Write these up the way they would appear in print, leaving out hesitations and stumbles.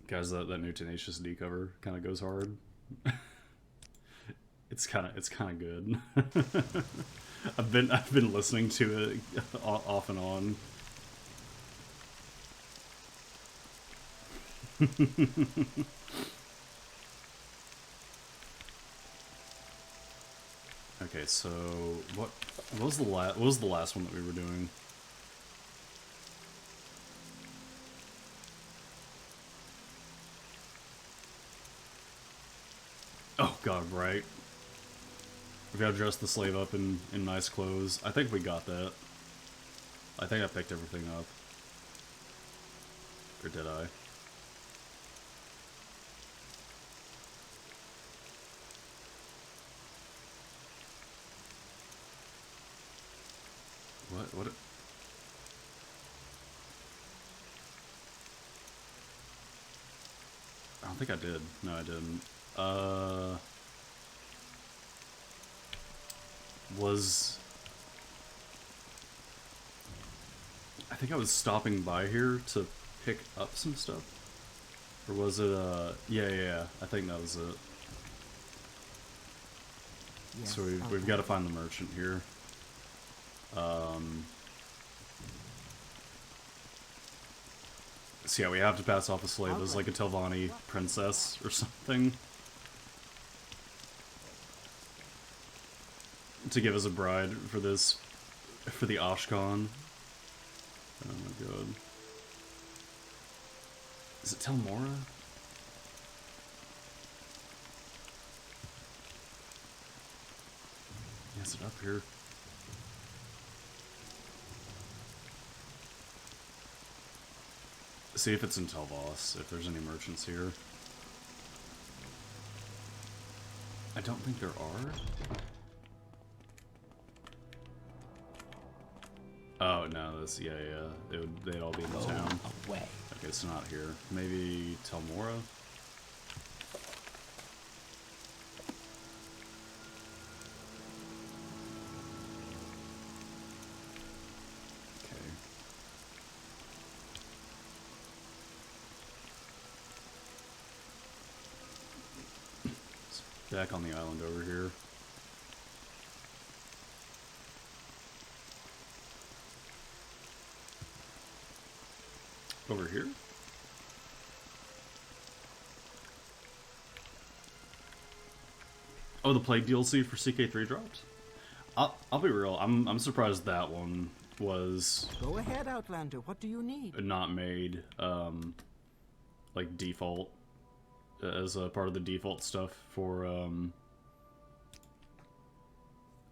Guys, that new Tenacious D cover kind of goes hard. It's kind of good. I've been listening to it off and on. Okay, so what was the last one that we were doing? Oh god, right. We gotta dress the slave up in nice clothes. I think we got that. I think I picked everything up. Or did I? What? I don't think I did. No, I didn't. Was... I think I was stopping by here to pick up some stuff. Or was it, yeah, I think that was it. Yes, so we've got to find the merchant here. So yeah, we have to pass off a slave as like a Telvanni princess or something. To give as a bride for this, for the Ashkan. Oh my god. Is it Telmora? Is it up here? See if it's in Telvos, if there's any merchants here. I don't think there are. Oh no, this yeah. They'd all be in the town. Away. Okay, it's not here. Maybe Telmora? Back on the island over here. Over here? Oh, the Plague DLC for CK3 dropped? I'll be real, I'm surprised that one was... Go ahead, Outlander, what do you need? Not made, like, default. As a part of the default stuff for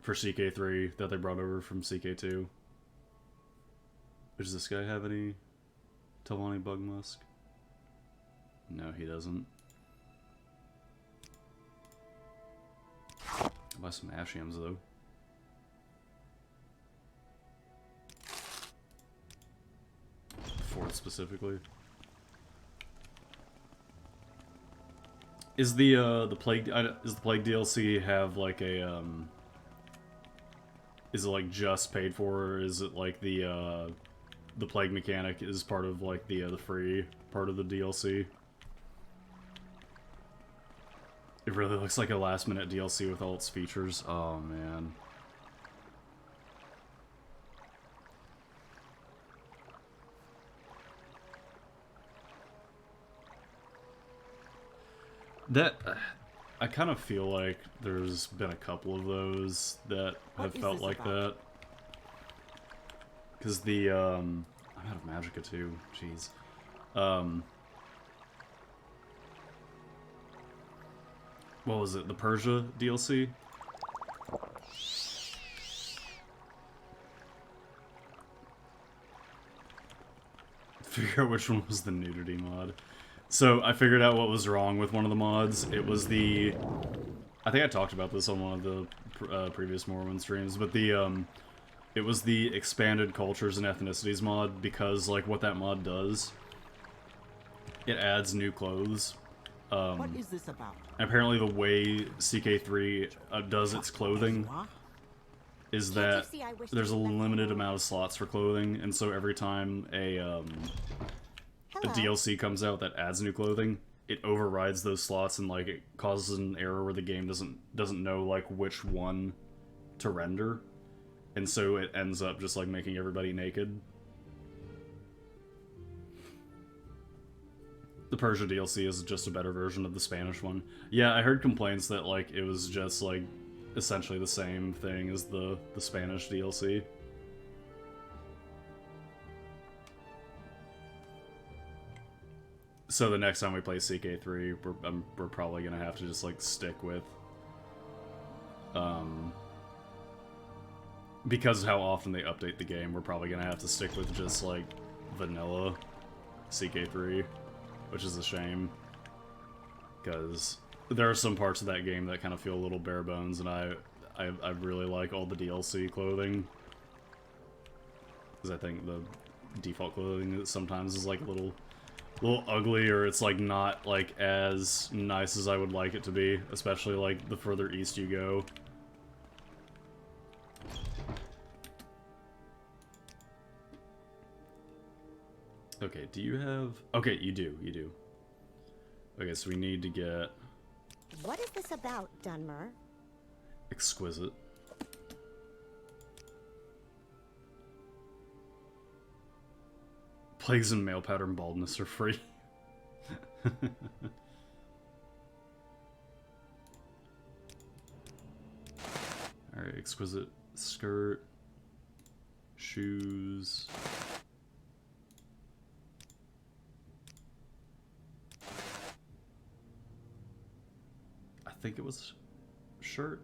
CK3 that they brought over from CK2. Does this guy have any Telvanni Bug Musk? No, he doesn't. I'll buy some Ashiums though. Fort specifically. Is the plague DLC have like a is it like just paid for, or is it like the plague mechanic is part of like the free part of the DLC? It really looks like a last minute DLC with all its features. Oh man. That, I kind of feel like there's been a couple of those that have felt like that. Because the, I'm out of Magicka too, jeez. What was it, the Persia DLC? Figure out which one was the nudity mod. So, I figured out what was wrong with one of the mods. It was the... I think I talked about this on one of the previous Morrowind streams, but the, it was the Expanded Cultures and Ethnicities mod, because, like, what that mod does, it adds new clothes. What is this about? Apparently the way CK3 does its clothing is that there's a limited amount of slots for clothing, and so every time a, a DLC comes out that adds new clothing, it overrides those slots and like it causes an error where the game doesn't know like which one to render, and so it ends up just like making everybody naked. The Persia DLC is just a better version of the Spanish one. Yeah, I heard complaints that like it was just like essentially the same thing as the Spanish DLC. So the next time we play CK3, we're probably gonna have to just like stick with, because of how often they update the game, we're probably gonna have to stick with just like vanilla CK3, which is a shame, because there are some parts of that game that kind of feel a little bare bones, and I really like all the DLC clothing, because I think the default clothing sometimes is like a little ugly, or it's like not like as nice as I would like it to be, especially like the further east you go. Okay, do you have... Okay, you do. Okay, so we need to get... What is this about, Dunmer? Exquisite. Plagues and male pattern baldness are free. Alright, exquisite skirt. Shoes. I think it was shirt.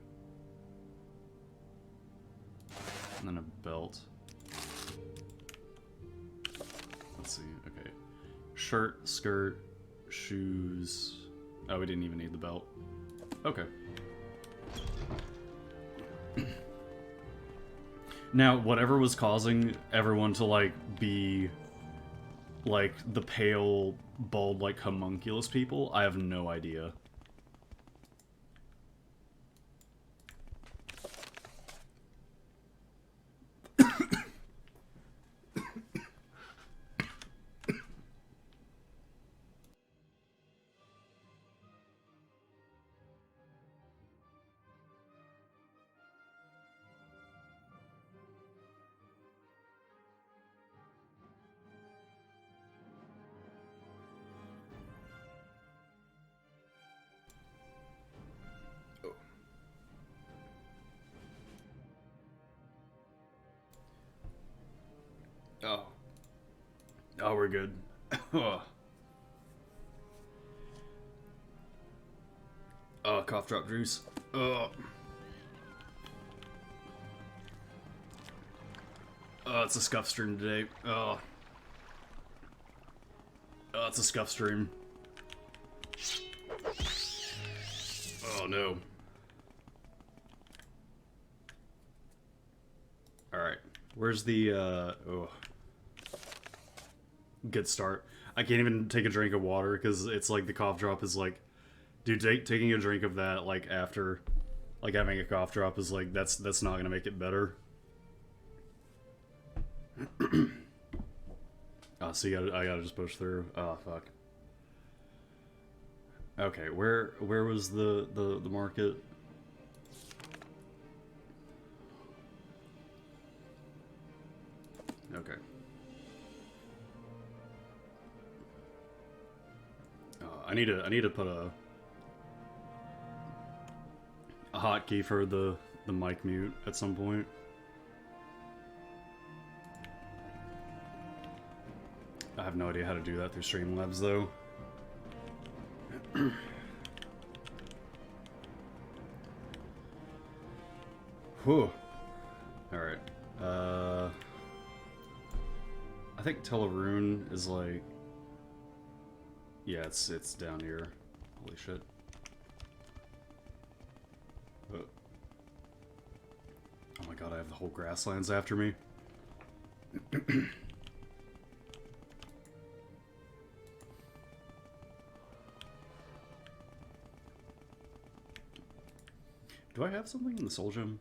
And then a belt. Let's see, okay. Shirt, skirt, shoes. Oh, we didn't even need the belt. Okay. Now, whatever was causing everyone to, like, be, like, the pale, bald, like, homunculus people, I have no idea. Oh. Oh, we're good. Oh, cough drop juice. Oh. Oh, it's a scuff stream today. Oh. Oh, it's a scuff stream. Oh, no. Alright. Where's the, oh. Good start. I can't even take a drink of water because it's like the cough drop is like, dude, taking a drink of that like after like having a cough drop is like that's not gonna make it better. Oh, so I gotta just push through. Oh fuck. Okay, where was the market? Okay. I need to put a hotkey for the mic mute at some point. I have no idea how to do that through Streamlabs though. Whew. Alright. I think Telerune is like... Yeah, it's down here. Holy shit. Oh my god, I have the whole grasslands after me. Do I have something in the soul gem?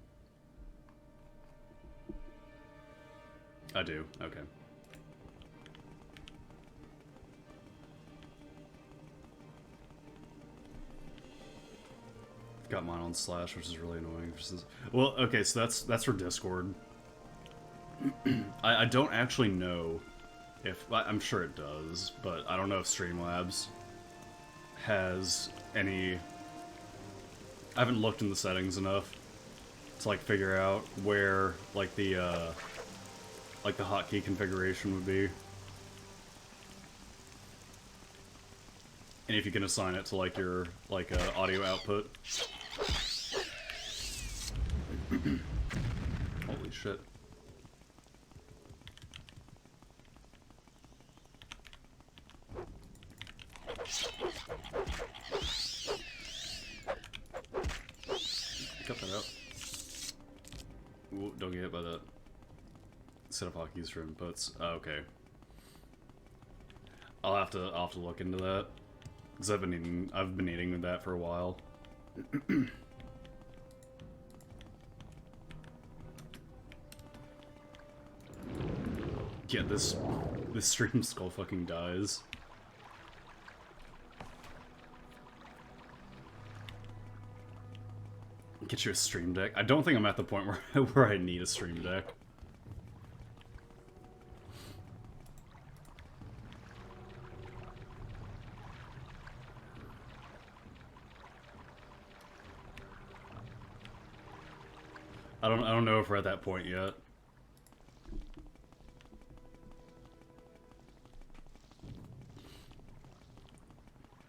I do, okay. got mine on Slash, which is really annoying. Well, okay, so that's for Discord. I don't actually know if... I'm sure it does, but I don't know if Streamlabs has any... I haven't looked in the settings enough to, like, figure out where, like, the hotkey configuration would be. And if you can assign it to, like, your, like, audio output. Holy shit. Cut that out. Ooh, don't get hit by that. Set up hotkeys for inputs. Oh, okay. I'll have to look into that. Because I've been needing that for a while. Yeah, this stream skull fucking dies. Get you a stream deck. I don't think I'm at the point where I need a stream deck. I don't know if we're at that point yet.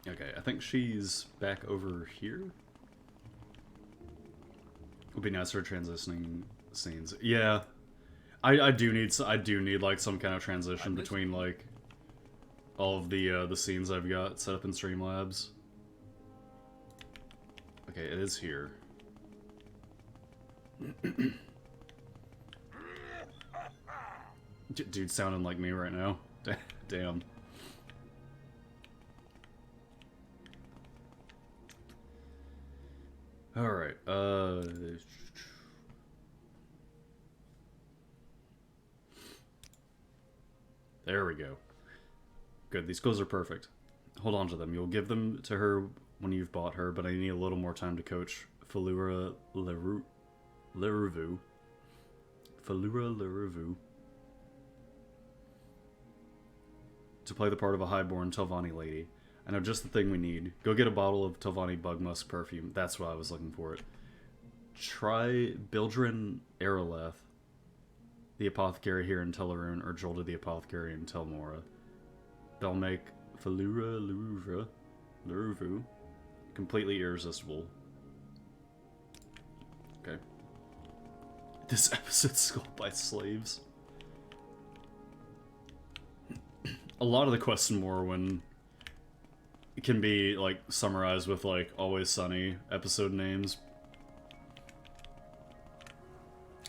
Okay, I think she's back over here. Would be nice for transitioning scenes. Yeah, I do need like some kind of transition between like all of the scenes I've got set up in Streamlabs. Okay, it is here. Dude sounding like me right now. Damn. Alright, there we go. Good, these clothes are perfect. Hold on to them. You'll give them to her when you've bought her, but I need a little more time to coach Falura Lerouvue. Falura Lerouvue. To play the part of a highborn Telvanni lady. I know just the thing we need. Go get a bottle of Telvanni Bug Musk perfume. That's what I was looking for. Try Bildrin Aeroleth, the apothecary here in Teleroon, or Jolda the apothecary in Telmora. They'll make Falura Lerouvue completely irresistible. Okay. This episode's skulled by slaves. A lot of the quests in Morrowind can be, like, summarized with, like, Always Sunny episode names.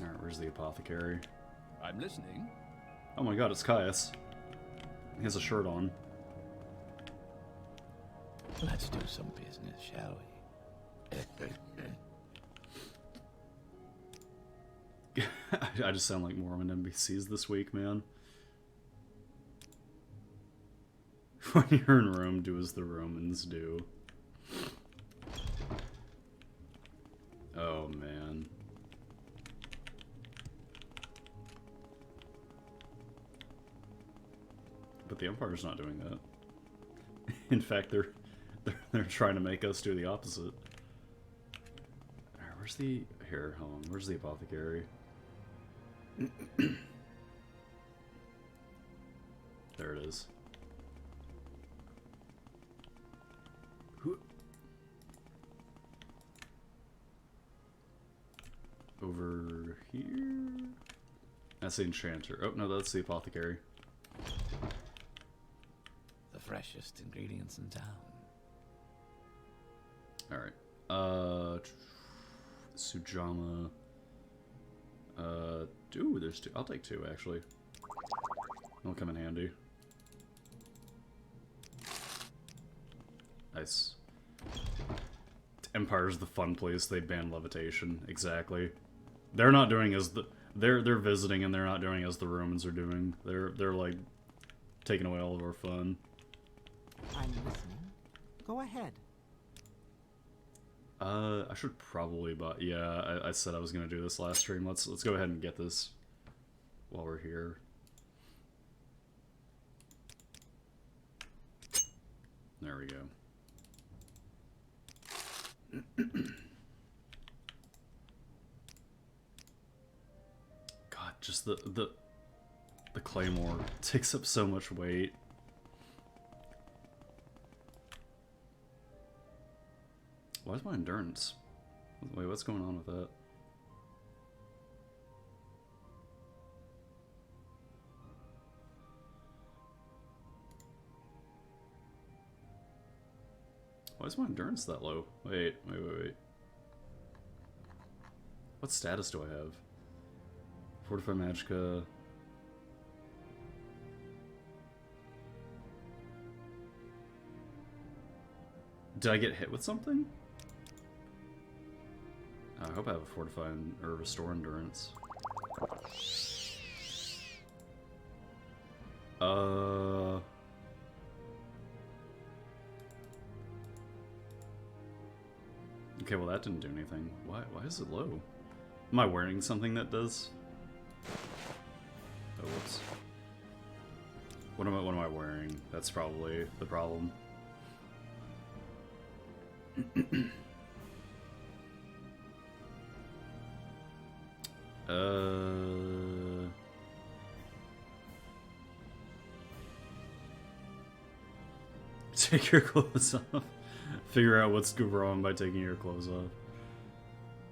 Alright, where's the apothecary? I'm listening. Oh my god, it's Caius. He has a shirt on. Let's do some business, shall we? I just sound like Mormon NPCs this week, man. When you're in Rome, do as the Romans do. Oh, man. But the Empire's not doing that. In fact, they're trying to make us do the opposite. Alright, where's the... Here, hold on. Where's the apothecary? There it is. Over here? That's the enchanter. Oh, no, that's the apothecary. The freshest ingredients in town. Alright. Sujama. Ooh, there's two. I'll take two, actually. That'll come in handy. Nice. Empire's the fun place. They ban levitation. Exactly. They're not doing as the... They're visiting and they're not doing as the Romans are doing. They're like taking away all of our fun. I'm listening. Go ahead. I should probably buy. Yeah, I said I was gonna do this last stream. Let's go ahead and get this while we're here. There we go. God, just the claymore takes up so much weight. Why is my endurance? Wait, what's going on with that? Why is my endurance that low? Wait. What status do I have? Fortify Magicka. Did I get hit with something? I hope I have a Fortify or Restore Endurance. Okay, well that didn't do anything. Why is it low? Am I wearing something that does? Oh, whoops. What am I wearing? That's probably the problem. Take your clothes off. Figure out what's wrong by taking your clothes off.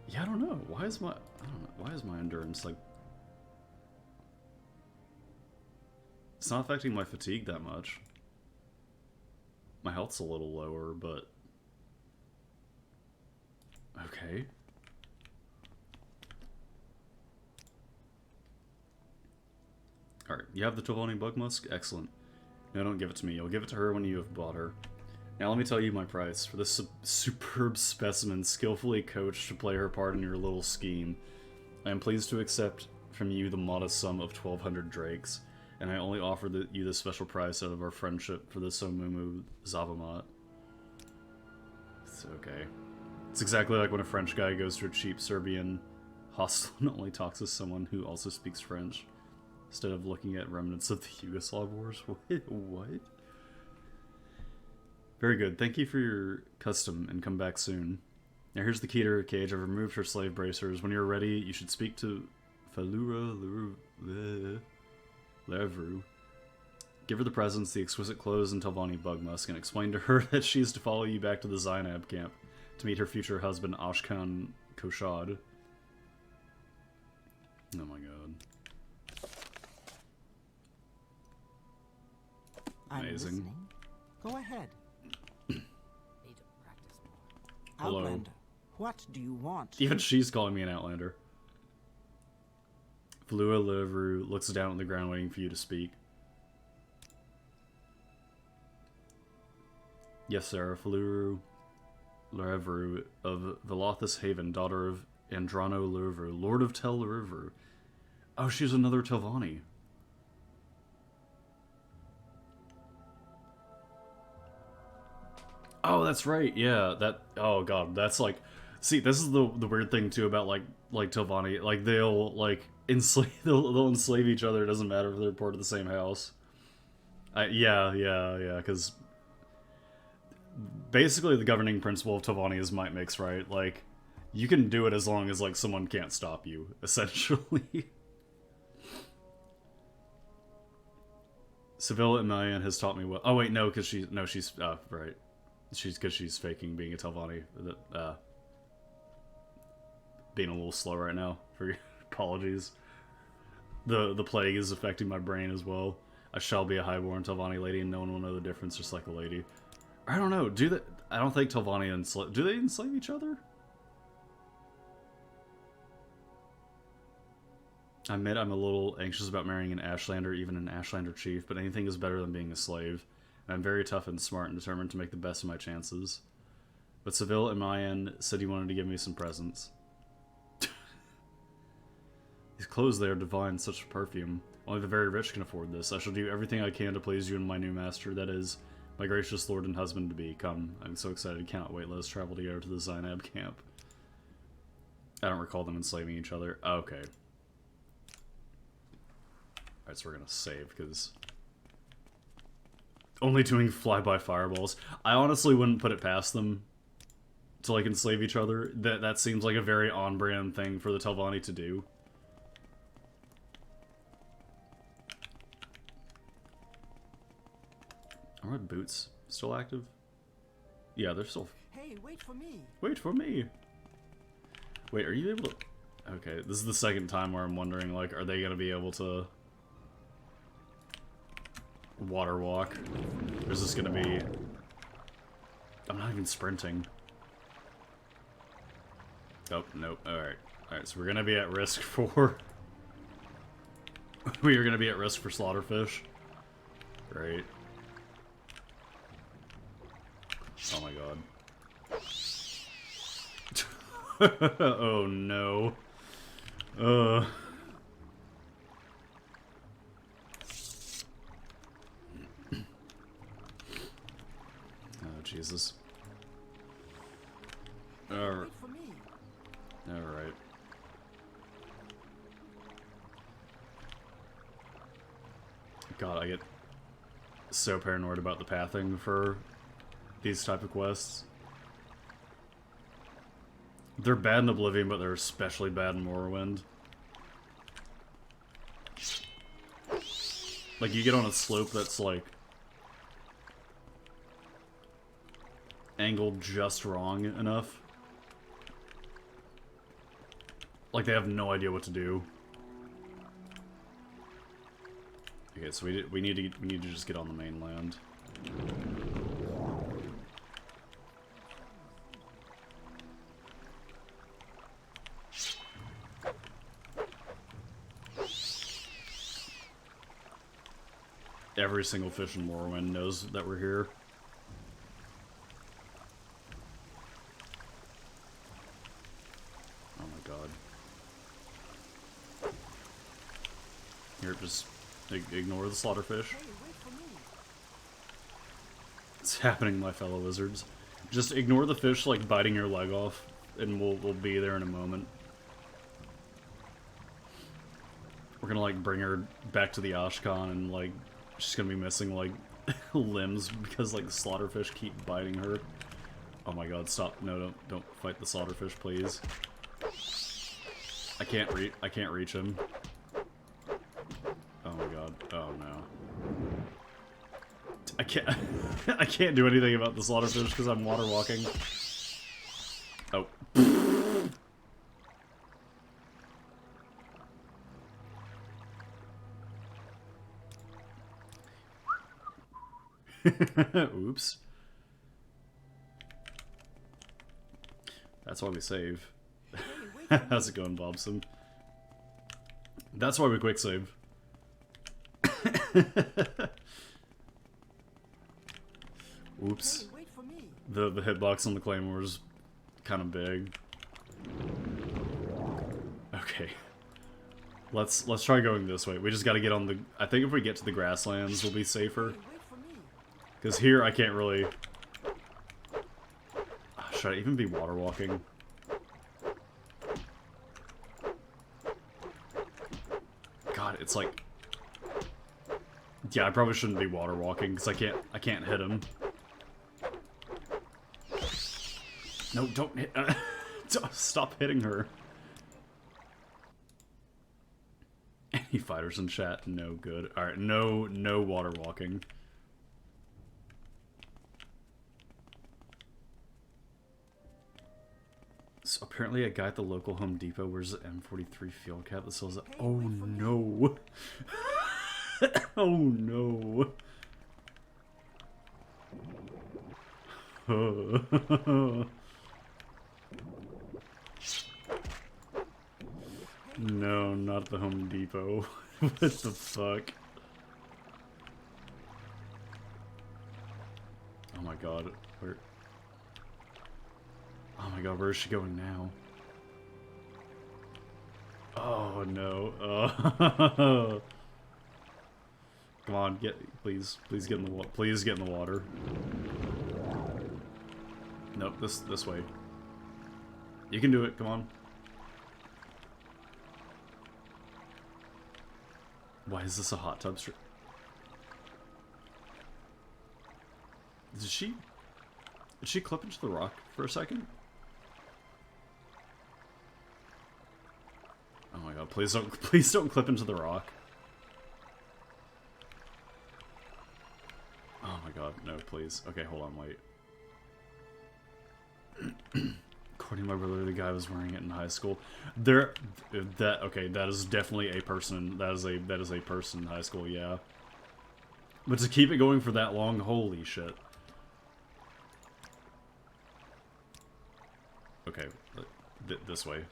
Yeah, I don't know. Why is my endurance like? It's not affecting my fatigue that much. My health's a little lower, but okay. Alright, you have the Tovani Bug Musk? Excellent. No, don't give it to me. You'll give it to her when you have bought her. Now let me tell you my price. For this superb specimen, skillfully coached to play her part in your little scheme, I am pleased to accept from you the modest sum of 1,200 drakes, and I only offer you this special price out of our friendship for the Somumu Zavamat. It's okay. It's exactly like when a French guy goes to a cheap Serbian hostel and only talks to someone who also speaks French, instead of looking at remnants of the Yugoslav wars. What? Very good. Thank you for your custom, and come back soon. Now here's the key to her cage. I've removed her slave bracers. When you're ready, you should speak to Falura Levru. Give her the presents, the exquisite clothes, and Telvanni Bug Musk, and explain to her that she is to follow you back to the Zainab camp to meet her future husband, Ashkan Koshad. Oh my god. Amazing. Go ahead. Need to practice more. Hello. Outlander, what do you want? Even she's calling me an outlander. Flua Levru looks down on the ground waiting for you to speak. Yes, Sarah. Fluru Levru of Velothus Haven, daughter of Andrano Levru, Lord of Tel Levru. Oh, she's another Telvanni. Oh, that's right. Yeah, that. Oh god, that's like. See, this is the weird thing too about like Telvanni. Like they'll like enslave. They'll enslave each other. It doesn't matter if they're part of the same house. Yeah. Because basically the governing principle of Telvanni is might makes right. Like you can do it as long as like someone can't stop you. Essentially. Seville Emilian has taught me what. Oh wait, no, because she's right. Because she's faking being a Telvanni. Being a little slow right now. For apologies. The plague is affecting my brain as well. I shall be a highborn Telvanni lady, and no one will know the difference, just like a lady. I don't know. I don't think Telvanni enslave. Do they enslave each other? I admit I'm a little anxious about marrying an Ashlander, even an Ashlander chief, but anything is better than being a slave. I'm very tough and smart and determined to make the best of my chances. But Seville and Mayan said he wanted to give me some presents. These clothes, they are divine, such a perfume. Only the very rich can afford this. I shall do everything I can to please you and my new master, that is, My gracious lord and husband-to-be, come. I'm so excited, cannot wait. Let us travel together to the Zainab camp. I don't recall them enslaving each other. Okay. Alright, so we're gonna save, because... Only doing flyby fireballs. I honestly wouldn't put it past them to, like, enslave each other. That seems like a very on-brand thing for the Telvanni to do. Are my boots still active? Yeah, they're still... Hey, wait for me. Wait for me! Wait, are you able to... Okay, this is the second time where I'm wondering, like, are they gonna be able to... water walk? Or is this gonna be... I'm not even sprinting. Oh, nope. Alright. Alright, so we're gonna be at risk for... we are gonna be at risk for slaughterfish. Great. Oh my god. Oh no. Oh Jesus. Alright. Wait for me. Alright. God, I get so paranoid about the pathing for these type of quests. They're bad in Oblivion, but they're especially bad in Morrowind. Like, you get on a slope that's, like, angled just wrong enough. Like, they have no idea what to do. Okay, so we need to just get on the mainland. Every single fish in Morrowind knows that we're here. Oh my god. Here, just ignore the slaughterfish. Hey, wait for me. It's happening, my fellow wizards. Just ignore the fish, like, biting your leg off, and we'll be there in a moment. We're gonna, like, bring her back to the Ashkan, and, like, she's gonna be missing, like, limbs because, like, the slaughterfish keep biting her. Oh my god, stop. No, don't fight the slaughterfish, please. I can't reach him. Oh my god. Oh no. I can't I can't do anything about the slaughterfish because I'm water walking. Oh. Oops. That's why we save. How's it going, Bobson? That's why we quick save. Oops. Hey, wait for me. The hitbox on the claymore is kind of big. Okay. Let's try going this way. We just got to get on the... I think if we get to the grasslands, we'll be safer. Hey, wait for me. Because here, I can't really... Should I even be water walking? God, it's like... Yeah, I probably shouldn't be water walking, because I can't hit him. No, don't hit... stop hitting her. Any fighters in chat? No good. Alright, no water walking. So apparently a guy at the local Home Depot wears an M43 field cap that sells it. Hey, Oh wait for me. no. Oh no. No, not the Home Depot. What the fuck? Oh my god, where... Oh my god, where is she going now? Oh no. Oh. Come on, please get in the please get in the water. Nope, this way. You can do it. Come on. Why is this a hot tub stream? Did she clip into the rock for a second? Oh my god, please don't clip into the rock. Oh my god, no, please. Okay, hold on, wait. According to my brother, the guy was wearing it in high school. Okay, that is definitely a person. That is a person in high school, yeah. But to keep it going for that long, holy shit. Okay, this way.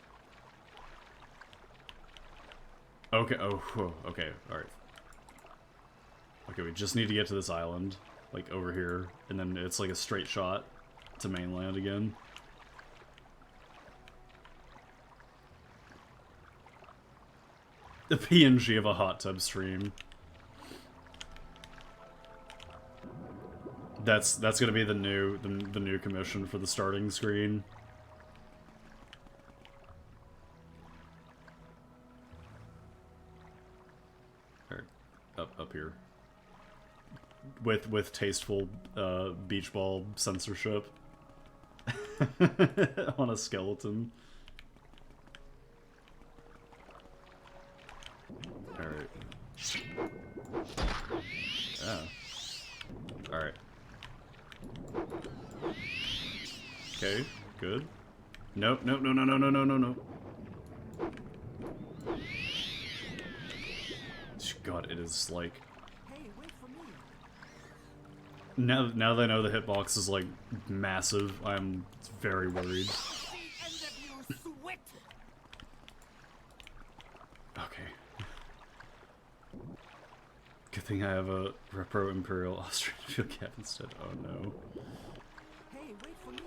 Okay, oh, whoa, okay, alright. Okay, we just need to get to this island, like, over here, and then it's like a straight shot to mainland again. The PNG of a hot tub stream. That's gonna be the new commission for the starting screen. Up here. With tasteful beach ball censorship. On a skeleton. Alright. Yeah. Alright. Okay, good. Nope, no. God, it is like... Hey, wait for me. Now that I know the hitbox is like massive, I'm very worried. Okay. Good thing I have a Repro Imperial Austrian field cap instead. Oh no. Hey, wait for me.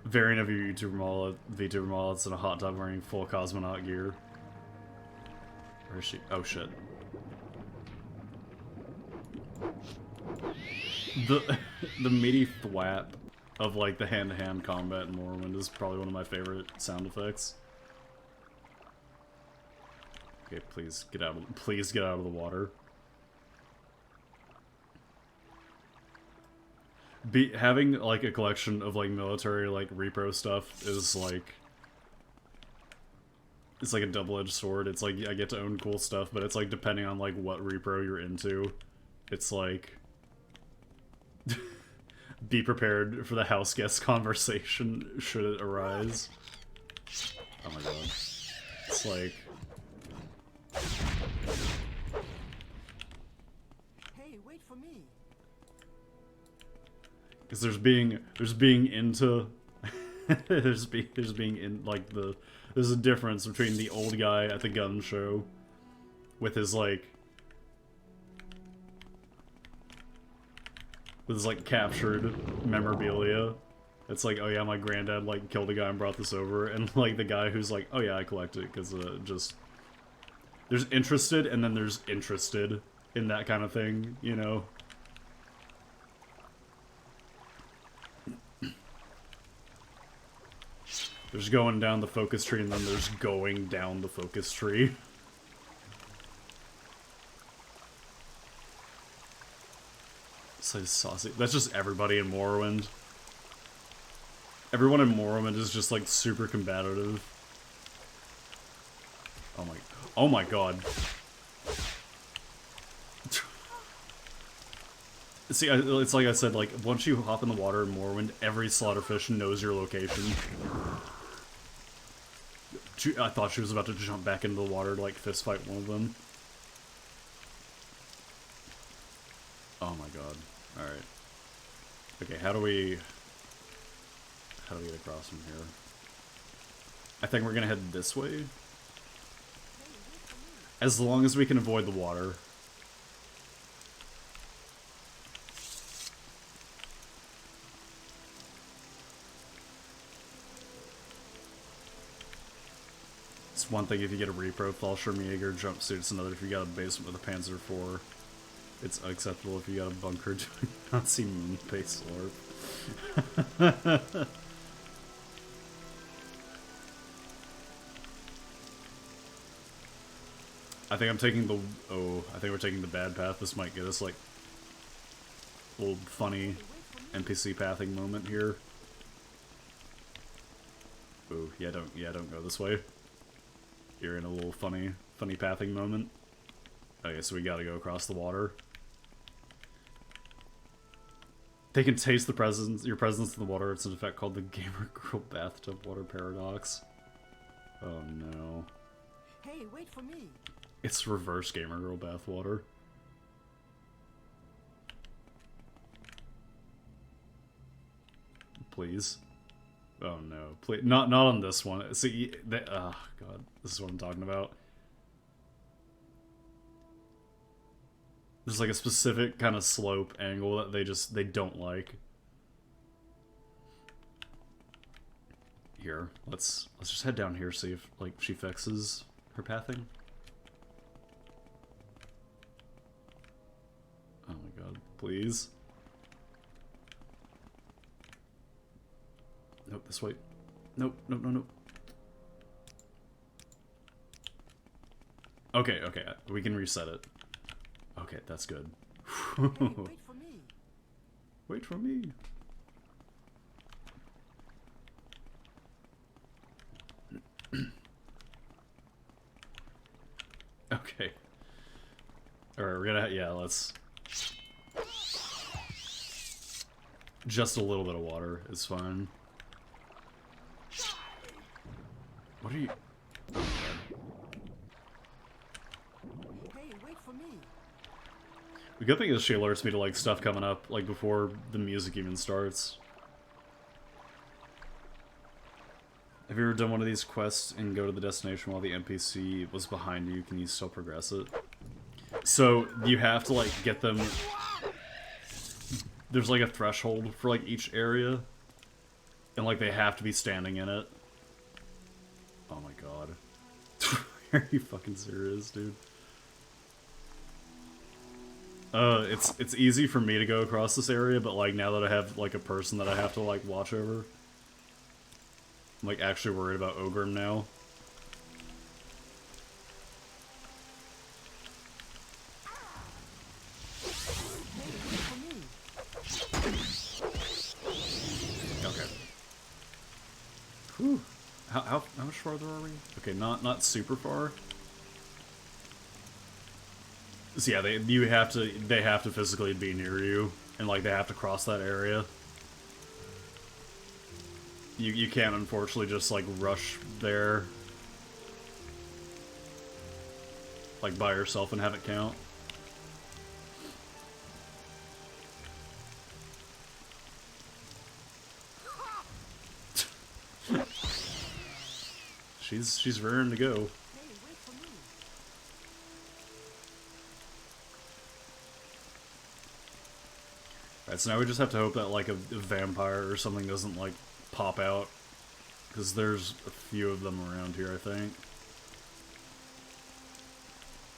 Variant of your VTuber mullet's in a hot tub wearing full cosmonaut gear. Where is she? Oh shit. The meaty thwap of like the hand-to-hand combat in Morrowind is probably one of my favorite sound effects. Okay, please get out of the water. Having like a collection of like military like repro stuff is like, it's like a double-edged sword. It's like I get to own cool stuff, but it's like depending on like what repro you're into, it's like be prepared for the house guest conversation should it arise. Oh my god. It's like... Hey, wait for me. Because there's being into... there's being in, like, there's a difference between the old guy at the gun show with his, like... with his, like, captured memorabilia. It's like, oh yeah, my granddad, like, killed a guy and brought this over. And, like, the guy who's like, oh yeah, I collect it, because, just... There's interested, and then there's interested in that kind of thing, you know? There's going down the focus tree, and then there's going down the focus tree. So saucy. That's just everybody in Morrowind. Everyone in Morrowind is just, like, super combative. Oh my god. See, it's like I said, like, once you hop in the water in Morrowind, every slaughterfish knows your location. I thought she was about to jump back into the water to, like, fist fight one of them. Oh my god. Alright. Okay, how do we get across from here? I think we're gonna head this way. As long as we can avoid the water. It's one thing if you get a repro Fallschirmjäger jumpsuit, it's another if you got a basement with a Panzer IV. It's unacceptable if you got a bunker doing Nazi moon base LARP. I think I'm taking the... Oh, I think we're taking the bad path. This might get us, like, a little funny NPC pathing moment here. Oh, yeah, don't go this way. You're in a little funny pathing moment. Okay, so we gotta go across the water. They can taste the your presence in the water. It's an effect called the Gamer Girl Bathtub Water Paradox. Oh no. Hey, wait for me. It's reverse Gamer Girl Bathwater. Please. Oh no. Please. Not on this one. See, oh god. This is what I'm talking about. There's like a specific kind of slope angle that they don't like. Here, let's just head down here, see if like she fixes her pathing. Oh my god, please. Nope, this way. Nope, nope, no, nope. Okay, okay, we can reset it. Okay, that's good. Hey, wait for me. Wait for me. Okay. Alright, we're gonna... Yeah, let's... Just a little bit of water is fine. What are you... Oh, God. Hey, wait for me. The good thing is she alerts me to, like, stuff coming up, like, before the music even starts. Have you ever done one of these quests and go to the destination while the NPC was behind you? Can you still progress it? So, you have to, like, get them... There's, like, a threshold for, like, each area. And, like, they have to be standing in it. Oh my god. Are you fucking serious, dude? It's easy for me to go across this area, but, like, now that I have, like, a person that I have to, like, watch over... I'm, like, actually worried about Ogrim now. Okay. Whew. How much farther are we? Okay, not super far. So yeah, they have to physically be near you, and like they have to cross that area. You can't unfortunately just like rush there, like by yourself and have it count. She's raring to go. Hey, wait for me. Alright, so now we just have to hope that like a vampire or something doesn't like pop out, because there's a few of them around here, I think.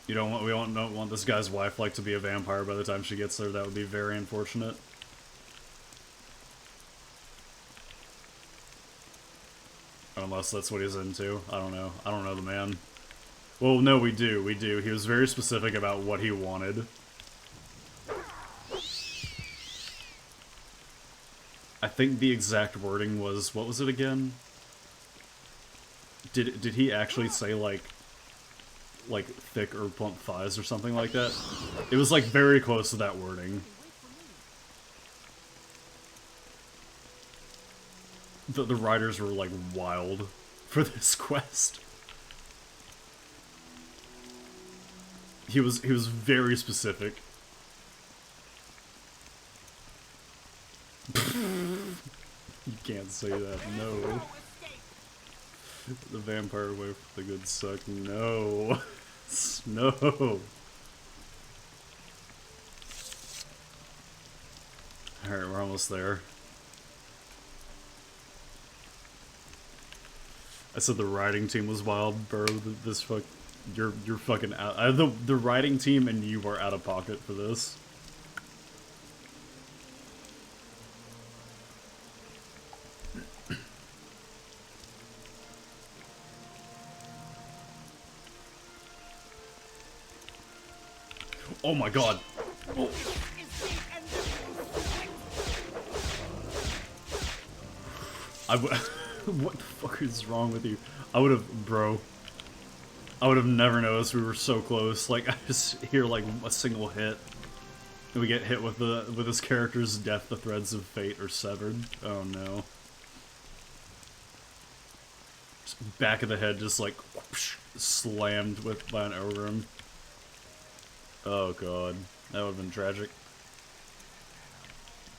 We don't want this guy's wife like to be a vampire by the time she gets there. That would be very unfortunate. Unless that's what he's into. I don't know. I don't know the man. Well, no, we do. We do. He was very specific about what he wanted. I think the exact wording was... What was it again? Did he actually say, like thick or plump thighs or something like that? It was, like, very close to that wording. The writers were, like, wild for this quest. He was very specific. You can't say that, no. The vampire wife with the good suck, no. No. Alright, we're almost there. I said the riding team was wild, bro. This fuck, you're fucking out. The riding team and you are out of pocket for this. Oh my god. Oh. What the fuck is wrong with you? I would have, bro. I would have never noticed we were so close. Like, I just hear like a single hit. And we get hit with his character's death, the threads of fate are severed. Oh no. Just back of the head just like whoosh, slammed by an ogre. Oh god. That would have been tragic.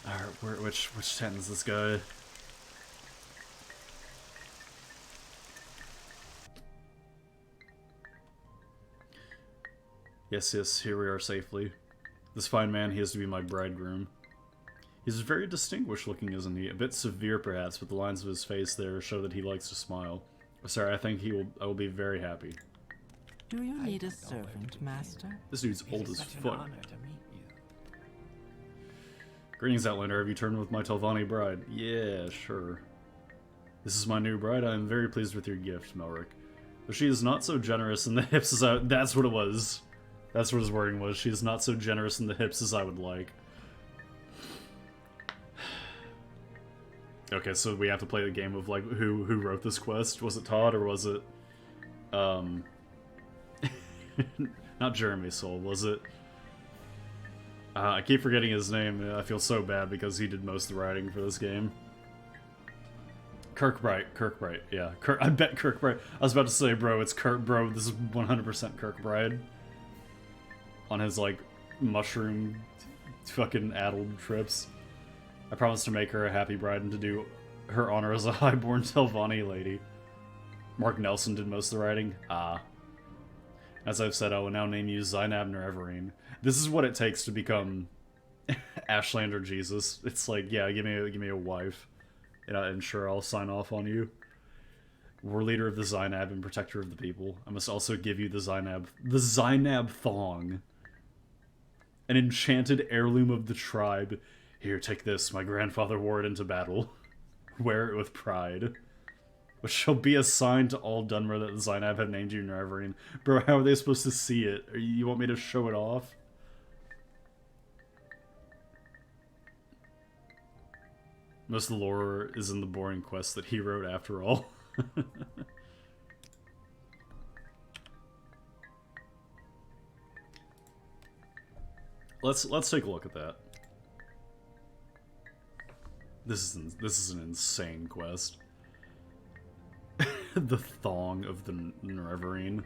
Alright, which tent is this guy? Yes, here we are safely. This fine man, he is to be my bridegroom. He's very distinguished looking, isn't he? A bit severe, perhaps, but the lines of his face there show that he likes to smile. Sorry, I think I will be very happy. Do you need a servant, master? This dude's old as Such an fuck. honor to meet you. Greetings, Outlander. Have you turned with my Telvanni bride? Yeah, sure. This is my new bride. I am very pleased with your gift, Melric. But she is not so generous in the hips as I... That's what it was. That's what his wording was. She is not so generous in the hips as I would like. Okay, so we have to play the game of, like, who wrote this quest? Was it Todd, or was it... not Jeremy Soule, was it? I keep forgetting his name. I feel so bad because he did most of the writing for this game. Kirkbride, yeah. I bet Kirkbride. I was about to say, bro, it's bro, this is 100% Kirkbride. On his, like, mushroom fucking addled trips. I promised to make her a happy bride and to do her honor as a highborn Telvanni lady. Mark Nelson did most of the writing. Ah. As I've said, I will now name you Zainab Nerevarine. This is what it takes to become Ashlander Jesus. It's like, yeah, give me a wife. And sure, I'll sign off on you. War leader of the Zainab and protector of the people. I must also give you the Zainab thong. An enchanted heirloom of the tribe. Here, take this. My grandfather wore it into battle. Wear it with pride. Which shall be a sign to all Dunmer that the Zainab have named you Nerevarine. Bro, how are they supposed to see it? You want me to show it off? Most of the lore is in the boring quest that he wrote after all. Let's take a look at that. This is an insane quest. The thong of the Nerevarine.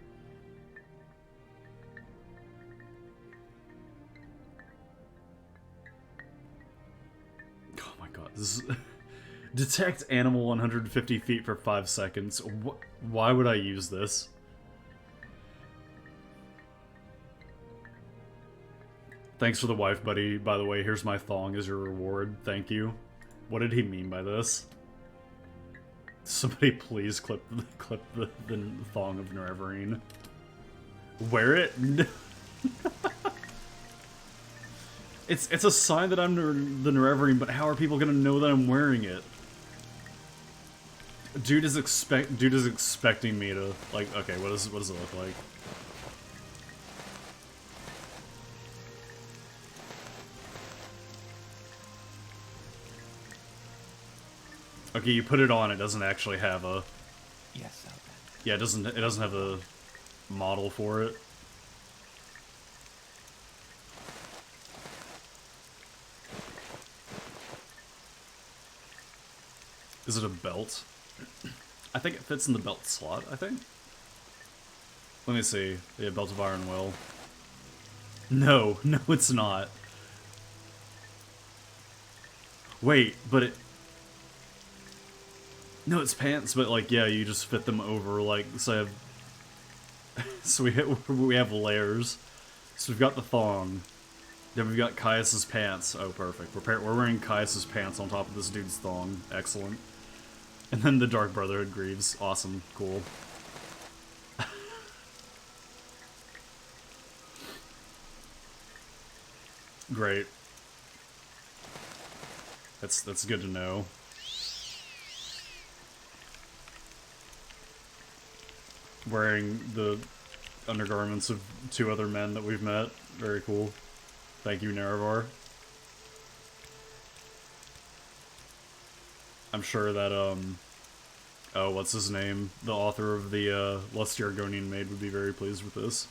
Oh my god, this is... Detect animal 150 feet for 5 seconds. Why would I use this? Thanks for the wife, buddy. By the way, here's my thong as your reward. Thank you. What did he mean by this? Somebody please clip the thong of Nerevarine. Wear it? It's a sign that I'm the Nerevarine, but how are people gonna know that I'm wearing it? Dude is expecting me to, like, okay, what does it look like? Okay, you put it on, it doesn't actually have a... Yes, I'll bet. Yeah, it doesn't have a model for it. Is it a belt? I think it fits in the belt slot, I think. Let me see. Yeah, belt of iron will. No, no it's not. Wait, but it... No, it's pants, but like, yeah, you just fit them over, like, so we have layers. So we've got the thong. Then we've got Caius's pants. Oh, perfect. We're wearing Caius's pants on top of this dude's thong. Excellent. And then the Dark Brotherhood Greaves. Awesome. Cool. Great. That's good to know. Wearing the undergarments of 2 other men that we've met. Very cool. Thank you, Nerevar. I'm sure that, oh, what's his name? The author of the, Lusty Argonian Maid would be very pleased with this.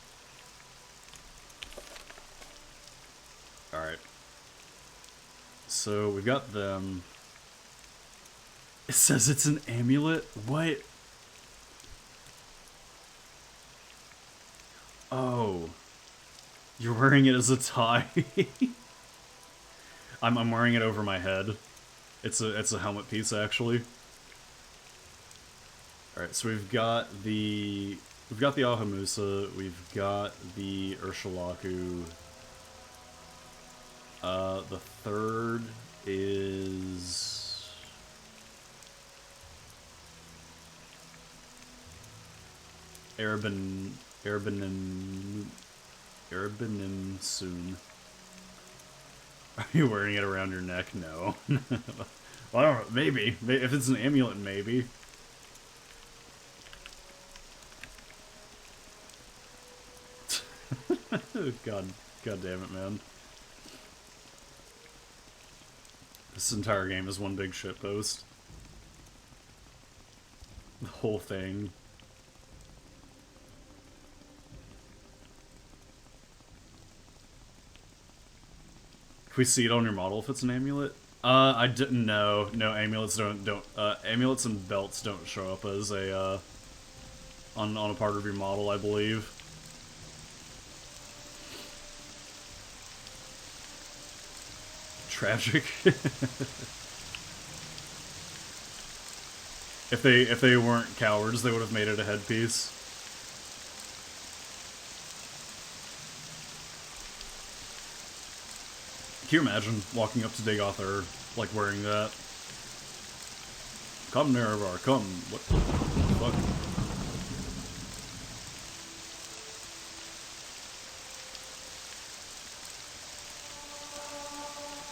Alright. So, we've got them. It says it's an amulet? What? Oh. You're wearing it as a tie? I'm wearing it over my head. It's a helmet piece, actually. Alright, so we've got the Ahamusa, we've got the Urshalaku. The third is Arabinim soon. Are you wearing it around your neck? No. Well, I don't know. Maybe. If it's an amulet, maybe. God damn it, man. This entire game is one big shitpost. The whole thing. Can we see it on your model if it's an amulet? I didn't know. No, amulets don't, amulets and belts don't show up as a, on a part of your model, I believe. Tragic. If they weren't cowards, they would have made it a headpiece. Can you imagine walking up to Dagoth, like, wearing that? Come, Nerevar, come. What the fuck?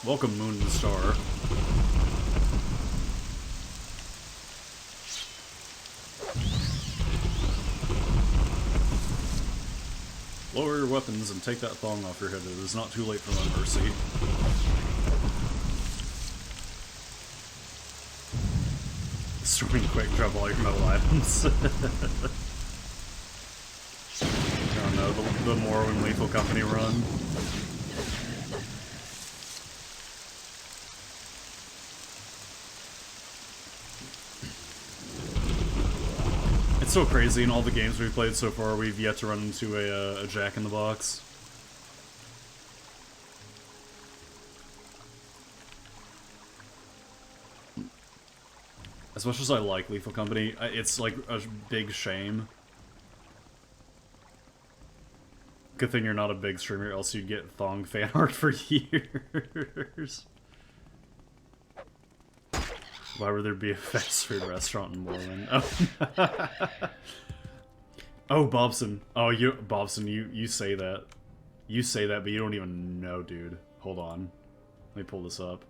Welcome, Moon and Star. Lower your weapons and take that thong off your head. It is not too late for my mercy. Storming quick, drop all your metal items. I don't know, the Morrowind Lethal Company run. It's so crazy, in all the games we've played so far, we've yet to run into a Jack-in-the-Box. As much as I like Lethal Company, it's like a big shame. Good thing you're not a big streamer, else you'd get thong fan art for years. Why would there be a fast food restaurant in Morrowind? Oh, oh, Bobson. Oh, Bobson, you say that. You say that, but you don't even know, dude. Hold on. Let me pull this up.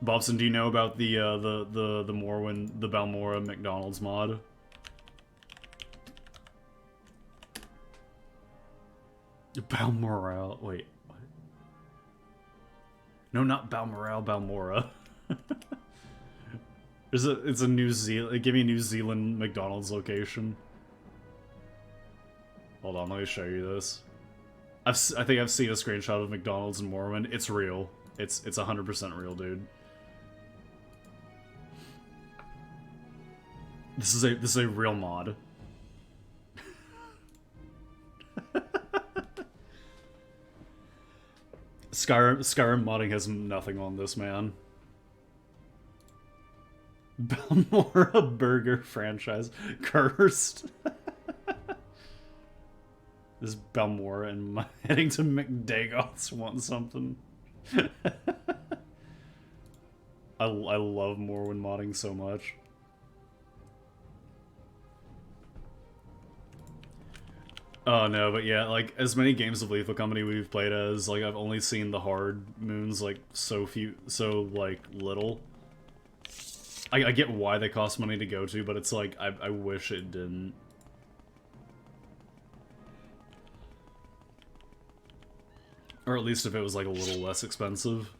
Bobson, do you know about the Morrowind, the Balmora McDonald's mod? Balmoral. Wait, what? No, not Balmoral, Balmora. It's a New Zealand. Give me a New Zealand McDonald's location. Hold on, let me show you this. I think I've seen a screenshot of McDonald's in Morrowind. It's real. It's 100% real, dude. This is a real mod. Skyrim modding has nothing on this, man. Balmora Burger franchise cursed. This Balmora and heading to McDagoth's want something. I love Morrowind modding so much. Oh no, but yeah, like, as many games of Lethal Company we've played as, like, I've only seen the hard moons, like, so little. I get why they cost money to go to, but it's like, I wish it didn't. Or at least if it was, like, a little less expensive.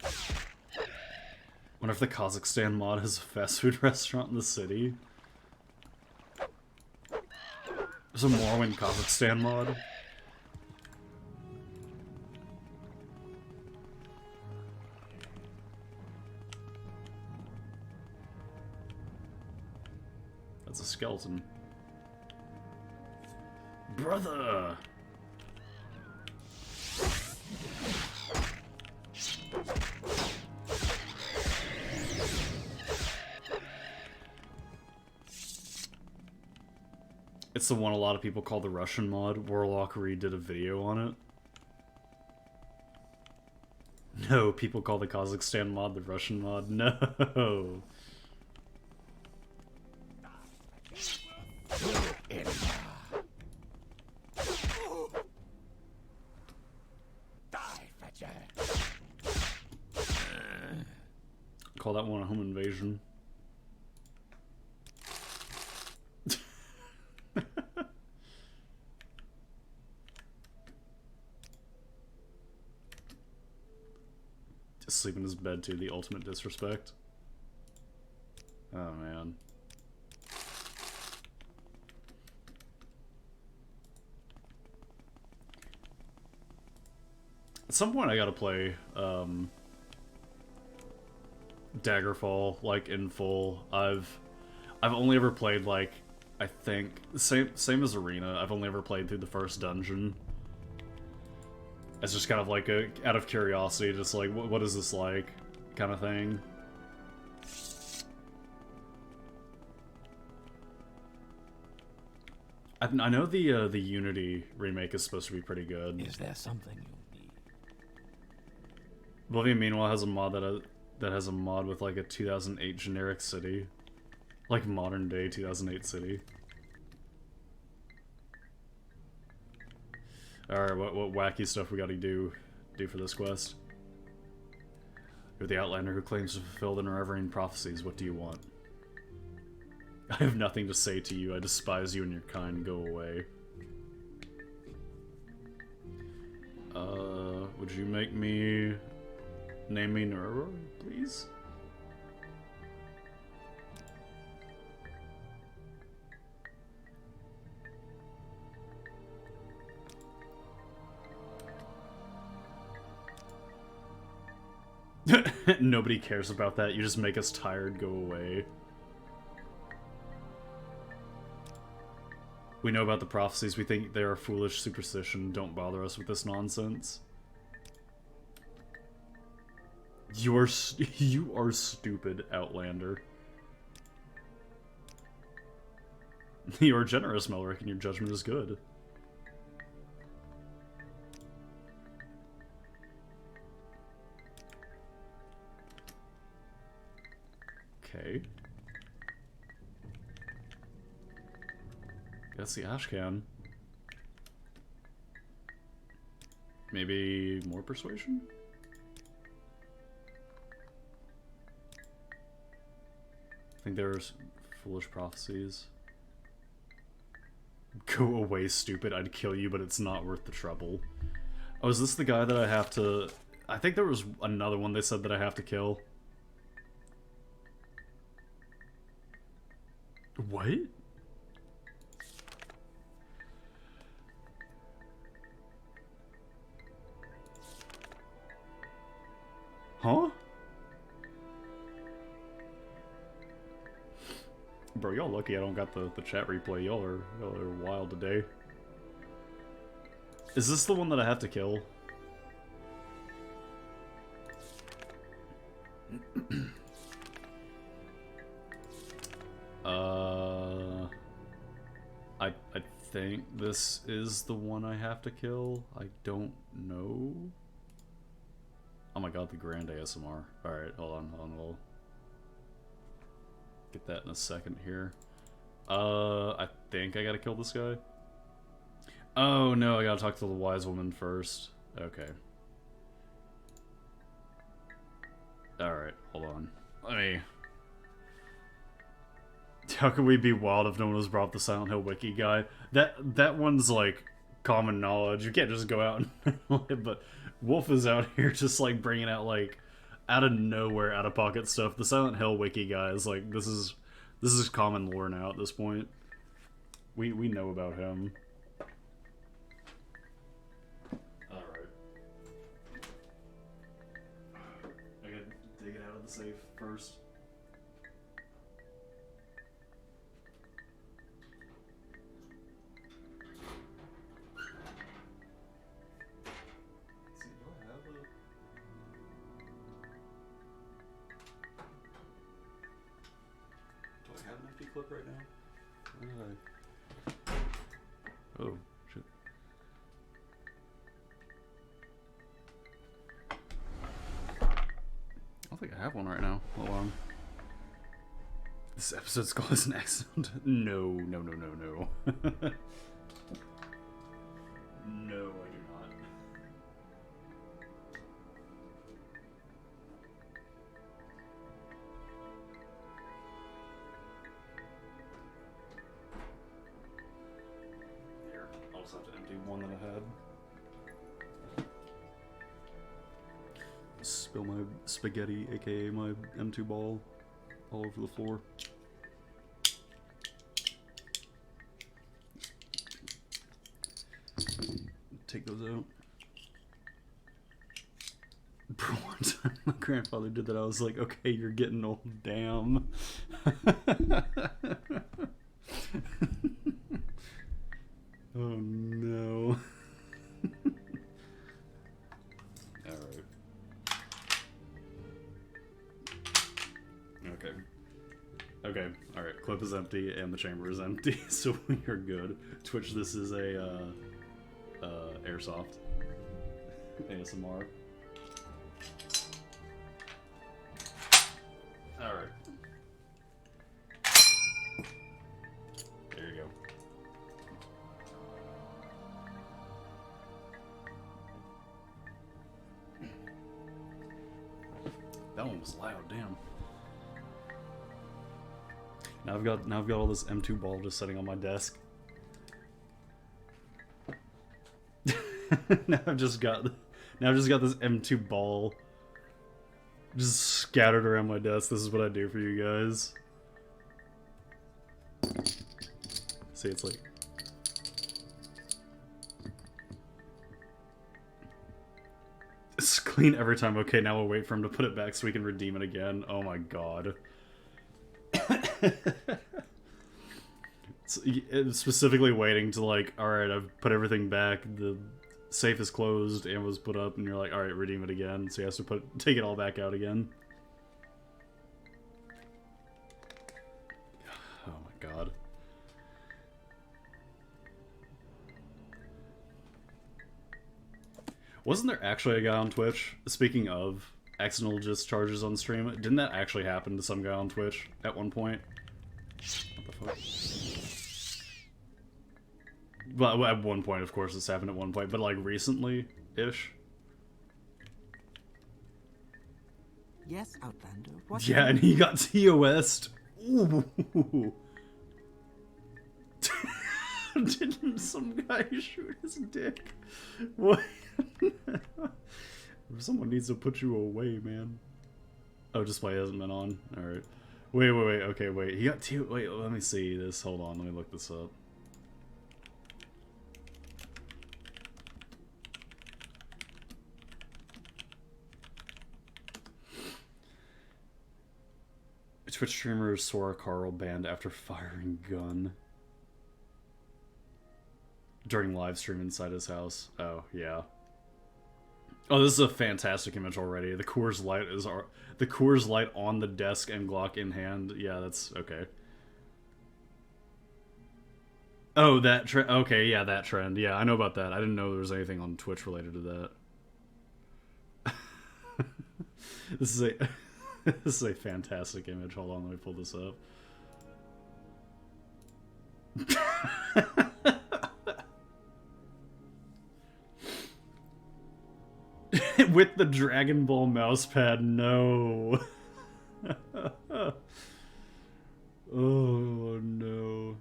Wonder if the Kazakhstan mod has a fast food restaurant in the city. There's a Morrowind Kazakhstan mod. That's a skeleton. Brother! It's the one a lot of people call the Russian mod. Warlock Reed did a video on it. No, people call the Kazakhstan mod the Russian mod. No! Call that one a home invasion. Just sleep in his bed too, the ultimate disrespect. Oh man. At some point I gotta play, Daggerfall, like, in full. I've only ever played, like, I think, same as Arena, I've only ever played through the first dungeon. It's just kind of like a, out of curiosity, just like, what is this like, kind of thing. I know the Unity remake is supposed to be pretty good. Is there something you need? Oblivion, meanwhile, has a mod that has a mod with like a 2008 generic city, like modern day 2008 city. All right, what wacky stuff we got to do for this quest? You're the Outlander who claims to fulfill the Nerevarine prophecies. What do you want? I have nothing to say to you. I despise you and your kind. Go away. Would you make me name me Nerevar, please? Nobody cares about that. You just make us tired. Go away. We know about the prophecies. We think they are foolish superstition. Don't bother us with this nonsense. You are stupid, Outlander. You are generous, Melrick, and your judgment is good. Okay. That's the ash can. Maybe more persuasion? I think there's foolish prophecies. Go away, stupid. I'd kill you, but it's not worth the trouble. Oh, is this the guy that I have to... I think there was another one they said that I have to kill. What? Huh? Bro, y'all lucky I don't got the chat replay. Y'all are wild today. Is this the one that I have to kill? I think this is the one I have to kill. I don't know. Oh my god, the grand ASMR. Alright, hold on. get that in a second here. I think I gotta kill this guy. Oh no, I gotta talk to the wise woman first. Okay. Alright, hold on. Let me... How can we be wild if no one has brought up the Silent Hill wiki guy? That one's like common knowledge. You can't just go out and but Wolf is out here just like bringing out like out of nowhere, out of pocket stuff. The Silent Hill wiki guy is like this is common lore now at this point. We know about him. Alright. I gotta dig it out of the safe first. Clip right now? Where did I... Oh, shit. I don't think I have one right now. Hold on. This episode's called as an accident. No, no, no, no, no. No, I do not. I'll just have to empty one that I had. Spill my spaghetti, aka my M2 ball, all over the floor. Take those out. For one time my grandfather did that, I was like, okay, you're getting old, damn. Oh no. Alright. Okay. Okay, alright. Clip is empty and the chamber is empty, so we are good. Twitch, this is a airsoft. ASMR. Alright. There you go. That one was loud, damn. Now I've got all this M2 ball just sitting on my desk. now I've just got this M2 ball just scattered around my desk. This is what I do for you guys. See, it's like it's clean every time. Okay, now we'll wait for him to put it back so we can redeem it again. Oh my god. It's specifically waiting to like, alright, I've put everything back, the safe is closed and was put up, and you're like, alright, redeem it again. So he has to take it all back out again. Oh my god. Wasn't there actually a guy on Twitch, speaking of accidental discharges on stream, didn't that actually happen to some guy on Twitch at one point? What the fuck? Well, at one point, of course, this happened at one point, but like recently-ish? Yes, Outlander. What? Yeah, and he got TOS'd. Ooh. Didn't some guy shoot his dick? What? Someone needs to put you away, man. Oh, display hasn't been on. Alright. Wait. Okay, wait. He got two. Wait, let me see this. Hold on. Let me look this up. Twitch streamer Sora Carl banned after firing gun during live stream inside his house. Oh, yeah. Oh, this is a fantastic image already. The Coors Light on the desk and Glock in hand. Yeah, that's okay. Oh, that trend. Okay, yeah, that trend. Yeah, I know about that. I didn't know there was anything on Twitch related to that. This is a this is a fantastic image. Hold on, let me pull this up. With the Dragon Ball mousepad, no. Oh no.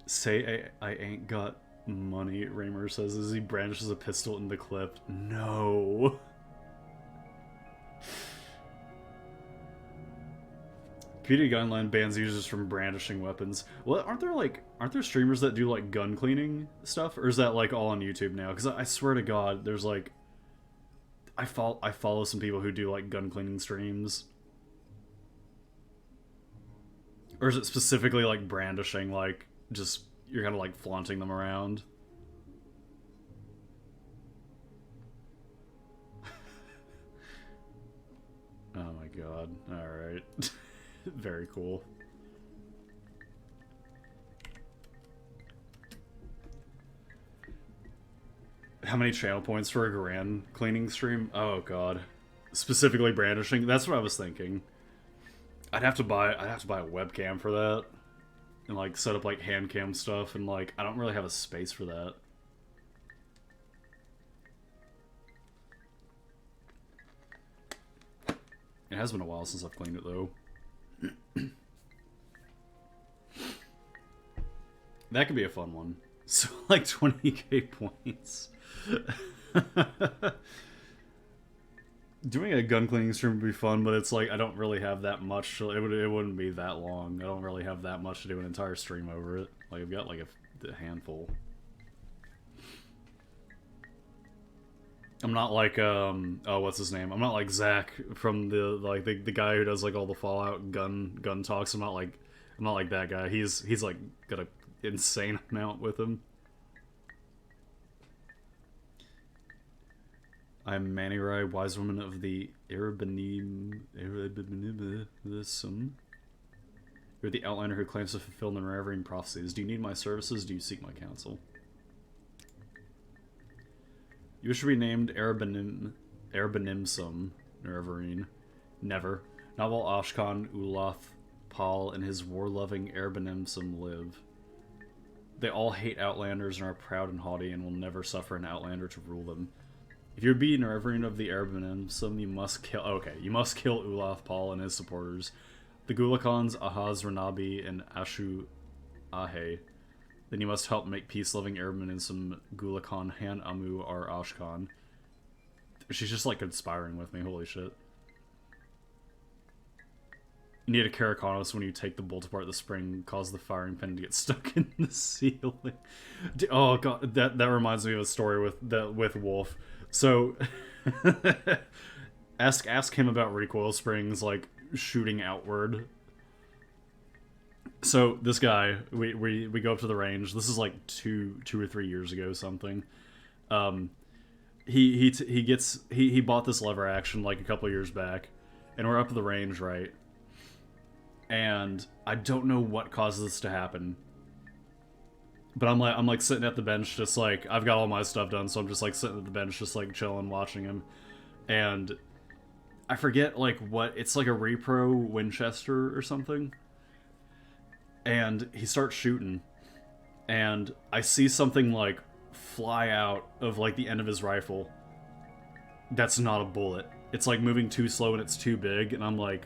Say I ain't got money, Raymer says as he brandishes a pistol in the clip. No. Community guideline bans users from brandishing weapons. Well, aren't there streamers that do like gun cleaning stuff, or is that like all on YouTube now? Because I swear to God, there's like I follow some people who do like gun cleaning streams. Or is it specifically like brandishing, like just you're kind of like flaunting them around? Oh my God! All right. Very cool. How many channel points for a grand cleaning stream? Oh God. Specifically brandishing? That's what I was thinking. I'd have to buy a webcam for that. And like set up like hand cam stuff, and like I don't really have a space for that. It has been a while since I've cleaned it though. That could be a fun one. So like 20k points. Doing a gun cleaning stream would be fun, but it's like I don't really have that much. It wouldn't be that long. I don't really have that much to do an entire stream over it. Like I've got like a handful. I'm not like oh what's his name? I'm not like Zach from the guy who does like all the Fallout gun talks. I'm not like that guy. He's like got a insane amount with him. I'm Manirai, wise woman of the Arabanism. You're the outliner who claims to fulfill the Nerevarine prophecies. Do you need my services? Do you seek my counsel? You should be named Arabanimsum Nerevarine. Never. Not while Ashkan, Ulath, Paul, and his war-loving Arabanimsum live. They all hate Outlanders and are proud and haughty and will never suffer an Outlander to rule them. If you're being a reverend of the Arabanimsum, you must kill... Okay, you must kill Ulath, Paul, and his supporters. The Gulakans, Ahaz, Ranabi, and Ashu Ahe. Then you must help make peace-loving Arabanimsum Gulakan Han Amu or Ashkan. She's just, like, conspiring with me. Holy shit. You need a Karakanos when you take the bolt apart the spring, cause the firing pin to get stuck in the ceiling. Oh god, that reminds me of a story with Wolf. So, ask him about recoil springs, like, shooting outward. So, this guy, we go up to the range. This is, like, two or 3 years ago, something. He bought this lever action, like, a couple years back. And we're up at the range, right? And I don't know what causes this to happen. But I'm like sitting at the bench, just like, I've got all my stuff done, so I'm just like sitting at the bench, just like chilling, watching him. And I forget like what, it's like a repro Winchester or something. And he starts shooting. And I see something like fly out of like the end of his rifle. That's not a bullet. It's like moving too slow and it's too big, and I'm like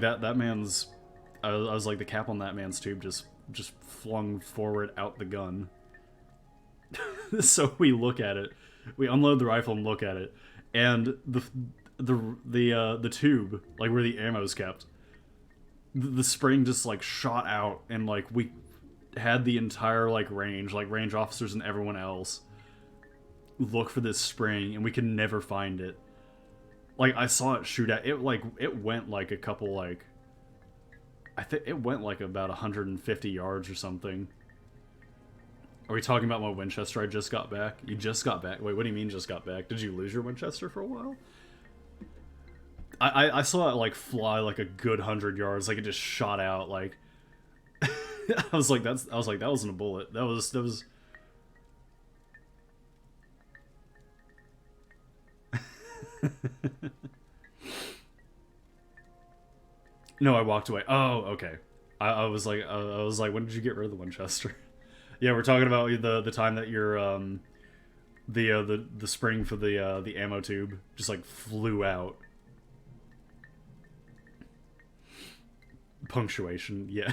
that man's, I was like, the cap on that man's tube just flung forward out the gun. So we look at it, we unload the rifle and look at it, and the tube, like where the ammo's kept, the spring just like shot out, and like we had the entire like range officers and everyone else look for this spring, and we could never find it. Like, I saw it shoot at it, like, it went like a couple, like, I think it went like about 150 yards or something. Are we talking about my Winchester I just got back? You just got back? Wait, what do you mean just got back? Did you lose your Winchester for a while? I saw it, like, fly like a good 100 yards, like, it just shot out, like, I was like, that wasn't a bullet. That was... No, I walked away. Oh, okay. I was like, when did you get rid of the Winchester? Yeah, we're talking about the time that your the spring for the ammo tube just like flew out. Punctuation, yeah.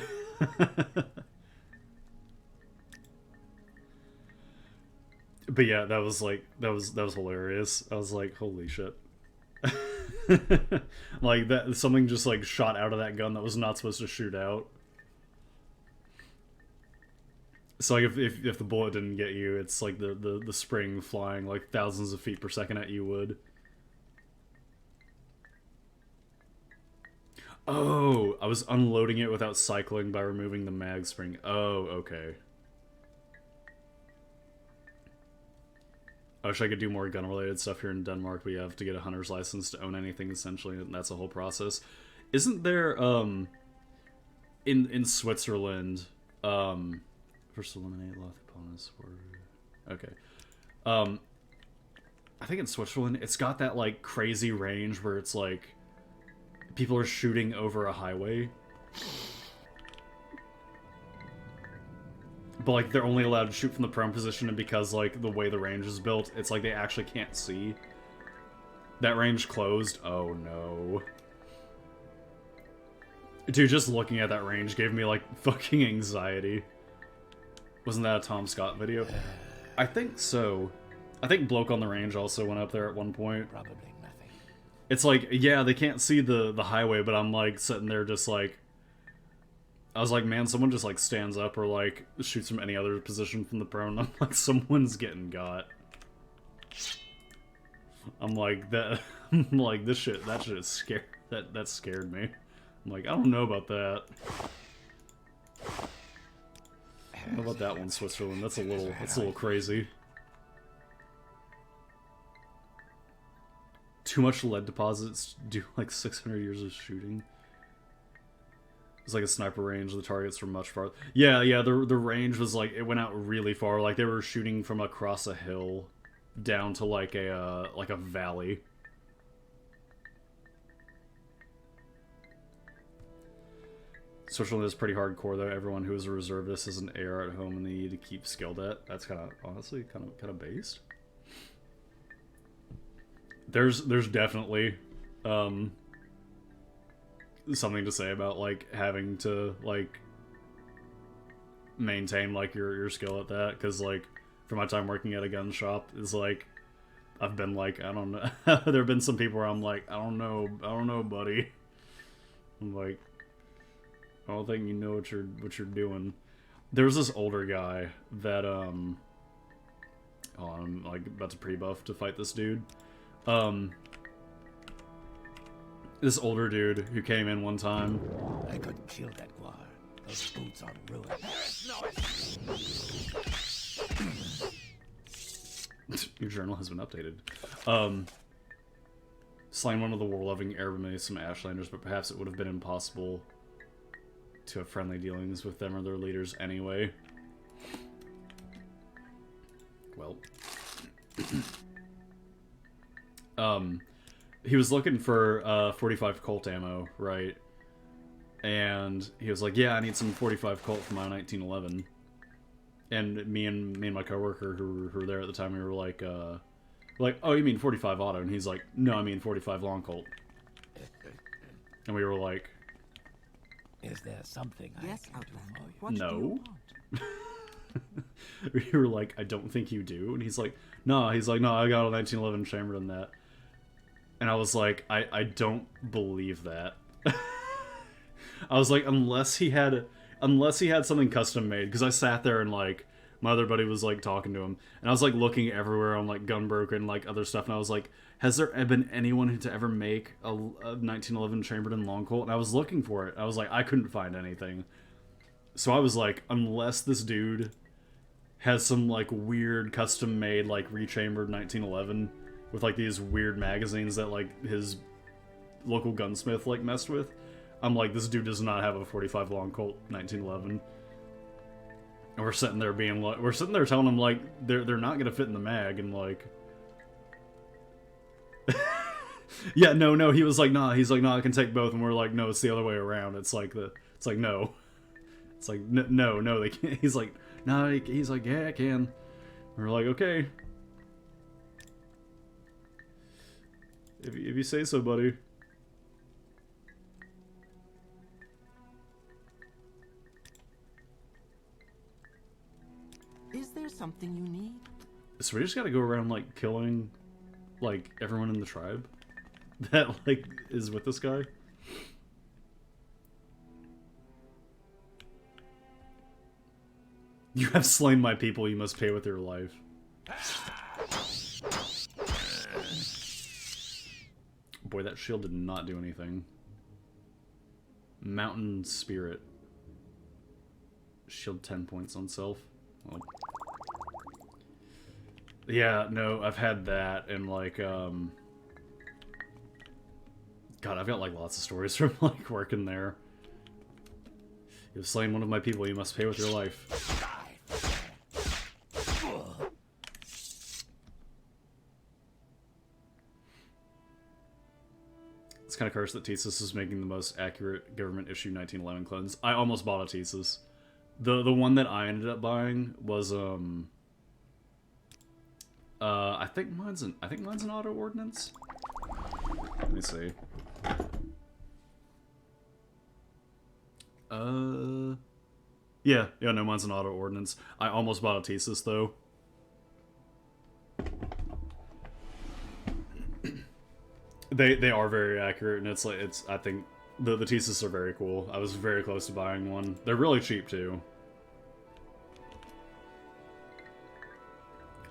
But yeah, that was hilarious. I was like, holy shit. Like that, something just like shot out of that gun that was not supposed to shoot out. So like if the bullet didn't get you, it's like the spring flying like thousands of feet per second at you would. Oh, I was unloading it without cycling by removing the mag spring. Oh, okay. I wish I could do more gun-related stuff here in Denmark, but you have to get a hunter's license to own anything, essentially, and that's a whole process. Isn't there, in Switzerland, first eliminate Loth upon us, okay. I think in Switzerland, it's got that, like, crazy range where it's, like, people are shooting over a highway. But, like, they're only allowed to shoot from the prone position, and because, like, the way the range is built, it's like they actually can't see. That range closed? Oh, no. Dude, just looking at that range gave me, like, fucking anxiety. Wasn't that a Tom Scott video? I think so. I think Bloke on the Range also went up there at one point. Probably nothing. It's like, yeah, they can't see the highway, but I'm, like, sitting there just, like... I was like, man, someone just, like, stands up or, like, shoots from any other position from the prone. I'm like, someone's getting got. I'm like, that... I'm like, that shit is scared. That scared me. I'm like, I don't know about that. How about that one, Switzerland? That's a little crazy. Too much lead deposits do, like, 600 years of shooting. It's like a sniper range, the targets were much farther. Yeah, the range was like, it went out really far. Like, they were shooting from across a hill down to like a valley. Switzerland is pretty hardcore though. Everyone who is a reservist has an AR at home and they need to keep skilled at. That's kind of, honestly, kind of based. There's definitely, something to say about, like, having to, like, maintain, like, your skill at that, because, like, for my time working at a gun shop, is like, I've been, like, I don't know, there have been some people where I'm like, I don't know, buddy. I'm like, I don't think you know what you're doing. There's this older guy that, oh, I'm, like, about to pre-buff to fight this dude. This older dude who came in one time. I could kill that guar. Those boots are ruined. Your journal has been updated. Slain one of the war-loving Arab some Ashlanders, but perhaps it would have been impossible to have friendly dealings with them or their leaders anyway. Well. He was looking for 45 Colt ammo, right? And he was like, "Yeah, I need some 45 Colt for my 1911." And me and my coworker who were there at the time, we were like, "Oh, you mean 45 auto?" And he's like, "No, I mean 45 long Colt." And we were like, "Is there something yes, I can Outlander. do for you?" What do you No. want? We were like, "I don't think you do." And he's like, "No." He's like, "No, I got a 1911 chambered in that." And I was like, I don't believe that. I was like, unless he had something custom made, because I sat there and, like, my other buddy was, like, talking to him, and I was, like, looking everywhere on, like, Gunbroker and, like, other stuff, and I was like, has there been anyone to ever make a 1911 chambered in long Colt? And I was looking for it. I was like, I couldn't find anything. So I was like, unless this dude has some, like, weird custom made, like, rechambered 1911 with, like, these weird magazines that, like, his local gunsmith, like, messed with, I'm like, this dude does not have a 45 long Colt 1911. And we're sitting there being like, we're sitting there telling him, like, they're not gonna fit in the mag, and, like... yeah, no, he was like, nah, I can take both, and we're like, no, it's the other way around. It's like, no. It's like, no, they can't. He's like, nah, he's like, yeah, I can. And we're like, okay. if you say so, buddy. Is there something you need? So we just gotta go around, like, killing, like, everyone in the tribe that, like, is with this guy? You have slain my people, you must pay with your life. Boy, that shield did not do anything. Mountain Spirit. Shield 10 points on self. Well. Yeah, no, I've had that, and, like, God, I've got, like, lots of stories from, like, working there. You've slain one of my people, you must pay with your life. It's kind of cursed that Thesis is making the most accurate government issue 1911 clones. I almost bought a Thesis. The one that I ended up buying was I think mine's an auto ordnance. Let me see. Yeah, no, mine's an auto ordnance. I almost bought a Thesis though. They are very accurate, and I think the Thesis are very cool. I was very close to buying one. They're really cheap too.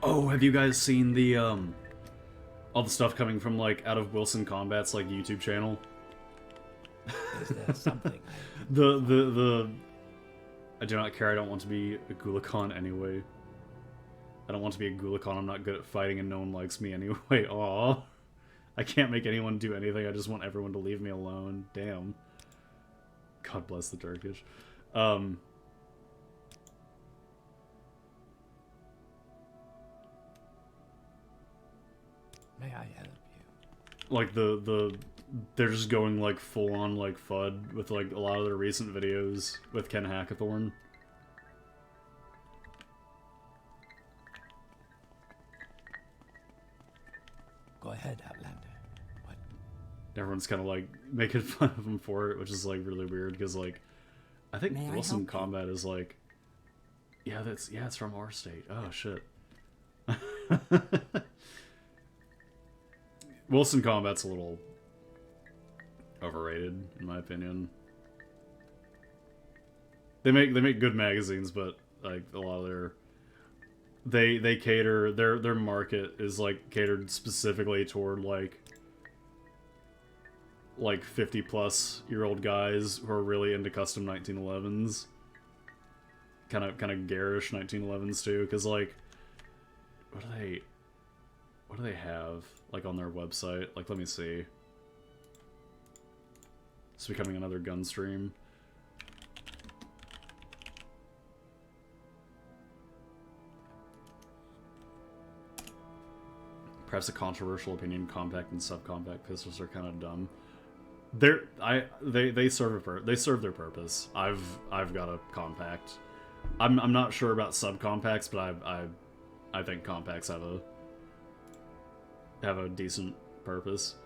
Oh, have you guys seen the all the stuff coming from, like, out of Wilson Combat's, like, YouTube channel? Is there something? the I do not care, I don't want to be a Gulakon anyway. I don't want to be a Gulakon, I'm not good at fighting and no one likes me anyway. Aw. I can't make anyone do anything, I just want everyone to leave me alone. Damn. God bless the Turkish. May I help you? Like, they're just going, like, full-on, like, FUD with, like, a lot of their recent videos with Ken Hackathorn. Go ahead, Outlander. What? Everyone's kind of, like, making fun of him for it, which is, like, really weird, because, like, I think May I Wilson help you? Combat is, like, yeah, it's from our state. Oh, shit. Wilson Combat's a little overrated, in my opinion. They make good magazines, but, like, a lot of they cater, their market is, like, catered specifically toward, like 50-plus-year-old guys who are really into custom 1911s. Kind of garish 1911s too, because, like, what do they have, like, on their website? Like, let me see. It's becoming another gun stream. Perhaps a controversial opinion: compact and subcompact pistols are kind of dumb. They serve their purpose. I've got a compact. I'm not sure about subcompacts, but I think compacts have a decent purpose.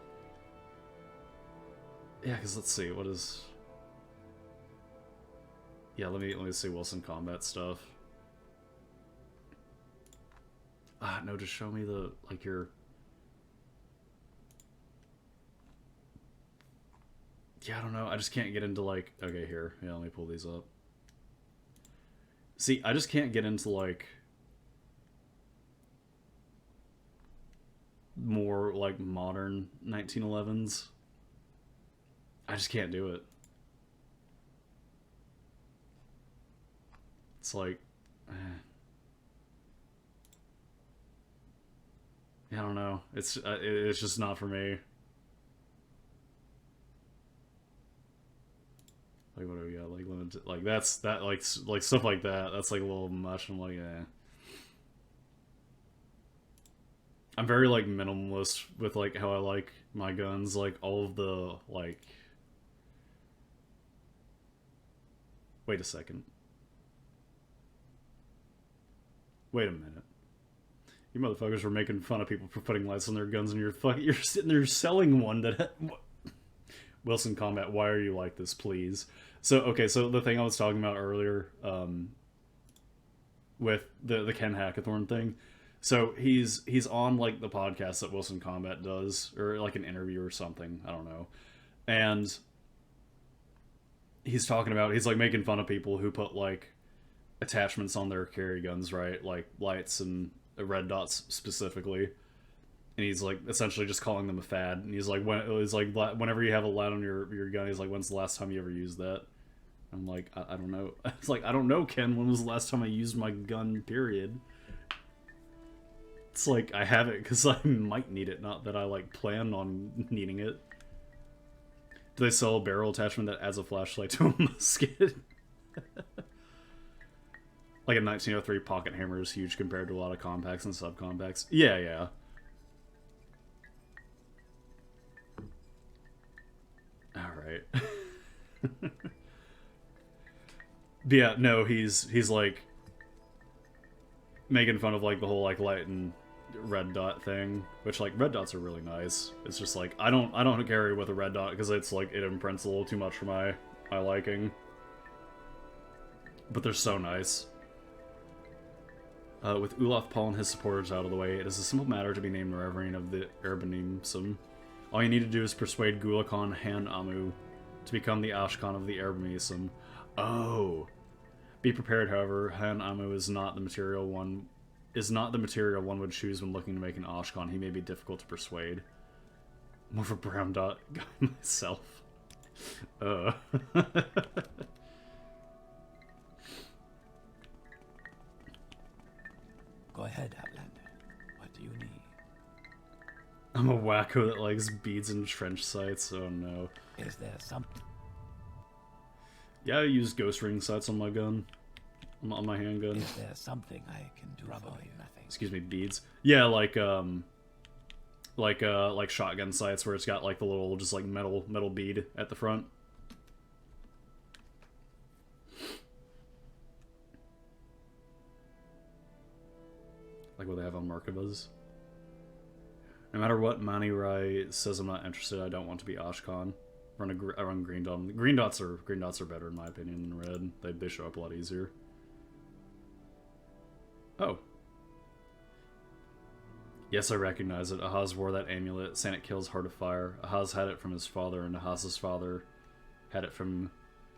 Yeah, because let's see, what is... Yeah, let me see Wilson Combat stuff. Ah, no, just show me the, like, your... Yeah, I don't know, I just can't get into, like... Okay, here, yeah, let me pull these up. See, I just can't get into, like... more, like, modern 1911s. I just can't do it. It's like... I don't know. It's just not for me. Like, what do we got? Like, limited... Like, like, stuff like that. That's, like, a little much. I'm like, eh. I'm very, like, minimalist with, like, how I like my guns. Like, all of the, like... Wait a second. Wait a minute. You motherfuckers were making fun of people for putting lights on their guns, and you're sitting there selling one that. Wilson Combat, why are you like this, please? So okay, so the thing I was talking about earlier, with the Ken Hackathorn thing. So he's on like the podcast that Wilson Combat does, or like an interview or something. I don't know, and he's talking about he's like making fun of people who put like attachments on their carry guns, right? Like lights and red dots specifically. And he's like essentially just calling them a fad. And he's like, whenever you have a light on your gun, he's like, when's the last time you ever used that? I'm like, I don't know. It's like, I don't know, Ken. When was the last time I used my gun? Period. It's like I have it because I might need it, not that I like plan on needing it. Do they sell a barrel attachment that adds a flashlight to a musket? Like a 1903 pocket hammer is huge compared to a lot of compacts and subcompacts. Yeah, yeah. Alright. But yeah, no, he's like making fun of like the whole like light and red dot thing, which like red dots are really nice. It's just like I don't carry with a red dot because it's like it imprints a little too much for my liking. But they're so nice. With Olaf Paul and his supporters out of the way, it is a simple matter to be named Reverend of the Erbanism. All you need to do is persuade Gulakhan Han Amu to become the Ashkan of the Erbanism. Oh. Be prepared, however, Han Amu is not the material one would choose when looking to make an Ashkan. He may be difficult to persuade. More of a brown dot guy myself. Go ahead, Outlander. What do you need? I'm a wacko that likes beads and trench sights. Oh no. Is there something? Yeah, I use ghost ring sights on my gun. On my handgun. Is there something I can do for you? Nothing. Excuse me, beads. Yeah, like shotgun sights where it's got like the little just like metal bead at the front. Like what they have on Markovas. No matter what Mani Rai says I'm not interested, I don't want to be Ashkan. I run green dot. Green dots are better in my opinion than red. They show up a lot easier. Oh. Yes, I recognize it. Ahaz wore that amulet. Sanic kills Heart of Fire. Ahaz had it from his father, and Ahaz's father had it from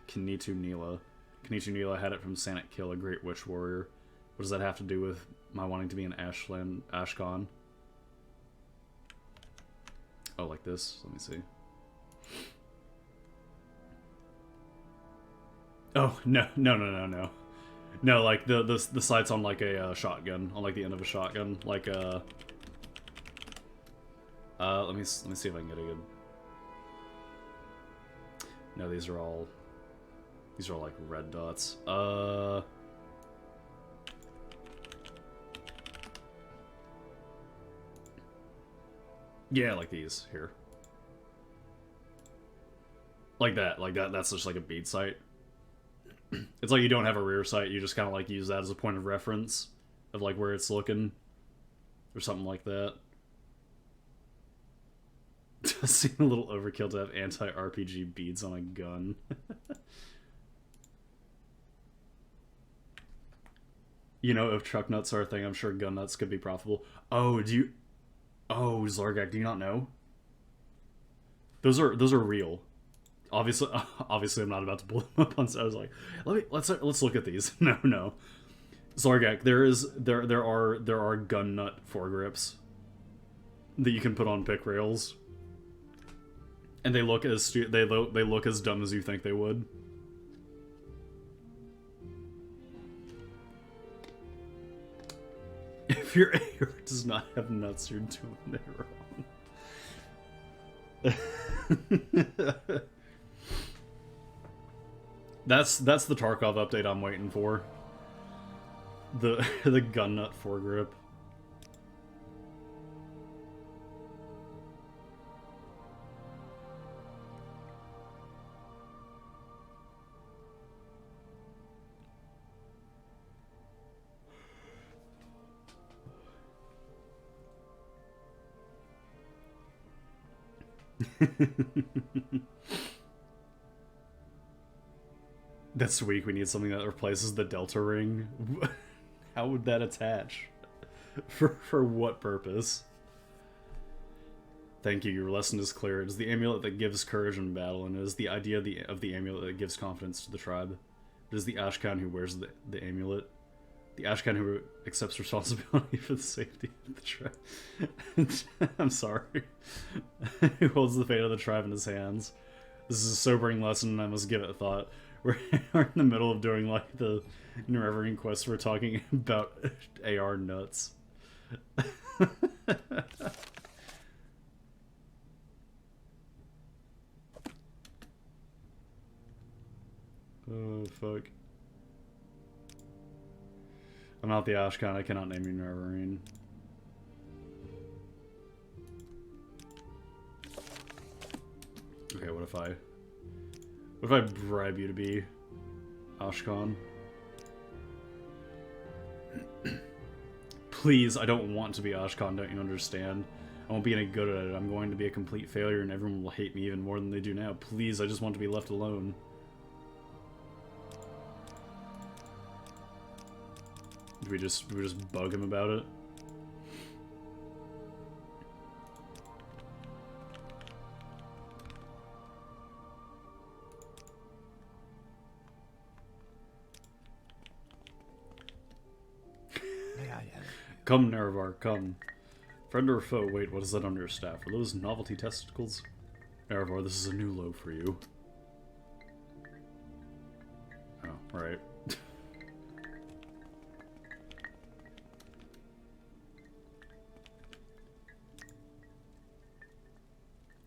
Kenitu Nila. Kenitu Nila had it from Sanic Kill, a great witch warrior. What does that have to do with my wanting to be an Ashkan? Oh, like this? Let me see. Oh, no. No, like the sights on like a shotgun, on like the end of a shotgun, like let me see if I can get a good. No, these are all like red dots. Yeah, like these here. Like that. That's just like a bead sight. It's like you don't have a rear sight, you just kind of like use that as a point of reference of like where it's looking or something like that. Does seem a little overkill to have anti-RPG beads on a gun. You know, if truck nuts are a thing, I'm sure gun nuts could be profitable. Oh, Oh, Zargak, do you not know? Those are real. Obviously, I'm not about to blow them up on. So I was like, let's look at these. No, Zargak, there are gun nut foregrips that you can put on pick rails, and they look as they look as dumb as you think they would. If your AR does not have nuts, you're doing it wrong. That's the Tarkov update I'm waiting for. The gun nut foregrip. That's weak. We need something that replaces the Delta Ring. How would that attach? For what purpose? Thank you, your lesson is clear. It is the amulet that gives courage in battle, and it is the idea of the amulet that gives confidence to the tribe. It is the Ashcan who wears the amulet. The Ashcan who accepts responsibility for the safety of the tribe. I'm sorry. Who holds the fate of the tribe in his hands. This is a sobering lesson, and I must give it a thought. We're in the middle of doing, like, the never-ending quest. We're talking about AR nuts. Oh, fuck. I'm not the Ashcan, I cannot name you Neverine. Okay, what if I bribe you to be Ashcan? Please, I don't want to be Ashcan, don't you understand? I won't be any good at it. I'm going to be a complete failure and everyone will hate me even more than they do now. Please, I just want to be left alone. Do we just bug him about it? May I help? Come, Nerevar, come. Friend or foe, wait, what is that on your staff? Are those novelty testicles? Nerevar, this is a new low for you. Oh, right.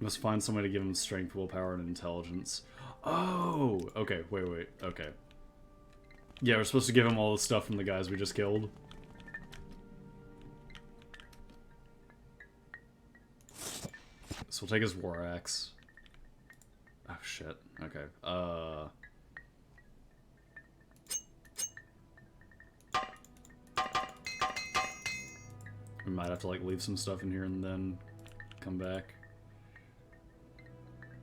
Must find some way to give him strength, willpower, and intelligence. Oh! Okay, wait, okay. Yeah, we're supposed to give him all the stuff from the guys we just killed. So we'll take his war axe. Oh, shit. Okay. We might have to, like, leave some stuff in here and then come back.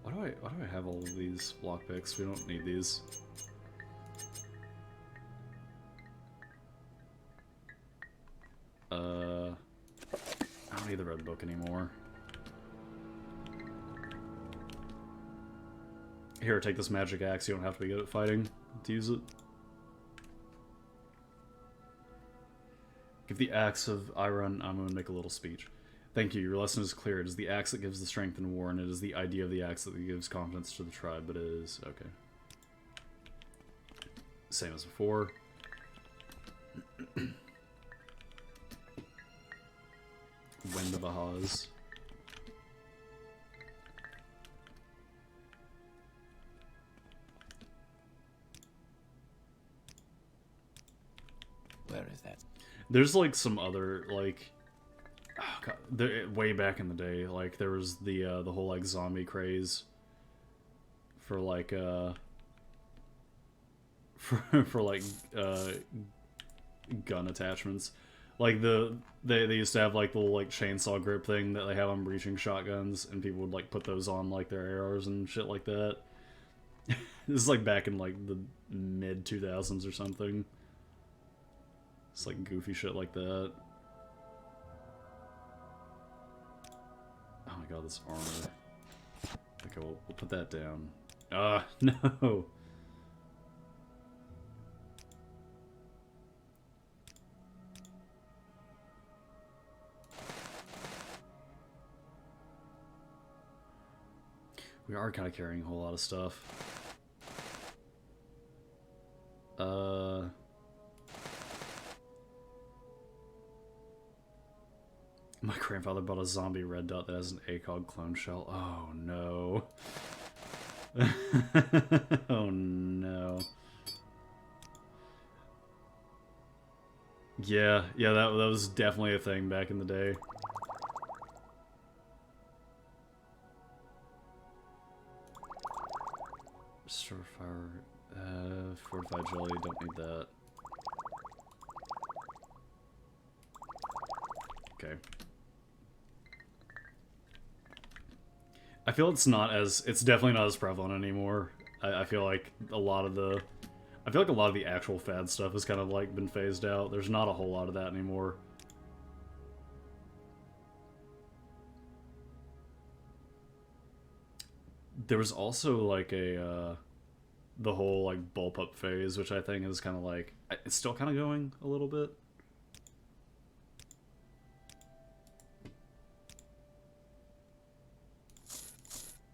Why do I have all of these lockpicks? We don't need these. I don't need the red book anymore. Here, take this magic axe. You don't have to be good at fighting to use it. Give the axe of Ira and Amu and make a little speech. Thank you, your lesson is clear. It is the axe that gives the strength in war, and it is the idea of the axe that gives confidence to the tribe, but it is... okay. Same as before. Wind of Ahaz. Where is that? There's, like, some other, like... oh, God, way back in the day, like, there was the whole, like, zombie craze for, like, gun attachments. Like, they used to have, like, the little, like, chainsaw grip thing that they have on breaching shotguns, and people would, like, put those on, like, their ARs and shit like that. This is, like, back in, like, the mid-2000s or something. It's, like, goofy shit like that. Oh my god, this armor. Okay, we'll put that down. Ah, no! We are kind of carrying a whole lot of stuff. My grandfather bought a zombie red dot that has an ACOG clone shell. Oh no. Oh no. Yeah, that was definitely a thing back in the day. Restore fire, fortified jelly, don't need that. Okay. I feel it's definitely not as prevalent anymore. I feel like a lot of the actual fad stuff has kind of like been phased out. There's not a whole lot of that anymore. There was also like the whole like bullpup phase, which I think is kind of like, it's still kind of going a little bit.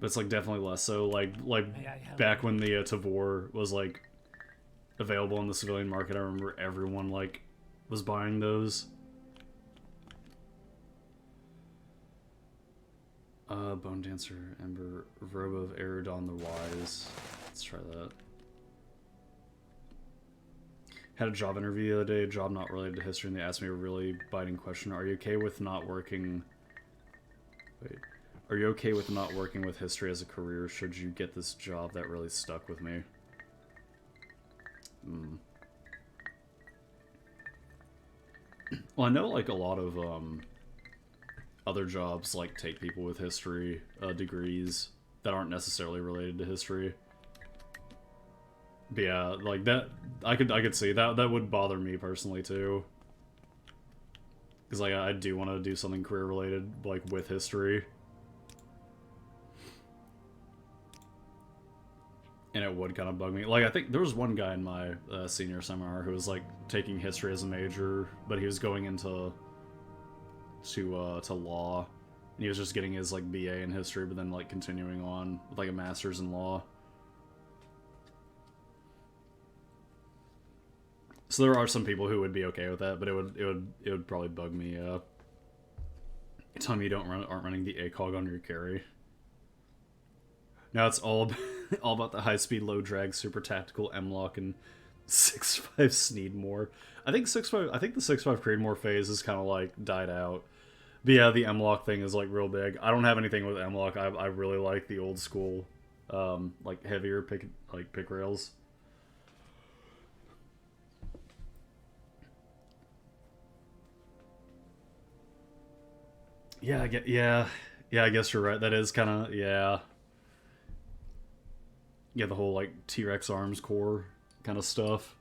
But it's like definitely less so. Like back when the Tavor was like available in the civilian market, I remember everyone like was buying those. Bone Dancer, Ember, Robe of Eridon the Wise. Let's try that. Had a job interview the other day, a job not related to history, and they asked me a really biting question. Are you okay with not working... Wait. Are you okay with not working with history as a career should you get this job? That really stuck with me. Well, I know like a lot of other jobs like take people with history degrees that aren't necessarily related to history. But yeah, like that I could see that would bother me personally too. Cuz like I do want to do something career related like with history. And it would kind of bug me. Like, I think there was one guy in my senior seminar who was, like, taking history as a major, but he was going into law. And he was just getting his, like, BA in history, but then, like, continuing on with, like, a master's in law. So there are some people who would be okay with that, but it would probably bug me. Tell me you aren't running the ACOG on your carry. Now it's all about the high-speed, low-drag, super tactical M-Lock and 6.5 Sneedmore. I think the 6.5 Creedmoor phase is kind of like died out. But yeah, the M-Lock thing is like real big. I don't have anything with M-Lock. I really like the old school, like heavier pick rails. Yeah, I guess you're right. That is kind of yeah. Yeah, the whole, like, T-Rex arms core kind of stuff.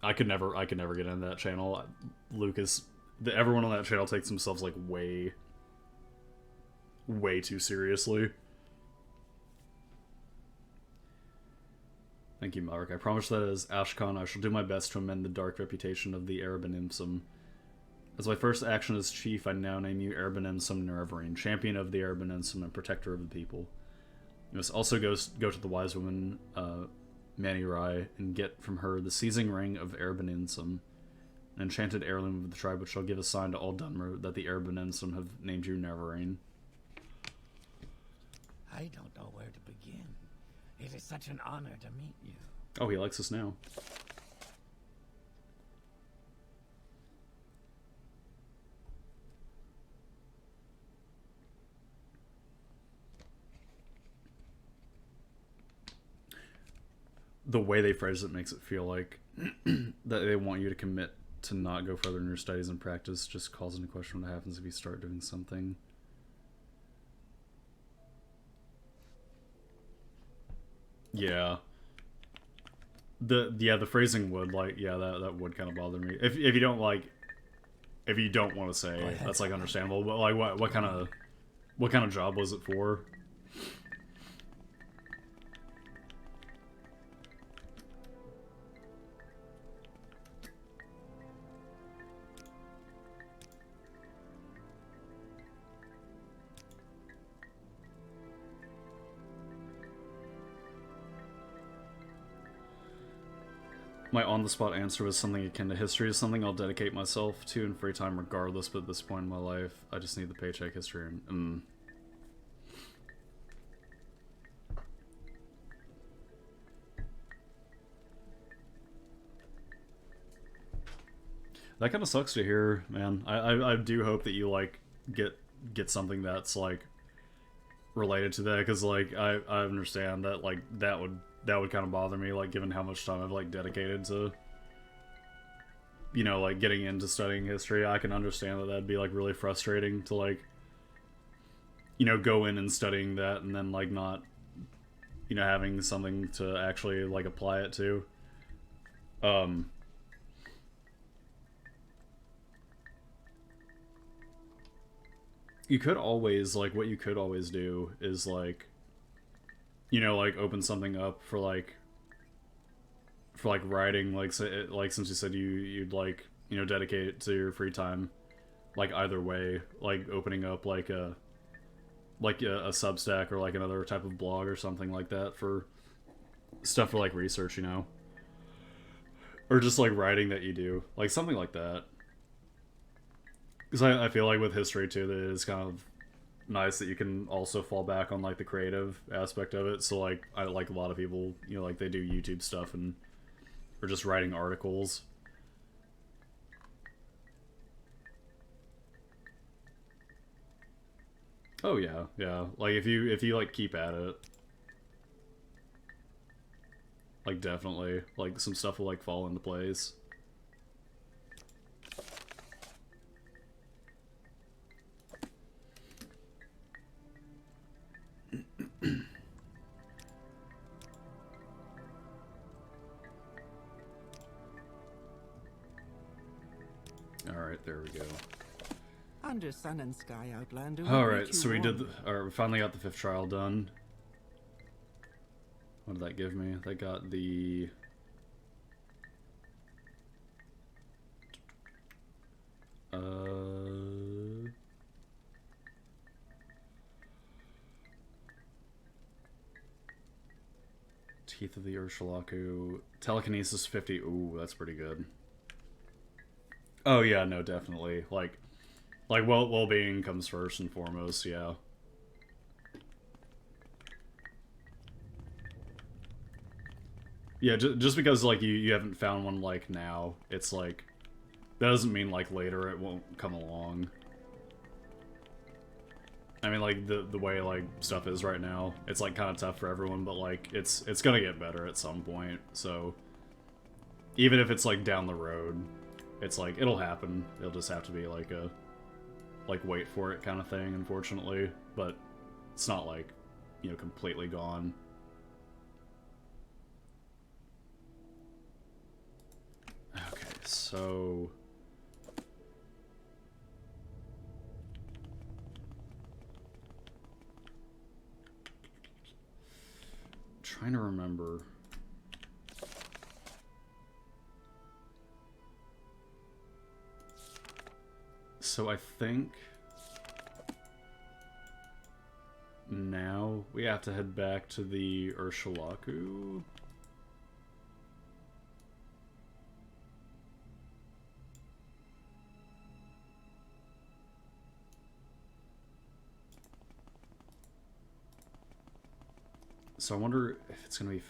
I could never get into that channel. Everyone on that channel takes themselves, like, way too seriously. Thank you, Mark. I promise that as Ashkan, I shall do my best to amend the dark reputation of the Araban Imsum. As my first action as chief, I now name you Araban Imsum Nerevarine, champion of the Araban Imsum and protector of the people. You must also go to the wise woman, Mani Rai, and get from her the seizing ring of Araban Imsum, an enchanted heirloom of the tribe which shall give a sign to all Dunmer that the Araban Imsum have named you Nerevarine. I don't know where to begin. It is such an honor to meet you. Oh, he likes us now. The way they phrase it makes it feel like that they want you to commit to not go further in your studies and practice, just calls into question what happens if you start doing something. Yeah. The phrasing would, like, yeah, that would kind of bother me. If you don't want to say, that's like understandable, but like what kind of job was it for? My on-the-spot answer was something akin to history is something I'll dedicate myself to in free time regardless, but at this point in my life, I just need the paycheck history and... That kind of sucks to hear, man. I do hope that you, like, get something that's, like, related to that, because, like, I understand that, like, that would kind of bother me, like, given how much time I've, like, dedicated to, you know, like, getting into studying history. I can understand that that'd be, like, really frustrating to, like, you know, go in and studying that and then like not, you know, having something to actually like apply it to. You could always, like, what you could always do is like, you know, like open something up for like writing, like, say, like since you said you'd like, you know, dedicate it to your free time, like either way, like opening up like a Substack or like another type of blog or something like that for stuff for like research, you know, or just like writing that you do, like something like that. Because I feel like with history too, that it's kind of nice that you can also fall back on like the creative aspect of it. So like I like a lot of people, you know, like they do YouTube stuff and or just writing articles. Oh yeah, yeah. Like if you like keep at it, like definitely, like some stuff will like fall into place. Alright, there we go. Under Sun and Sky Outlander. Alright, so we finally got the 5th trial done. What did that give me? That got the... Teeth of the Ursulaku. Telekinesis 50. Ooh, that's pretty good. Oh yeah, no, definitely. Like well-being comes first and foremost, yeah. Yeah, just because like you haven't found one like now, it's like that doesn't mean like later it won't come along. I mean, like the way like stuff is right now, it's like kind of tough for everyone, but like it's gonna get better at some point. So even if it's like down the road, it's like it'll happen. It'll just have to be like a wait for it kind of thing, unfortunately. But it's not like, you know, completely gone. Okay, so trying to remember. So I think now we have to head back to the Ursulaku. So I wonder if it's gonna be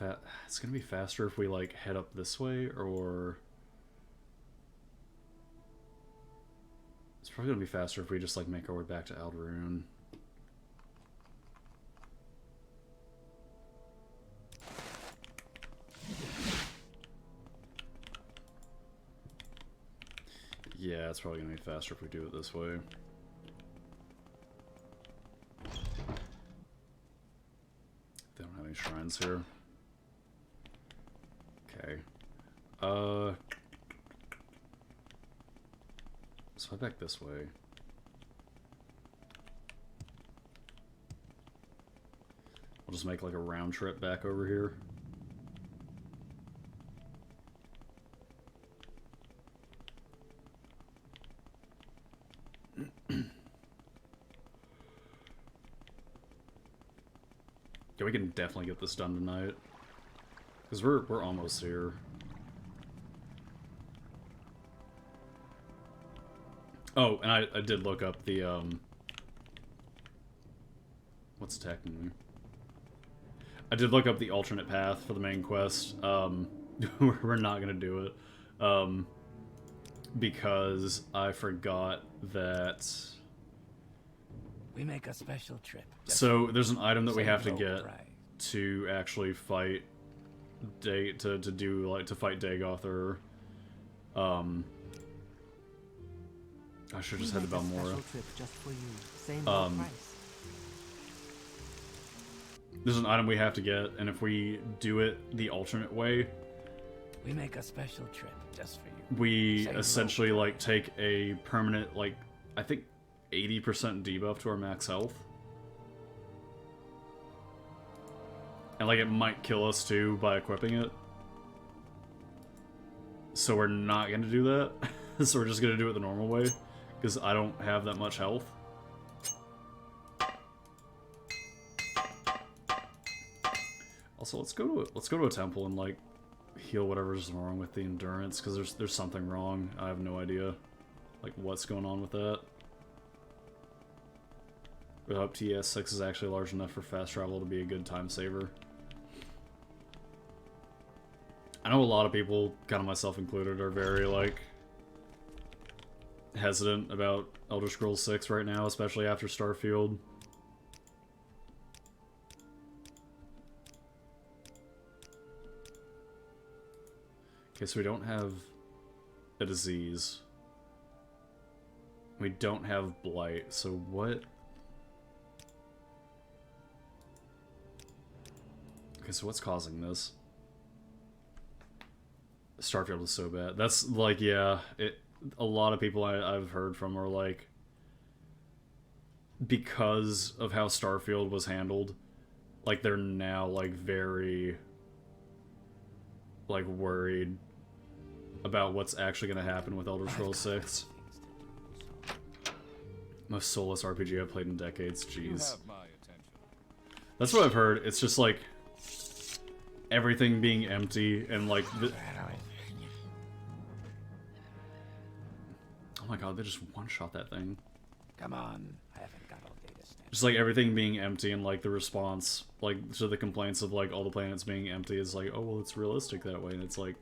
it's gonna be faster if we like head up this way, or it's probably gonna be faster if we just like make our way back to Alderoon. Yeah, it's probably gonna be faster if we do it this way. They don't have any shrines here. Okay. So head back this way. We'll just make like a round trip back over here. Yeah, we can definitely get this done tonight. Because we're almost here. Oh, and I did look up the, what's attacking me? I did look up the alternate path for the main quest. We're not gonna do it. Because I forgot that... We make a special trip. So there's an item that we have to Same get price. to actually fight to fight Dagoth, or I should just head to Balmora. Trip just for you. Same low price. There's an item we have to get, and if we do it the alternate way, We make a special trip just for you. we Say essentially hello. like take a permanent, like, I think 80% debuff to our max health. And like it might kill us too by equipping it. So we're not gonna do that. So we're just gonna do it the normal way. Because I don't have that much health. Also, let's go to a temple and like heal whatever's wrong with the endurance, because there's something wrong. I have no idea like what's going on with that. I hope TS6 is actually large enough for fast travel to be a good time saver. I know a lot of people, kind of myself included, are very like hesitant about Elder Scrolls 6 right now, especially after Starfield. Okay, so we don't have a disease. We don't have blight, so what? Okay, so what's causing this? Starfield is so bad. That's like, yeah, a lot of people I've heard from are like, because of how Starfield was handled, like they're now like very like worried about what's actually going to happen with Elder Scrolls 6. Most soulless RPG I've played in decades. Jeez. That's what I've heard. It's just like everything being empty and like oh my god, they just one-shot that thing. Come on, I haven't got all data stamps. Just like everything being empty and like the response like to the complaints of like all the planets being empty is like, oh well, it's realistic that way, and it's like,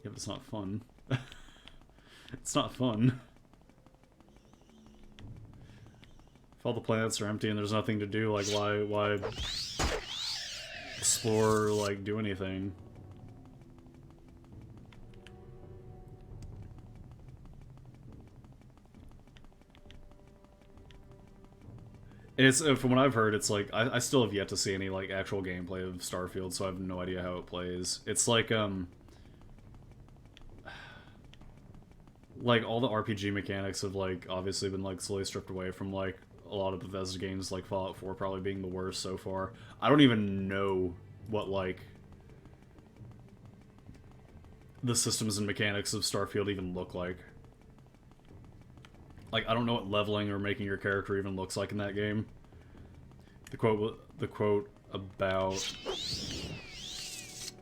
yeah, but it's not fun. It's not fun. If all the planets are empty and there's nothing to do, like why explore or like do anything? It's from what I've heard, it's like I still have yet to see any like actual gameplay of Starfield, so I have no idea how it plays. It's like all the RPG mechanics have like obviously been like slowly stripped away from like a lot of Bethesda games, like Fallout 4 probably being the worst so far. I don't even know what like the systems and mechanics of Starfield even look like. Like, I don't know what leveling or making your character even looks like in that game. The quote about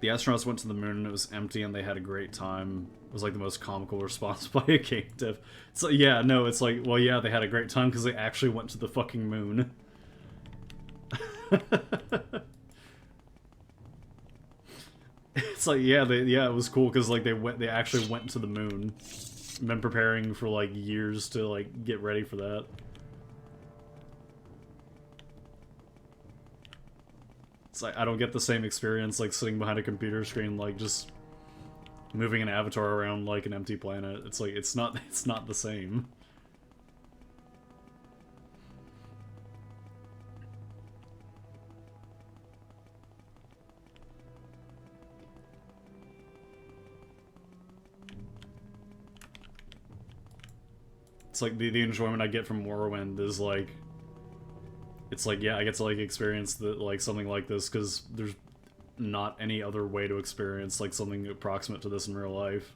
the astronauts went to the moon and it was empty and they had a great time was like the most comical response by a game dev. So yeah, no, it's like, well, yeah, they had a great time because they actually went to the fucking moon. It's like, yeah, it was cool because like they actually went to the moon. Been preparing for like years to like get ready for that. It's like I don't get the same experience like sitting behind a computer screen like just moving an avatar around like an empty planet. It's like it's not the same. It's like the enjoyment I get from Morrowind is like, it's like, yeah, I get to like experience like something like this because there's not any other way to experience like something approximate to this in real life.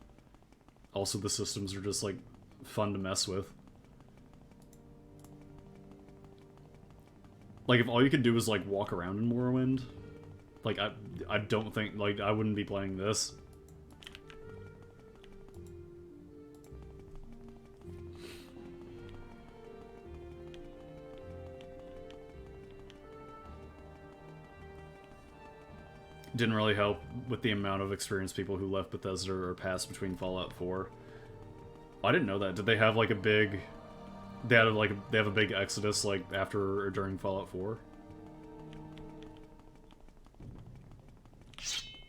Also, the systems are just like fun to mess with. Like if all you could do is like walk around in Morrowind, like I don't think like I wouldn't be playing this. Didn't really help with the amount of experienced people who left Bethesda or passed between Fallout 4. I didn't know that. Did they have like a big... They have a big exodus like after or during Fallout 4?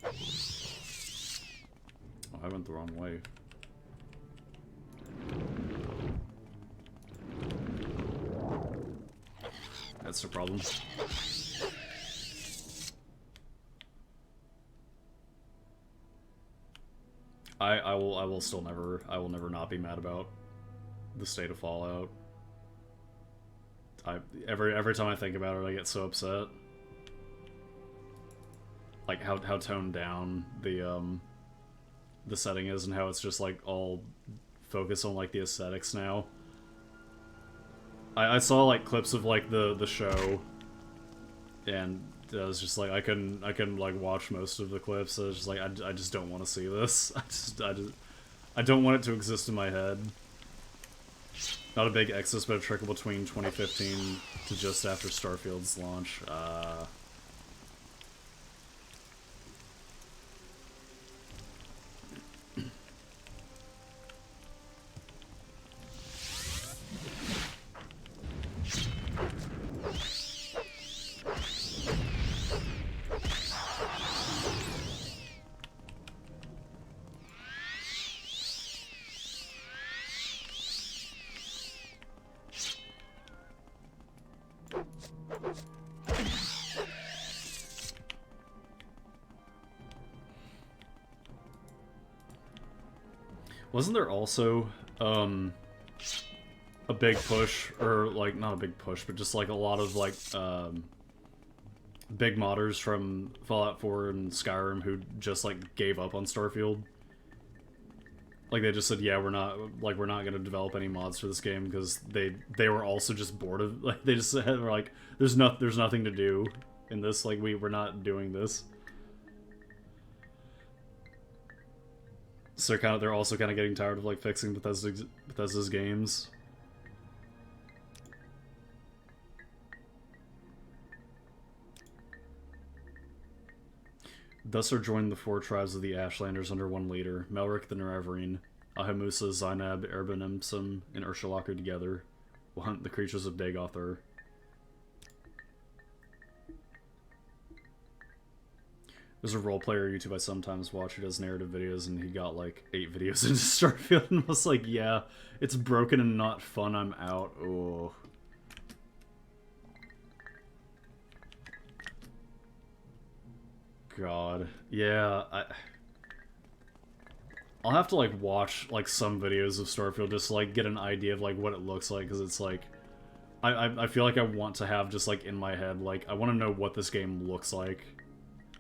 Oh, I went the wrong way. That's the problem. I will still never, I will never not be mad about the state of Fallout. Every time I think about it, I get so upset. Like how toned down the setting is, and how it's just like all focused on like the aesthetics now. I saw like clips of like the show, and I was just like I couldn't like watch most of the clips. I was just like I just don't want to see this. I don't want it to exist in my head. Not a big exodus, but a trickle between 2015 to just after Starfield's launch. Wasn't there also, a big push, or, like, not a big push, but just, like, a lot of, like, big modders from Fallout 4 and Skyrim who just, like, gave up on Starfield? Like, they just said, yeah, we're not gonna develop any mods for this game, because they were also just bored of, like, they just said, like, there's nothing to do in this, like, we're not doing this. So they're also kind of getting tired of like fixing Bethesda's games. Thus are joined the 4 tribes of the Ashlanders under one leader, Melric the Nerevarine, Ahamusa, Zainab, Erbenimsum, and Ursulaku together will hunt the creatures of Dagothar. There's a roleplayer YouTube I sometimes watch who does narrative videos, and he got like 8 videos into Starfield and was like, yeah, it's broken and not fun, I'm out. Oh. God. Yeah, I'll have to like watch like some videos of Starfield just to like get an idea of like what it looks like, because it's like I feel like I want to have just like in my head, like I want to know what this game looks like.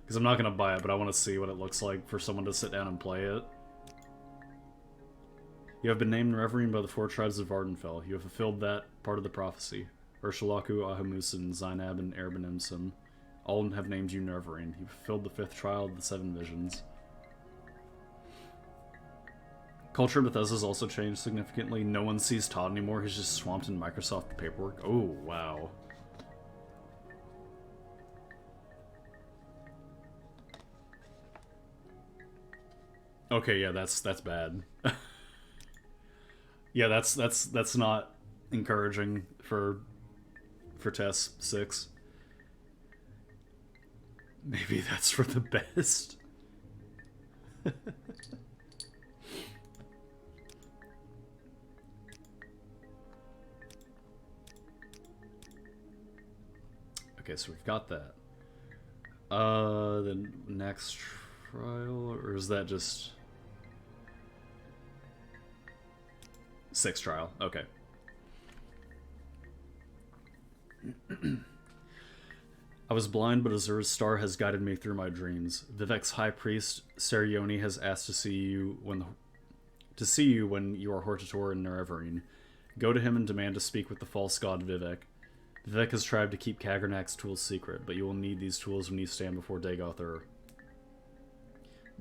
Because I'm not going to buy it, but I want to see what it looks like for someone to sit down and play it. You have been named Reverend by the 4 tribes of Vardenfell. You have fulfilled that part of the prophecy. Ursulaku, Ahamusin, Zainab, and Erbenimsum all have named you Neverine. You fulfilled the 5th trial of the 7 visions. Culture in Bethesda has also changed significantly. No one sees Todd anymore. He's just swamped in Microsoft paperwork. Oh, wow. Okay, yeah, that's bad. Yeah, that's not encouraging for TES 6. Maybe that's for the best. Okay, so we've got that. The next trial, or is that just 6 trial? Okay. I was blind, but Azur's star has guided me through my dreams. Vivek's high priest, Serioni, has asked to see you when you are Hortator in Nerevarine. Go to him and demand to speak with the false god Vivek. Vivek has tried to keep Kagranak's tools secret, but you will need these tools when you stand before Dagothar.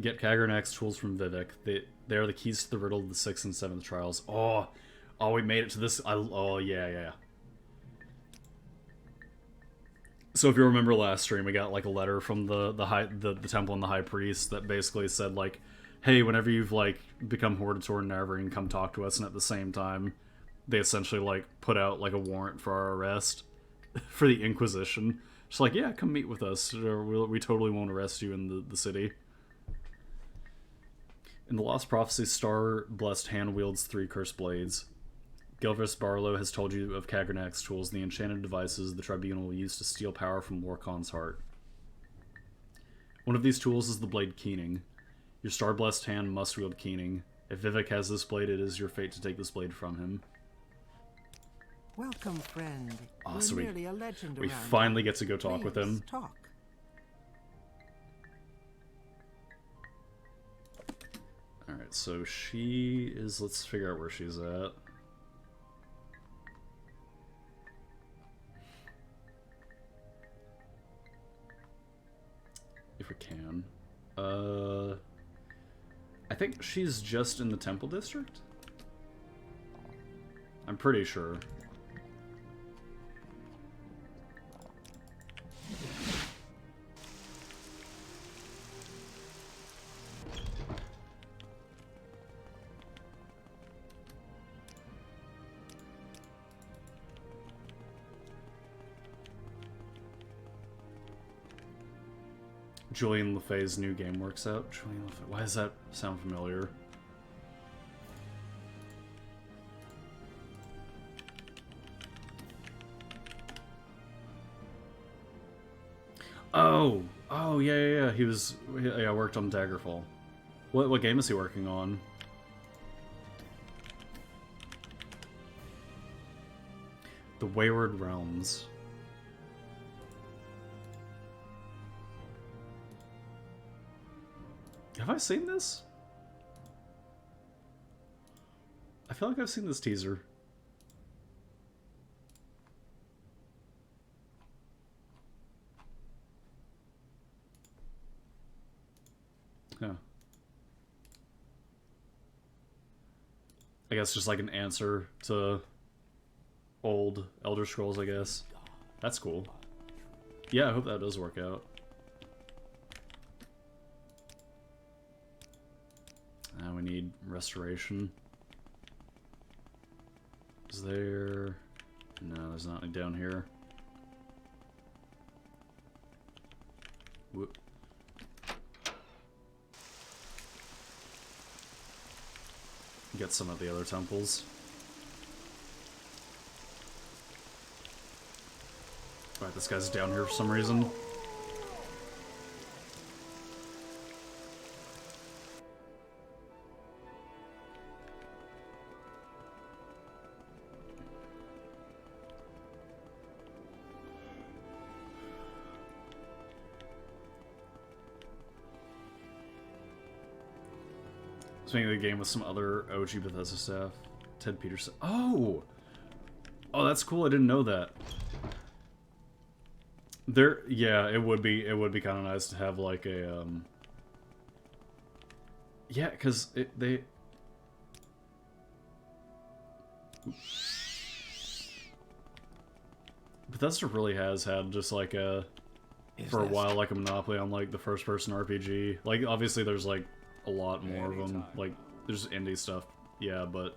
Get Kagranak's tools from Vivek. They are the keys to the riddle of the 6th and 7th trials. Oh, we made it to this. Oh, yeah. So if you remember last stream, we got like a letter from the temple and the high priest that basically said like, hey, whenever you've like become Hortator and Nerevarine, come talk to us. And at the same time, they essentially like put out like a warrant for our arrest for the Inquisition. Just like, yeah, come meet with us, or we totally won't arrest you in the city. In the Lost Prophecy, Star-blessed hand wields 3 cursed blades. Gilvris Barlow has told you of Kagranak's tools, the enchanted devices the Tribunal will use to steal power from Lorkhan's heart. One of these tools is the blade Keening. Your star-blessed hand must wield Keening. If Vivek has this blade, it is your fate to take this blade from him. Welcome, friend. Oh, You're so nearly a legend we around finally here. get to go talk with Please, him. Talk. Alright, so she is... Let's figure out where she's at. If we can. I think she's just in the Temple District? I'm pretty sure. Julian LeFay's new game works out. Julian LeFay. Why does that sound familiar? Oh, yeah. He was, yeah, worked on Daggerfall. What game is he working on? The Wayward Realms. Have I seen this? I feel like I've seen this teaser. Yeah. I guess just like an answer to old Elder Scrolls, I guess. That's cool. Yeah, I hope that does work out. Now we need restoration. Is there... No, there's nothing down here. Whoop. Get some of the other temples. Right, this guy's down here for some reason. Speaking of the game with some other OG Bethesda staff. Ted Peterson. Oh! Oh, that's cool. I didn't know that. There, yeah, it would be kind of nice to have like a, yeah, because they... Bethesda really has had just like a, for a while, like a monopoly on like the first-person RPG. Like, obviously there's like a lot more of them. Like, there's indie stuff, yeah, but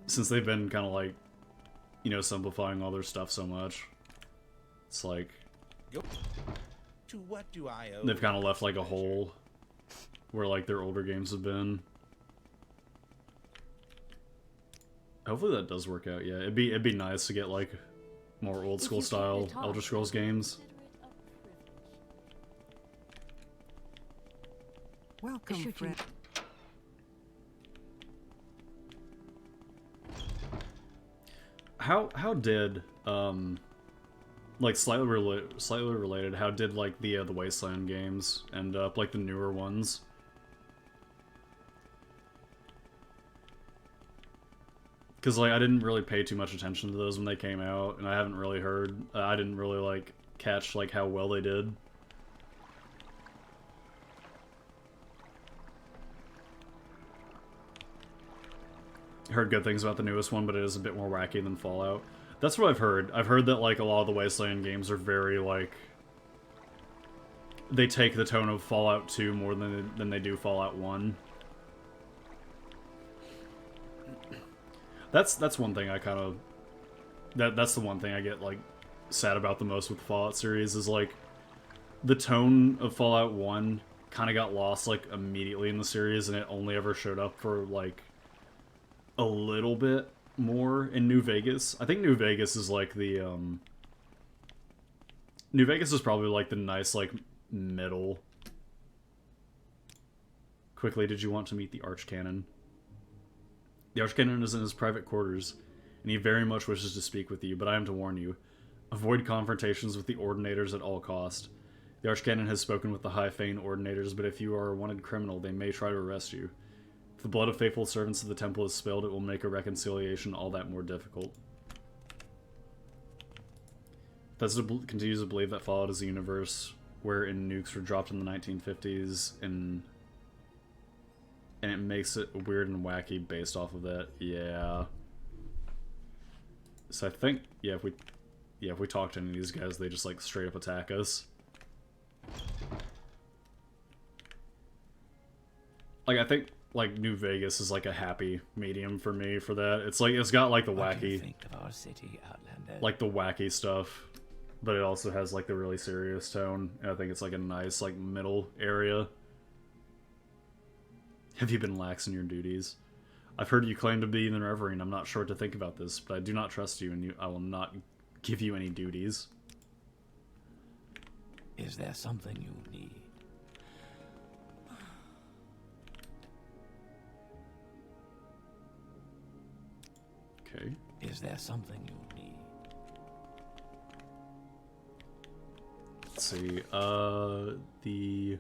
since they've been kind of like, you know, simplifying all their stuff so much, it's like To what do I owe? they've kind of left like a hole where like their older games have been. Hopefully that does work out. Yeah, it'd be nice to get like more old school style Elder Scrolls games. Welcome, friend. How did like slightly related, how did like the Wasteland games end up, like the newer ones? Because like I didn't really pay too much attention to those when they came out, and I haven't really heard, I didn't really like catch like how well they did. Heard good things about the newest one, but it is a bit more wacky than Fallout. That's what I've heard. I've heard that like a lot of the Wasteland games are very like, they take the tone of Fallout 2 more than they do Fallout 1. That's one thing I kind of, that's the one thing I get like sad about the most with the Fallout series, is like the tone of Fallout 1 kind of got lost like immediately in the series, and it only ever showed up for like a little bit more in New Vegas. I think New Vegas is like the New Vegas is probably like the nice like middle Quickly, did you want to meet the Archcanon? The Archcanon is in his private quarters, and he very much wishes to speak with you, but I am to warn you. Avoid confrontations with the Ordinators at all cost. The Archcanon has spoken with the High Fane Ordinators, but if you are a wanted criminal, they may try to arrest you. If the blood of faithful servants of the temple is spilled, it will make a reconciliation all that more difficult. Bethesda continues to believe that Fallout is a universe wherein nukes were dropped in the 1950s, and it makes it weird and wacky based off of that. Yeah. So I think, if we talk to any of these guys, they just like straight up attack us. Like, I think like New Vegas is like a happy medium for me for that. It's like it's got like the What do you wacky, think of our city, Outlander? like the wacky stuff, but it also has like the really serious tone. And I think it's like a nice like middle area. Have you been lax in your duties? I've heard you claim to be in the Reverie, and I'm not sure what to think about this, but I do not trust you, and I will not give you any duties. Is there something you need? Okay. Is there something you need? Let's see, the...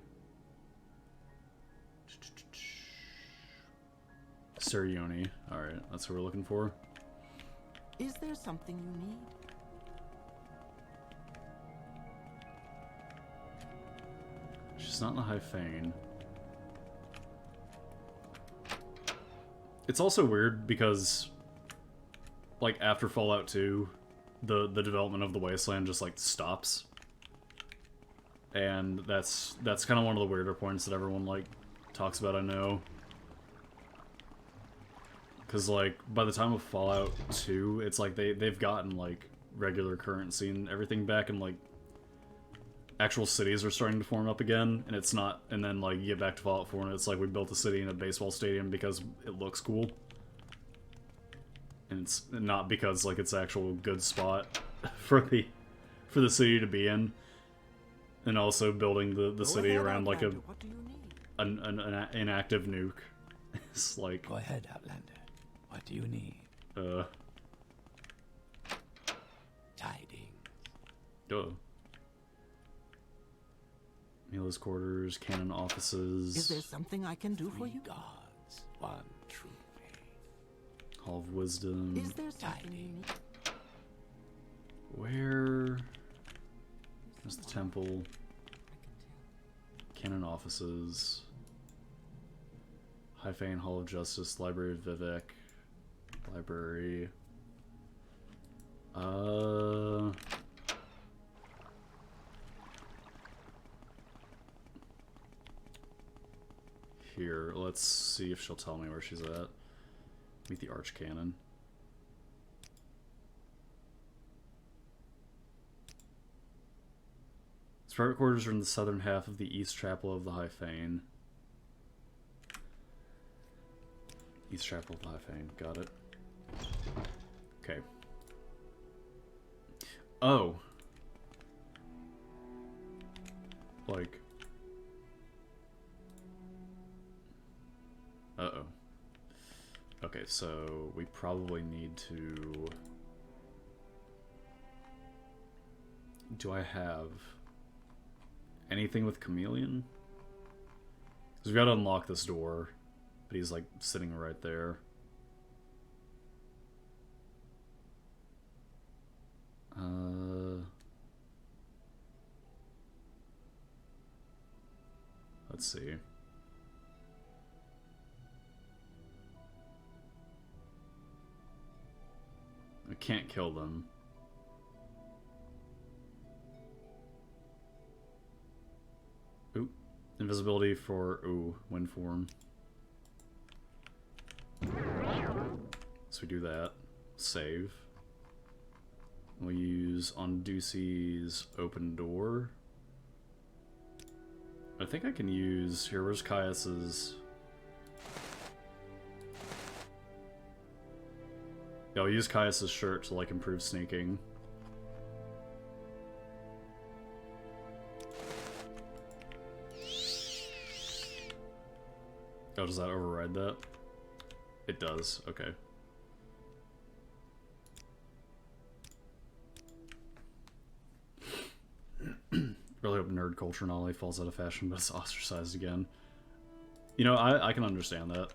Sirioni. Alright, that's what we're looking for. Is there something you need? She's not in the High Fane. It's also weird because, like, after Fallout 2, the development of the Wasteland just, like, stops. And that's kind of one of the weirder points that everyone, like, talks about, I know. Because, like, by the time of Fallout 2, it's like they've gotten, like, regular currency and everything back, and, like, actual cities are starting to form up again, and it's not, and then, like, you get back to Fallout 4, and it's like we built a city in a baseball stadium because it looks cool. And it's not because, like, it's an actual good spot for the city to be in. And also building the city ahead, around, like, Outlander. What do you need? an inactive nuke. It's like... Go ahead, Outlander. What do you need? Tidings. Duh. Mila's quarters, cannon offices. Is there something I can do for Three you? gods, one true faith. Hall of Wisdom. Is there something you need? Where... There's the temple. Cannon offices. High Fane, Hall of Justice, Library of Vivek. Library. Here, let's see if she'll tell me where she's at. Meet the Archcanon. His private quarters are in the southern half of the East Chapel of the High Fane. East Chapel of the High Fane, got it. Okay. Oh. Like. Uh-oh. Okay, so we probably need to... Do I have anything with Chameleon? Because we've got to unlock this door, but he's like sitting right there. Let's see. I can't kill them. Ooh. Invisibility for, wind form. So we do that. Save. We'll use Ondusi's open door. I think I can use... Here, where's Caius's... Yeah, I'll use Caius's shirt to, like, improve sneaking. Oh, does that override that? It does, okay. Really hope nerd culture not only falls out of fashion, but it's ostracized again. You know, I can understand that.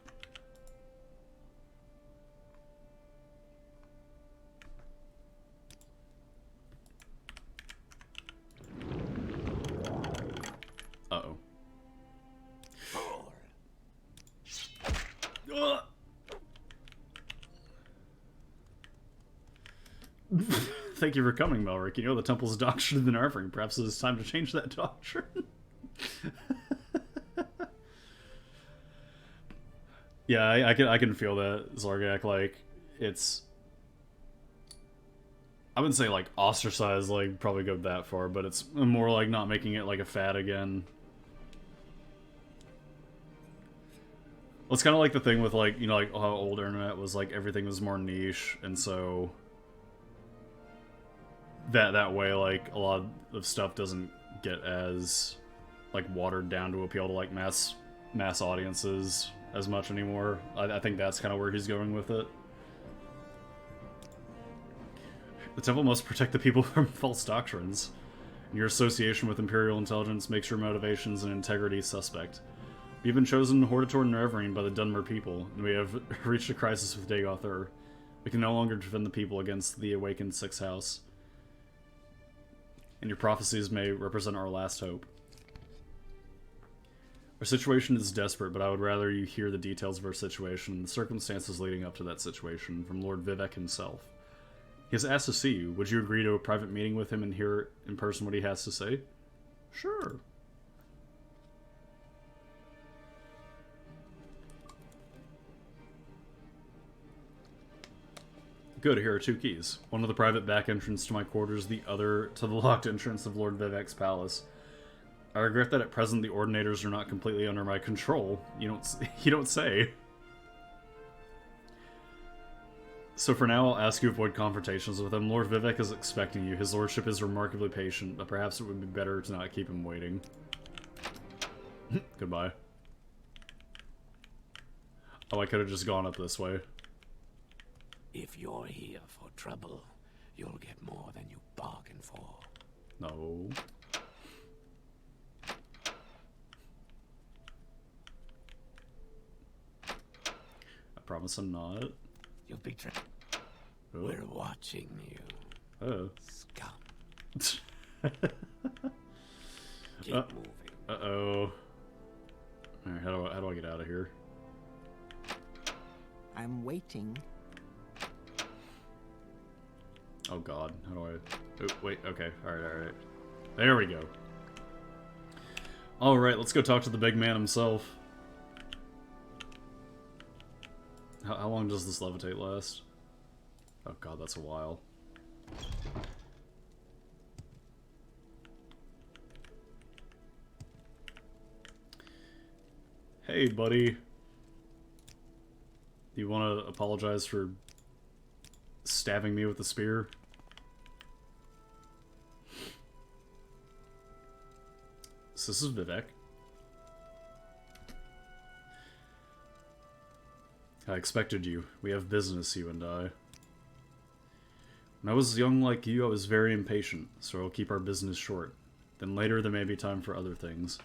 Uh-oh. Thank you for coming, Melrick. You know the temple's doctrine of the Narfring. Perhaps it is time to change that doctrine. Yeah, I can feel that, Zargak. Like, it's... I wouldn't say, like, ostracized, like, probably go that far, but it's more like not making it, like, a fad again. Well, it's kind of like the thing with, like, you know, like, how old internet was, like, everything was more niche, and so... That way, like, a lot of stuff doesn't get as, like, watered down to appeal to, like, mass audiences as much anymore. I think that's kind of where he's going with it. The temple must protect the people from false doctrines. Your association with Imperial intelligence makes your motivations and integrity suspect. You've been chosen Hortator Nerevarine by the Dunmer people, and we have reached a crisis with Dagoth Ur. We can no longer defend the people against the awakened Sixth House. And your prophecies may represent our last hope. Our situation is desperate, but I would rather you hear the details of our situation and the circumstances leading up to that situation from Lord Vivek himself. He has asked to see you. Would you agree to a private meeting with him and hear in person what he has to say? Sure. Good, here are 2 keys. One to the private back entrance to my quarters, the other to the locked entrance of Lord Vivek's palace. I regret that at present the Ordinators are not completely under my control. You don't say. So for now, I'll ask you to avoid confrontations with him. Lord Vivek is expecting you. His lordship is remarkably patient, but perhaps it would be better to not keep him waiting. Goodbye. Oh, I could have just gone up this way. If you're here for trouble, you'll get more than you bargain for. No. I promise I'm not. You'll be trapped. Oh. We're watching you. Oh. Scum. Keep moving. Uh-oh. Alright, how do I get out of here? I'm waiting. Oh god, how do I... Oh, wait, okay, alright. There we go. Alright, let's go talk to the big man himself. How long does this levitate last? Oh god, that's a while. Hey, buddy. Do you want to apologize for stabbing me with a spear? So this is Vivek. I expected you. We have business, you and I. When I was young like you, I was very impatient, so I'll keep our business short. Then later there may be time for other things.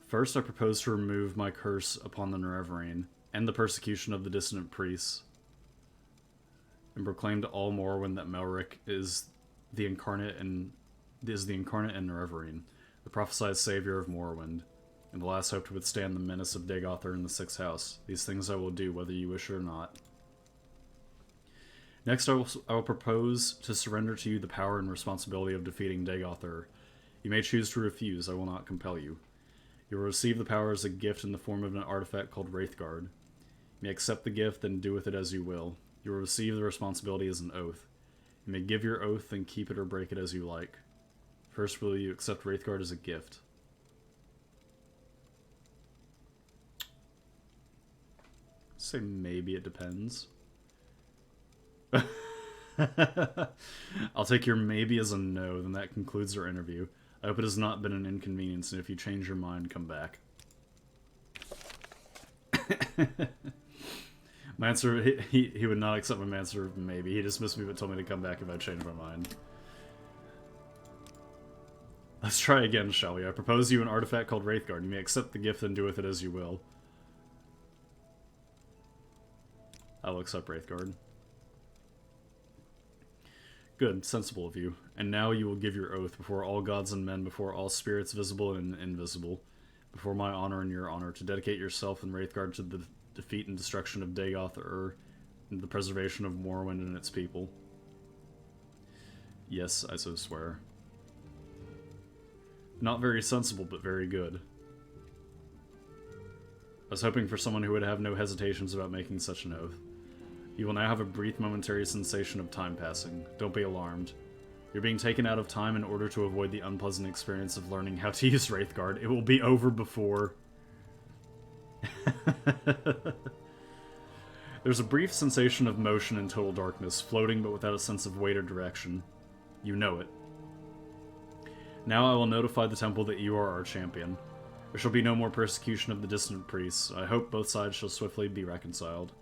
First, I propose to remove my curse upon the Nerevarine, end the persecution of the dissonant priests, and proclaim to all Morrowind that Melrick is the incarnate in Nerevarine, the prophesied savior of Morrowind, and the last hope to withstand the menace of Dagoth Ur in the Sixth House. These things I will do, whether you wish it or not. Next, I will propose to surrender to you the power and responsibility of defeating Dagoth Ur. You may choose to refuse, I will not compel you. You will receive the power as a gift in the form of an artifact called Wraithguard. You may accept the gift and do with it as you will. You will receive the responsibility as an oath. You may give your oath and keep it or break it as you like. First, will you accept Wraithguard as a gift? Say maybe, it depends. I'll take your maybe as a no, then that concludes our interview. I hope it has not been an inconvenience, and if you change your mind, come back. My answer, he would not accept my answer of maybe. He dismissed me but told me to come back if I changed my mind. Let's try again, shall we? I propose you an artifact called Wraithguard. You may accept the gift and do with it as you will. I will accept Wraithguard. Good, sensible of you. And now you will give your oath before all gods and men, before all spirits visible and invisible, before my honor and your honor, to dedicate yourself and Wraithguard to the defeat and destruction of Dagoth-Ur, and the preservation of Morrowind and its people. Yes, I so swear. Not very sensible, but very good. I was hoping for someone who would have no hesitations about making such an oath. You will now have a brief momentary sensation of time passing. Don't be alarmed. You're being taken out of time in order to avoid the unpleasant experience of learning how to use Wraithguard. It will be over before... There's a brief sensation of motion in total darkness, floating but without a sense of weight or direction. You know it. Now I will notify the temple that you are our champion. There shall be no more persecution of the distant priests. I hope both sides shall swiftly be reconciled.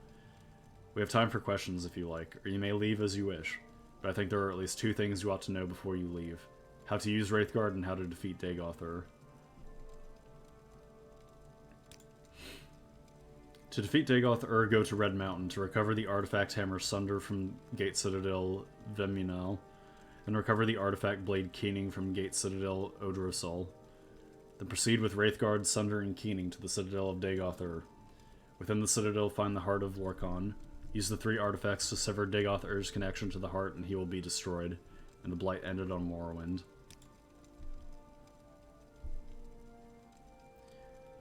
We have time for questions if you like, or you may leave as you wish, but I think there are at least 2 things you ought to know before you leave. How to use Wraithguard and how to defeat Dagoth-Ur. To defeat Dagoth-Ur, go to Red Mountain to recover the artifact hammer Sunder from Gate Citadel Vemunal, and recover the artifact blade Keening from Gate Citadel Odrosol. Then proceed with Wraithguard, Sunder, and Keening to the Citadel of Dagoth-Ur. Within the Citadel, find the Heart of Lorkhan. Use the 3 artifacts to sever Dagoth-Ur's connection to the heart, and he will be destroyed, and the blight ended on Morrowind.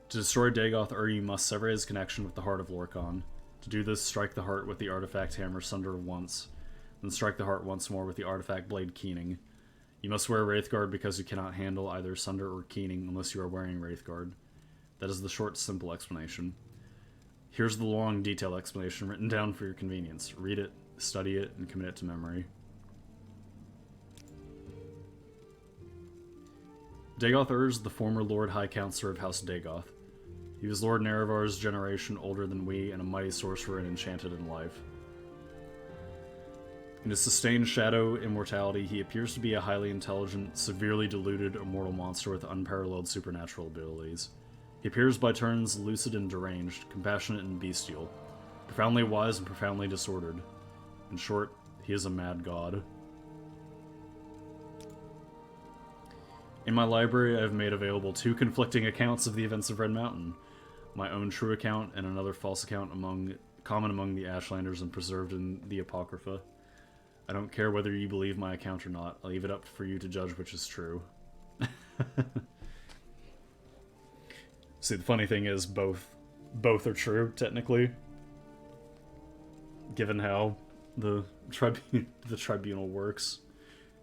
To destroy Dagoth-Ur, you must sever his connection with the Heart of Lorkhan. To do this, strike the heart with the artifact hammer Sunder once, then strike the heart once more with the artifact blade Keening. You must wear Wraithguard because you cannot handle either Sunder or Keening unless you are wearing Wraithguard. That is the short, simple explanation. Here's the long, detailed explanation written down for your convenience. Read it, study it, and commit it to memory. Dagoth-Ur is the former Lord High Counselor of House Dagoth. He was Lord Nerevar's generation older than we, and a mighty sorcerer and enchanted in life. In his sustained shadow immortality, he appears to be a highly intelligent, severely deluded, immortal monster with unparalleled supernatural abilities. He appears by turns lucid and deranged, compassionate and bestial, profoundly wise and profoundly disordered. In short, he is a mad god. In my library, I have made available 2 conflicting accounts of the events of Red Mountain. My own true account and another false account common among the Ashlanders and preserved in the Apocrypha. I don't care whether you believe my account or not. I'll leave it up for you to judge which is true. See, the funny thing is both are true, technically. Given how the tribunal works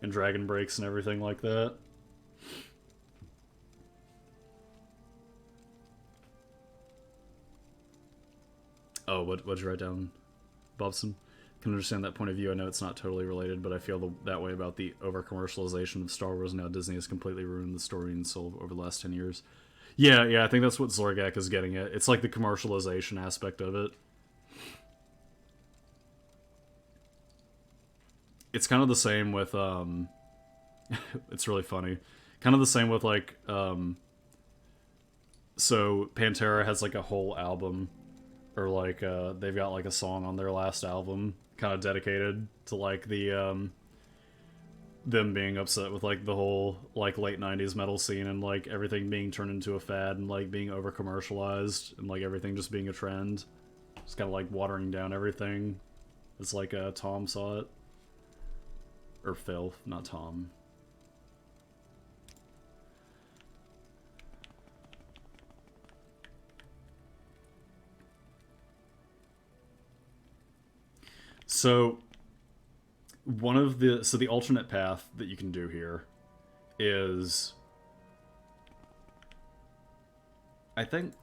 and dragon breaks and everything like that. Oh, what'd you write down, Bobson? Can understand that point of view. I know it's not totally related, but I feel that way about the over-commercialization of Star Wars. Now Disney has completely ruined the story and soul over the last 10 years. Yeah, I think that's what Zorgak is getting at. It's like the commercialization aspect of it. It's kind of the same with, it's really funny. Kind of the same with, like, so Pantera has, like, a whole album, or, like, they've got, like, a song on their last album, kind of dedicated to, like, the, them being upset with, like, the whole, like, late 90s metal scene and, like, everything being turned into a fad and, like, being over-commercialized and, like, everything just being a trend. Just kind of, like, watering down everything. It's like, Tom saw it. Or Phil, not Tom. So, the alternate path that you can do here is, I think,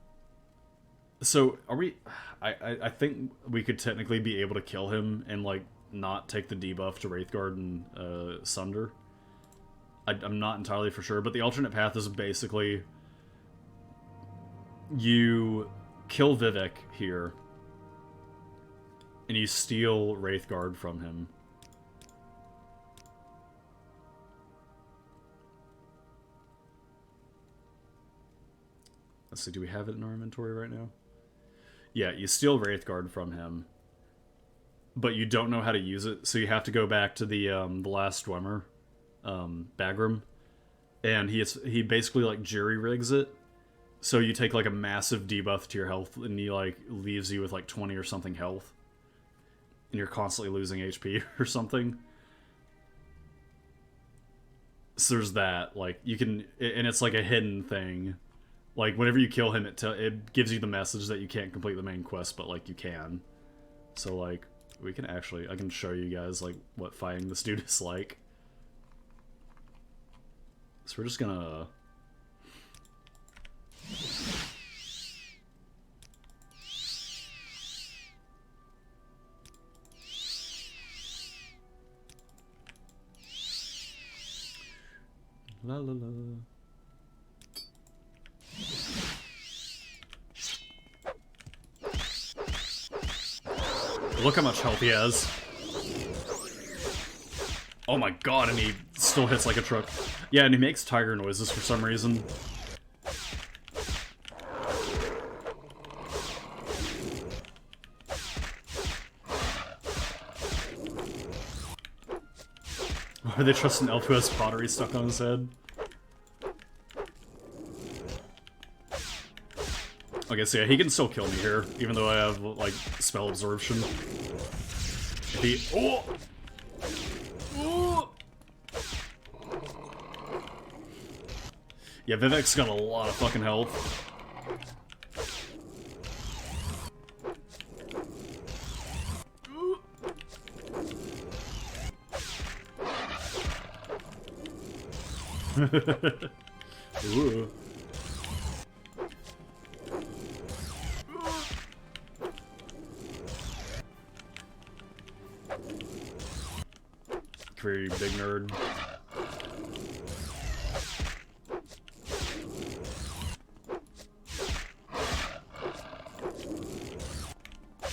so are we, I think we could technically be able to kill him and, like, not take the debuff to Wraithguard and Sunder. I'm not entirely for sure, but the alternate path is basically you kill Vivek here, and you steal Wraithguard from him. Let's see, do we have it in our inventory right now? Yeah, you steal Wraithguard from him, but you don't know how to use it, so you have to go back to the last Dwemer, Bagram, and he basically like jerry-rigs it, so you take like a massive debuff to your health, and he like leaves you with like 20 or something health, and you're constantly losing HP or something. So there's that, like, you can, and it's like a hidden thing. Like, whenever you kill him, it gives you the message that you can't complete the main quest, but, like, you can. So, like, we can actually, I can show you guys, like, what fighting this dude is like. So we're just gonna... La la la. Look how much health he has. Oh my god, and he still hits like a truck. Yeah, and he makes tiger noises for some reason. Why do they trust an elf who has pottery stuck on his head? Okay, so yeah, he can still kill me here, even though I have, like, spell absorption. If he... Oh! Oh! Yeah, Vivek's got a lot of fucking health. Ooh. Very big nerd.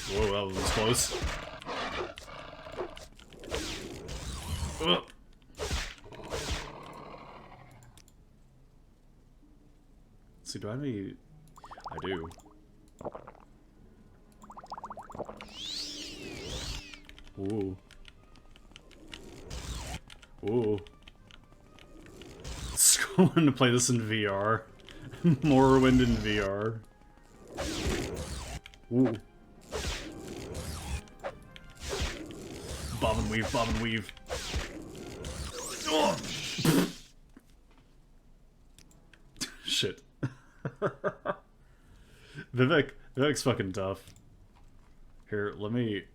Whoa, that was close. Ugh. Let's see, do I have any... I do. Ooh. Ooh. Let's go on to play this in VR. Morrowind in VR. Ooh. Bob and weave, bob and weave. Oh! Shit. Vivek's fucking tough. Here, let me...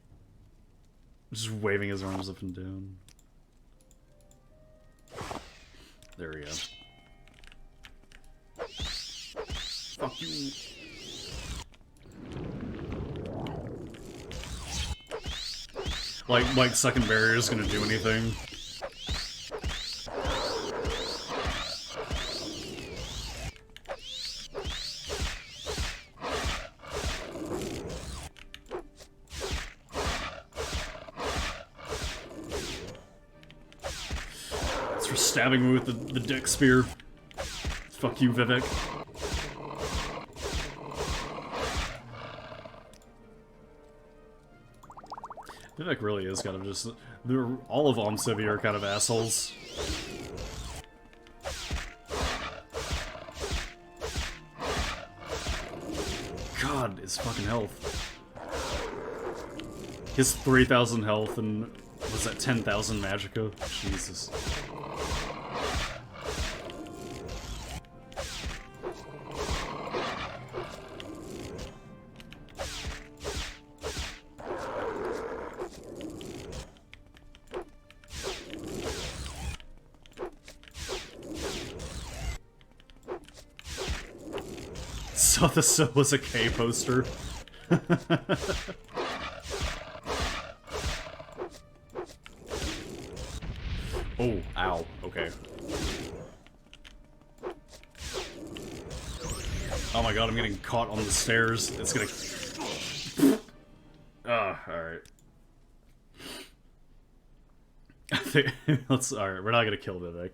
Just waving his arms up and down. There we go. Fuck you. Like second barrier is gonna do anything. Stabbing me with the dick spear. Fuck you, Vivek. Vivek really is kind of just... all of Omcivi are kind of assholes. God, his fucking health. His 3,000 health and... what's that, 10,000 magicka? Jesus. Saw this was a K poster. Oh, ow. Okay. Oh my god, I'm getting caught on the stairs. It's gonna... alright. I think... Alright, we're not gonna kill Vivek.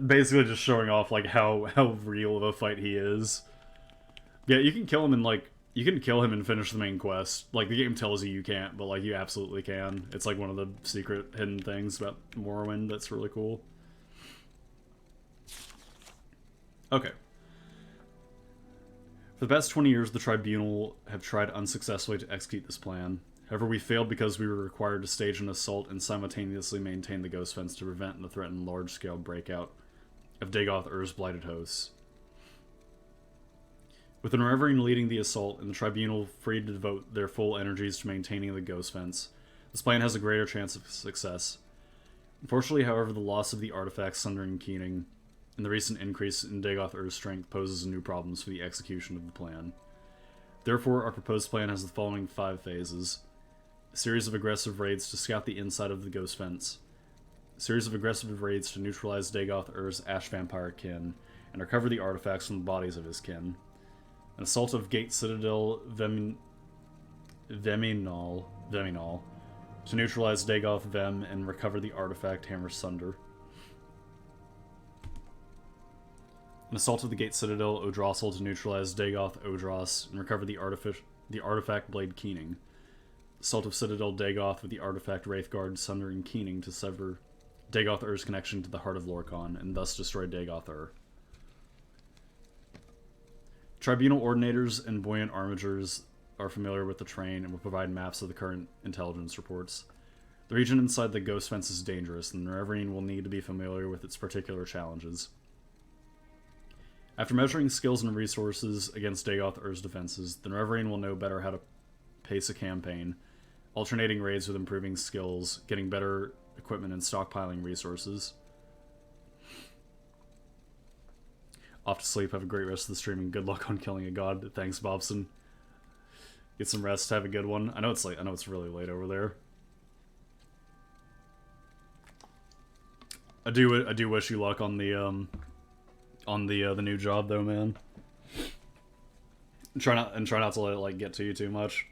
Basically just showing off, like, how real of a fight he is. Yeah, you can kill him in, like... You can kill him and finish the main quest. Like, the game tells you you can't, but, like, you absolutely can. It's, like, one of the secret hidden things about Morrowind that's really cool. Okay. For the past 20 years, the Tribunal have tried unsuccessfully to execute this plan. However, we failed because we were required to stage an assault and simultaneously maintain the Ghost Fence to prevent the threatened large-scale breakout of Dagoth Ur's blighted hosts. With the Reverend leading the assault and the Tribunal free to devote their full energies to maintaining the Ghost Fence, this plan has a greater chance of success. Unfortunately, however, the loss of the artifacts Sunder and Keening and the recent increase in Dagoth Ur's strength poses new problems for the execution of the plan. Therefore, our proposed plan has the following 5 phases. A series of aggressive raids to scout the inside of the Ghost Fence. A series of aggressive raids to neutralize Dagoth Ur's Ash Vampire kin and recover the artifacts from the bodies of his kin. An assault of Gate Citadel Veminal to neutralize Dagoth Vem and recover the artifact Hammer Sunder. An assault of the Gate Citadel Odrassil to neutralize Dagoth Odras and recover the artifact Blade Keening. Assault of Citadel Dagoth with the artifact Wraithguard Sunder and Keening to sever Dagoth Ur's connection to the heart of Lorkhan and thus destroy Dagoth Ur. Tribunal Ordinators and Buoyant Armigers are familiar with the terrain and will provide maps of the current intelligence reports. The region inside the Ghost Fence is dangerous, and the Reverend will need to be familiar with its particular challenges. After measuring skills and resources against Dagoth Ur's defenses, the Reverend will know better how to pace a campaign, alternating raids with improving skills, getting better equipment, and stockpiling resources. Off to sleep, have a great rest of the stream, and good luck on killing a god. Thanks, Bobson. Get some rest, have a good one. I know it's late, I know it's really late over there. I do wish you luck on the new job though, man. Try not to let it like get to you too much.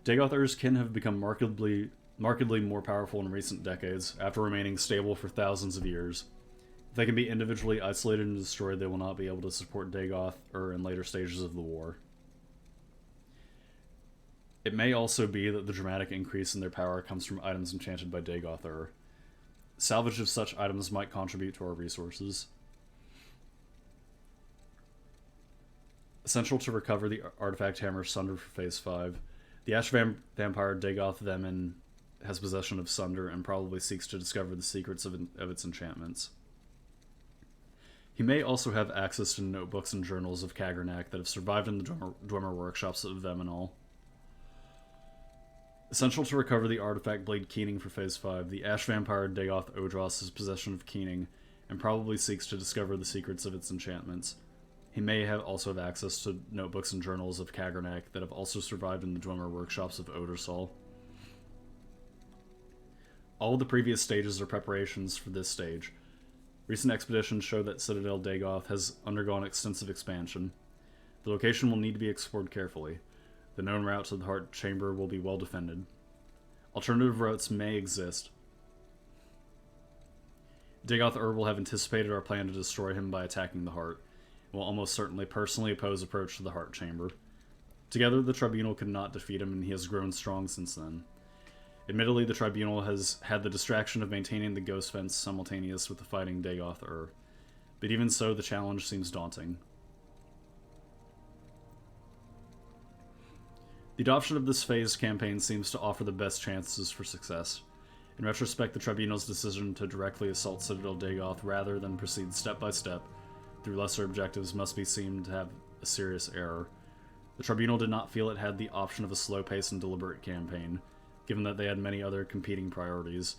Dagoth Ur's kin have become markedly more powerful in recent decades, after remaining stable for thousands of years. If they can be individually isolated and destroyed, they will not be able to support Dagoth Ur in later stages of the war. It may also be that the dramatic increase in their power comes from items enchanted by Dagoth Ur. Salvage of such items might contribute to our resources. Essential to recover the artifact Hammer Sunder for Phase 5. The Ash Vampire Dagoth Vemin has possession of Sunder and probably seeks to discover the secrets of its enchantments. He may also have access to notebooks and journals of Kagernak that have survived in the Dwemer workshops of Veminal. Essential to recover the artifact Blade Keening for Phase 5, the Ash Vampire Dagoth Odras has possession of Keening and probably seeks to discover the secrets of its enchantments. He may also have access to notebooks and journals of Kagernak that have also survived in the Dwemer workshops of Odersal. All of the previous stages are preparations for this stage. Recent expeditions show that Citadel Dagoth has undergone extensive expansion. The location will need to be explored carefully. The known route to the Heart Chamber will be well defended. Alternative routes may exist. Dagoth Ur will have anticipated our plan to destroy him by attacking the Heart, and will almost certainly personally oppose approach to the Heart Chamber. Together, the Tribunal could not defeat him, and he has grown strong since then. Admittedly, the Tribunal has had the distraction of maintaining the Ghost Fence simultaneous with the fighting Dagoth Ur, but even so, the challenge seems daunting. The adoption of this phased campaign seems to offer the best chances for success. In retrospect, the Tribunal's decision to directly assault Citadel Dagoth rather than proceed step by step through lesser objectives must be seen to have a serious error. The Tribunal did not feel it had the option of a slow-paced and deliberate campaign, given that they had many other competing priorities,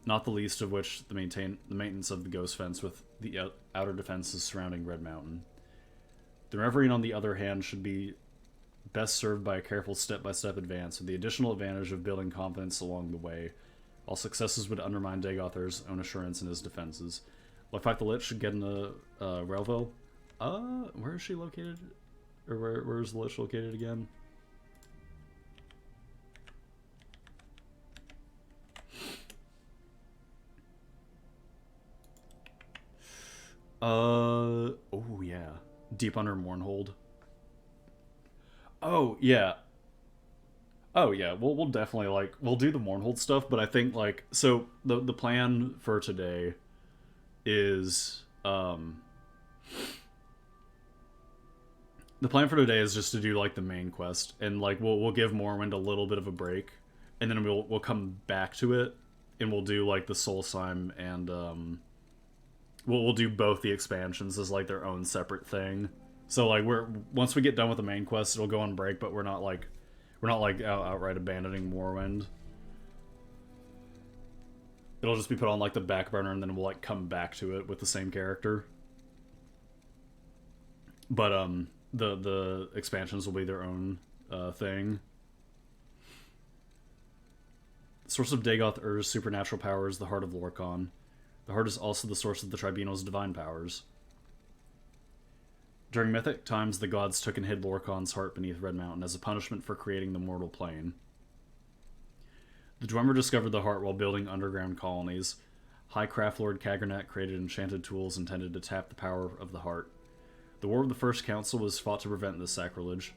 not the least of which the maintenance of the Ghost Fence with the outer defenses surrounding Red Mountain. The Reverend, on the other hand, should be best served by a careful step-by-step advance, with the additional advantage of building confidence along the way. All successes would undermine Dagothar's own assurance in his defenses. Look like the Lich should get into Relvo. Where is she located? Or where is the Lich located again? Oh yeah. Deep under Mournhold. Oh yeah. Oh yeah, we'll definitely like we'll do the Mournhold stuff, but I think like so the plan for today is the plan for today is just to do like the main quest, and like we'll give Morrowind a little bit of a break, and then we'll come back to it, and we'll do like the Soulsheim, and we'll do both the expansions as like their own separate thing. So like once we get done with the main quest, it'll go on break, but we're not like outright abandoning Morrowind. It'll just be put on like the back burner, and then we'll like come back to it with the same character. But the expansions will be their own thing. The source of Dagoth Ur's supernatural power is the Heart of Lorkhan. The heart is also the source of the Tribunal's divine powers. During mythic times, the gods took and hid Lorkhan's heart beneath Red Mountain as a punishment for creating the mortal plane. The Dwemer discovered the heart while building underground colonies. High Craft Lord Kagernak created enchanted tools intended to tap the power of the heart. The War of the First Council was fought to prevent this sacrilege.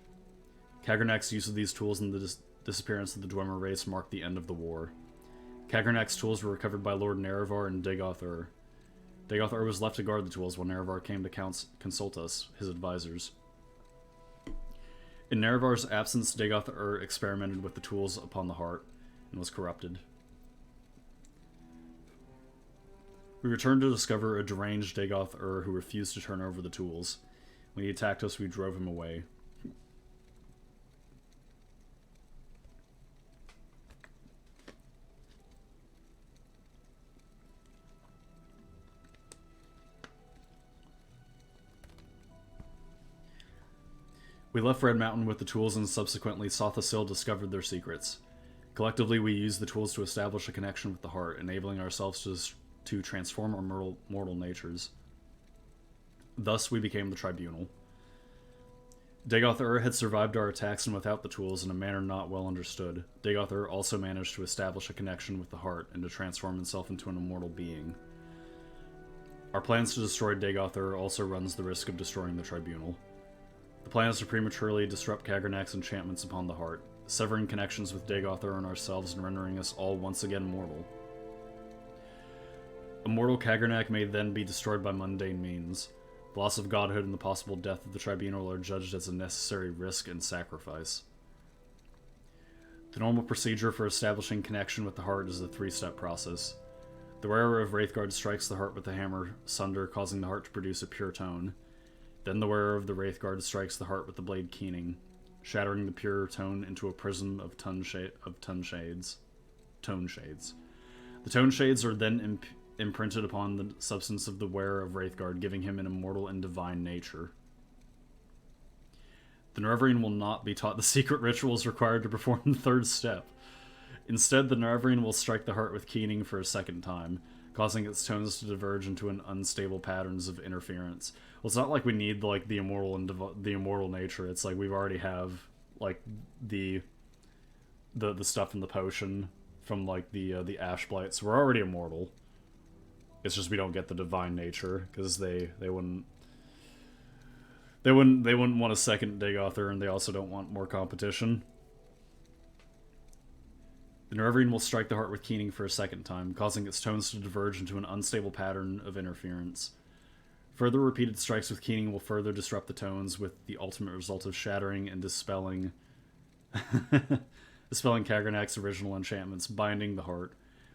Kagernak's use of these tools and the disappearance of the Dwemer race marked the end of the war. Kagernak's tools were recovered by Lord Nerevar and Dagoth Ur. Dagoth Ur was left to guard the tools while Nerevar came to consult us, his advisors. In Nerevar's absence, Dagoth Ur experimented with the tools upon the heart and was corrupted. We returned to discover a deranged Dagoth Ur who refused to turn over the tools. When he attacked us, we drove him away. We left Red Mountain with the tools, and subsequently Sothasil discovered their secrets. Collectively, we used the tools to establish a connection with the heart, enabling ourselves to transform our mortal natures. Thus, we became the Tribunal. Dagoth Ur had survived our attacks, and without the tools, in a manner not well understood, Dagoth Ur also managed to establish a connection with the heart and to transform himself into an immortal being. Our plans to destroy Dagoth Ur also runs the risk of destroying the Tribunal. The plan is to prematurely disrupt Kagernak's enchantments upon the heart, severing connections with Dagoth Ur and ourselves and rendering us all once again mortal. Immortal Kagernak may then be destroyed by mundane means. The loss of godhood and the possible death of the Tribunal are judged as a necessary risk and sacrifice. The normal procedure for establishing connection with the heart is a three-step process. The wearer of Wraithguard strikes the heart with the hammer sunder, causing the heart to produce a pure tone. Then the wearer of the Wraithguard strikes the heart with the blade keening, shattering the pure tone into a prism of tone shades. The tone shades are then imprinted upon the substance of the wearer of Wraithguard, giving him an immortal and divine nature. The Nerevarine will not be taught the secret rituals required to perform the third step. Instead, the Nerevarine will strike the heart with keening for a second time, causing its tones to diverge into an unstable patterns of interference. Well, it's not like we need like the immortal and the immortal nature. It's like we've already have like the stuff in the potion from like the Ash Blight, so we're already immortal. It's just we don't get the divine nature because they wouldn't want a second Dagoth Ur, and they also don't want more competition. The Nerevarine will strike the heart with keening for a second time, causing its tones to diverge into an unstable pattern of interference. Further repeated strikes with keening will further disrupt the tones, with the ultimate result of shattering and dispelling Kagernak's original enchantments, binding the heart,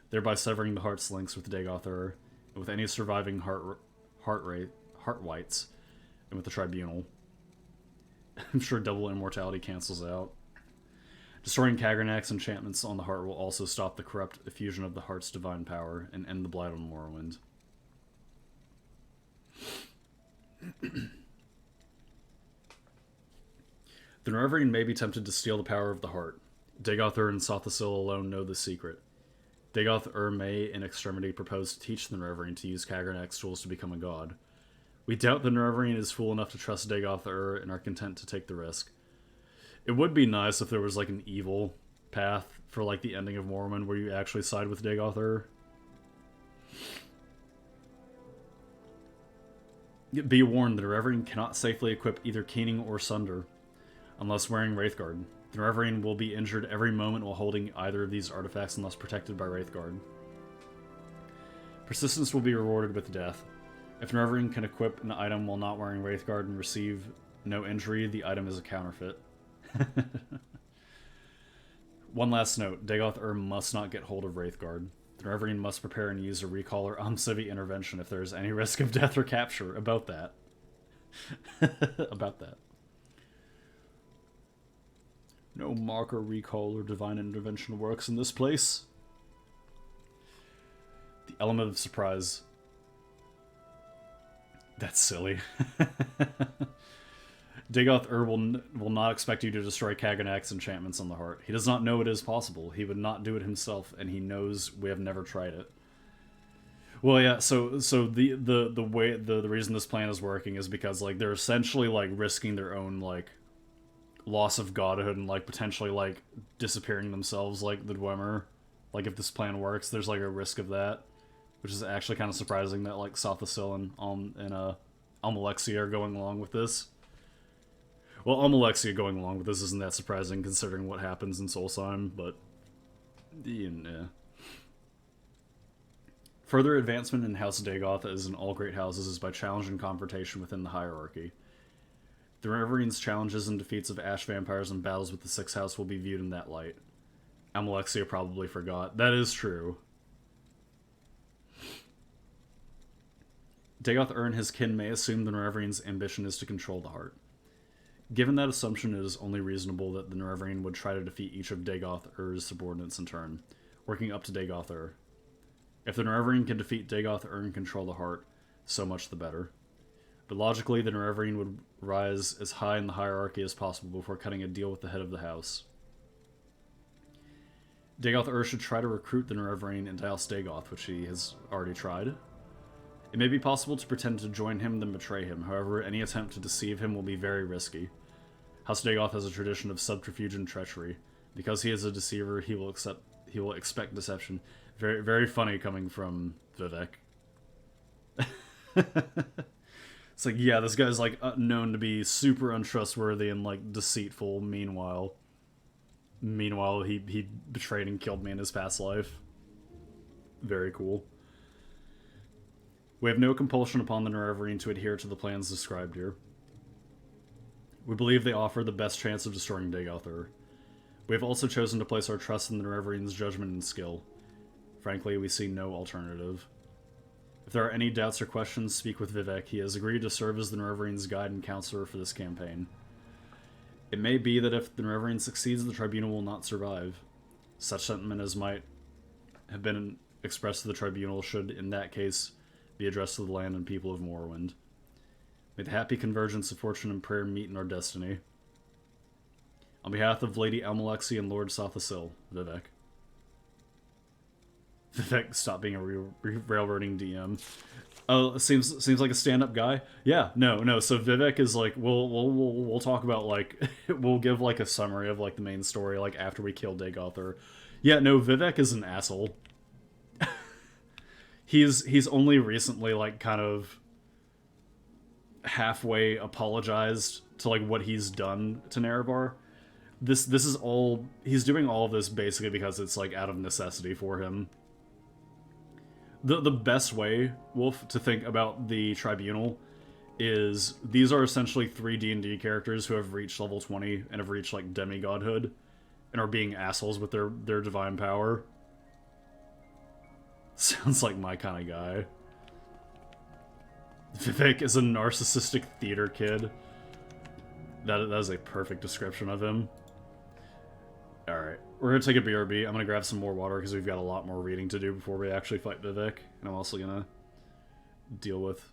thereby severing the heart's links with Dagoth Ur, and with any surviving heart wights, and with the Tribunal. I'm sure double immortality cancels out. Destroying Kagernak's enchantments on the heart will also stop the corrupt effusion of the heart's divine power and end the blight on Morrowind. The Nerevarine may be tempted to steal the power of the heart. Dagoth and Sothasil alone know the secret. Dagoth may, in extremity, propose to teach the Nerevarine to use Kagranak's tools to become a god. We doubt the Nerevarine is fool enough to trust Dagoth and are content to take the risk. It would be nice if there was, like, an evil path for, like, the ending of Morrowind where you actually side with Dagoth. Be warned, the Nerevarine cannot safely equip either Keening or Sunder, unless wearing Wraithguard. The Nerevarine will be injured every moment while holding either of these artifacts unless protected by Wraithguard. Persistence will be rewarded with death. If the Nerevarine can equip an item while not wearing Wraithguard and receive no injury, the item is a counterfeit. One last note, Dagoth must not get hold of Wraithguard. The Nerevarine must prepare and use a recall or Civi intervention if there is any risk of death or capture. About that. About that. No marker, recall, or divine intervention works in this place. The element of surprise. That's silly. Dagoth will not expect you to destroy Kaganak's enchantments on the heart. He does not know it is possible. He would not do it himself, and he knows we have never tried it. Well, yeah. So the way the reason this plan is working is because like they're essentially like risking their own like loss of godhood and like potentially like disappearing themselves, like the Dwemer. Like if this plan works, there's like a risk of that, which is actually kind of surprising that like Sothasil and Almalexia are going along with this. Well, Almalexia going along with this isn't that surprising considering what happens in Solstheim, but yeah. Further advancement in House Dagoth, as in all great houses, is by challenge and confrontation within the hierarchy. The Nerevarines' challenges and defeats of Ash Vampires and battles with the Sixth House will be viewed in that light. Almalexia probably forgot. That is true. Dagoth and his kin may assume the Nerevarines' ambition is to control the heart. Given that assumption, it is only reasonable that the Nerevarine would try to defeat each of Dagoth subordinates in turn, working up to Dagoth. If the Nerevarine can defeat Dagoth and control the heart, so much the better. But logically, the Nerevarine would rise as high in the hierarchy as possible before cutting a deal with the head of the house. Dagoth should try to recruit the Nerevarine into House Dagoth, which he has already tried. It may be possible to pretend to join him, then betray him. However, any attempt to deceive him will be very risky. House Dagoth has a tradition of subterfuge and treachery. Because he is a deceiver, he will expect deception. Very, very funny coming from Vivek. It's like, yeah, this guy's like known to be super untrustworthy and like deceitful. Meanwhile, he betrayed and killed me in his past life. Very cool. We have no compulsion upon the Nerevarine to adhere to the plans described here. We believe they offer the best chance of destroying Dagoth. We have also chosen to place our trust in the Nerevarines' judgment and skill. Frankly, we see no alternative. If there are any doubts or questions, speak with Vivek. He has agreed to serve as the Nerevarines' guide and counselor for this campaign. It may be that if the Nerevarine succeeds, the Tribunal will not survive. Such sentiment as might have been expressed to the Tribunal should, in that case, be addressed to the land and people of Morrowind. May the happy convergence of fortune and prayer meet in our destiny. On behalf of Lady Almalexia and Lord Sothasil, Vivek. Vivek, stop being a railroading DM. Oh, seems like a stand-up guy. Yeah, no. So Vivek is like, we'll talk about like, we'll give like a summary of like the main story like after we kill Dagoth. Yeah, no, Vivek is an asshole. He's only recently like kind of halfway apologized to like what he's done to Nerevar. This is all he's doing all of this basically because it's like out of necessity for him. The best way, Wolf, to think about the Tribunal is these are essentially 3 D&D characters who have reached level 20 and have reached like demigodhood and are being assholes with their divine power. Sounds like my kind of guy. Vivek is a narcissistic theater kid. That is a perfect description of him. Alright, we're going to take a BRB. I'm going to grab some more water because we've got a lot more reading to do before we actually fight Vivek. And I'm also going to deal with,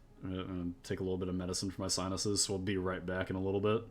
take a little bit of medicine for my sinuses, so we'll be right back in a little bit.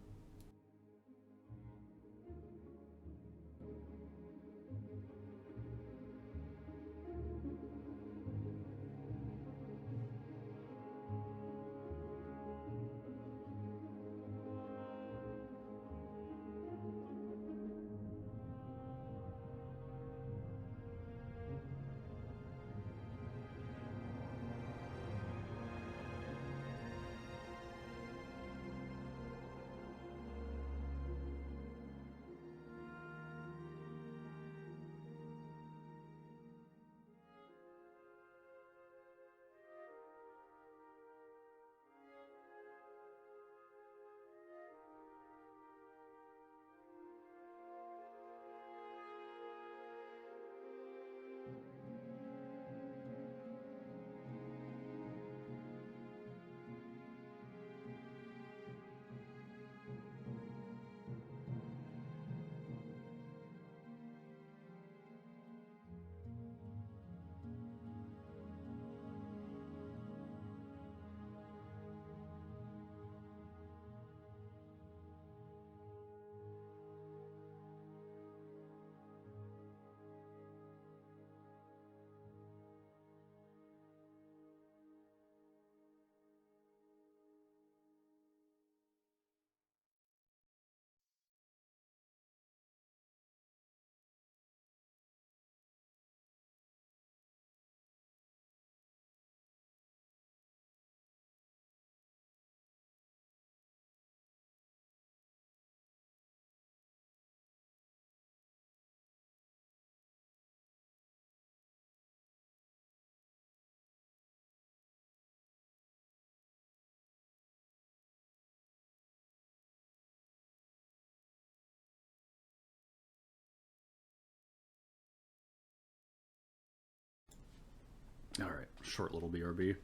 Short little BRB.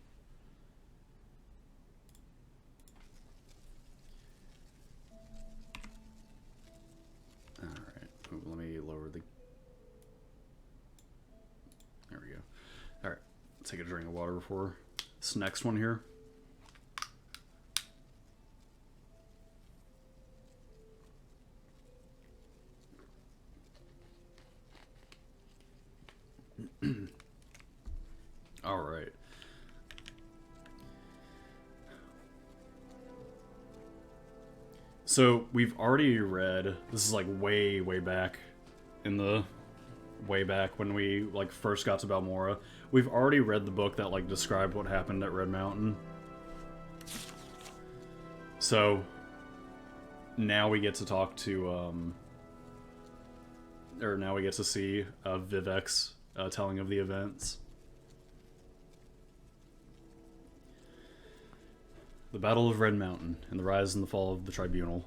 Alright, let me lower the... There we go. Alright, take a drink of water before this next one here. All right. So we've already read, this is like way back in the way back when we like first got to Balmora. We've already read the book that like described what happened at Red Mountain. So now we get to talk to or now we get to see Vivek's telling of the events. The Battle of Red Mountain, and the rise and the fall of the Tribunal.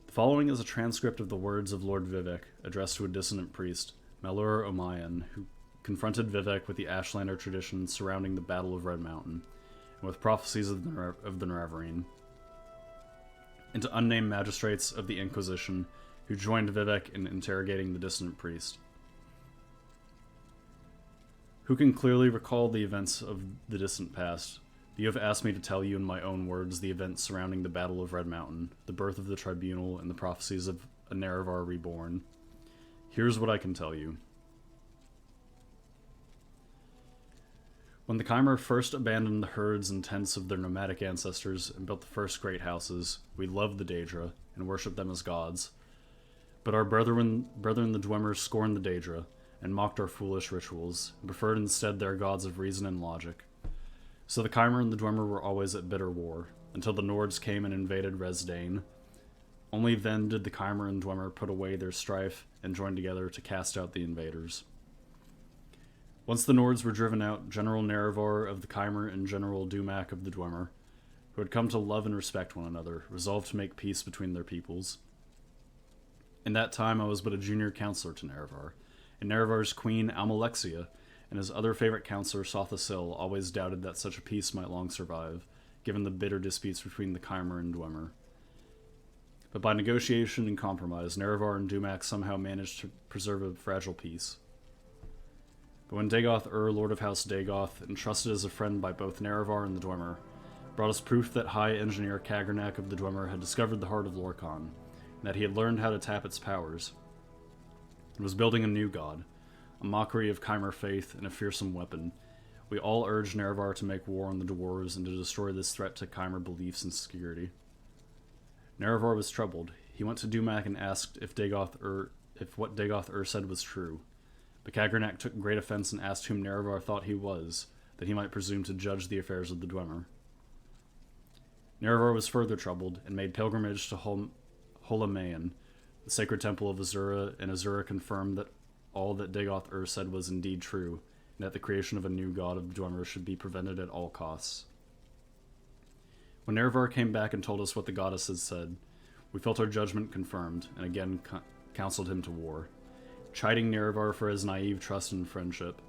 The following is a transcript of the words of Lord Vivek, addressed to a dissonant priest, Malur Omayan, who confronted Vivek with the Ashlander tradition surrounding the Battle of Red Mountain, and with prophecies of the Nerevarine. And to unnamed magistrates of the Inquisition, who joined Vivek in interrogating the dissonant priest. Who can clearly recall the events of the distant past? You have asked me to tell you in my own words the events surrounding the Battle of Red Mountain, the birth of the Tribunal, and the prophecies of a Nerevar reborn. Here's what I can tell you. When the Chimer first abandoned the herds and tents of their nomadic ancestors and built the first great houses, we loved the Daedra and worshipped them as gods. But our brethren the Dwemer scorned the Daedra and mocked our foolish rituals, and preferred instead their gods of reason and logic. So the Chimer and the Dwemer were always at bitter war, until the Nords came and invaded Resdain. Only then did the Chimer and Dwemer put away their strife and join together to cast out the invaders. Once the Nords were driven out, General Nerevar of the Chimer and General Dumak of the Dwemer, who had come to love and respect one another, resolved to make peace between their peoples. In that time I was but a junior counselor to Nerevar, and Nerevar's queen Almalexia and his other favorite counselor, Sothasil, always doubted that such a peace might long survive, given the bitter disputes between the Chimer and Dwemer. But by negotiation and compromise, Nerevar and Dumak somehow managed to preserve a fragile peace. But when Dagoth Lord of House Dagoth, entrusted as a friend by both Nerevar and the Dwemer, brought us proof that High Engineer Kagernak of the Dwemer had discovered the heart of Lorkhan, and that he had learned how to tap its powers, and was building a new god, a mockery of Chimer faith and a fearsome weapon, we all urged Nerevar to make war on the dwarves and to destroy this threat to Chimer beliefs and security. Nerevar was troubled. He went to Dumak and asked if what Dagoth said was true. But Kagernak took great offense and asked whom Nerevar thought he was, that he might presume to judge the affairs of the Dwemer. Nerevar was further troubled and made pilgrimage to Holamayan, the sacred temple of Azura, and Azura confirmed that all that Dagoth said was indeed true, and that the creation of a new god of the Dwemer should be prevented at all costs. When Nerevar came back and told us what the goddess had said, we felt our judgment confirmed, and again counseled him to war, chiding Nerevar for his naive trust and friendship,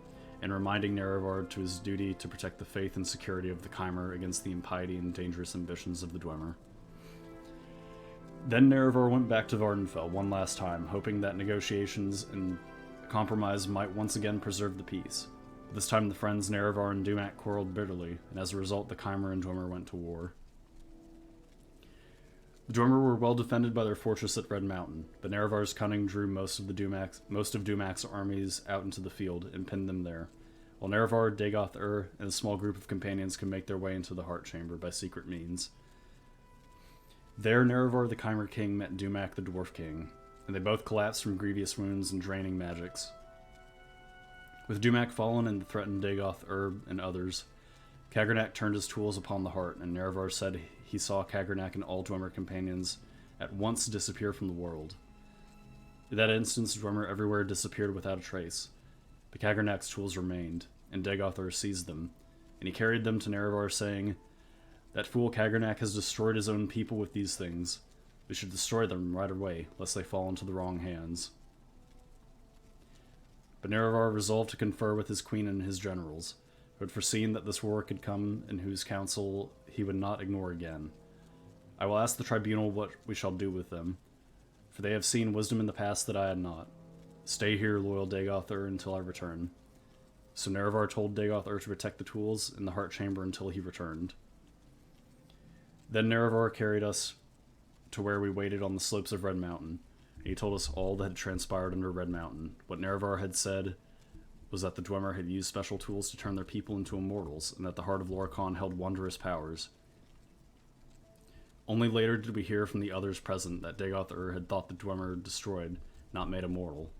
and reminding Nerevar to his duty to protect the faith and security of the Chimer against the impiety and dangerous ambitions of the Dwemer. Then Nerevar went back to Vardenfell one last time, hoping that negotiations and compromise might once again preserve the peace. But this time the friends Nerevar and Dumak quarreled bitterly, and as a result the Chimer and Dwemer went to war. The Dwemer were well defended by their fortress at Red Mountain, but Nerevar's cunning drew most of Dumak's armies out into the field and pinned them there, while Nerevar, Dagoth and a small group of companions could make their way into the Heart Chamber by secret means. There Nerevar the Chimer King met Dumak the Dwarf King, and they both collapsed from grievous wounds and draining magics. With Dumak fallen and the threatened Dagoth and others, Kagernak turned his tools upon the heart, and Nerevar said he saw Kagernak and all Dwemer companions at once disappear from the world. In that instance, Dwemer everywhere disappeared without a trace, but Kagernak's tools remained, and Dagoth seized them, and he carried them to Nerevar, saying, "That fool Kagernak has destroyed his own people with these things. We should destroy them right away, lest they fall into the wrong hands." But Nerevar resolved to confer with his queen and his generals, who had foreseen that this war could come and whose counsel he would not ignore again. I will ask the tribunal what we shall do with them, for they have seen wisdom in the past that I had not. Stay here, loyal Dagoth-Ur, until I return. So Nerevar told Dagoth-Ur to protect the tools in the heart chamber until he returned. Then Nerevar carried us to where we waited on the slopes of Red Mountain, and he told us all that had transpired under Red Mountain. What Nerevar had said was that the Dwemer had used special tools to turn their people into immortals, and that the heart of Lorkhan held wondrous powers. Only later did we hear from the others present that Dagoth-Ur had thought the Dwemer destroyed, not made immortal,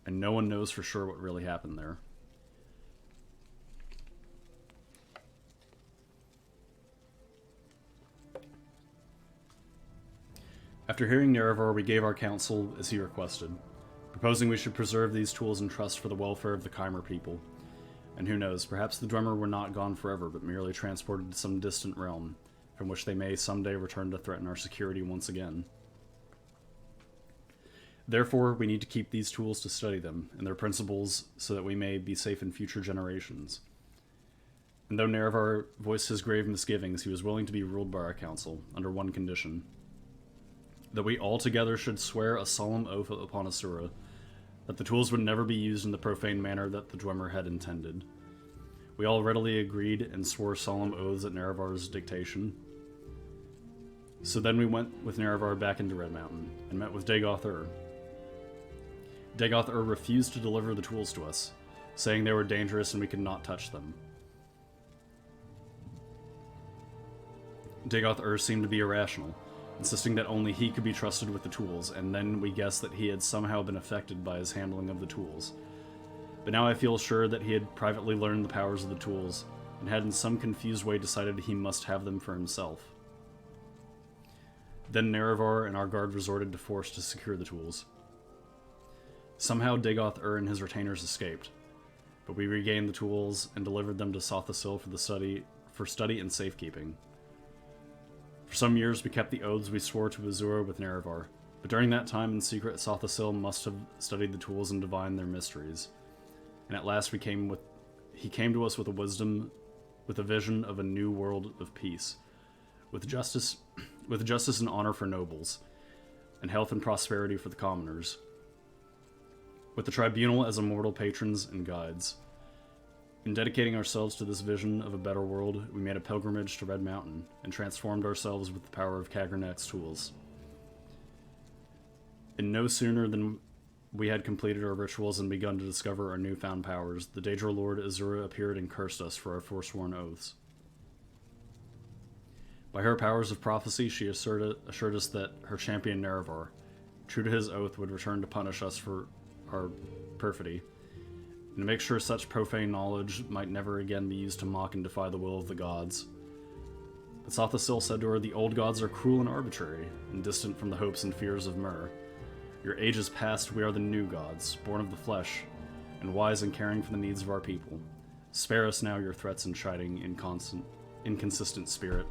and no one knows for sure what really happened there. After hearing Nerevar, we gave our counsel as he requested, proposing we should preserve these tools in trust for the welfare of the Chimer people. And who knows, perhaps the Dwemer were not gone forever, but merely transported to some distant realm, from which they may someday return to threaten our security once again. Therefore, we need to keep these tools to study them, and their principles, so that we may be safe in future generations. And though Nerevar voiced his grave misgivings, he was willing to be ruled by our council, under one condition: that we all together should swear a solemn oath upon Asura, that the tools would never be used in the profane manner that the Dwemer had intended. We all readily agreed and swore solemn oaths at Nerevar's dictation. So then we went with Nerevar back into Red Mountain, and met with Dagoth-Ur. Dagoth-Ur refused to deliver the tools to us, saying they were dangerous and we could not touch them. Dagoth-Ur seemed to be irrational, insisting that only he could be trusted with the tools, and then we guessed that he had somehow been affected by his handling of the tools. But now I feel sure that he had privately learned the powers of the tools, and had in some confused way decided he must have them for himself. Then Nerevar and our guard resorted to force to secure the tools. Somehow Dagoth-Ur and his retainers escaped, but we regained the tools and delivered them to Sothasil for study and safekeeping. For some years we kept the oaths we swore to Azura with Nerevar, but during that time in secret Sothasil must have studied the tools and divined their mysteries. And at last he came to us with a vision of a new world of peace, with justice and honor for nobles, and health and prosperity for the commoners, with the tribunal as immortal patrons and guides. In dedicating ourselves to this vision of a better world, we made a pilgrimage to Red Mountain, and transformed ourselves with the power of Kagranak's tools. And no sooner than we had completed our rituals and begun to discover our newfound powers, the Daedra Lord Azura appeared and cursed us for our forsworn oaths. By her powers of prophecy, she assured us that her champion Nerevar, true to his oath, would return to punish us for our perfidy, and to make sure such profane knowledge might never again be used to mock and defy the will of the gods. But Sothasil said to her, "The old gods are cruel and arbitrary, and distant from the hopes and fears of Myr. Your age is past, we are the new gods, born of the flesh, and wise in caring for the needs of our people. Spare us now your threats and chiding inconsistent spirit.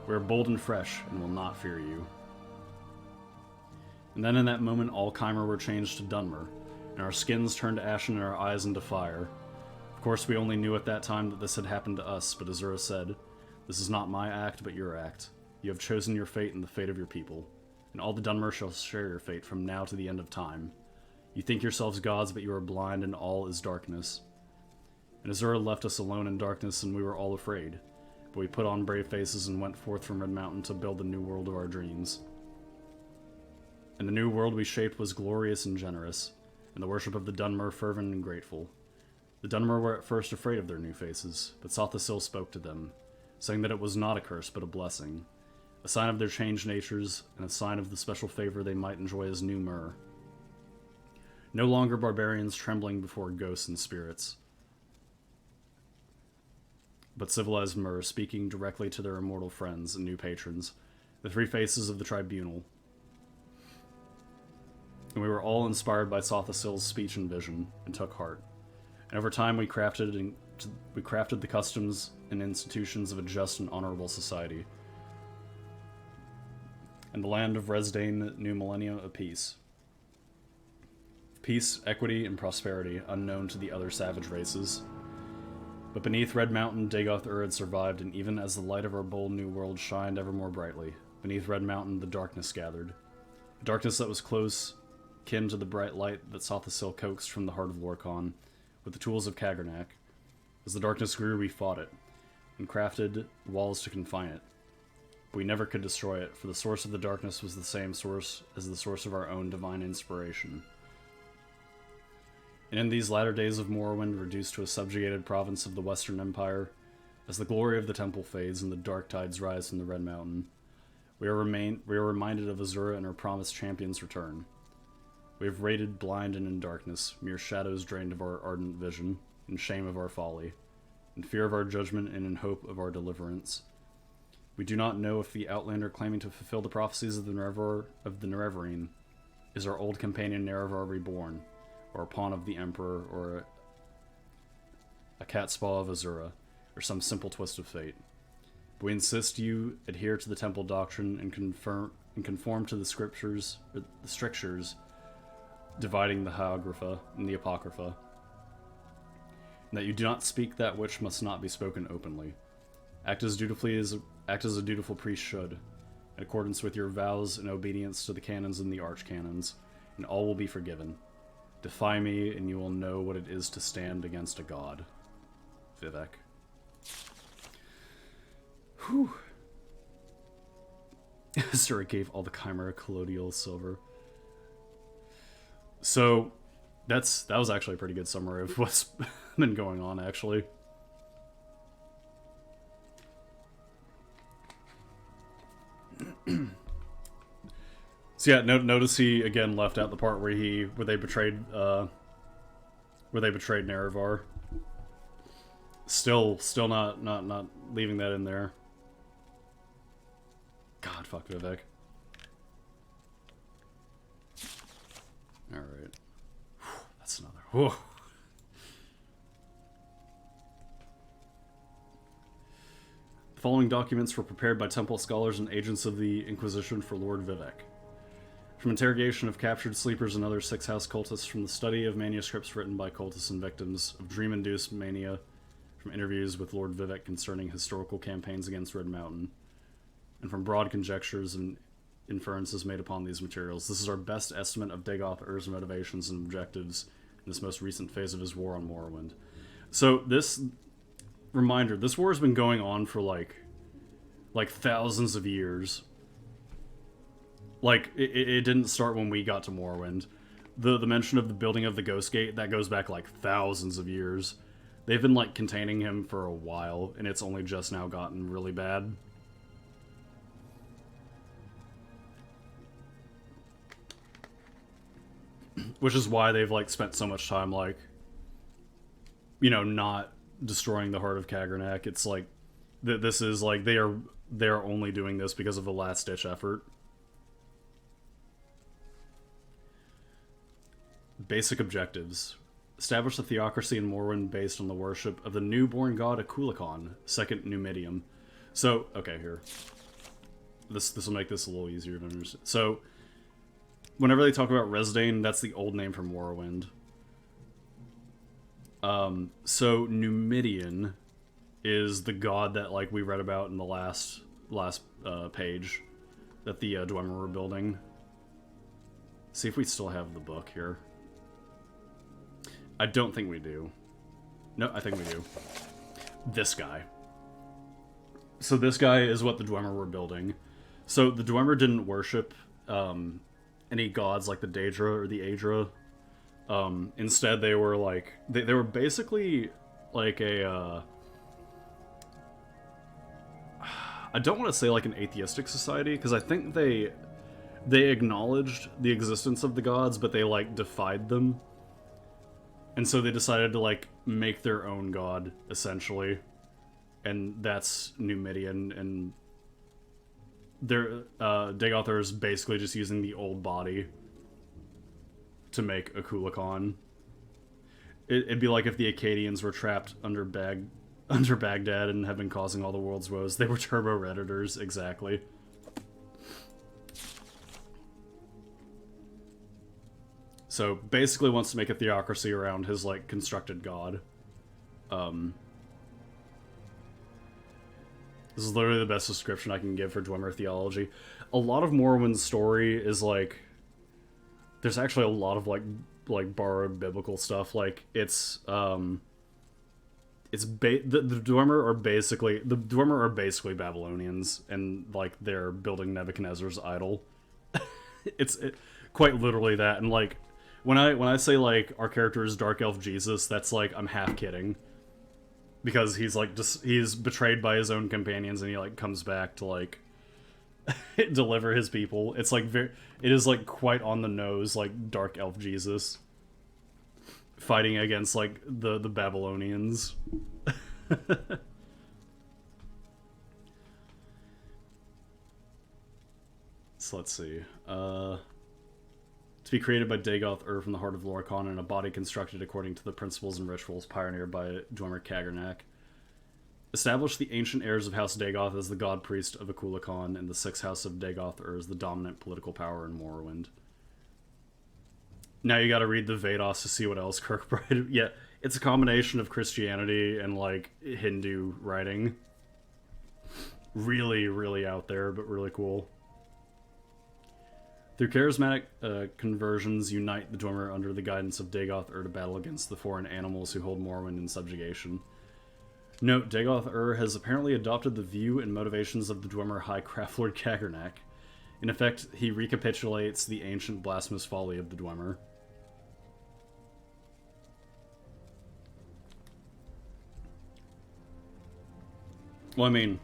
We are bold and fresh, and will not fear you." And then in that moment all Chimer were changed to Dunmer, and our skins turned to ashen and our eyes into fire. Of course we only knew at that time that this had happened to us, but Azura said, "This is not my act, but your act. You have chosen your fate and the fate of your people, and all the Dunmer shall share your fate from now to the end of time. You think yourselves gods, but you are blind, and all is darkness." And Azura left us alone in darkness, and we were all afraid, but we put on brave faces and went forth from Red Mountain to build the new world of our dreams. And the new world we shaped was glorious and generous, and the worship of the Dunmer fervent and grateful. The Dunmer were at first afraid of their new faces, but Sothasil spoke to them, saying that it was not a curse but a blessing, a sign of their changed natures, and a sign of the special favor they might enjoy as new Myr. No longer barbarians trembling before ghosts and spirits, but civilized Myr speaking directly to their immortal friends and new patrons, the three faces of the tribunal. And we were all inspired by Sothasil's speech and vision, and took heart. And over time we crafted the customs and institutions of a just and honorable society. And the land of Resdane new millennia of peace. Peace, equity, and prosperity unknown to the other savage races. But beneath Red Mountain, Dagoth-Ur had survived, and even as the light of our bold new world shined ever more brightly, beneath Red Mountain the darkness gathered. A darkness that was close, kin to the bright light that Sothisil coaxed from the heart of Lorkhan, with the tools of Kagrenac. As the darkness grew, we fought it, and crafted walls to confine it. But we never could destroy it, for the source of the darkness was the same source as the source of our own divine inspiration. And in these latter days of Morrowind, reduced to a subjugated province of the Western Empire, as the glory of the temple fades and the dark tides rise from the Red Mountain, we are reminded of Azura and her promised champion's return. We have raided blind and in darkness, mere shadows drained of our ardent vision, in shame of our folly, in fear of our judgment and in hope of our deliverance. We do not know if the Outlander claiming to fulfill the prophecies of the Nerevarine is our old companion Nerevar reborn, or a pawn of the Emperor, or a catspaw of Azura, or some simple twist of fate. But we insist you adhere to the temple doctrine and conform to the strictures dividing the Hagrapha and the Apocrypha, and that you do not speak that which must not be spoken openly. Act as a dutiful priest should, in accordance with your vows and obedience to the canons and the archcanons, and all will be forgiven. Defy me, and you will know what it is to stand against a god. Vivek. Whew. Sir, it gave all the Chimera colloidal silver. So, that was actually a pretty good summary of what's been going on, actually. So yeah, notice he again left out the part where they betrayed Nerevar. Still not leaving that in there. God, fuck Vivek. All right, that's another. Whew. The following documents were prepared by temple scholars and agents of the Inquisition for Lord Vivek. From interrogation of captured sleepers and other six-house cultists, from the study of manuscripts written by cultists and victims of dream-induced mania, from interviews with Lord Vivek concerning historical campaigns against Red Mountain, and from broad conjectures and inferences made upon these materials, this is our best estimate of Dagoth-Ur's motivations and objectives in this most recent phase of his war on Morrowind. So this reminder, this war has been going on for like thousands of years. Like, it didn't start when we got to Morrowind. The mention of the building of the Ghost Gate, that goes back, like, thousands of years. They've been, like, containing him for a while, and it's only just now gotten really bad. Which is why they've, like, spent so much time, like, you know, not destroying the heart of Kagrenac. It's like, this is, like, they are only doing this because of a last-ditch effort. Basic objectives. Establish a theocracy in Morrowind based on the worship of the newborn god Akulikon, second Numidium. So, okay, here. This will make this a little easier to understand. So, whenever they talk about Resdain, that's the old name for Morrowind. So Numidian is the god that, like, we read about in the last page that the Dwemer were building. See if we still have the book here. I don't think we do. No, I think we do. This guy. So this guy is what the Dwemer were building. So the Dwemer didn't worship any gods like the Daedra or the Aedra. Instead, they were like... They were basically like a... I don't want to say like an atheistic society, because I think they acknowledged the existence of the gods, but they like defied them. And so they decided to, like, make their own god, essentially. And that's Numidian, and their Dagoth-Ur is basically just using the old body to make a Akulikon. It'd be like if the Akkadians were trapped under Baghdad and have been causing all the world's woes. They were Turbo Redditors, exactly. So basically wants to make a theocracy around his, like, constructed god. This is literally the best description I can give for Dwemer theology. A lot of Morrowind's story is like, there's actually a lot of like borrowed biblical stuff. Like the Dwemer are basically Babylonians, and like they're building Nebuchadnezzar's idol. It's quite literally that. And like when I say like our character is Dark Elf Jesus, that's like I'm half kidding, because he's like he's betrayed by his own companions, and he like comes back to like deliver his people. It's like it is like quite on the nose, like Dark Elf Jesus fighting against like the Babylonians. So let's see. To be created by Dagoth Ur from the heart of Lorkhan, and a body constructed according to the principles and rituals pioneered by Dwemer Kaggernak. Establish the ancient heirs of House Dagoth as the god priest of Akula Khan, and the sixth house of Dagoth Ur as the dominant political power in Morrowind. Now you gotta read the Vedas to see what else Kirkbride... Yeah, it's a combination of Christianity and, like, Hindu writing. Really, really out there, but really cool. Through charismatic conversions, unite the Dwemer under the guidance of Dagoth Ur to battle against the foreign animals who hold Morrowind in subjugation. Note, Dagoth Ur has apparently adopted the view and motivations of the Dwemer High Craftlord Kaggernak. In effect, he recapitulates the ancient blasphemous folly of the Dwemer. Well, I mean,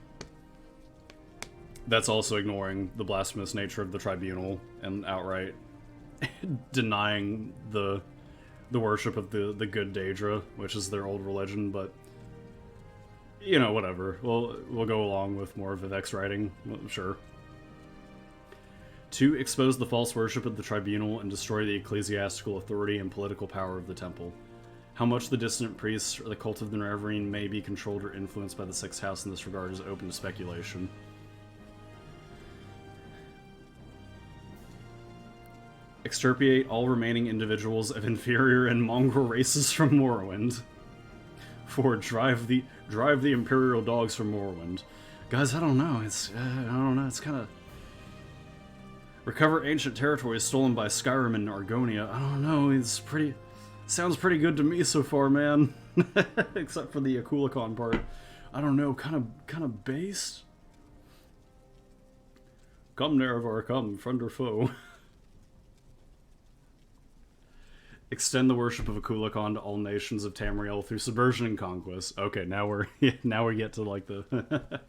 that's also ignoring the blasphemous nature of the tribunal and outright denying the worship of the good Daedra, which is their old religion, but you know, whatever. We'll go along with more Vivek's writing, sure. To expose the false worship of the tribunal and destroy the ecclesiastical authority and political power of the temple. How much the dissident priests or the cult of the Nerevarine may be controlled or influenced by the Sixth House in this regard is open to speculation. Extirpate all remaining individuals of inferior and mongrel races from Morrowind. 4. Drive the Imperial dogs from Morrowind. Guys, I don't know. It's kind of... Recover ancient territories stolen by Skyrim and Argonia. I don't know. Sounds pretty good to me so far, man. Except for the Akula Khan part. I don't know. Kind of based. Come, Nerevar, come, friend or foe. Extend the worship of Akula Khan to all nations of Tamriel through subversion and conquest. Okay, now we get to like the...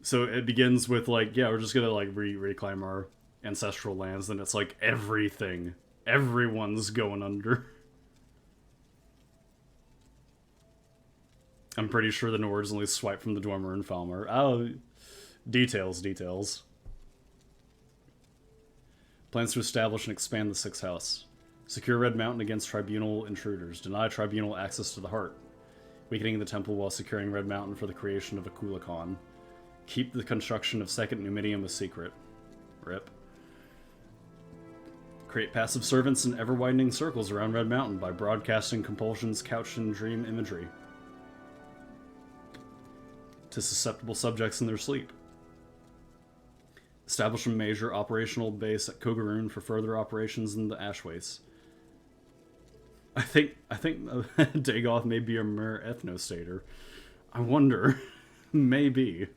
So it begins with like, yeah, we're just gonna like reclaim our ancestral lands, then it's like everyone's going under. I'm pretty sure the Nords only swipe from the Dwemer and Falmer. Oh, details. Plans to establish and expand the Sixth House. Secure Red Mountain against tribunal intruders. Deny tribunal access to the heart. Weakening the temple while securing Red Mountain for the creation of Akula Khan. Keep the construction of Second Numidium a secret. RIP. Create passive servants in ever-widening circles around Red Mountain by broadcasting compulsions couched in dream imagery to susceptible subjects in their sleep. Establish a major operational base at Kogaroon for further operations in the Ashways. I think Dagoth may be a mere ethnostater. I wonder. Maybe.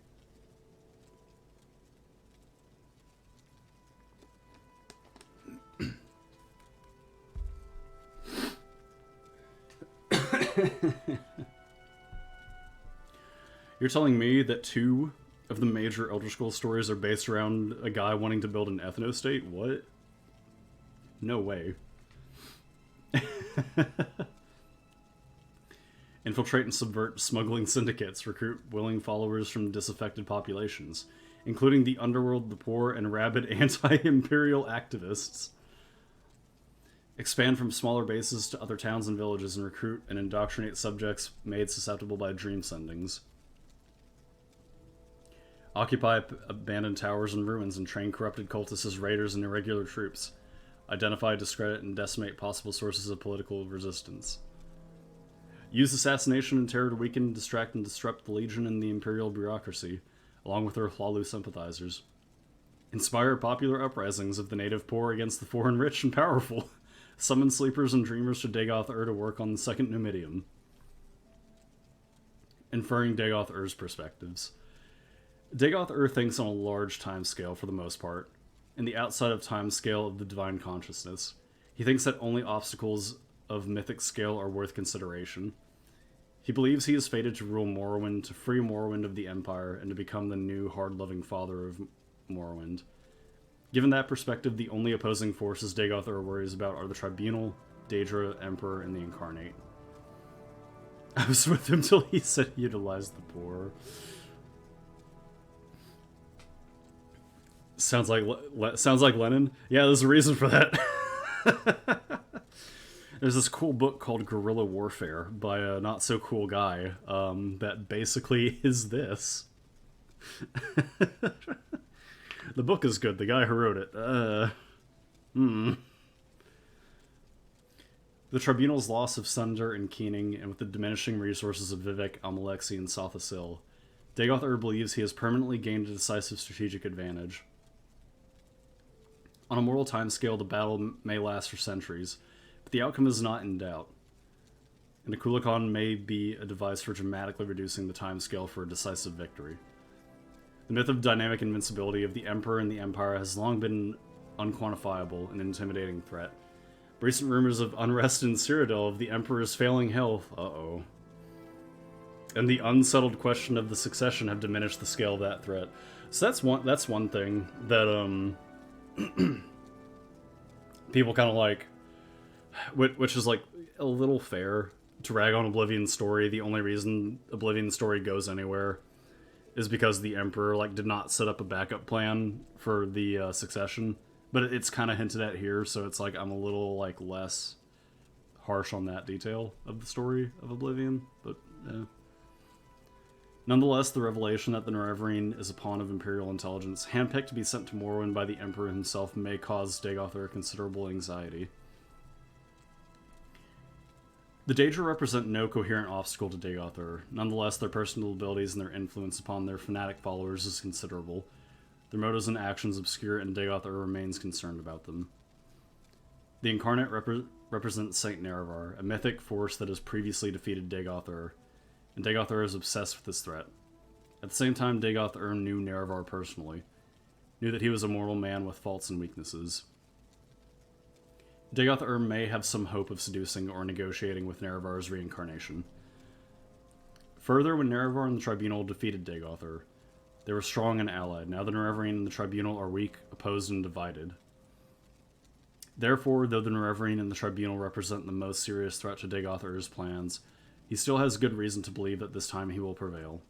You're telling me that 2 of the major Elder Scrolls stories are based around a guy wanting to build an ethno-state? What? No way. Infiltrate and subvert smuggling syndicates, recruit willing followers from disaffected populations, including the underworld, the poor, and rabid anti-imperial activists. Expand from smaller bases to other towns and villages and recruit and indoctrinate subjects made susceptible by dream sendings. Occupy abandoned towers and ruins and train corrupted cultists as raiders and irregular troops. Identify, discredit, and decimate possible sources of political resistance. Use assassination and terror to weaken, distract, and disrupt the Legion and the Imperial bureaucracy, along with their Hlalu sympathizers. Inspire popular uprisings of the native poor against the foreign rich and powerful. Summon sleepers and dreamers to Dagoth-Ur to work on the Second Numidium. Inferring Dagoth-Ur's perspectives. Dagoth-Ur thinks on a large time scale for the most part, in the outside of time scale of the divine consciousness. He thinks that only obstacles of mythic scale are worth consideration. He believes he is fated to rule Morrowind, to free Morrowind of the Empire, and to become the new, hard-loving father of Morrowind. Given that perspective, the only opposing forces Dagoth-Ur worries about are the Tribunal, Daedra, Emperor, and the Incarnate. I was with him till he said utilize the poor. Sounds like Lenin. Yeah, there's a reason for that. There's this cool book called Guerrilla Warfare by a not-so-cool guy that basically is this. The book is good. The guy who wrote it. The Tribunal's loss of Sunder and Keening, and with the diminishing resources of Vivek, Amalexi, and Sothasil, Dagoth-Ur believes he has permanently gained a decisive strategic advantage. On a moral timescale, the battle may last for centuries, but the outcome is not in doubt. And a Kulikon may be a device for dramatically reducing the timescale for a decisive victory. The myth of dynamic invincibility of the Emperor and the Empire has long been an unquantifiable and intimidating threat. Recent rumors of unrest in Cyrodiil of the Emperor's failing health, and the unsettled question of the succession have diminished the scale of that threat. So that's one thing that people kind of like, which is like a little fair to rag on Oblivion's story. The only reason Oblivion's story goes anywhere is because the Emperor like did not set up a backup plan for the succession. But it's kind of hinted at here, so it's like I'm a little like less harsh on that detail of the story of Oblivion. But yeah. Nonetheless, the revelation that the Nerevarine is a pawn of Imperial intelligence, handpicked to be sent to Morrowind by the Emperor himself, may cause Dagoth-Ur considerable anxiety. The Daedra represent no coherent obstacle to Dagoth-Ur. Nonetheless, their personal abilities and their influence upon their fanatic followers is considerable. Their motives and actions obscure, and Dagoth-Ur remains concerned about them. The Incarnate represents Saint Nerevar, a mythic force that has previously defeated Dagoth-Ur, and Dagoth-Ur is obsessed with this threat. At the same time, Dagoth-Ur knew Nerevar personally, knew that he was a mortal man with faults and weaknesses. Dagoth-Ur may have some hope of seducing or negotiating with Nerevar's reincarnation. Further, when Nerevar and the Tribunal defeated Dagoth-Ur, they were strong and allied. Now the Nerevarine and the Tribunal are weak, opposed, and divided. Therefore, though the Nerevarine and the Tribunal represent the most serious threat to Dagoth-Ur's plans, he still has good reason to believe that this time he will prevail.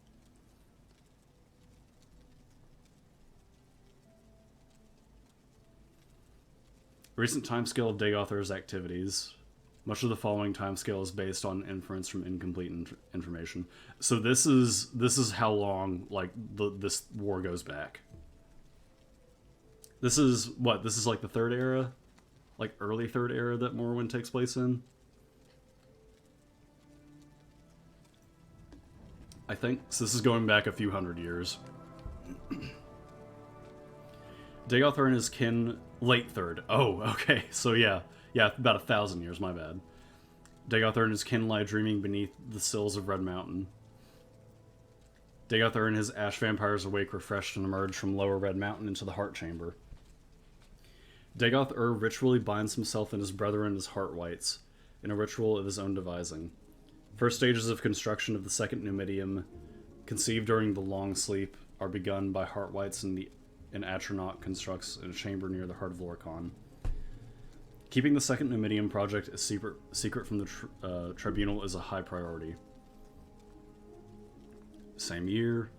Recent timescale of Dagoth-Ur's activities. Much of the following timescale is based on inference from incomplete information. So this is how long like this war goes back. This is what? This is like the third era, like early third era that Morrowind takes place in. I think so. This is going back a few hundred years. Dagoth-Ur and his kin, late third. Oh, okay. So yeah, about 1,000 years. My bad. Dagoth-Ur and his kin lie dreaming beneath the sills of Red Mountain. Dagoth-Ur and his ash vampires awake, refreshed, and emerge from Lower Red Mountain into the Heart Chamber. Dagoth-Ur ritually binds himself and his brethren as Heart Whites, in a ritual of his own devising. First stages of construction of the Second Numidium, conceived during the Long Sleep, are begun by Heart Whites, and Atronach constructs a chamber near the heart of Lorkhan. Keeping the Second Numidium project a secret from the Tribunal is a high priority. Same year.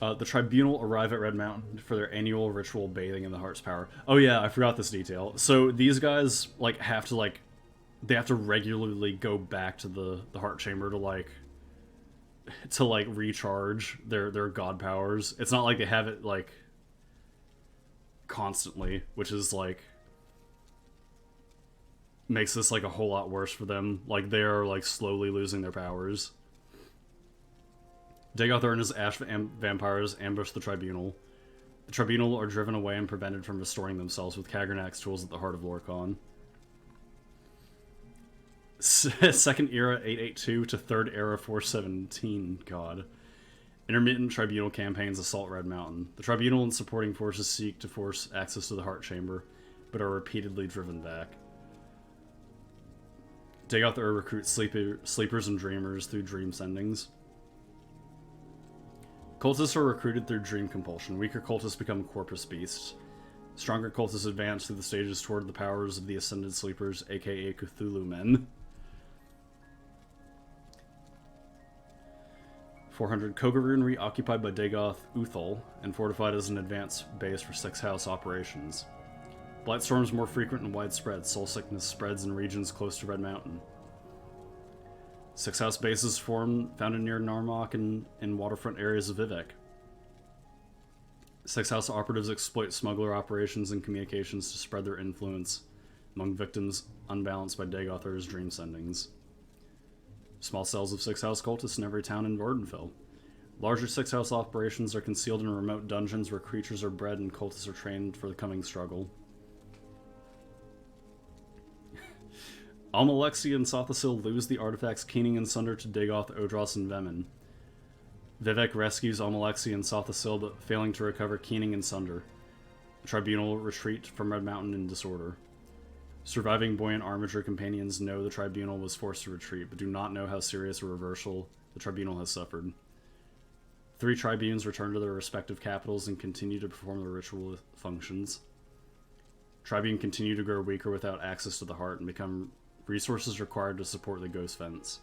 The Tribunal arrive at Red Mountain for their annual ritual bathing in the Heart's power. Oh yeah, I forgot this detail. So these guys have to regularly go back to the Heart Chamber to recharge their god powers. It's not like they have it constantly, which is makes this like a whole lot worse for them. Like they are like slowly losing their powers. Dagoth and his ash vampires ambush the Tribunal. The Tribunal are driven away and prevented from restoring themselves with Kagranak's tools at the heart of Lorkhan. Second Era 882 to Third Era 417. God. Intermittent Tribunal campaigns assault Red Mountain. The Tribunal and supporting forces seek to force access to the Heart Chamber, but are repeatedly driven back. Dagoth recruits sleepers and dreamers through dream sendings. Cultists are recruited through dream compulsion. Weaker cultists become corpus beasts. Stronger cultists advance through the stages toward the powers of the Ascended Sleepers, aka Cthulhu Men. 400. Kogarun reoccupied by Dagoth Uthal and fortified as an advanced base for Sixth House operations. Blightstorms more frequent and widespread. Soul sickness spreads in regions close to Red Mountain. Sixth House bases found in near Narmak and in waterfront areas of Vivek. Sixth House operatives exploit smuggler operations and communications to spread their influence among victims unbalanced by Dagother's dream sendings. Small cells of Sixth House cultists in every town in Vardenfell. Larger Sixth House operations are concealed in remote dungeons where creatures are bred and cultists are trained for the coming struggle. Almalexi and Sothasil lose the artifacts Keening and Sunder to Dagoth, Odros, and Vemin. Vivek rescues Almalexi and Sothasil, but failing to recover Keening and Sunder. The Tribunal retreat from Red Mountain in disorder. Surviving Buoyant Armature companions know the Tribunal was forced to retreat, but do not know how serious a reversal the Tribunal has suffered. 3 tribunes return to their respective capitals and continue to perform their ritual functions. Tribune continue to grow weaker without access to the heart and become resources required to support the Ghost Fence.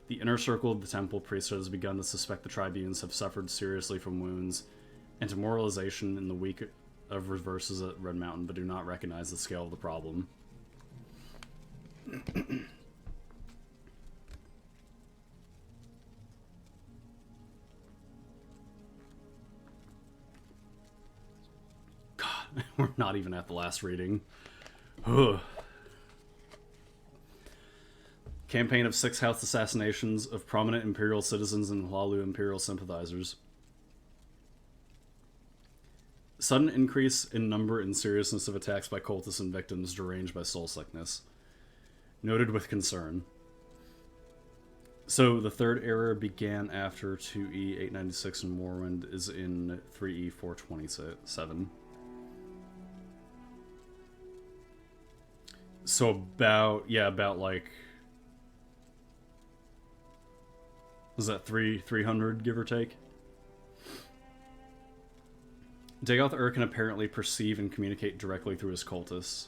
The inner circle of the Temple priesthood has begun to suspect the tribunes have suffered seriously from wounds and demoralization in the week of reverses at Red Mountain, but do not recognize the scale of the problem. God, we're not even at the last reading. Ugh. Campaign of Sixth House assassinations of prominent Imperial citizens and Hlalu Imperial sympathizers. Sudden increase in number and seriousness of attacks by cultists and victims deranged by soul sickness. Noted with concern. So the third era began after 2E 896 and Morrowind is in 3E 427. So about like, was that 300 give or take? Dagoth can apparently perceive and communicate directly through his cultists.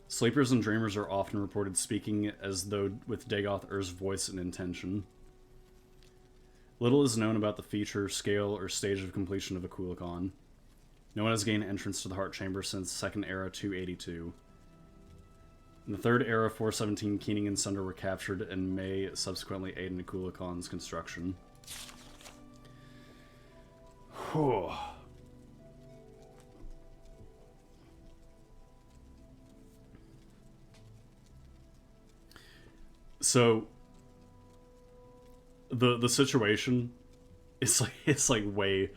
Sleepers and dreamers are often reported speaking as though with Dagoth voice and intention. Little is known about the feature, scale, or stage of completion of Akulikon. No one has gained entrance to the Heart Chamber since Second Era 282. In the Third Era 417, Keening and Sunder were captured and may subsequently aid in Akulikon's construction. Whew. So the situation is like way,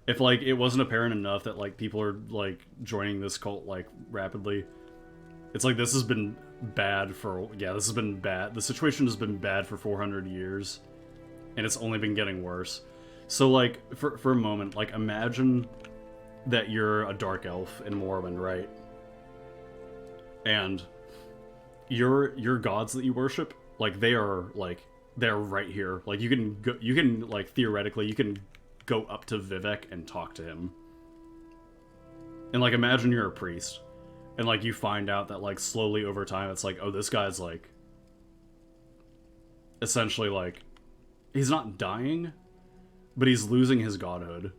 if like it wasn't apparent enough that like people are like joining this cult like rapidly, it's like this has been bad for, this has been bad. The situation has been bad for 400 years and it's only been getting worse. So like for a moment, like imagine that you're a dark elf in Morrowind, right? And your gods that you worship, like they're right here. Like you can like theoretically you can go up to Vivek and talk to him. And like imagine you're a priest and like you find out that like slowly over time it's like, oh, this guy's like essentially like he's not dying, but he's losing his godhood.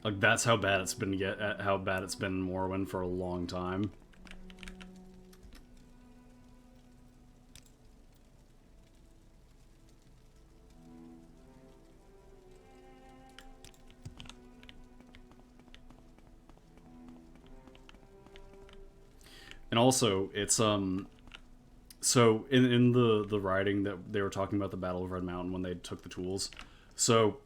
Like that's how bad it's been in Morrowind for a long time. And also, it's so in the writing that they were talking about the Battle of Red Mountain when they took the tools. So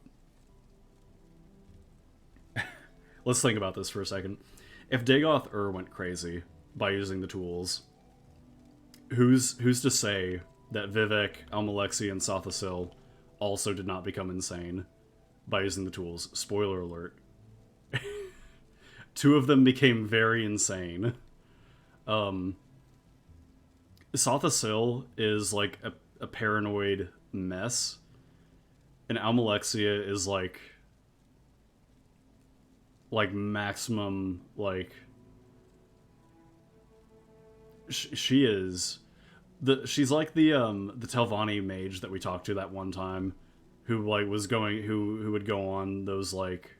let's think about this for a second. If Dagoth went crazy by using the tools, who's to say that Vivek, Almalexi, and Sothasil also did not become insane by using the tools? Spoiler alert. Two of them became very insane. Sothasil is like a paranoid mess, and Almalexia is like maximum, like she is she's like the Telvanni mage that we talked to that one time, who like was going who would go on those like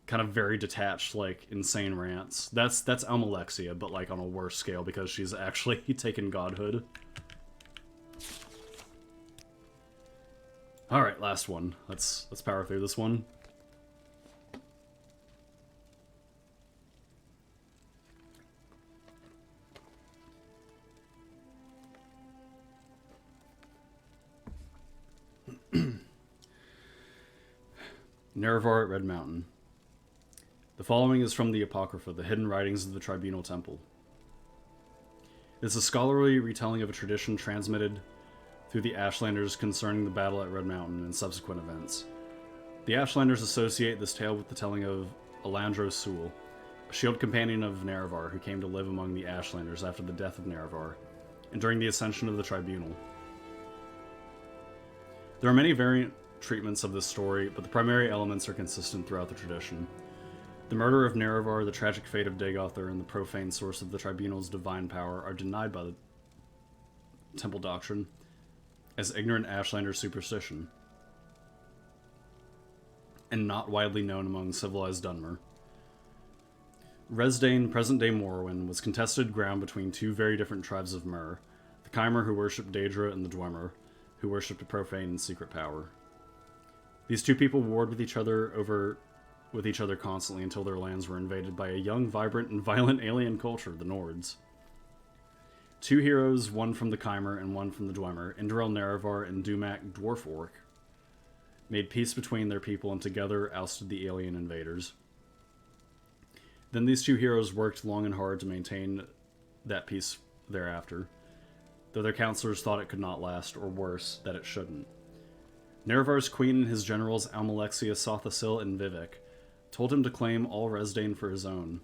kind of very detached, like insane rants. That's Almalexia, but like on a worse scale because she's actually taken godhood. All right, last one. Let's power through this one. Nerevar at Red Mountain. The following is from the Apocrypha, the hidden writings of the Tribunal Temple. It is a scholarly retelling of a tradition transmitted through the Ashlanders concerning the battle at Red Mountain and subsequent events. The Ashlanders associate this tale with the telling of Alandro Sul, a shield companion of Nerevar who came to live among the Ashlanders after the death of Nerevar, and during the ascension of the Tribunal. There are many variant treatments of this story, but the primary elements are consistent throughout the tradition. The murder of Nerevar, the tragic fate of Dagothr, and the profane source of the Tribunal's divine power are denied by the Temple doctrine as ignorant Ashlander superstition, and not widely known among civilized Dunmer. Resdain, present-day Morrowind, was contested ground between two very different tribes of Mer, the Chimer who worshipped Daedra and the Dwemer, who worshipped a profane and secret power. These two people warred with each other constantly until their lands were invaded by a young, vibrant, and violent alien culture, the Nords. Two heroes, one from the Chimer and one from the Dwemer, Indorel Nerevar and Dumak Dwarf Orc, made peace between their people and together ousted the alien invaders. Then these two heroes worked long and hard to maintain that peace thereafter, though their counselors thought it could not last, or worse, that it shouldn't. Nerevar's queen and his generals Almalexia, Sothasil, and Vivek told him to claim all Resdain for his own.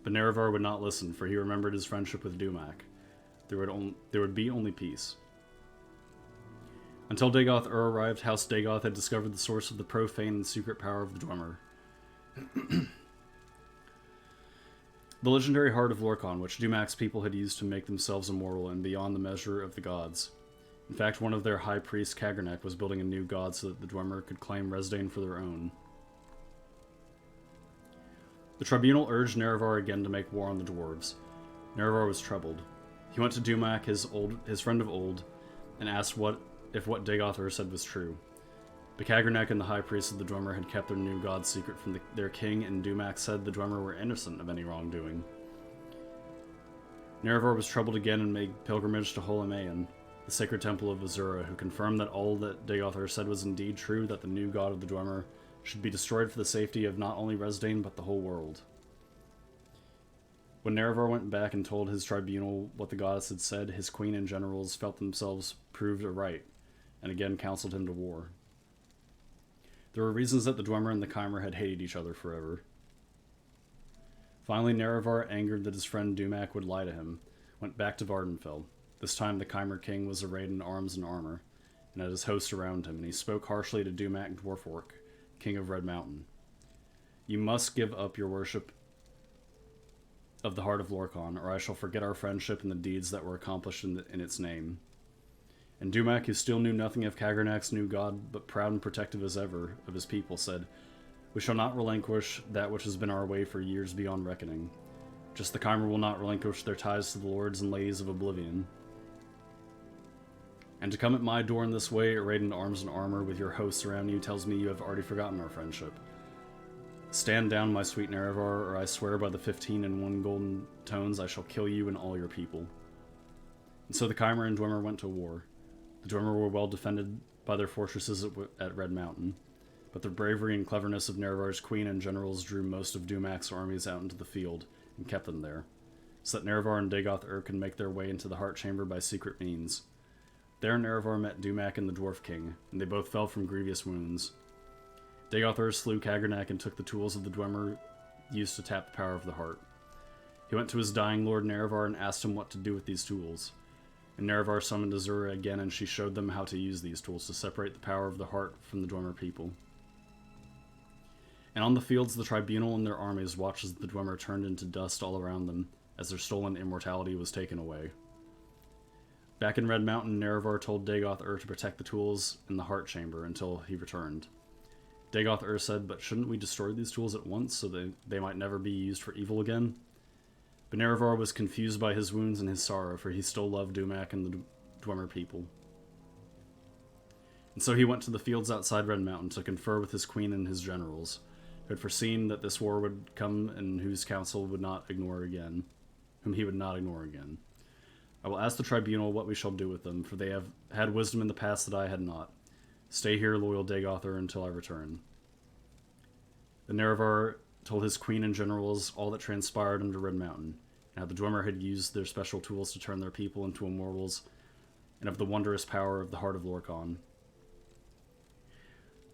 But Nerevar would not listen, for he remembered his friendship with Dumak. There would be only peace. Until Dagoth arrived, House Dagoth had discovered the source of the profane and secret power of the Dwemer. The legendary Heart of Lorkhan, which Dumak's people had used to make themselves immortal and beyond the measure of the gods. In fact, one of their high priests, Kagernek, was building a new god so that the Dwemer could claim Resdain for their own. The Tribunal urged Nerevar again to make war on the dwarves. Nerevar was troubled. He went to Dumak, his friend of old, and asked if what Dagothr said was true. But Kagernek and the high priest of the Dwemer had kept their new god secret from their king, and Dumak said the Dwemer were innocent of any wrongdoing. Nerevar was troubled again and made pilgrimage to Holamayan, the sacred temple of Azura, who confirmed that all that Dagothr said was indeed true, that the new god of the Dwemer should be destroyed for the safety of not only Resdain, but the whole world. When Nerevar went back and told his tribunal what the goddess had said, his queen and generals felt themselves proved aright, and again counseled him to war. There were reasons that the Dwemer and the Chimer had hated each other forever. Finally, Nerevar, angered that his friend Dumak would lie to him, went back to Vardenfell. This time the Chimer king was arrayed in arms and armor, and had his hosts around him, and he spoke harshly to Dumak Dwarf Orc, king of Red Mountain. You must give up your worship of the Heart of Lorkhan, or I shall forget our friendship and the deeds that were accomplished in its name. And Dumak, who still knew nothing of Kagernak's new god, but proud and protective as ever of his people, said, We shall not relinquish that which has been our way for years beyond reckoning. Just the Chimer will not relinquish their ties to the lords and ladies of oblivion. And to come at my door in this way, arrayed in arms and armor, with your hosts around you, tells me you have already forgotten our friendship. Stand down, my sweet Nerevar, or I swear by the 15 and 1 golden tones I shall kill you and all your people. And so the Chimer and Dwemer went to war. The Dwemer were well defended by their fortresses at Red Mountain, but the bravery and cleverness of Nerevar's queen and generals drew most of Dumac's armies out into the field and kept them there, so that Nerevar and Dagoth could make their way into the Heart Chamber by secret means. There Nerevar met Dumac and the Dwarf King, and they both fell from grievous wounds. Dagoth slew Kagernak and took the tools of the Dwemer used to tap the power of the heart. He went to his dying lord Nerevar and asked him what to do with these tools. And Nerevar summoned Azura again, and she showed them how to use these tools to separate the power of the heart from the Dwemer people. And on the fields, the Tribunal and their armies watched as the Dwemer turned into dust all around them, as their stolen immortality was taken away. Back in Red Mountain, Nerevar told Dagoth to protect the tools in the Heart Chamber until he returned. Dagoth said, but shouldn't we destroy these tools at once so that they might never be used for evil again? But Nerevar was confused by his wounds and his sorrow, for he still loved Dumac and the Dwemer people. And so he went to the fields outside Red Mountain to confer with his queen and his generals, who had foreseen that this war would come and whose counsel would not ignore again, whom he would not ignore again. I will ask the Tribunal what we shall do with them, for they have had wisdom in the past that I had not. Stay here, loyal Dagother, until I return. Then Nerevar told his queen and generals all that transpired under Red Mountain, and how the Dwemer had used their special tools to turn their people into immortals, and of the wondrous power of the Heart of Lorkhan.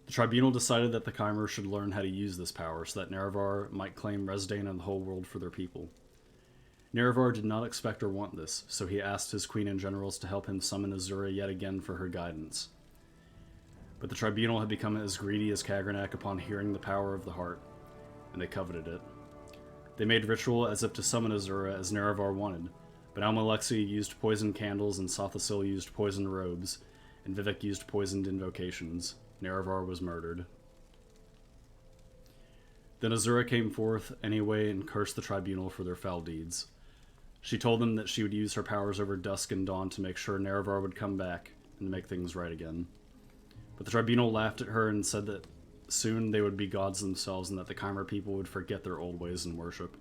The Tribunal decided that the Chimer should learn how to use this power, so that Nerevar might claim Resdayn and the whole world for their people. Nerevar did not expect or want this, so he asked his queen and generals to help him summon Azura yet again for her guidance. But the Tribunal had become as greedy as Kagernak upon hearing the power of the heart, and they coveted it. They made ritual as if to summon Azura as Nerevar wanted, but Almalexi used poisoned candles and Sothasil used poisoned robes, and Vivek used poisoned invocations. Nerevar was murdered. Then Azura came forth anyway and cursed the Tribunal for their foul deeds. She told them that she would use her powers over dusk and dawn to make sure Nerevar would come back and make things right again. But the Tribunal laughed at her and said that soon they would be gods themselves and that the Chimer people would forget their old ways in worship.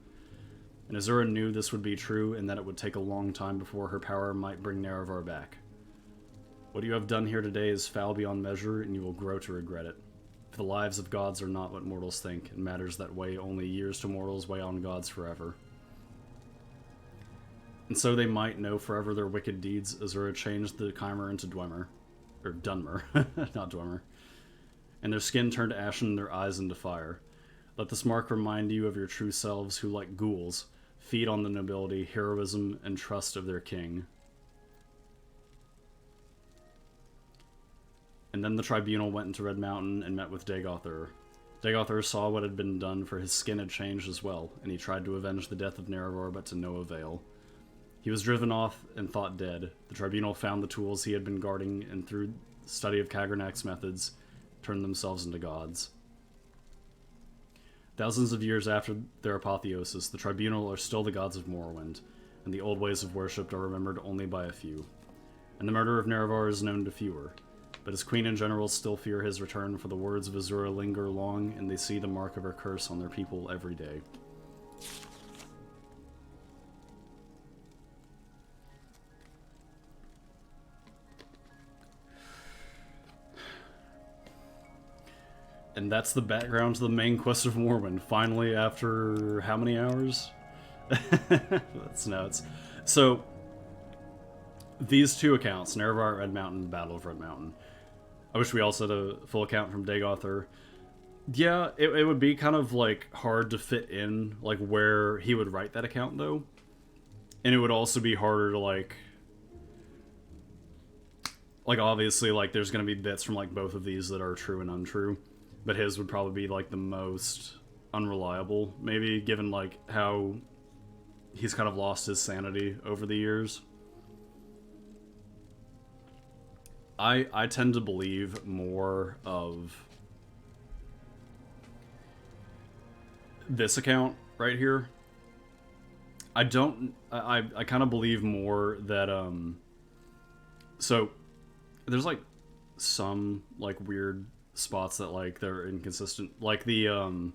And Azura knew this would be true and that it would take a long time before her power might bring Nerevar back. What you have done here today is foul beyond measure, and you will grow to regret it. For the lives of gods are not what mortals think, and matters that weigh only years to mortals weigh on gods forever. And so they might know forever their wicked deeds, Azura changed the Chimer into Dwemer. Or Dunmer, not Dwemer. And their skin turned ashen and their eyes into fire. Let this mark remind you of your true selves who, like ghouls, feed on the nobility, heroism, and trust of their king. And then the Tribunal went into Red Mountain and met with Dagoth. Dagoth saw what had been done, for his skin had changed as well, and he tried to avenge the death of Nerevar, but to no avail. He was driven off and thought dead. The Tribunal found the tools he had been guarding, and through study of Kagernak's methods, turned themselves into gods. Thousands of years after their apotheosis, the Tribunal are still the gods of Morrowind, and the old ways of worship are remembered only by a few. And the murder of Nerevar is known to fewer, but his queen and generals still fear his return, for the words of Azura linger long, and they see the mark of her curse on their people every day. And that's the background to the main quest of Morrowind. Finally, after how many hours? That's nuts. So, these two accounts, Nerevar at Red Mountain, the Battle of Red Mountain. I wish we also had a full account from Dagoth. Yeah, it would be kind of, like, hard to fit in, like, where he would write that account, though. And it would also be harder to, like, obviously, like, there's gonna be bits from, like, both of these that are true and untrue. But his would probably be, like, the most unreliable, maybe, given, like, how he's kind of lost his sanity over the years. I tend to believe more of this account right here. I kind of believe more that, so, there's, like, some, like, weird spots that, like, they're inconsistent. Like, the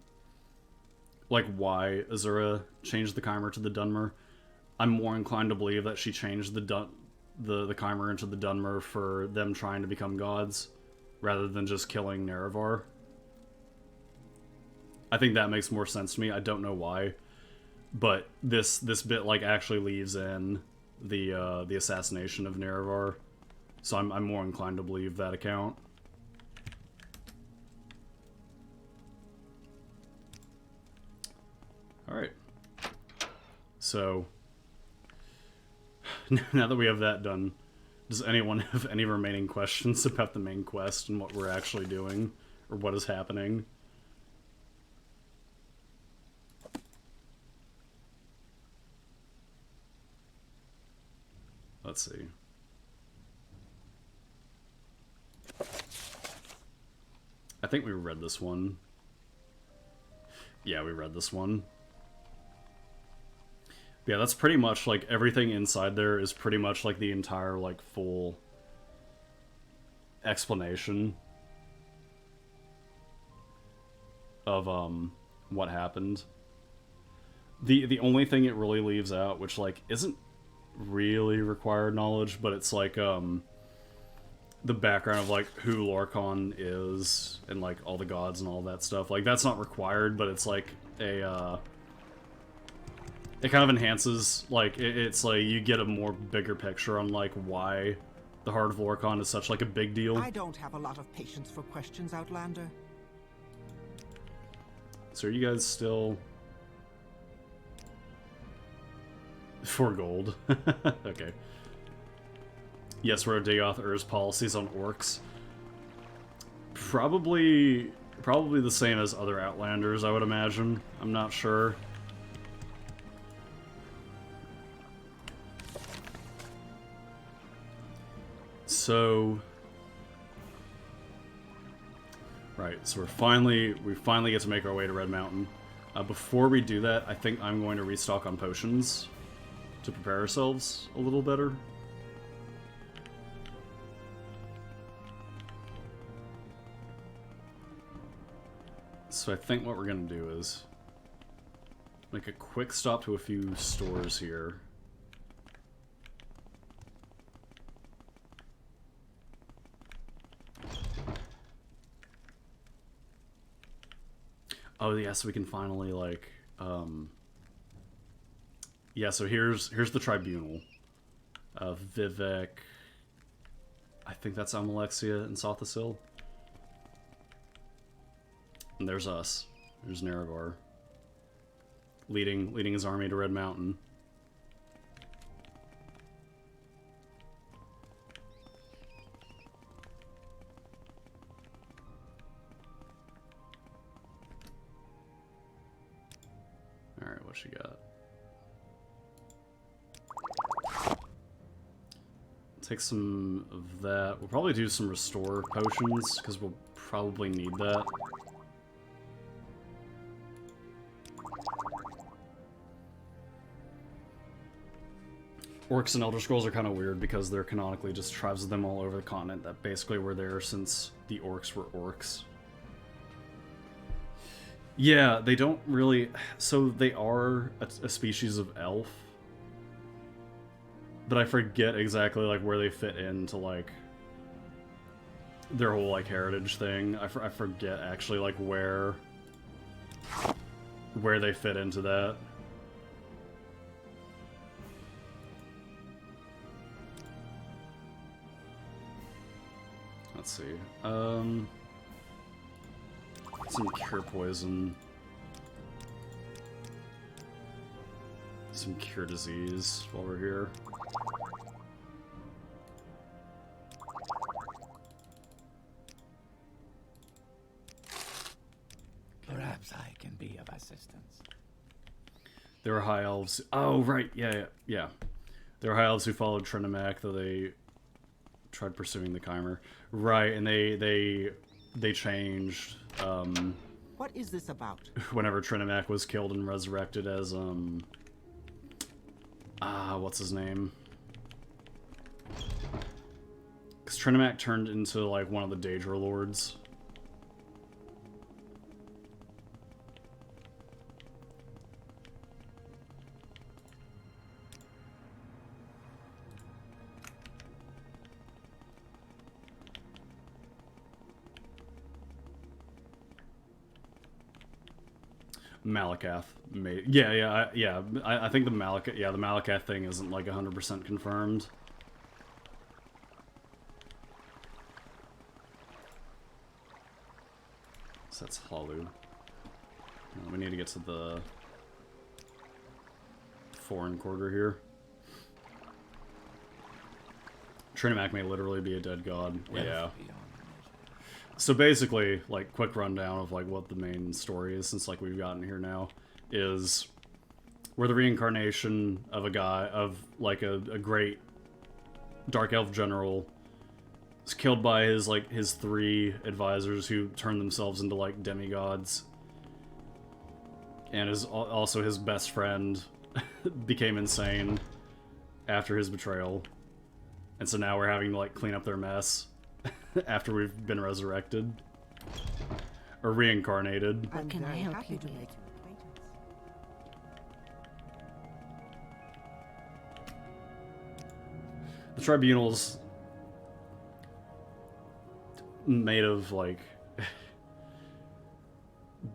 like why Azura changed the Chimer to the Dunmer, I'm more inclined to believe that she changed the Chimer into the Dunmer for them trying to become gods, rather than just killing Nerevar. I think that makes more sense to me. I don't know why, but this bit like actually leaves in the assassination of Nerevar, so I'm more inclined to believe that account. All right, so now that we have that done, does anyone have any remaining questions about the main quest and what we're actually doing, or what is happening? Let's see. I think we read this one. Yeah, we read this one. Yeah, that's pretty much, like, everything inside there is pretty much, like, the entire, like, full explanation of, what happened. The only thing it really leaves out, which, like, isn't really required knowledge, but it's, like, the background of, like, who Lorkhan is, and, like, all the gods and all that stuff. Like, that's not required, but it's, like, a, it kind of enhances, like, it's like you get a more bigger picture on, like, why the Heart of Lorkhan is such, like, a big deal. I don't have a lot of patience for questions, Outlander. So are you guys still... for gold? Okay. Yes, we're Dagoth Ur's policies on orcs. Probably the same as other Outlanders, I would imagine. I'm not sure. So, right, so we finally get to make our way to Red Mountain. Before we do that, I think I'm going to restock on potions to prepare ourselves a little better. So I think what we're going to do is make a quick stop to a few stores here. Oh yeah, so we can finally, like, yeah, so here's the Tribunal. Vivek, I think that's Almalexia and Sothasil. And there's us. There's Nerevar. Leading his army to Red Mountain. Alright, what she got? Take some of that. We'll probably do some restore potions, because we'll probably need that. Orcs and Elder Scrolls are kind of weird because they're canonically just tribes of them all over the continent that basically were there since the orcs were orcs. Yeah, they don't really... So they are a species of elf. But I forget exactly, like, where they fit into, like, their whole, like, heritage thing. I forget, actually, like, where they fit into that. Let's see. Some cure poison. Some cure disease while we're here. Perhaps I can be of assistance. There were high elves. Oh, right. Yeah. There were high elves who followed Trinimac, though they tried pursuing the Chimer. Right, and they changed. What is this about? Whenever Trinimac was killed and resurrected as what's his name? Because Trinimac turned into, like, one of the Daedra Lords. Malakath made. I think the Malakath thing isn't like 100% confirmed. So that's Halu. We need to get to the foreign quarter here. Trinimac may literally be a dead god. Yeah. So basically, like, quick rundown of, like, what the main story is, since, like, we've gotten here now, is we're the reincarnation of a guy, of, like, a great Dark Elf general. Is killed by his, like, his 3 advisors who turned themselves into, like, demigods. And also his best friend became insane after his betrayal. And so now we're having to, like, clean up their mess after we've been resurrected. Or reincarnated. What can I help you with? The tribunal's made of, like,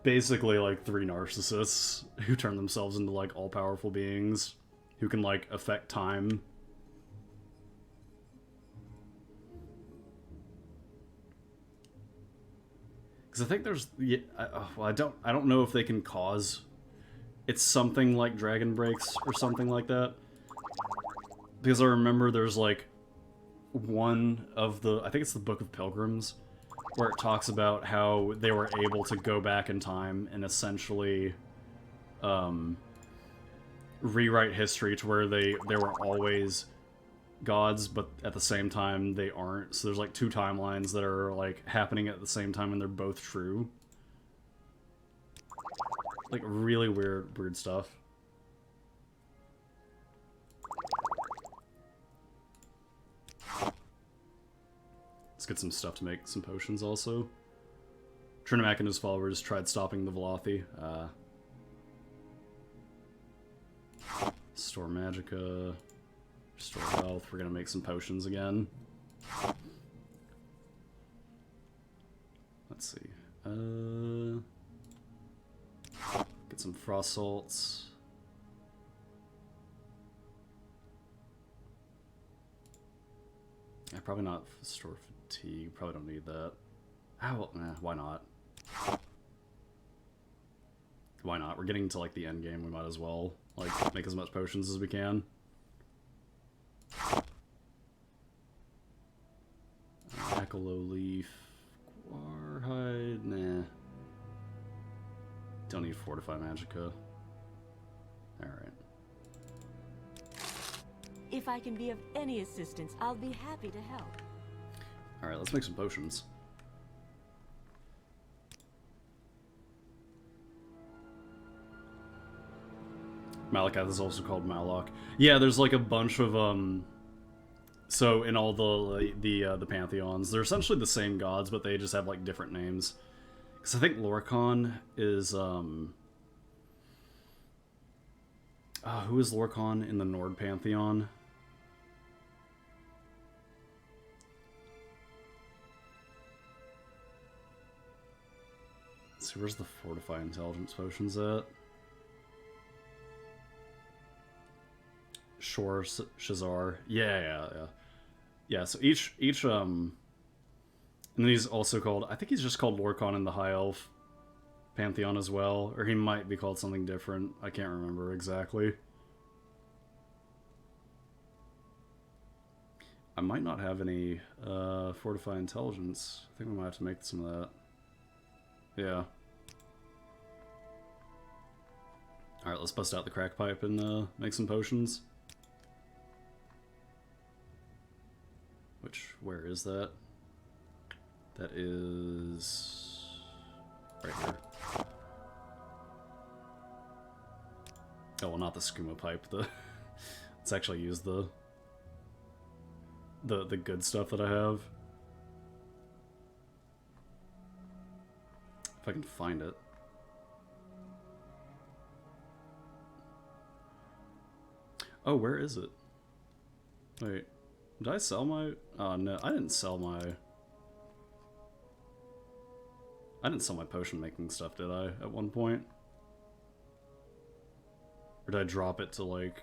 basically, like, 3 narcissists who turn themselves into, like, all-powerful beings who can, like, affect time. Because I think there's, yeah, well, I don't know if they can cause. It's something like dragon breaks or something like that. Because I remember there's like one of the, I think it's the Book of Pilgrims, where it talks about how they were able to go back in time and essentially rewrite history to where they were always gods, but at the same time they aren't. So there's like 2 timelines that are like happening at the same time and they're both true. Like really weird stuff. Let's get some stuff to make some potions also. Trinimac and his followers tried stopping the Velothi. Store Magicka. Restore health. We're gonna make some potions again. Let's see. Get some frost salts. Probably not store fatigue. Probably don't need that. Ah, well, why not? Why not? We're getting to like the end game. We might as well like make as much potions as we can. Akalo leaf, Quarhide, nah. Don't need Fortify Magicka. Alright. If I can be of any assistance, I'll be happy to help. Alright, let's make some potions. Malakath is also called Malok. Yeah, there's like a bunch of so in all the pantheons, they're essentially the same gods, but they just have like different names. Because I think Lorkhan is who is Lorkhan in the Nord pantheon? Let's see, where's the Fortify Intelligence potions at? Shor Shazar. Yeah, so each and then he's also called, I think he's just called Lorkhan in the High Elf pantheon as well, or he might be called something different. I can't remember exactly. I might not have any Fortify Intelligence. I think we might have to make some of that. Yeah. Alright, let's bust out the crack pipe and make some potions. Where is that? That is right here. Oh, well, not the skooma pipe. Let's actually use the good stuff that I have. If I can find it. Oh, where is it? Wait. Did I sell my... Oh, no. I didn't sell my... I didn't sell my potion making stuff, did I? At one point? Or did I drop it to, like,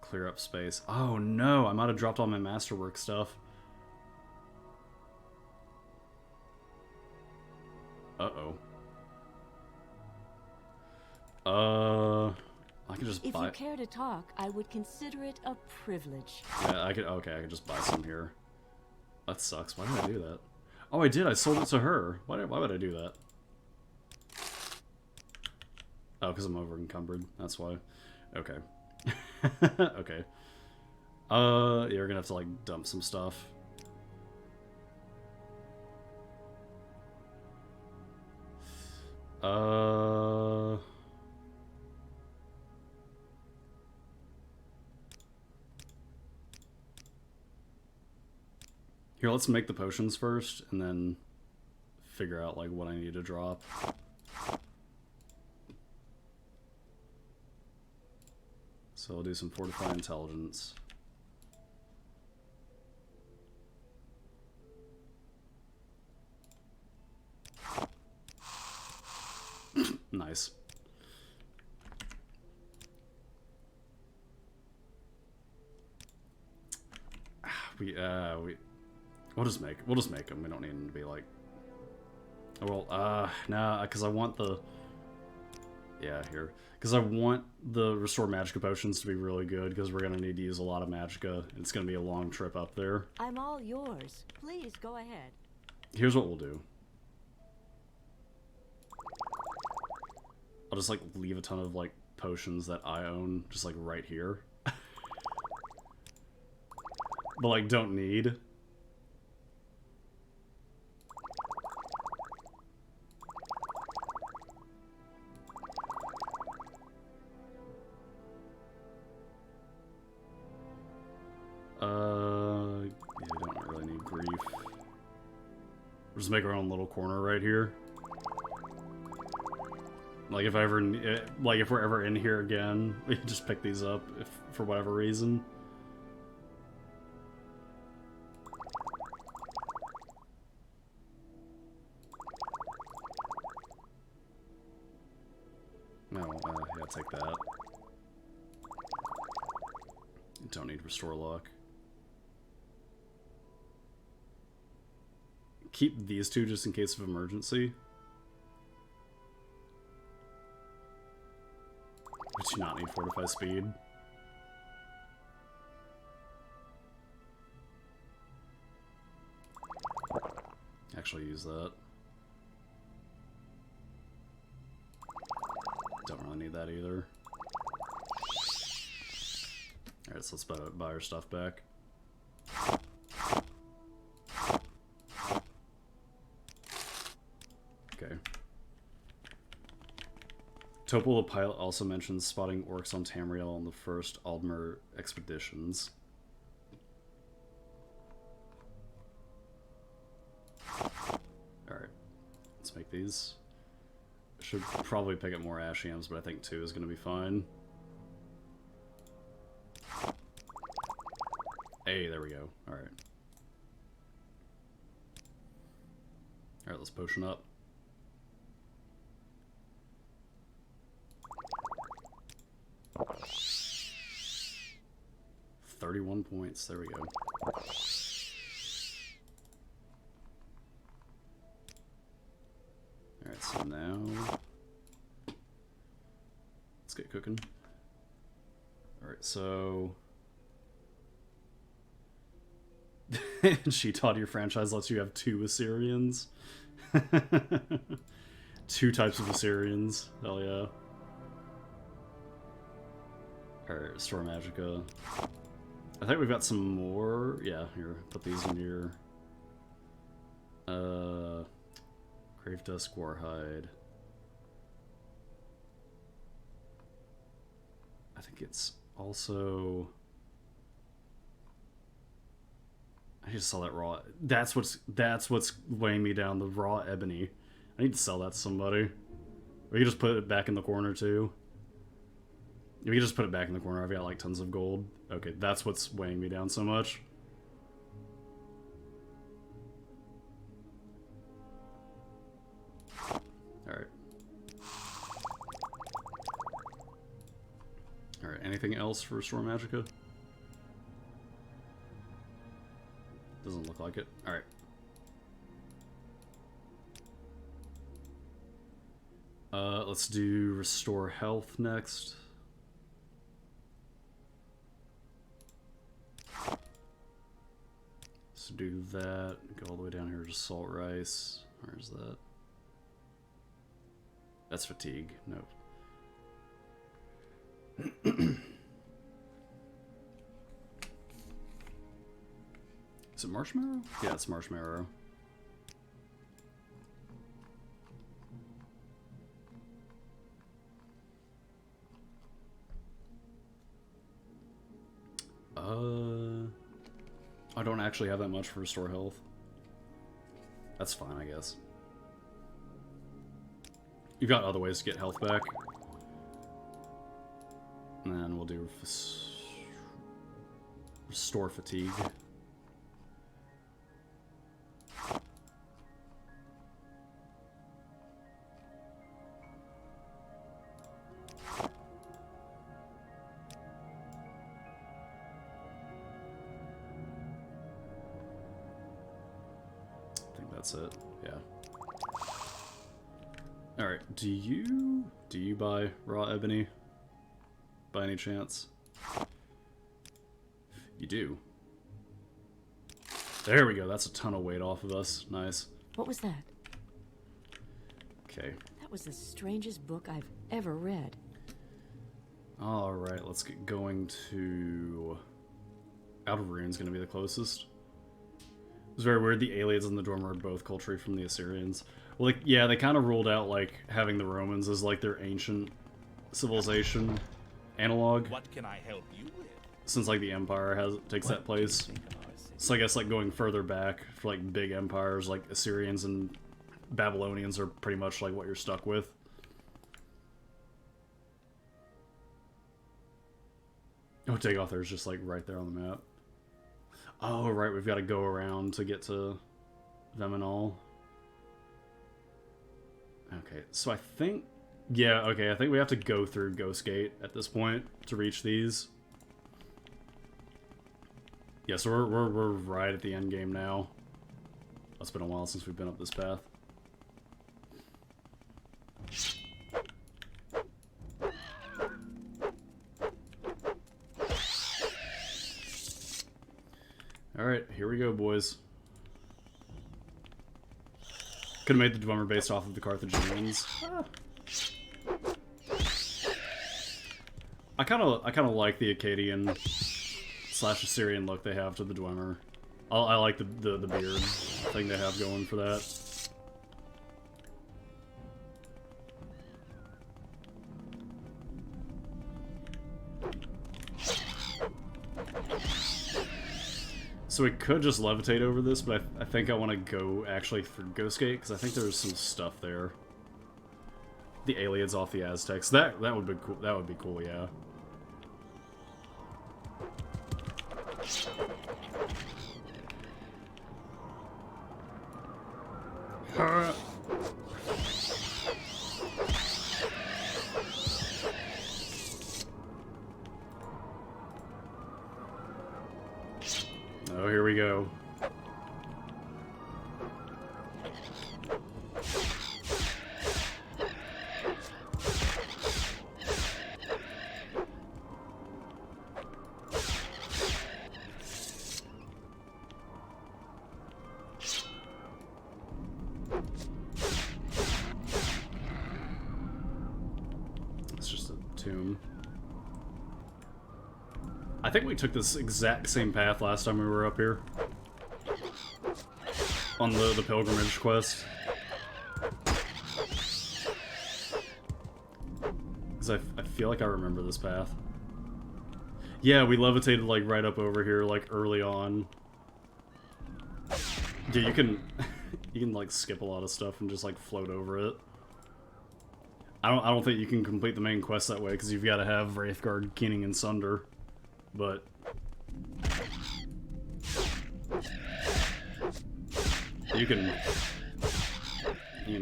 clear up space? Oh, no! I might have dropped all my Masterwork stuff. Uh-oh. I could just If buy... you care to talk, I would consider it a privilege. Yeah, I could... Okay, I could just buy some here. That sucks. Why did I do that? Oh, I did. I sold it to her. Why would I do that? Oh, because I'm over encumbered. That's why. Okay. Okay. You're gonna have to, like, dump some stuff. Here, let's make the potions first, and then figure out, like, what I need to drop. So I'll do some Fortify Intelligence. Nice. We'll just make them. We don't need them to be like... Well, nah, because I want the... Yeah, here. Because I want the Restore Magicka potions to be really good, because we're going to need to use a lot of Magicka. It's going to be a long trip up there. I'm all yours. Please go ahead. Here's what we'll do. I'll just, like, leave a ton of, like, potions that I own, just, like, right here. But, like, don't need. Yeah, we don't really need grief. We'll just make our own little corner right here. Like, if I ever, like, if we're ever in here again, we can just pick these up if, for whatever reason. No, yeah, take that. Don't need Restore Luck. Keep these two just in case of emergency. But you not need Fortify Speed. Actually use that. Don't really need that either. Alright, so let's buy our stuff back. Okay. Topol the pilot also mentions spotting orcs on Tamriel on the first Aldmer expeditions. Alright, let's make these. Should probably pick up more Ashiams, but I think 2 is going to be fine. Hey, there we go. Alright. Alright, let's potion up. $31 points. There we go. Alright, so now... let's get cooking. Alright, so... Cheat your franchise lets you have 2 Assyrians. 2 types of Assyrians. Hell yeah. Alright, Restore Magicka. I think we've got some more. Yeah, here, put these in your... Grave Dusk Warhide. I think it's also... I need to sell that raw. That's what's weighing me down, the raw ebony. I need to sell that to somebody. We can just put it back in the corner too. We can just put it back in the corner. I've got like tons of gold. Okay, that's what's weighing me down so much. Alright. Alright, anything else for Restore Magicka? Doesn't look like it. Alright. Let's do Restore Health next. Let's do that. Go all the way down here to Salt Rice. Where's that? That's Fatigue. Nope. Is it Marshmallow? Yeah, it's Marshmallow. I don't actually have that much for Restore Health. That's fine, I guess. You've got other ways to get health back. And then we'll do Restore Fatigue. That's it. Yeah. All right. Do you buy raw ebony by any chance? You do. There we go. That's a ton of weight off of us. Nice. What was that? Okay. That was the strangest book I've ever read. All right. Let's get going to Outer Rune's going to be the closest. It's very weird. The aliens and the Dwemer are both culturally from the Assyrians. Well, like, yeah, they kind of ruled out like having the Romans as like their ancient civilization analog. What can I help you with? Since like the Empire takes that place. So I guess like going further back for like big empires, like Assyrians and Babylonians are pretty much like what you're stuck with. Oh, Takeoff there's just like right there on the map. Oh, right, we've got to go around to get to them and all. Okay, so I think... Yeah, okay, I think we have to go through Ghost Gate at this point to reach these. Yeah, so we're right at the end game now. It's been a while since we've been up this path. Alright, here we go, boys. Could've made the Dwemer based off of the Carthaginians. I kinda like the Akkadian / Assyrian look they have to the Dwemer. I like the beard thing they have going for that. So we could just levitate over this, but I think I want to go actually through Ghost Gate, because I think there's some stuff there. The aliens off the Aztecs. That would be cool. That would be cool, yeah. Oh, here we go. It's just a tomb. I think we took this exact same path last time we were up here. On the pilgrimage quest. Because I feel like I remember this path. Yeah, we levitated like right up over here like early on. Yeah, you can you can like skip a lot of stuff and just like float over it. I don't think you can complete the main quest that way because you've got to have Wraithguard, Keening, and Sunder. But you can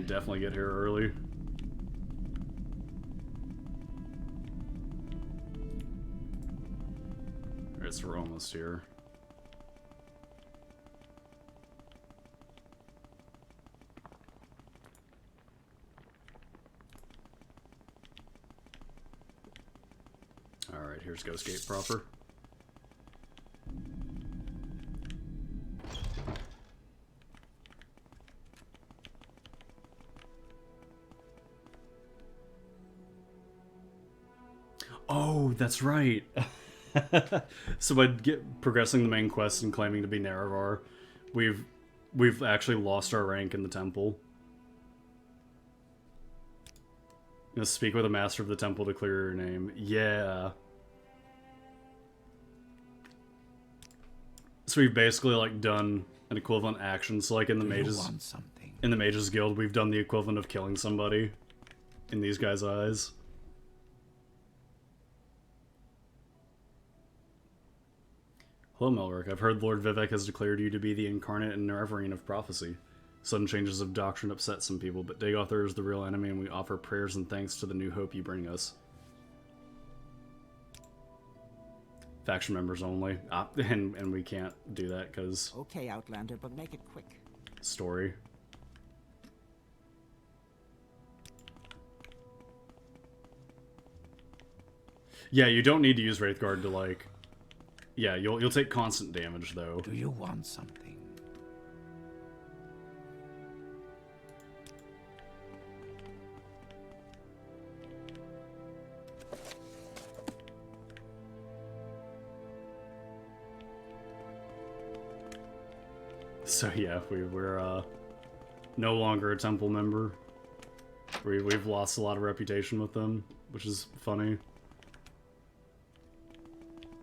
definitely get here early. Alright, so we're almost here. Alright, here's Ghost Gate proper. Oh, that's right. So by progressing the main quest and claiming to be Nerevar, we've actually lost our rank in the temple. You know, speak with a master of the temple to clear your name. Yeah. So we've basically like done an equivalent action. So like in the Mages Guild, we've done the equivalent of killing somebody in these guys' eyes. Hello, Melric. I've heard Lord Vivek has declared you to be the incarnate and Nerevarine of prophecy. Sudden changes of doctrine upset some people, but Dagothar is the real enemy, and we offer prayers and thanks to the new hope you bring us. Faction members only. And we can't do that because... Okay, Outlander, but make it quick. Story. Yeah, you don't need to use Wraithguard to, like... Yeah, you'll take constant damage, though. Do you want something? So yeah, we're no longer a temple member. We've lost a lot of reputation with them, which is funny.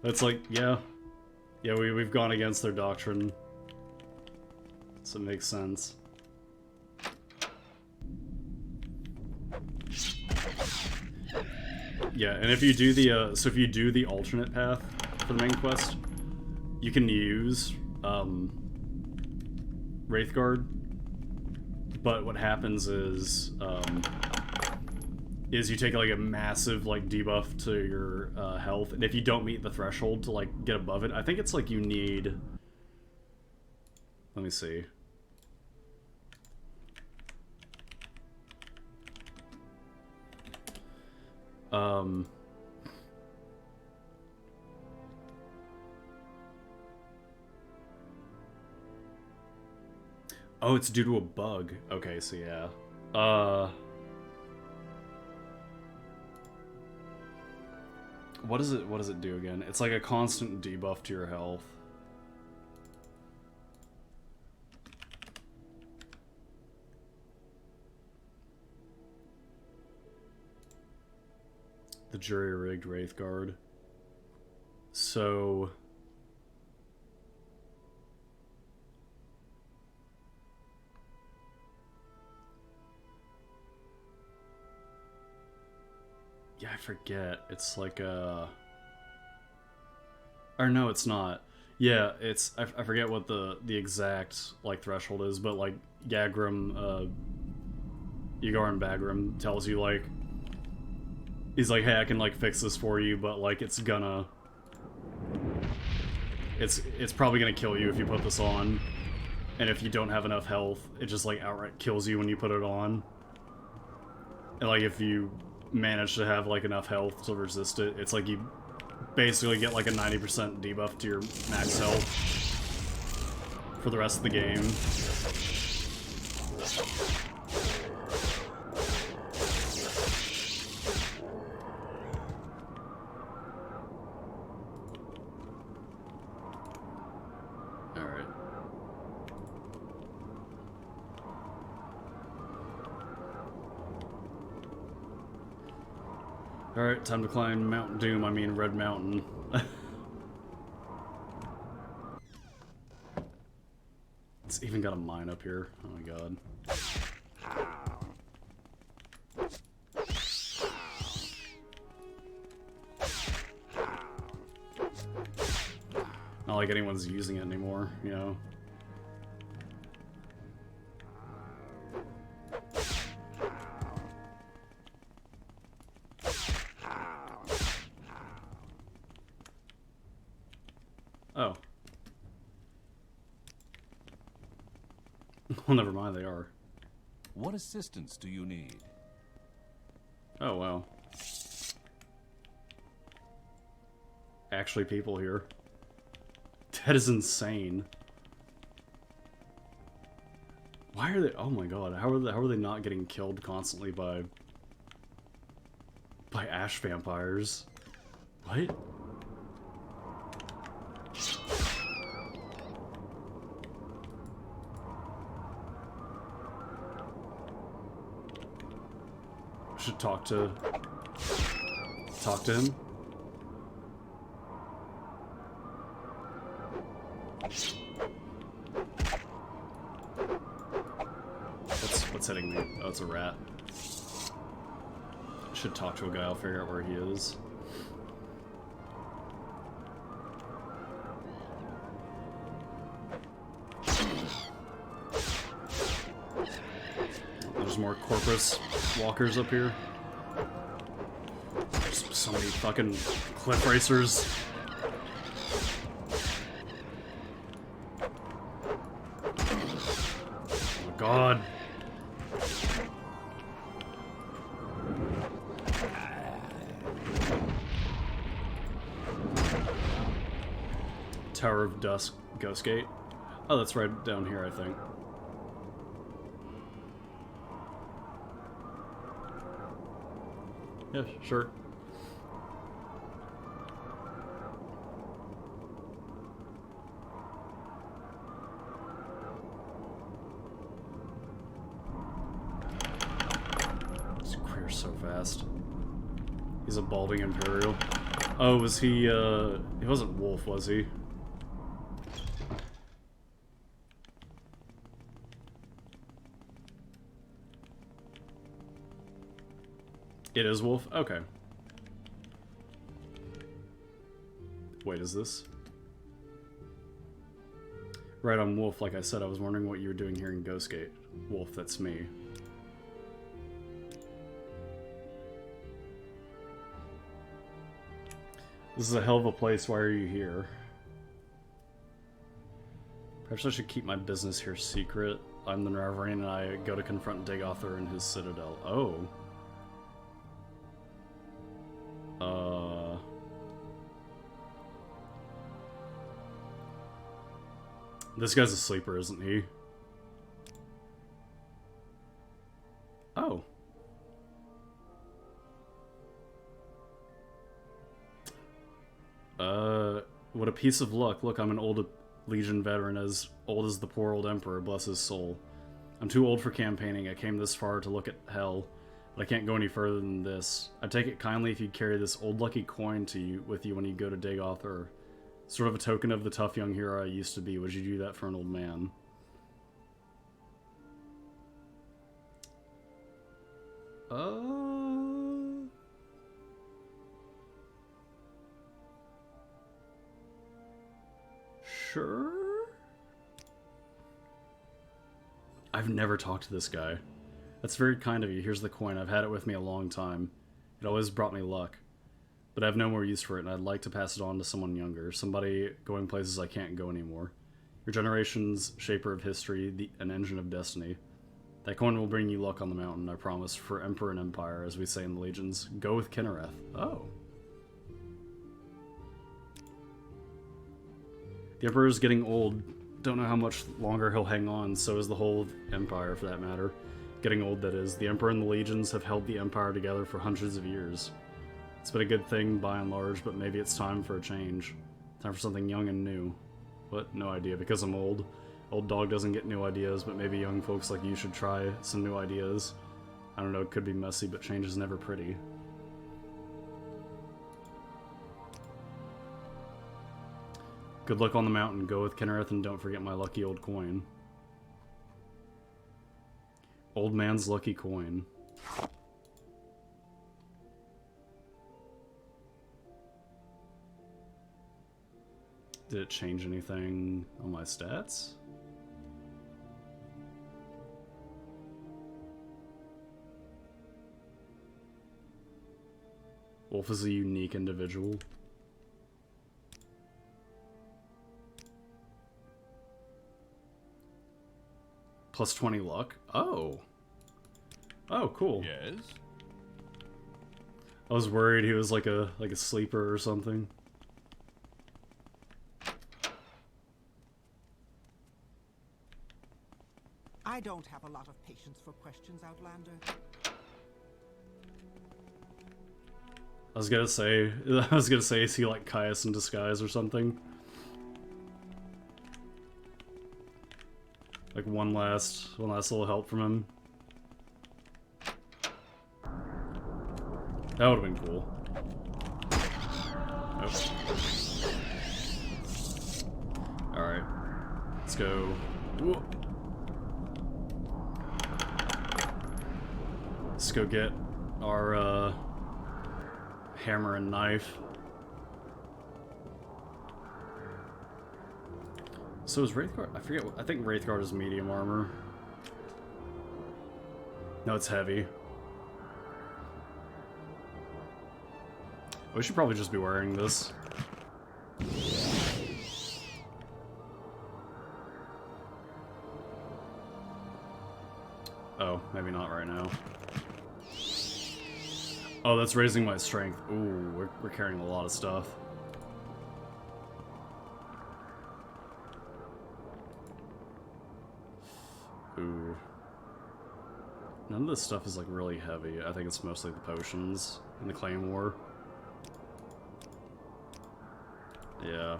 It's like, yeah, we've gone against their doctrine, so it makes sense. Yeah, and if you do the so if you do the alternate path for the main quest, you can use Wraithguard, but what happens is you take like a massive like debuff to your health, and if you don't meet the threshold to like get above it, I think it's like you need. Let me see. Oh, it's due to a bug. Okay, so yeah. What does it do again? It's like a constant debuff to your health. The jury-rigged Wraithguard. So... Yeah, I forget. It's like a... Or no, it's not. Yeah, it's... I forget what the exact, like, threshold is, but, like, Yagram, Yagaran Bagram tells you, like... He's like, hey, I can, like, fix this for you, but, like, it's gonna... It's probably gonna kill you if you put this on. And if you don't have enough health, it just, like, outright kills you when you put it on. And, like, if you manage to have like enough health to resist it, it's like you basically get like a 90% debuff to your max health for the rest of the game. Alright, time to climb Mount Doom, I mean Red Mountain. It's even got a mine up here. Oh my god. Not like anyone's using it anymore, you know? Well, never mind, they are. What assistance do you need? Oh, wow. Actually people here. That is insane. Why are they... Oh my god, how are they not getting killed constantly by ash vampires? What? Should talk to him. What's hitting me? Oh, it's a rat. Should talk to a guy. I'll figure out where he is. There's more corpus walkers up here. There's so many fucking cliff racers. Oh my god. Tower of Dusk Ghost Gate. Oh, that's right down here, I think. Yeah, sure. This clears so fast. He's a balding Imperial. Oh, was he wasn't Wolf, was he? It is Wolf? Okay. Wait, is this? Right, I'm Wolf. Like I said, I was wondering what you were doing here in Ghostgate. Wolf, that's me. This is a hell of a place. Why are you here? Perhaps I should keep my business here secret. I'm the Reverend and I go to confront Digother in his citadel. Oh. This guy's a sleeper, isn't he? Oh. What a piece of luck. Look, I'm an old Legion veteran, as old as the poor old Emperor, bless his soul. I'm too old for campaigning. I came this far to look at hell, but I can't go any further than this. I'd take it kindly if you'd carry this old lucky coin with you when you go to Digother. Sort of a token of the tough young hero I used to be. Would you do that for an old man? Sure? I've never talked to this guy. That's very kind of you. Here's the coin. I've had it with me a long time. It always brought me luck. But I have no more use for it, and I'd like to pass it on to someone younger. Somebody going places I can't go anymore. Your generation's shaper of history, an engine of destiny. That coin will bring you luck on the mountain, I promise, for Emperor and Empire, as we say in the Legions. Go with Kinnereth. Oh. The Emperor's getting old. Don't know how much longer he'll hang on, so is the whole Empire, for that matter. Getting old, that is. The Emperor and the Legions have held the Empire together for hundreds of years. It's been a good thing, by and large, but maybe it's time for a change. Time for something young and new. What? No idea, because I'm old. Old dog doesn't get new ideas, but maybe young folks like you should try some new ideas. I don't know, it could be messy, but change is never pretty. Good luck on the mountain. Go with Kinnereth and don't forget my lucky old coin. Old man's lucky coin. Did it change anything on my stats? Wolf is a unique individual. Plus 20 luck. Oh. Oh, cool. Yes? I was worried he was like a sleeper or something. I don't have a lot of patience for questions, Outlander. I was gonna say, is he like Caius in disguise or something? Like one last little help from him. That would have been cool. Nope. Alright. Let's go. Whoa. Let's go get our hammer and knife. So is Wraithguard? I forget. I think Wraithguard is medium armor. No, it's heavy. We should probably just be wearing this. Oh, maybe not right now. Oh, that's raising my strength. Ooh, we're carrying a lot of stuff. Ooh. None of this stuff is like really heavy. I think it's mostly the potions and the claymore. Yeah.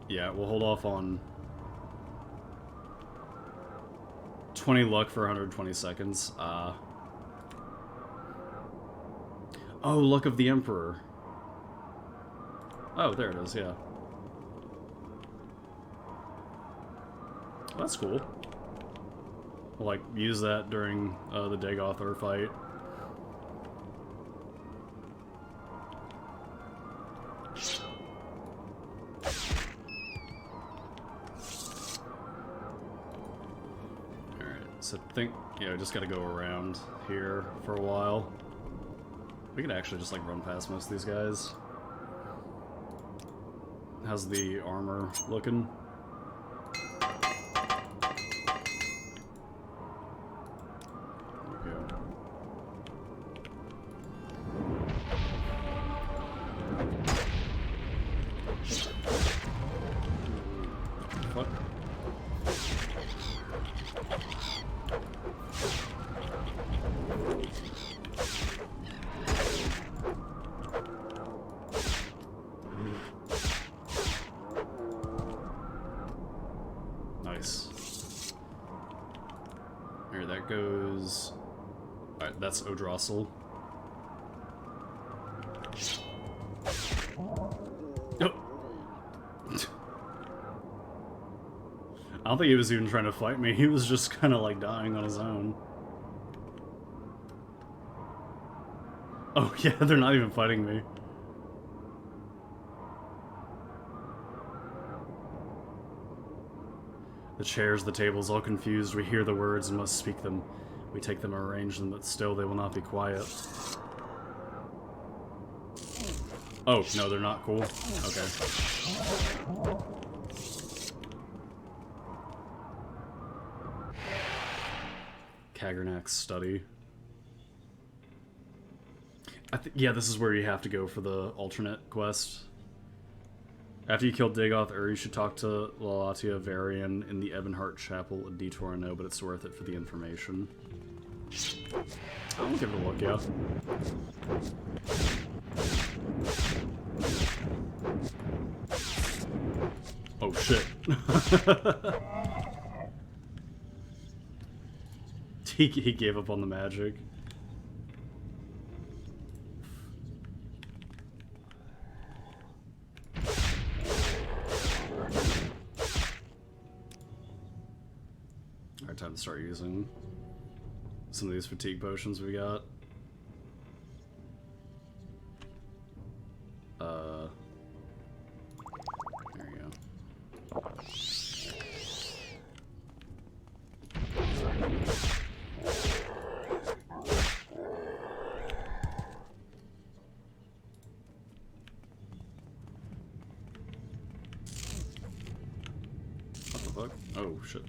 Yeah, we'll hold off on 20 luck for 120 seconds. Oh, Luck of the Emperor. Oh, there it is, yeah. Well, that's cool. We'll, like, use that during the Dagothar fight. Alright, so I think, yeah, we just gotta go around here for a while. We could actually just, like, run past most of these guys. How's the armor looking? Nice. Here, that goes... Alright, that's Odrassil. Oh. I don't think he was even trying to fight me. He was just kind of like dying on his own. Oh yeah, they're not even fighting me. The chairs, the tables, all confused. We hear the words and must speak them. We take them and arrange them, but still they will not be quiet. Oh, no, they're not cool? Okay. Kagernak's study. Yeah, this is where you have to go for the alternate quest. After you kill Dagoth, you should talk to Lalatia Varian in the Ebonheart Chapel. A detour, I know, but it's worth it for the information. I'll give it a look, yeah. Oh, shit. He gave up on the magic. Alright, time to start using some of these fatigue potions we got. There you go. What the fuck? Oh, shit.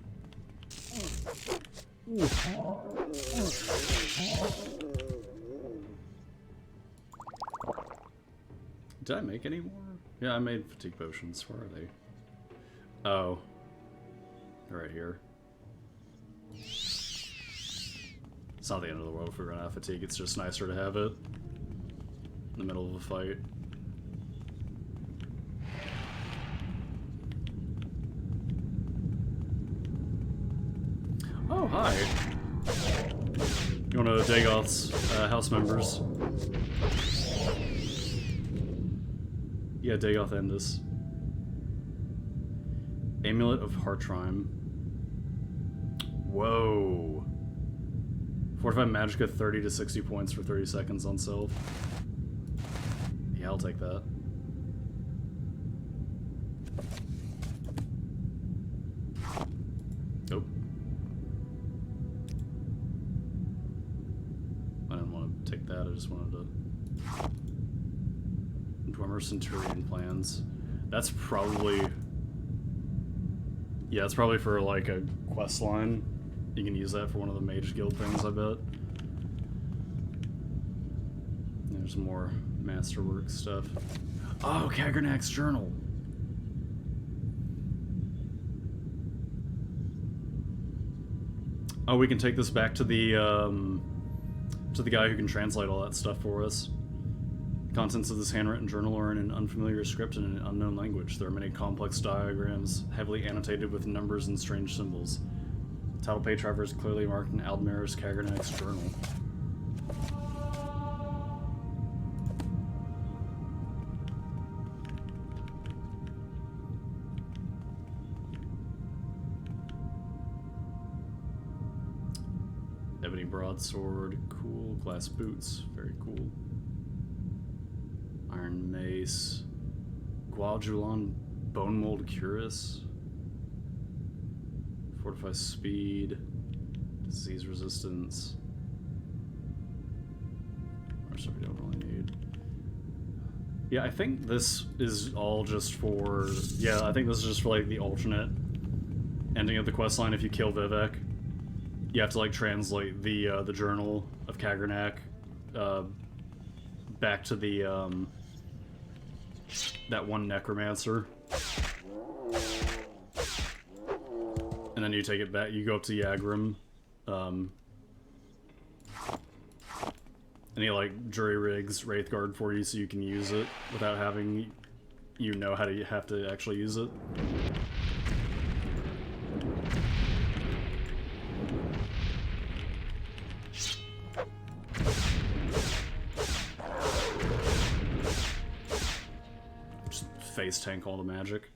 Did I make any more? Yeah, I made fatigue potions. Where are they? Oh. They're right here. It's not the end of the world if we run out of fatigue. It's just nicer to have it in the middle of a fight. Oh, hi. You want to Dagoth's house members? Yeah, Dagoth Endus. Amulet of Hartrime. Whoa. Fortify Magicka 30 to 60 points for 30 seconds on self. Yeah, I'll take that. Oh. I didn't want to take that, I just wanted to... Dwemer Centurion plans. That's probably... Yeah, it's probably for like a quest line. You can use that for one of the Mage Guild things, I bet. There's more masterwork stuff. Oh, Kagernak's journal! Oh, we can take this back to the guy who can translate all that stuff for us. Contents of this handwritten journal are in an unfamiliar script and in an unknown language. There are many complex diagrams, heavily annotated with numbers and strange symbols. The title page, however, is clearly marked in Aldmer's Kagernak's journal. Ebony broadsword, cool. Glass boots, very cool. Iron mace. Guajulan bone mold cuirass. Fortify speed. Disease resistance. Or stuff we don't really need. Yeah, I think this is all just for... Yeah, I think this is just for like the alternate ending of the questline. If you kill Vivek, you have to like translate the journal of Kagernak back to the that one necromancer, and then you take it back. You go up to Yagrim, and he like jury rigs Wraithguard for you so you can use it without having how to have to actually use it. Face tank all the magic.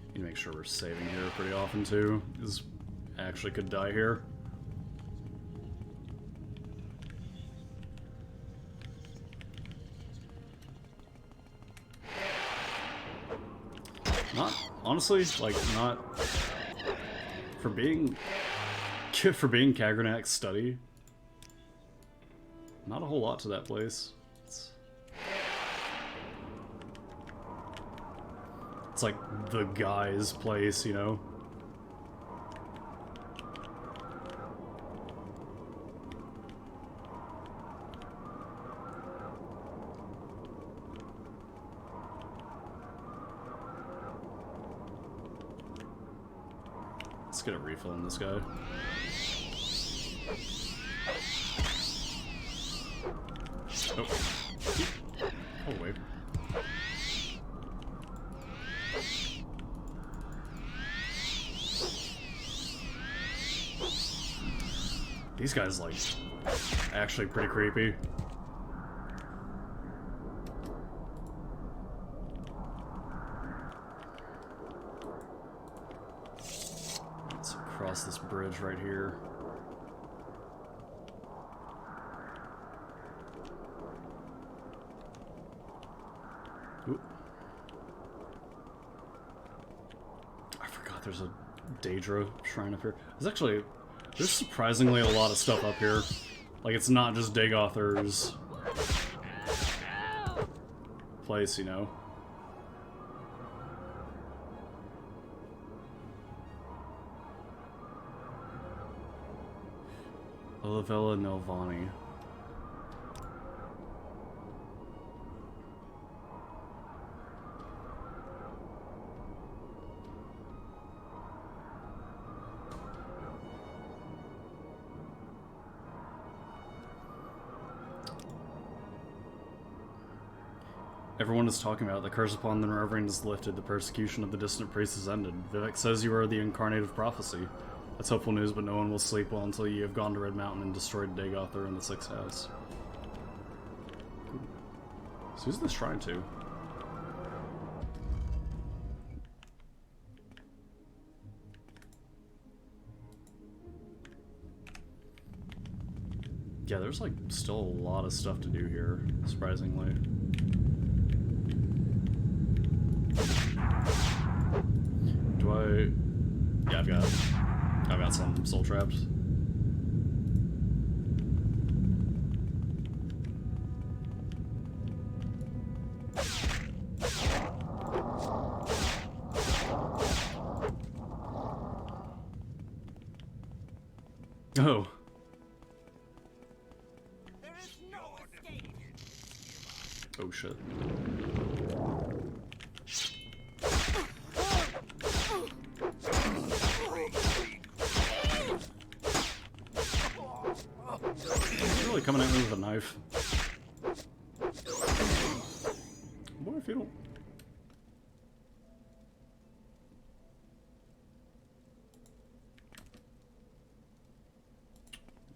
Need to make sure we're saving here pretty often too, because I actually could die here. Honestly, like, not... For being Kagernak's study, not a whole lot to that place. It's like the guy's place, you know? Let's get a refill on this guy. Oh. Oh, wait. These guys, like, actually pretty creepy. Cross this bridge right here. Ooh. I forgot there's a Daedra shrine up here. There's actually... There's surprisingly a lot of stuff up here. Like, it's not just Dagothar's place, you know? Olivella Nelvani. Everyone is talking about the curse upon the Reverend is lifted, the persecution of the distant priest is ended. Vivek says you are the incarnate of prophecy. That's hopeful news, but no one will sleep well until you have gone to Red Mountain and destroyed Dagothar in the Sixth House. Cool. So who's this shrine to? Yeah, there's like still a lot of stuff to do here, surprisingly. Do I... Yeah, I've got some soul traps. Oh. There is no escape. Oh shit. He's really coming at me with a knife. Boy, if you don't...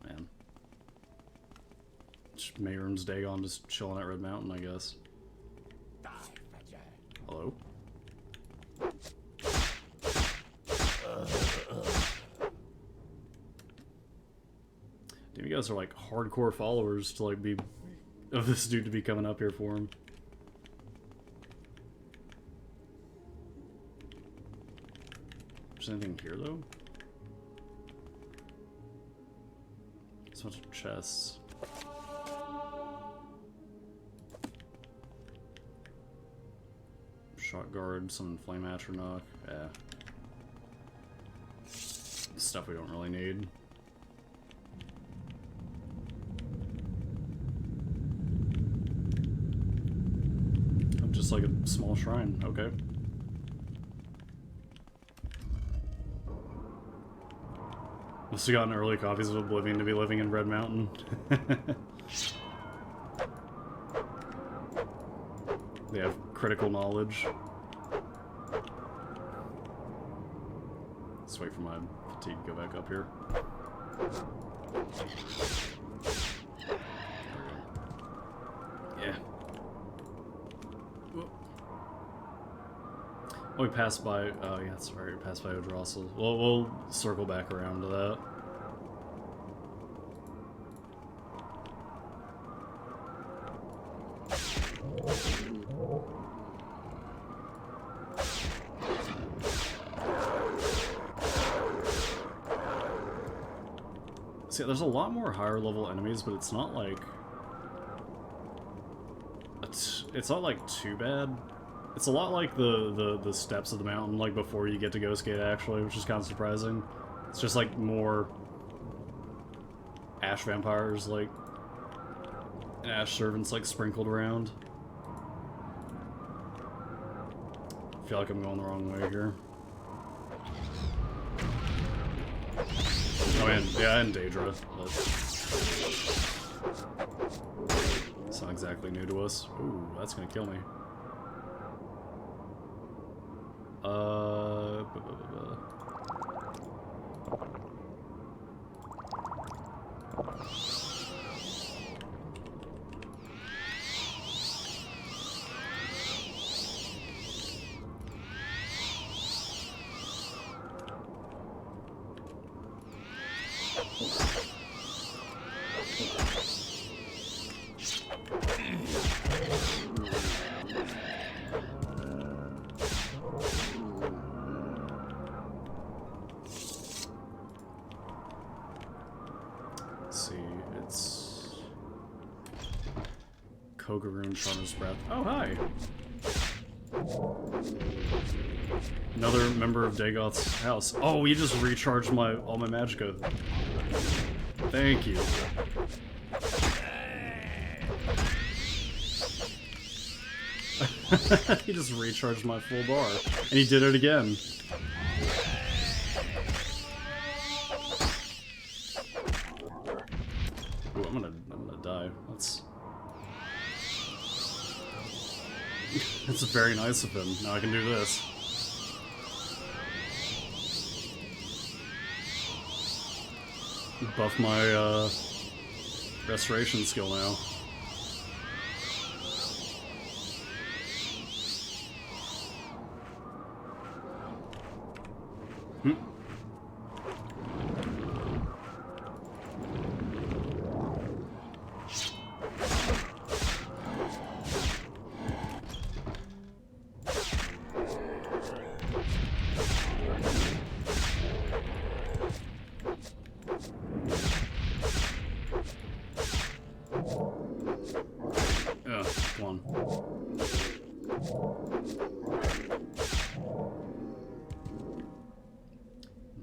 Man. Mayroom's Dagon just chilling at Red Mountain, I guess. Hello? Damn, you guys are like hardcore followers to like be of this dude to be coming up here for him. Is there anything here though? There's a bunch of chests. Shot guard, some flame atronach. Yeah. Stuff we don't really need. Just like a small shrine, okay. Must have gotten early copies of Oblivion to be living in Red Mountain. They have critical knowledge. Let's wait for my fatigue to go back up here. Yeah. Oh, we passed by. Oh, yeah, that's right. We passed by Odrossel. Well, we'll circle back around to that. See, there's a lot more higher level enemies, but it's not like it's not like too bad. It's a lot like the steps of the mountain, like before you get to Ghost Gate, actually, which is kind of surprising. It's just like more ash vampires, like, and ash servants, like, sprinkled around. I feel like I'm going the wrong way here. Oh, and yeah, and Daedra, but it's not exactly new to us. Ooh, that's gonna kill me. Kogarun Charmer's Breath. Oh, hi! Another member of Dagoth's house. Oh, you just recharged all my magicka. Thank you. He just recharged my full bar. And he did it again. Ooh, I'm gonna die. That's very nice of him. Now I can do this. Buff my restoration skill now. Come on.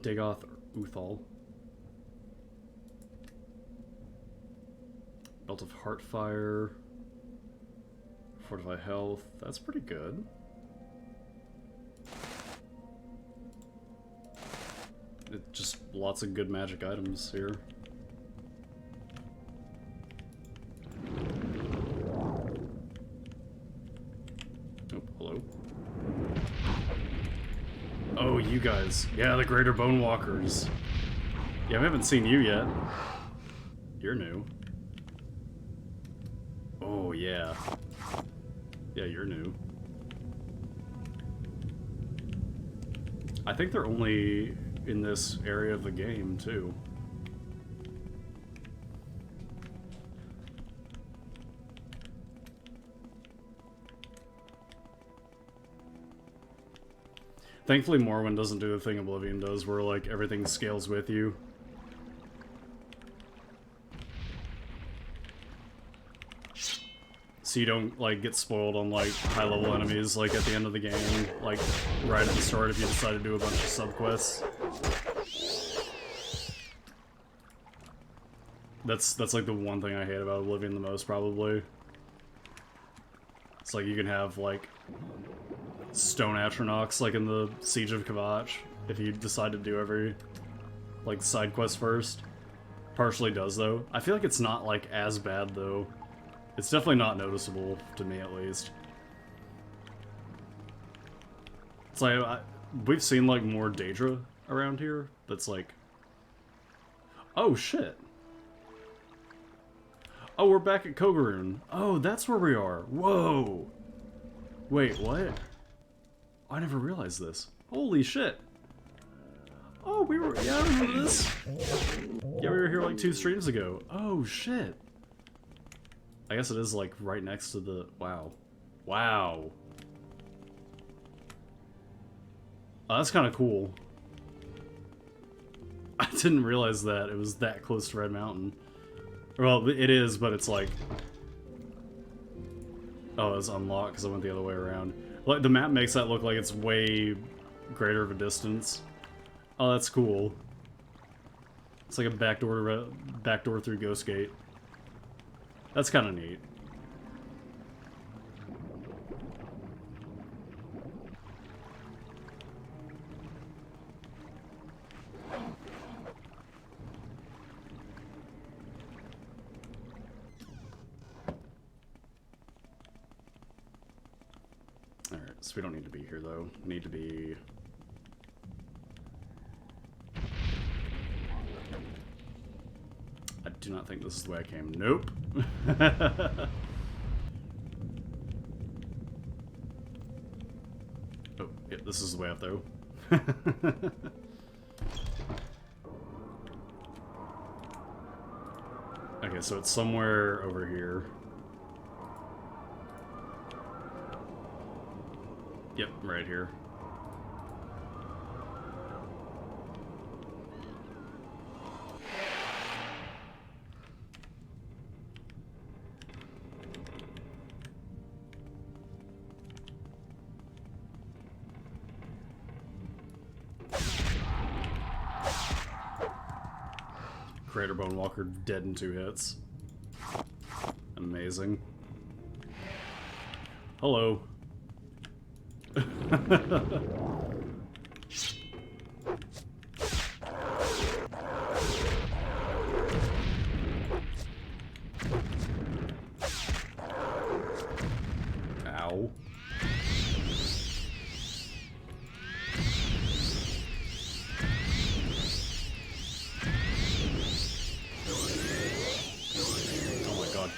Dagoth Uthal. Belt of Heartfire. Fortify Health. That's pretty good. Just lots of good magic items here. Oh, hello. Oh, you guys. Yeah, the Greater Bone Walkers. Yeah, we haven't seen you yet. You're new. Oh, yeah. Yeah, you're new. I think they're only in this area of the game, too. Thankfully, Morrowind doesn't do the thing Oblivion does, where, like, everything scales with you. So you don't, like, get spoiled on, like, high-level enemies, like, at the end of the game, like, right at the start if you decide to do a bunch of sub-quests. That's, like, the one thing I hate about Oblivion the most, probably. It's like, you can have, like, stone Atronachs, like in the Siege of Kvatch, if you decide to do every, like, side quest first. Partially does, though. I feel like it's not, like, as bad, though. It's definitely not noticeable, to me at least. It's like, we've seen, like, more Daedra around here that's like... Oh, shit! Oh, we're back at Kogarun. Oh, that's where we are. Whoa! Wait, what? I never realized this. Holy shit! Oh, we were... Yeah, I remember this. Yeah, we were here like 2 streams ago. Oh, shit. I guess it is like right next to the... Wow. Wow. Oh, that's kind of cool. I didn't realize that it was that close to Red Mountain. Well, it is, but it's like... Oh, it's unlocked because I went the other way around. Like, the map makes that look like it's way greater of a distance. Oh, that's cool. It's like a backdoor through Ghost Gate. That's kind of neat. Alright, so we don't need to be here, though. We need to be... I do not think this is the way I came. Nope. Oh, yeah, this is the way up, though. Okay, so it's somewhere over here. Yep, right here. Creator Bonewalker dead in 2 hits. Amazing. Hello. Ow. Oh my god,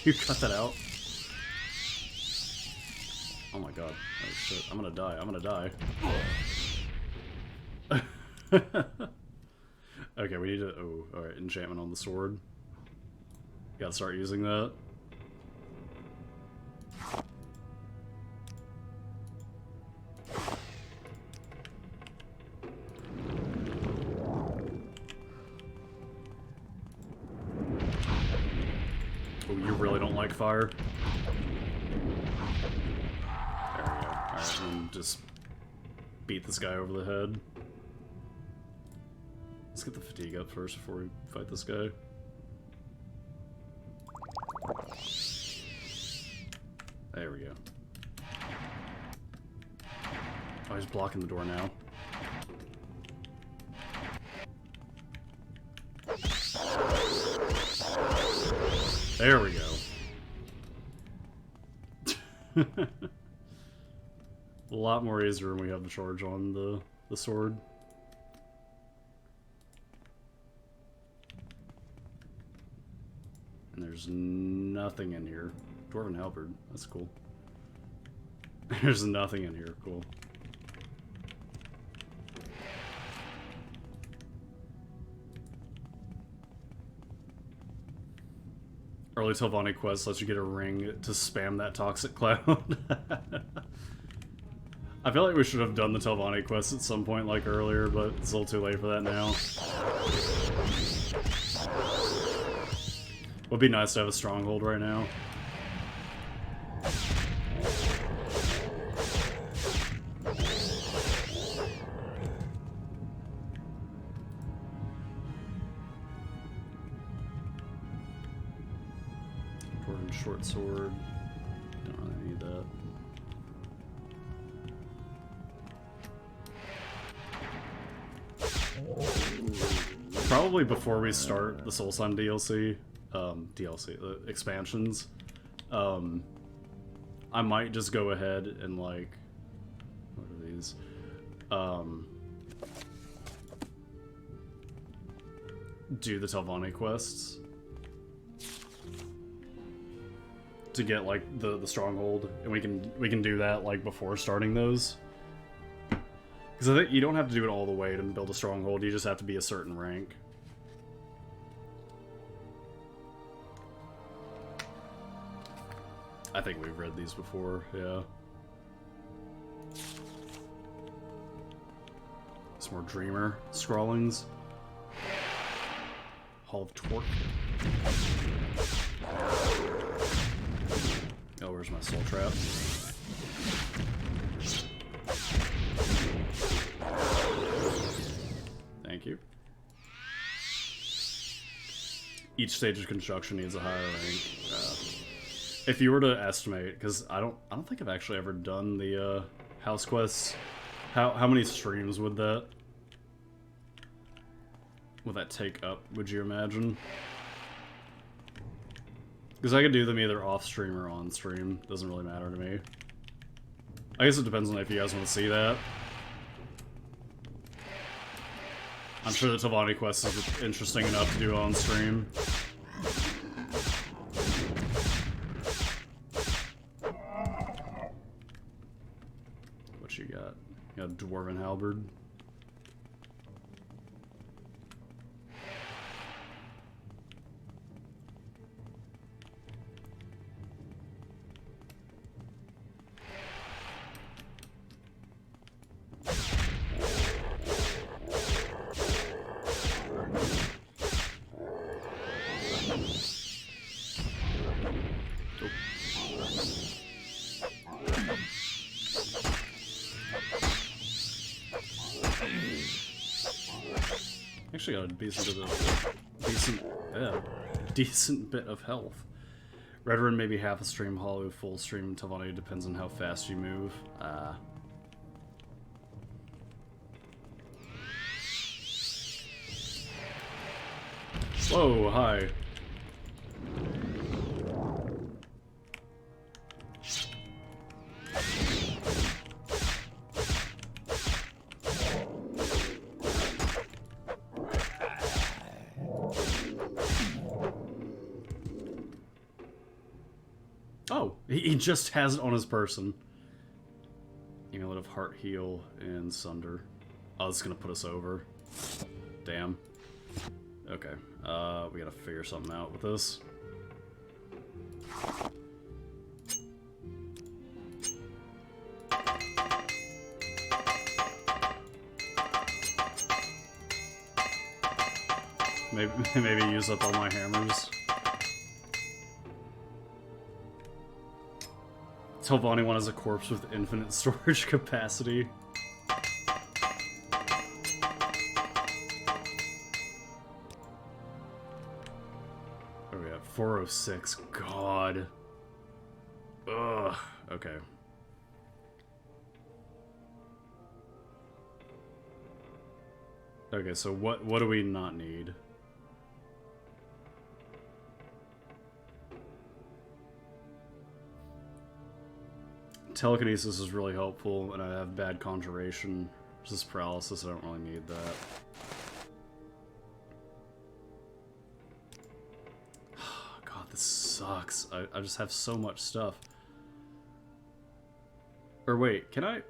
you cut that out? Oh my god. Oh shit, I'm gonna die, I'm gonna die. Okay, we need to... Oh, alright, enchantment on the sword. Gotta start using that. Oh, you really don't like fire? There we go. Alright, and just beat this guy over the head. Let's get the fatigue up first before we fight this guy. There we go. Oh, he's blocking the door now. There we go. A lot more easier when we have the charge on the sword. And there's nothing in here. Dwarven halberd, that's cool. There's nothing in here, cool. Early Telvanni quest lets you get a ring to spam that toxic cloud. I feel like we should have done the Telvanni quest at some point like earlier, but it's a little too late for that now. Would be nice to have a stronghold right now. Dwarven short sword. Don't really need that. Probably before we start the Soul Sun DLC. The expansions, I might just go ahead and, like, what are these, do the Telvanni quests to get, like, the stronghold, and we can do that, like, before starting those, because I think you don't have to do it all the way to build a stronghold, you just have to be a certain rank. I think we've read these before, yeah. Some more Dreamer scrawlings. Hall of Torque. Oh, where's my soul trap? Thank you. Each stage of construction needs a higher rank. If you were to estimate, because I don't think I've actually ever done the house quests. How many streams would that take up? Would you imagine? Because I could do them either off stream or on stream. Doesn't really matter to me. I guess it depends on if you guys want to see that. I'm sure the Telvanni quest is interesting enough to do on stream. What you got? You got a Dwarven halberd. Actually got a decent decent bit of health. Red rune maybe half a stream, hollow full stream. Tavani depends on how fast you move. Whoa, hi. Oh, he just has it on his person. Amulet of Heart Heal and Sunder. Oh, this is gonna put us over. Damn. Okay, we gotta figure something out with this. Maybe use up all my hammers. Telvanni one has a corpse with infinite storage capacity. Oh yeah, 406. God. Ugh. Okay. Okay, so what do we not need? Telekinesis is really helpful, and I have bad conjuration. Resist paralysis, I don't really need that. God, this sucks. I just have so much stuff. Or wait, can I...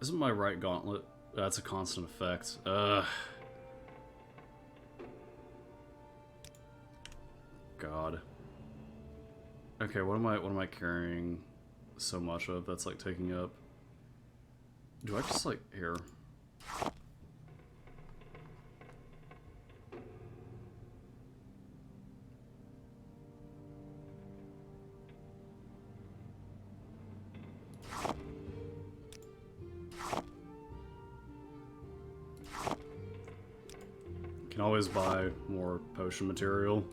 Isn't my right gauntlet... That's a constant effect. God. Okay, what am I carrying so much of that's like taking up? Do I just like here? Can always buy more potion material.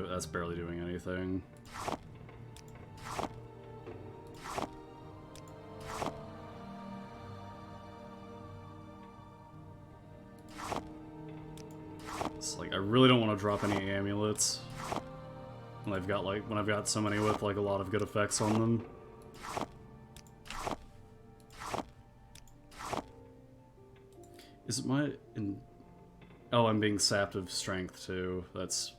That's barely doing anything. It's like I really don't want to drop any amulets when I've got so many with like a lot of good effects on them. Is it my Oh, I'm being sapped of strength too. That's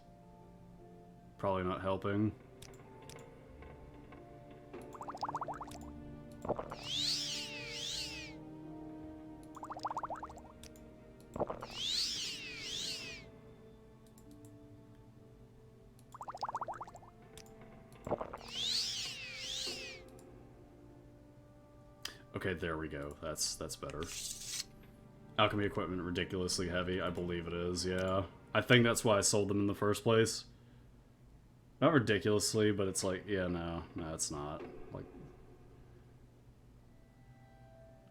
probably not helping. Okay, there we go. That's better. Alchemy equipment ridiculously heavy. I believe it is, yeah. I think that's why I sold them in the first place. Not ridiculously, but it's like, yeah, no, it's not. Like,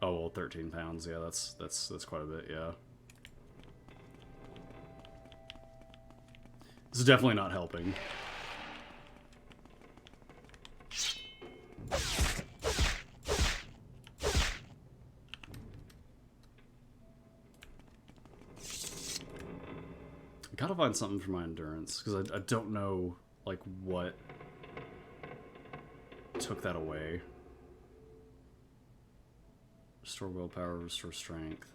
oh well, 13 pounds. Yeah, that's quite a bit. Yeah, this is definitely not helping. I gotta find something for my endurance because I don't know. Like, what took that away? Restore willpower, restore strength.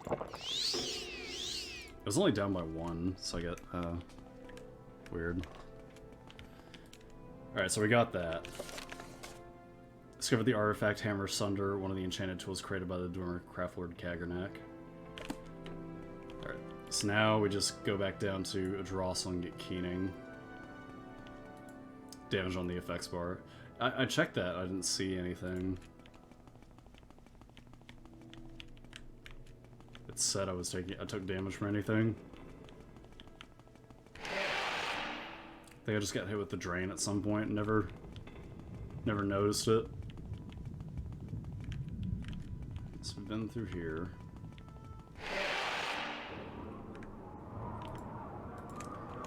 It was only down by 1, so I get, weird. Alright, so we got that. Discovered the artifact Hammer Sunder, one of the enchanted tools created by the Dwemer Craftlord Kagernak. Alright, so now we just go back down to a Drossel and get Keening. Damage on the effects bar. I checked that, I didn't see anything. said I took damage from anything. I think I just got hit with the drain at some point and never noticed it. So we've been through here.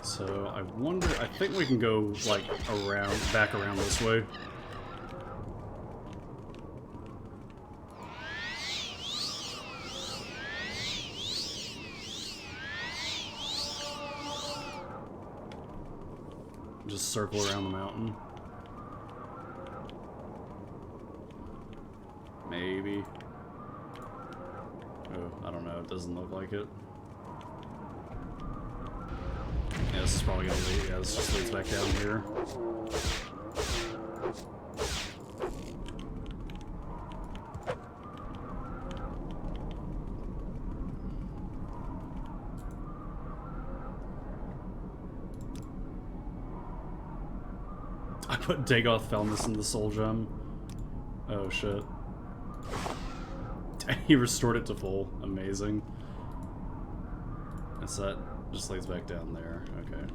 So I wonder, I think we can go like back around this way. Just circle around the mountain. Maybe. Oh, I don't know. It doesn't look like it. Yeah, this is probably gonna lead. Yeah, this just leads back down here. I put Dagoth Felmus in the soul gem. Oh shit. He restored it to full. Amazing. And so that just leads back down there. Okay.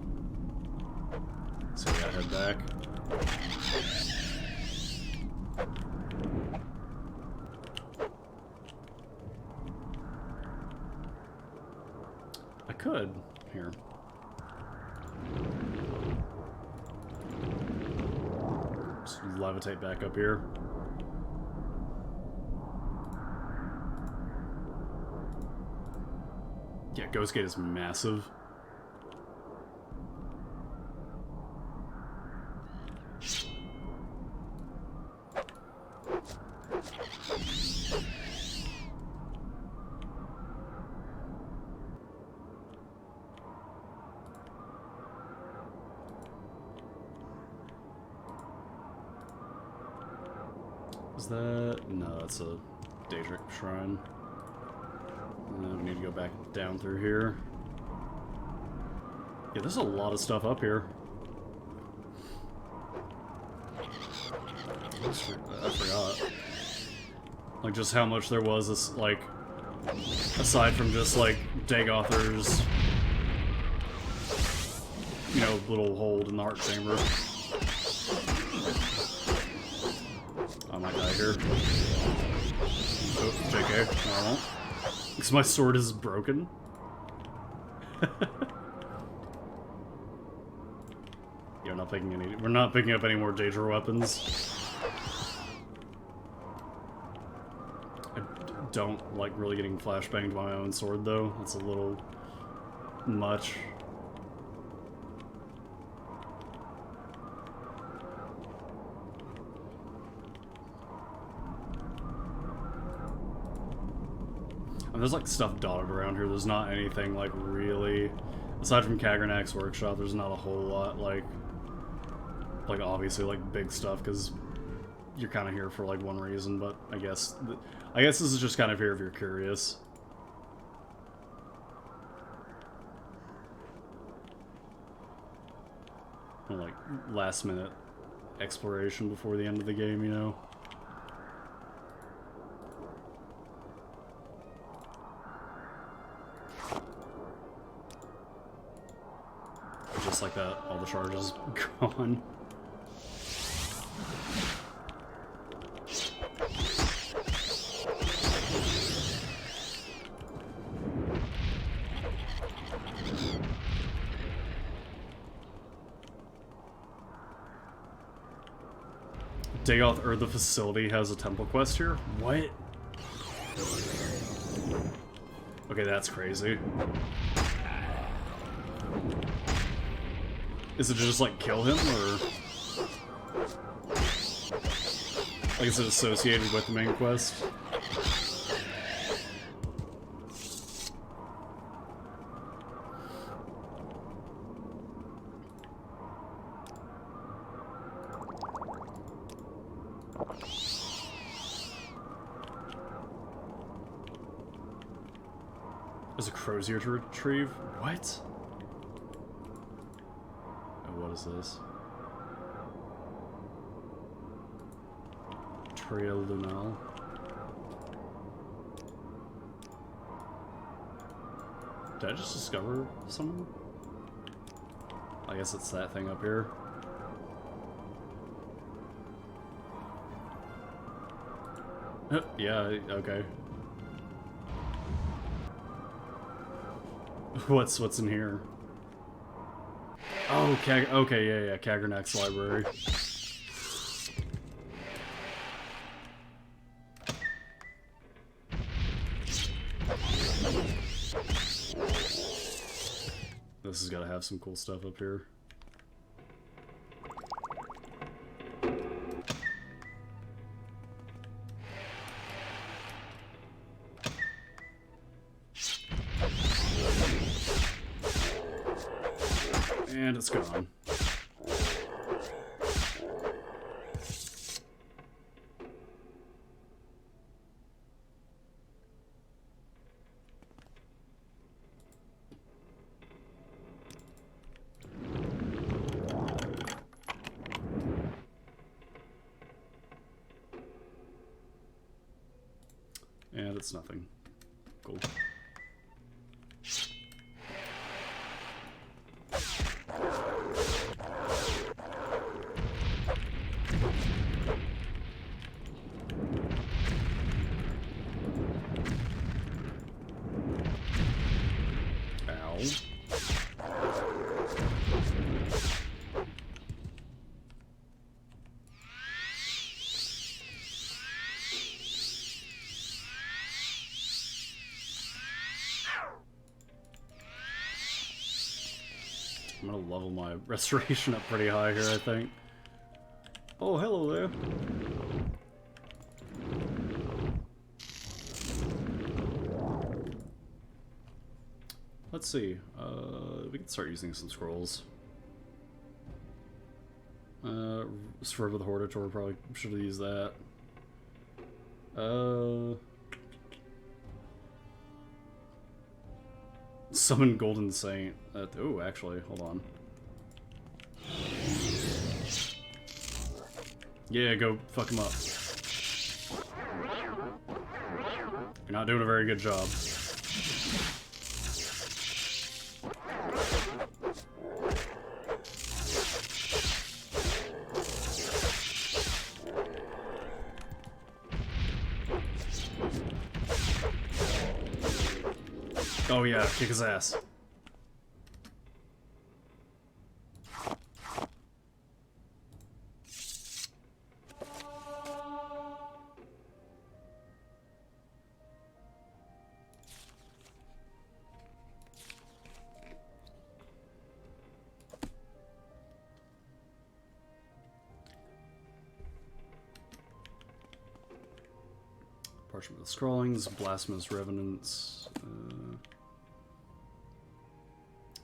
So we gotta head back. I could. Here. Just levitate back up here. Yeah, Ghost Gate is massive. Is that... No, that's a Daedric Shrine. And then we need to go back down through here. Yeah, there's a lot of stuff up here. I forgot. Like, just how much there was, this, like, aside from just, like, Dagother's, you know, little hold in the heart chamber. I might die here. Oh, JK. No, I won't. Because my sword is broken. Yeah, we're not picking up any more Daedra weapons. I don't like really getting flashbanged by my own sword though. That's a little much. And there's like stuff dotted around here. There's not anything like really, aside from Kagranak's workshop, there's not a whole lot like obviously like big stuff because you're kind of here for like one reason. But I guess this is just kind of here if you're curious. And like last minute exploration before the end of the game, you know. Just like that, all the charges gone. Dagoth or the facility has a temple quest here? What? Okay, that's crazy. Is it just like kill him, or like is it associated with the main quest? There's a crozier to retrieve? What? What is this? Trail Lunal. Did I just discover something? I guess it's that thing up here. Yeah, okay. What's in here? Oh, okay, yeah, Kagernak's library. This has got to have some cool stuff up here. And it's gone. And it's nothing. Cool. I'm gonna level my restoration up pretty high here, I think. Oh, hello there. Let's see. We can start using some scrolls. Swerve of the Hortator, probably should have used that. Summon Golden Saint. Oh, actually, hold on. Yeah, go fuck him up. You're not doing a very good job. Oh yeah, kick his ass. Parchment of the Scrawlings, Blasphemous Revenants,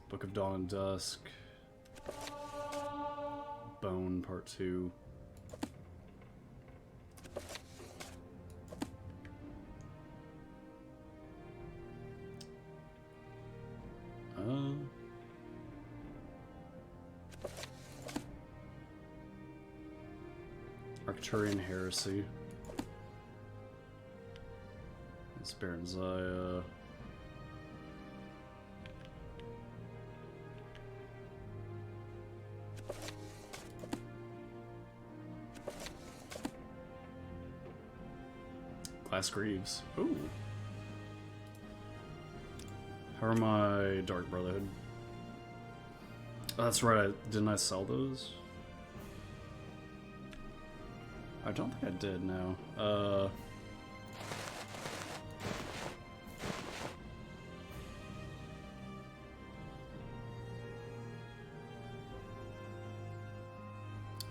Book of Dawn and Dusk, Bone Part 2. Arcturian Heresy. Baron Zaya. Glass Greaves. Ooh. How are my Dark Brotherhood? Oh, that's right. Didn't I sell those? I don't think I did, no.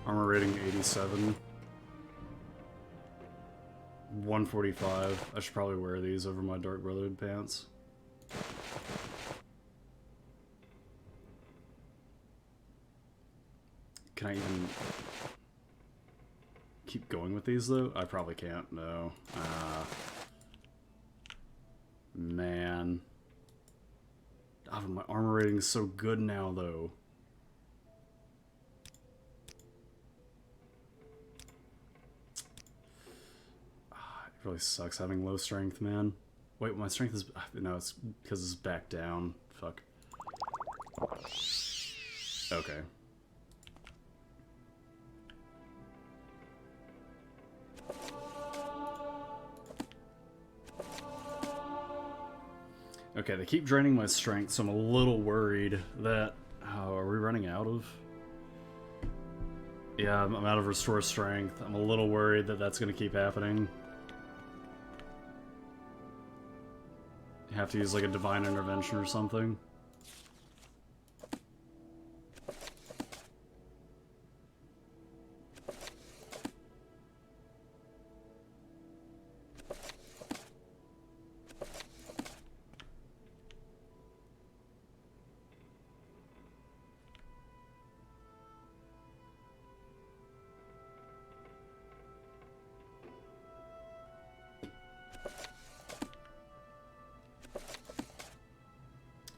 Armor rating 87. 145. I should probably wear these over my Dark Brotherhood pants. Can I even keep going with these though? I probably can't, no. Man. Oh, my armor rating is so good now though. Really sucks having low strength, man. Wait, my strength is... No, it's because it's back down. Fuck. Okay. Okay, they keep draining my strength, so I'm a little worried that... Oh, are we running out of... Yeah, I'm out of restore strength. I'm a little worried that that's going to keep happening. You have to use like a divine intervention or something.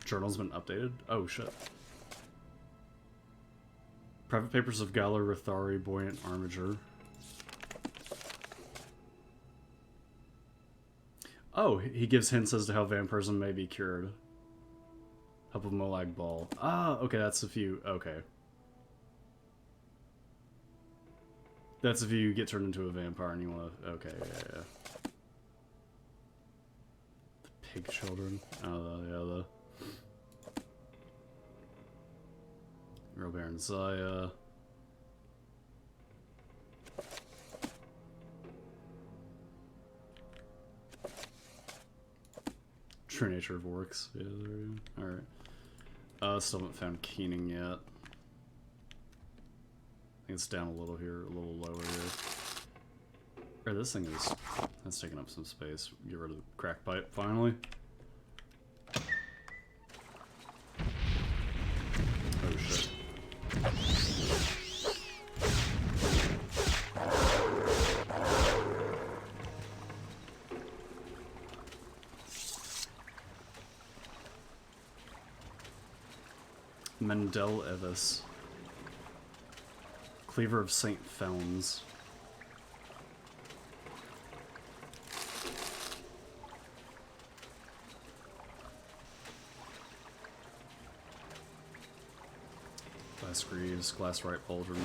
Journal's been updated? Oh shit. Private papers of Galar Rithari, buoyant armiger. Oh, he gives hints as to how vampirism may be cured. Help of Molag Ball. Ah, okay, that's if you... Okay. That's if you get turned into a vampire and you want to... Okay, yeah. The pig children. Oh, yeah, the... Real Baron Zaya. True Nature of Orcs. Yeah, there we go. Alright. Still haven't found Keening yet. I think it's down a little here, a little lower here. Or this thing is... That's taking up some space. Get rid of the crack pipe, finally. Oh shit. Mendel Evis. Cleaver of St. Felns. Glass Greaves, Glass Right Pauldron.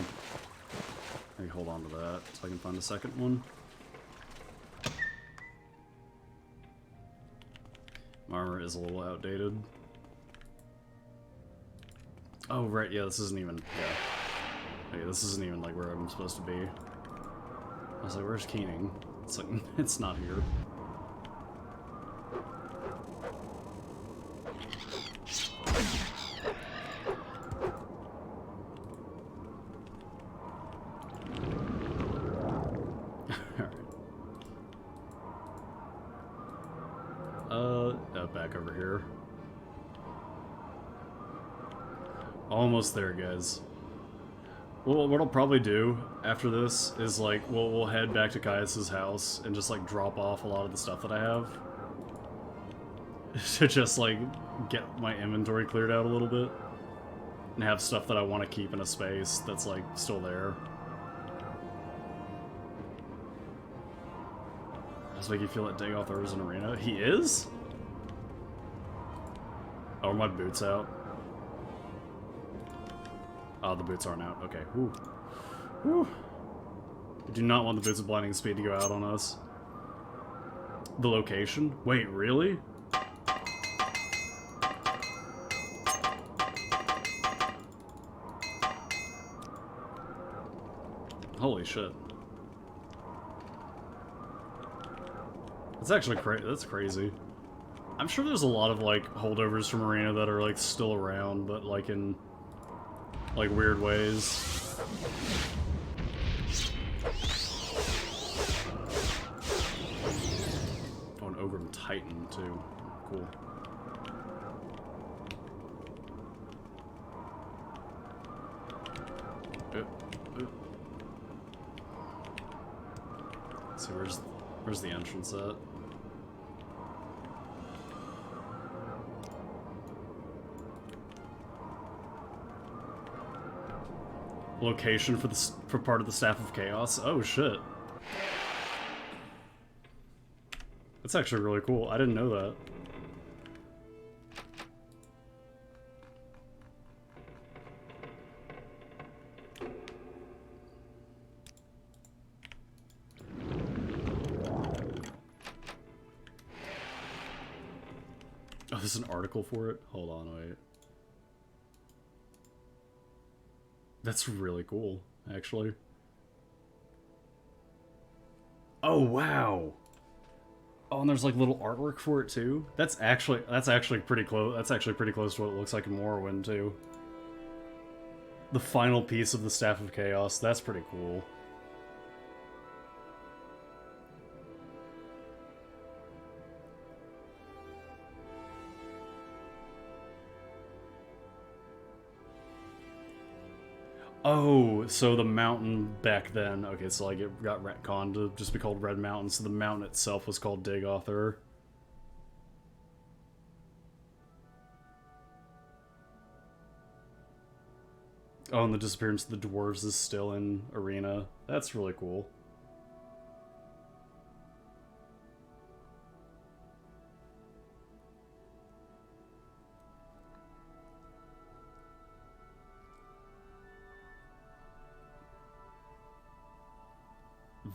Maybe hold on to that so I can find a second one. My armor is a little outdated. Oh, right, yeah, this isn't even... Yeah. Okay, this isn't even, like, where I'm supposed to be. I was like, where's Keening? It's like, it's not here. Back over here. Almost there, guys. Well, what I'll probably do after this is, like, we'll head back to Caius's house and just, like, drop off a lot of the stuff that I have. To just, like, get my inventory cleared out a little bit. And have stuff that I want to keep in a space that's, like, still there. Does make you feel like Dagoth is an arena? He is? Oh, are my boots out? Oh, the boots aren't out. Okay. Whew. Whew. I do not want the boots of blinding speed to go out on us. The location? Wait, really? Holy shit. That's actually that's crazy. I'm sure there's a lot of, like, holdovers from Arena that are, like, still around, but, like, in, like, weird ways. Oh, an Ogrim Titan, too. Cool. Let's see, where's the entrance at? Location for part of the Staff of Chaos. Oh shit. That's actually really cool. I didn't know that. Oh, there's an article for it? Hold on, wait. That's really cool, actually. Oh, wow! Oh, and there's like little artwork for it too? That's actually pretty close. That's actually pretty close to what it looks like in Morrowind too. The final piece of the Staff of Chaos, that's pretty cool. Oh, so the mountain back then, okay, so like it got retconned to just be called Red Mountain, so the mountain itself was called Digother. Oh, and the disappearance of the dwarves is still in Arena. That's really cool.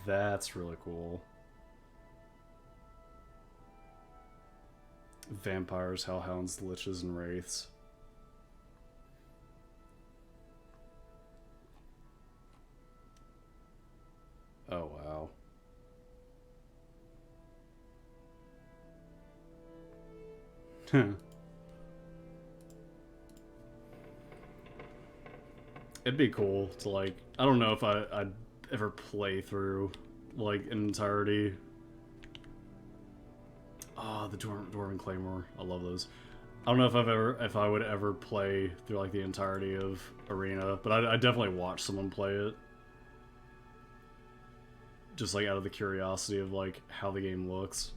That's really cool. Vampires, hellhounds, liches, and wraiths. Oh, wow. It'd be cool to, like, I don't know if I'd ever play through, like, an entirety. Ah, the Dwarven Claymore. I love those. I don't know if I would ever play through, like, the entirety of Arena, but I definitely watch someone play it. Just, like, out of the curiosity of, like, how the game looks.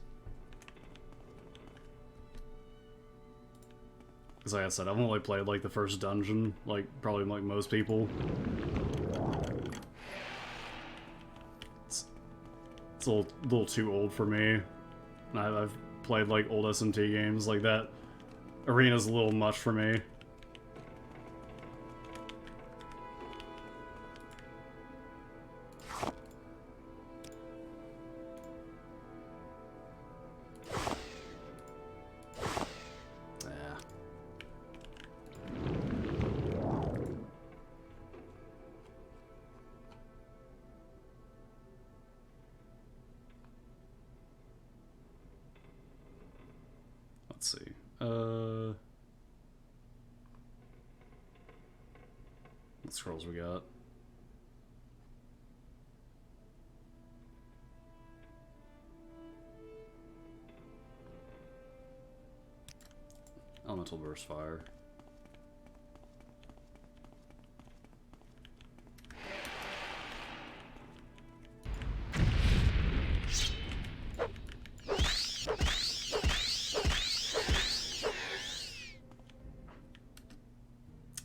Because, like I said, I've only played, like, the first dungeon, like, probably like most people. It's a little too old for me. I've played, like, old SMT games like that. Arena's a little much for me. Let's see. What scrolls we got? Elemental Burst Fire.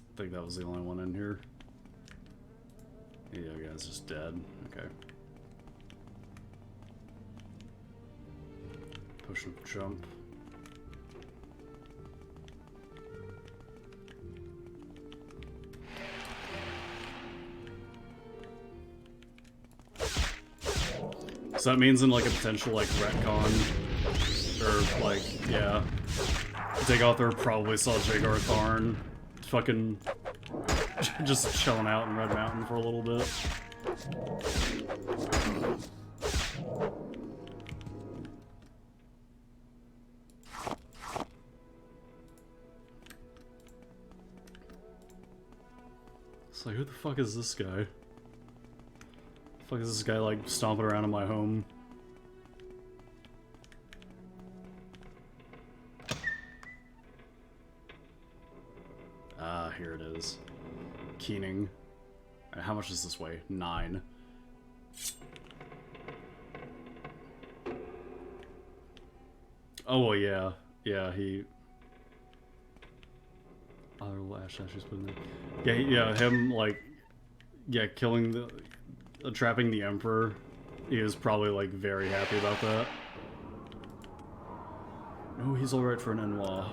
I think that was the only one in here. Yeah, guy's just dead. Okay. Push and jump. So that means in like a potential like retcon, or like, yeah, Digother probably saw Jagar Tharn fucking just chilling out in Red Mountain for a little bit. It's like, who the fuck is this guy? The fuck is this guy like stomping around in my home? Ah, here it is. Keening. How much does this weigh? 9. Oh, well, yeah. Yeah, he... Other little ash ashes put in there. Yeah, him, like... Yeah, killing the... trapping the Emperor. He was probably, like, very happy about that. Oh, he's alright for an Enwa.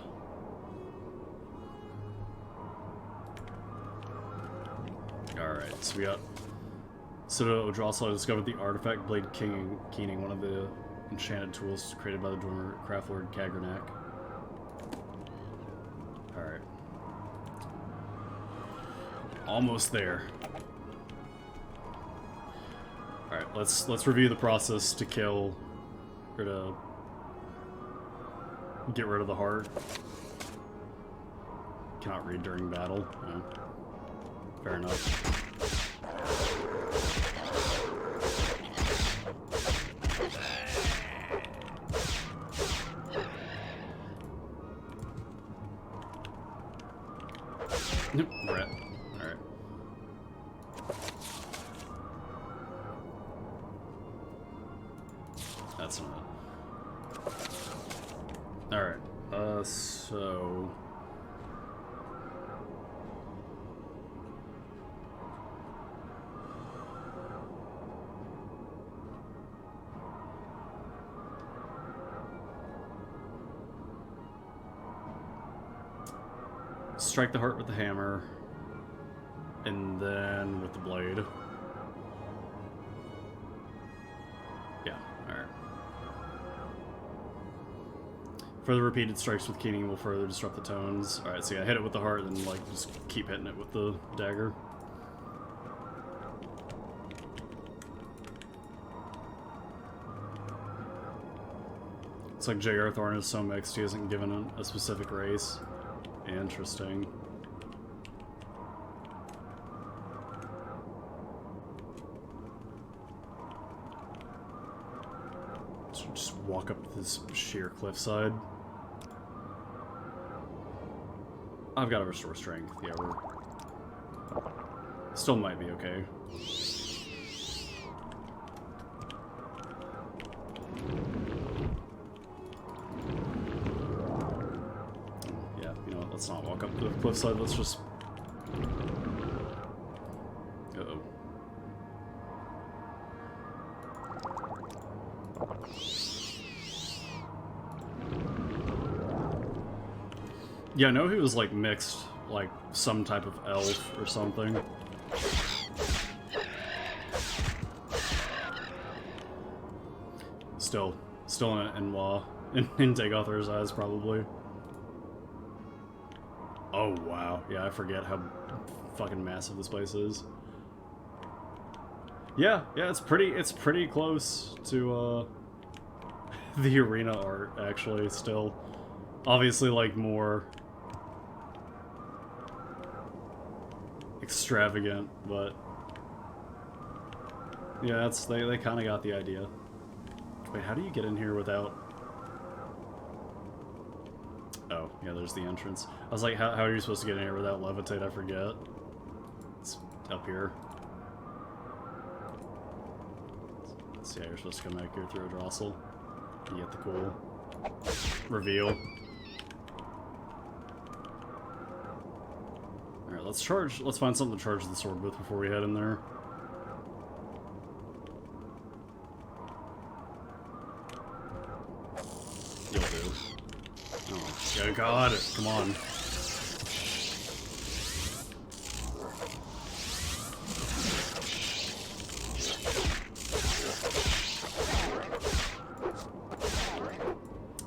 Alright, so we got Citadel Odrossel discovered the artifact Blade Keening, one of the enchanted tools created by the Dwemer Craftlord Kagernak. Alright. Almost there. Alright, let's review the process to kill or to get rid of the heart. Cannot read during battle. No. Fair enough. Nope, rat. Alright. That's not. Alright. So strike the heart with the hammer, and then with the blade. Yeah, alright. Further repeated strikes with keening will further disrupt the tones. Alright, so yeah, hit it with the heart, and like just keep hitting it with the dagger. It's like J.R. Thorne is so mixed, he hasn't given a specific race. Interesting. Just walk up this sheer cliffside. I've got to restore strength. Yeah, we're still might be okay. Let's not walk up the cliffside, let's just... Uh-oh. Yeah, I know he was like mixed, like some type of elf or something. Still in Enwa, in Dagothor's eyes probably. Oh wow, yeah, I forget how fucking massive this place is. Yeah, it's pretty close to the arena art actually still. Obviously like more extravagant, but yeah, they kind of got the idea. Wait, how do you get in here without... Oh, yeah, there's the entrance. I was like, how are you supposed to get in here without levitate? I forget. It's up here. Let's see how you're supposed to come back here through a drossel. You get the cool reveal. Alright, let's find something to charge the sword with before we head in there. You'll do. Oh, God, come on.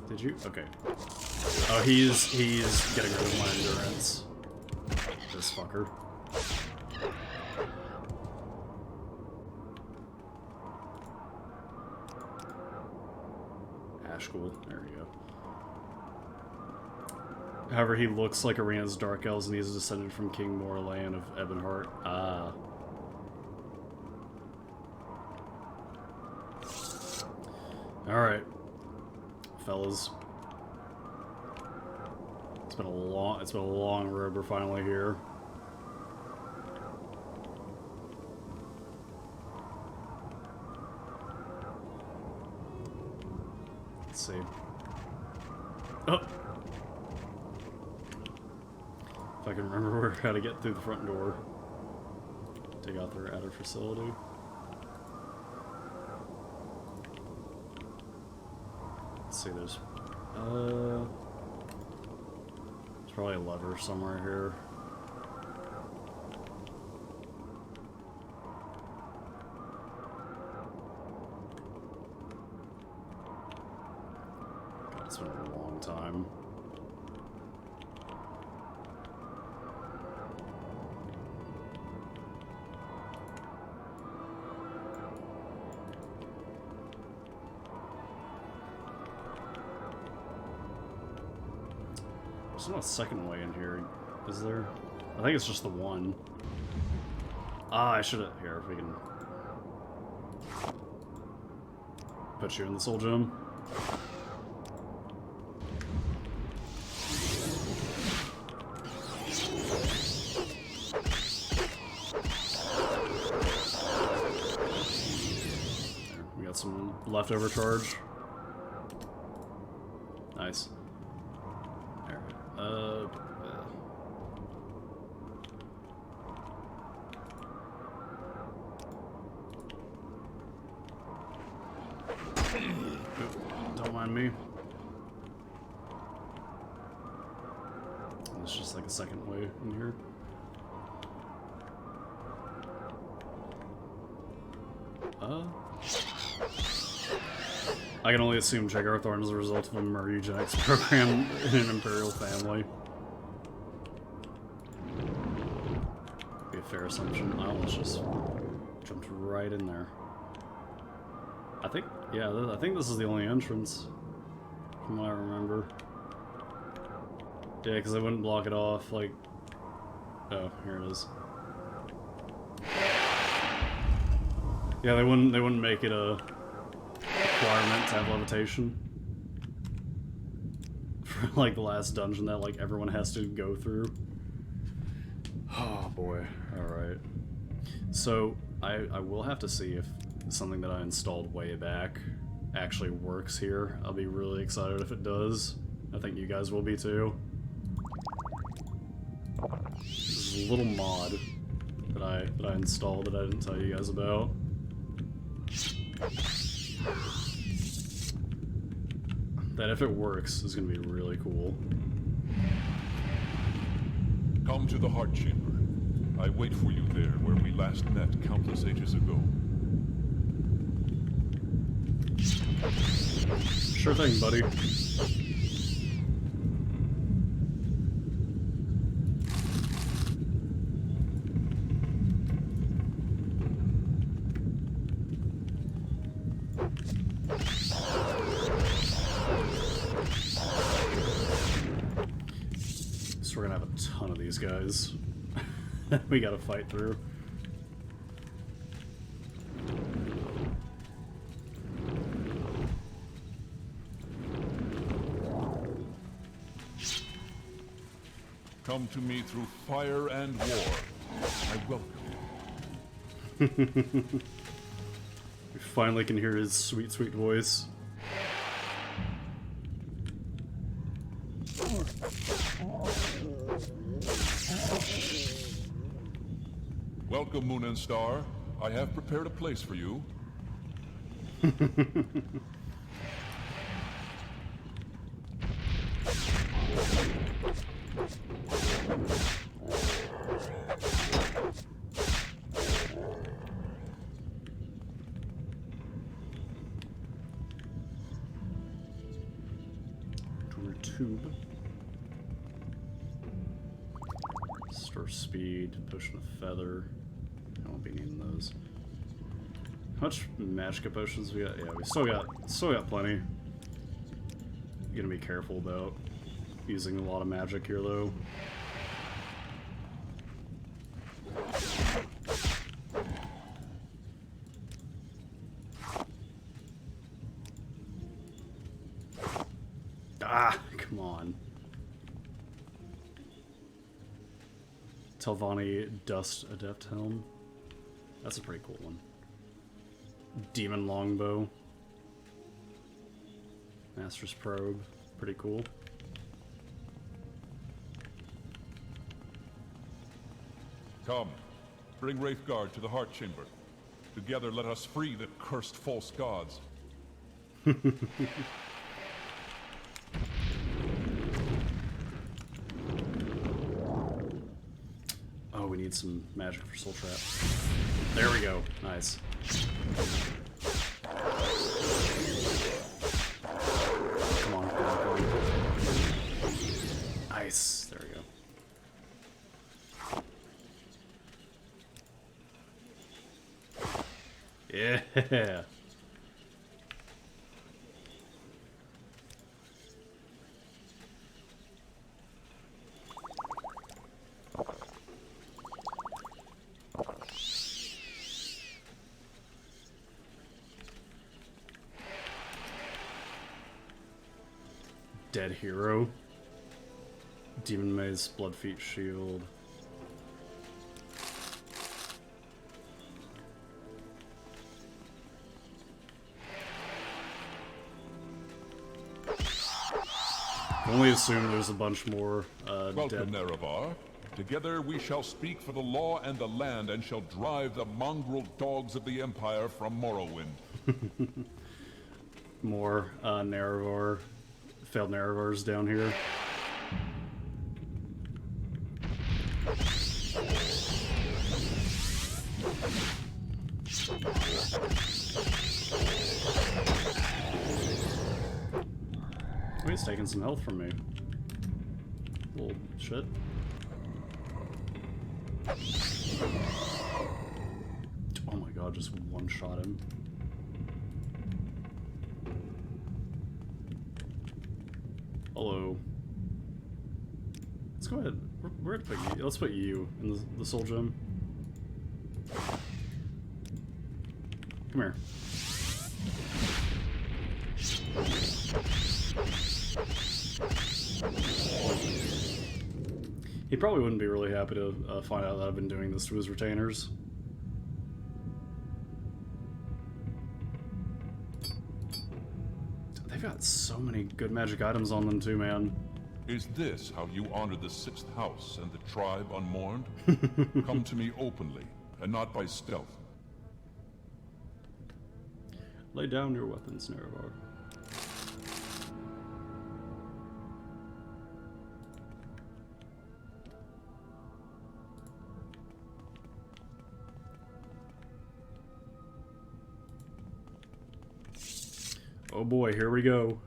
Did you? Okay. Oh, he's getting rid of my endurance. This fucker. Ashkull. There we go. However, he looks like Arena's Dark Elves, and he's descended from King Morlaen of Ebonheart. Ah. Alright. Fellas. It's been a long road, we're finally here. Let's see. Oh! If I can remember how to get through the front door. Take out their outer facility. Let's see, there's There's probably a lever somewhere here. God, it's been a long time. There's not a second way in here, is there? I think it's just the one. Ah, I should have. Here, if we can put you in the soul gem. There, we got some leftover charge. Nice. Don't mind me. There's just like a second way in here. I can only assume Jagarthorn is a result of a Murray eugenics program in an Imperial family. Be a fair assumption. I almost just jumped right in there. I think, yeah, I think this is the only entrance, from what I remember. Yeah, because they wouldn't block it off, like... Oh, here it is. Yeah, they wouldn't make it a requirement to have levitation. For, like, the last dungeon that, like, everyone has to go through. Oh, boy. Alright. So, I will have to see if something that I installed way back actually works here. I'll be really excited if it does. I think you guys will be too. This is a little mod that I installed that I didn't tell you guys about. That if it works is gonna be really cool. Come to the Heart Chamber. I wait for you there where we last met countless ages ago. Sure thing, buddy. So we're gonna have a ton of these guys. We gotta fight through. Come to me through fire and war. I welcome you. We finally can hear his sweet, sweet voice. Welcome, Moon and Star. I have prepared a place for you. Tube. Store speed, potion of feather. I won't be needing those. How much magic potions we got? Yeah, we still got plenty. Gonna be careful about using a lot of magic here though. Ah, come on. Telvanni Dust Adept Helm. That's a pretty cool one. Demon Longbow. Master's Probe. Pretty cool. Come, bring Wraithguard to the Heart Chamber. Together let us free the cursed false gods. need some magic for Soul Trap. There we go. Nice. Come on, come on, come on. Nice. There we go. Yeah. Dead hero. Demon Maze, Bloodfeet Shield. Can only assume there's a bunch more Welcome, dead. Nerevar. Together we shall speak for the law and the land, and shall drive the mongrel dogs of the Empire from Morrowind. More Nerevar, failed Nerevars down here. Oh, he's taking some health from me. Little shit. Oh my god, just one-shot him. Hello. Let's go ahead. We're gonna put you. Let's put you in the soul gem. Come here. He probably wouldn't be really happy to find out that I've been doing this to his retainers. They've got so many good magic items on them too, man. Is this how you honor the Sixth House and the tribe unmourned? Come to me openly, and not by stealth. Lay down your weapons, Nerevar. Oh boy, here we go.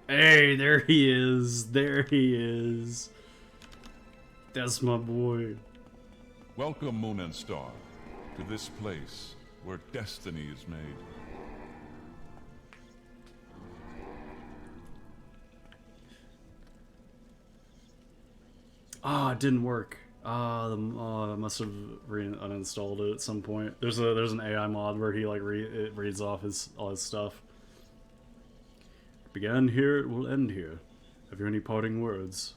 Hey, there he is. There he is. That's my boy. Welcome, Moon and Star, to this place where destiny is made. Ah, it didn't work. I must have uninstalled it at some point. There's an AI mod where he like it reads off all his stuff. Began here, it will end here. Have you any parting words?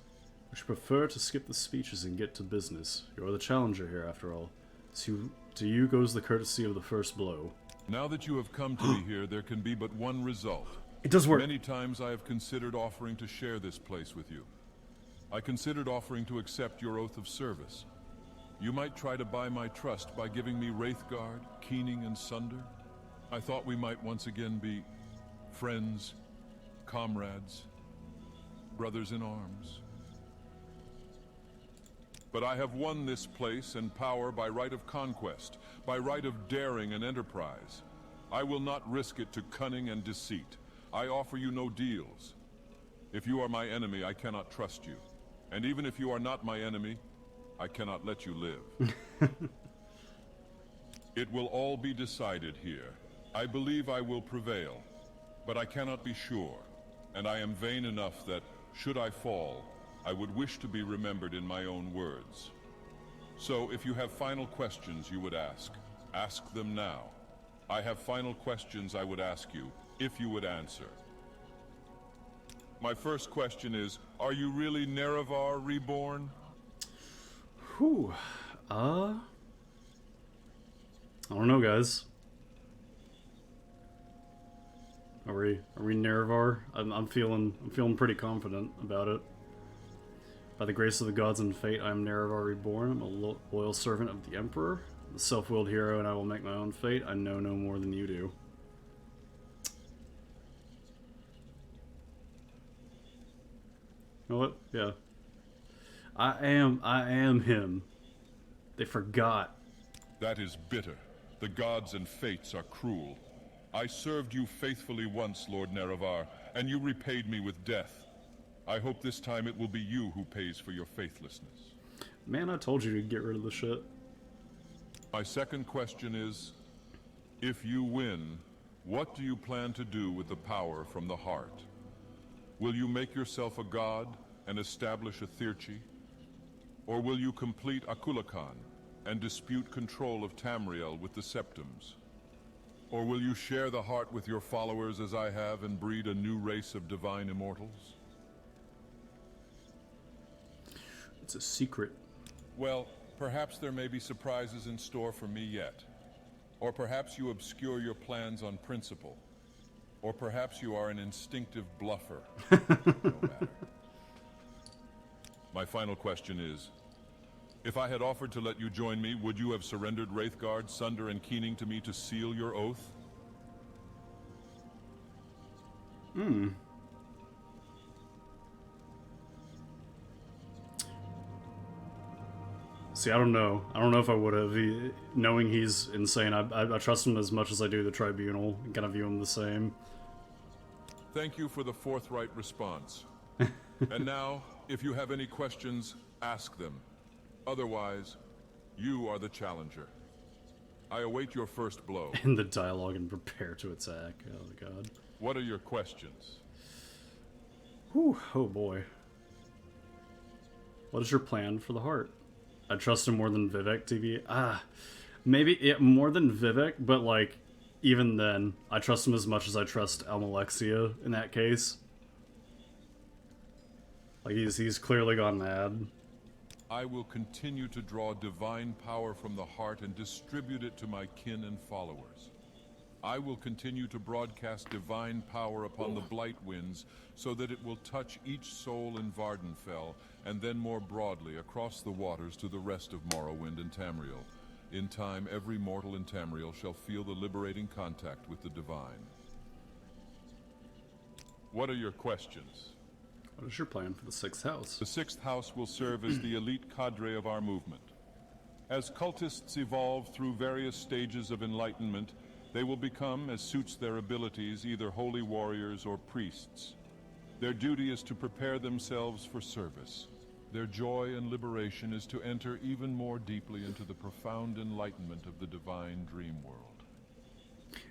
Would you prefer to skip the speeches and get to business? You're the challenger here, after all. So to you goes the courtesy of the first blow. Now that you have come to me here, there can be but one result. It does work. Many times I have considered offering to share this place with you. I considered offering to accept your oath of service. You might try to buy my trust by giving me Wraithguard, Keening, and Sunder. I thought we might once again be friends, comrades, brothers in arms. But I have won this place and power by right of conquest, by right of daring and enterprise. I will not risk it to cunning and deceit. I offer you no deals. If you are my enemy, I cannot trust you. And even if you are not my enemy, I cannot let you live. It will all be decided here. I believe I will prevail, but I cannot be sure. And I am vain enough that, should I fall, I would wish to be remembered in my own words. So, if you have final questions you would ask them now. I have final questions I would ask you, if you would answer. My first question is, are you really Nerevar reborn? Whew. I don't know, guys. Are we Nerevar? I'm feeling pretty confident about it. By the grace of the gods and fate, I am Nerevar reborn. I'm a loyal servant of the Emperor, the self-willed hero, and I will make my own fate. I know no more than you do. You know what? Yeah. I am him. They forgot. That is bitter. The gods and fates are cruel. I served you faithfully once, Lord Nerevar, and you repaid me with death. I hope this time it will be you who pays for your faithlessness. Man, I told you to get rid of the shit. My second question is, if you win, what do you plan to do with the power from the heart? Will you make yourself a god and establish a Thyrchi? Or will you complete Akulakan and dispute control of Tamriel with the Septums? Or will you share the heart with your followers as I have and breed a new race of divine immortals? It's a secret. Well, perhaps there may be surprises in store for me yet. Or perhaps you obscure your plans on principle. Or perhaps you are an instinctive bluffer. No matter. My final question is, if I had offered to let you join me, would you have surrendered Wraithguard, Sunder, and Keening to me to seal your oath? See, I don't know. I don't know if I would have. Knowing he's insane, I trust him as much as I do the Tribunal. And kind of view him the same. Thank you for the forthright response. And now, if you have any questions, ask them. Otherwise, you are the challenger. I await your first blow. In the dialogue and prepare to attack. Oh my god. What are your questions? Whew, oh boy. What is your plan for the heart? I trust him more than Vivek TV. Maybe more than Vivek, but like, even then, I trust him as much as I trust Almalexia in that case. Like, he's clearly gone mad. I will continue to draw divine power from the heart and distribute it to my kin and followers. I will continue to broadcast divine power upon the Blight Winds so that it will touch each soul in Vardenfell and then more broadly across the waters to the rest of Morrowind and Tamriel. In time, every mortal in Tamriel shall feel the liberating contact with the divine. What are your questions? What is your plan for the 6th house? The 6th house will serve as the elite cadre of our movement. As cultists evolve through various stages of enlightenment, they will become, as suits their abilities, either holy warriors or priests. Their duty is to prepare themselves for service. Their joy and liberation is to enter even more deeply into the profound enlightenment of the divine dream world.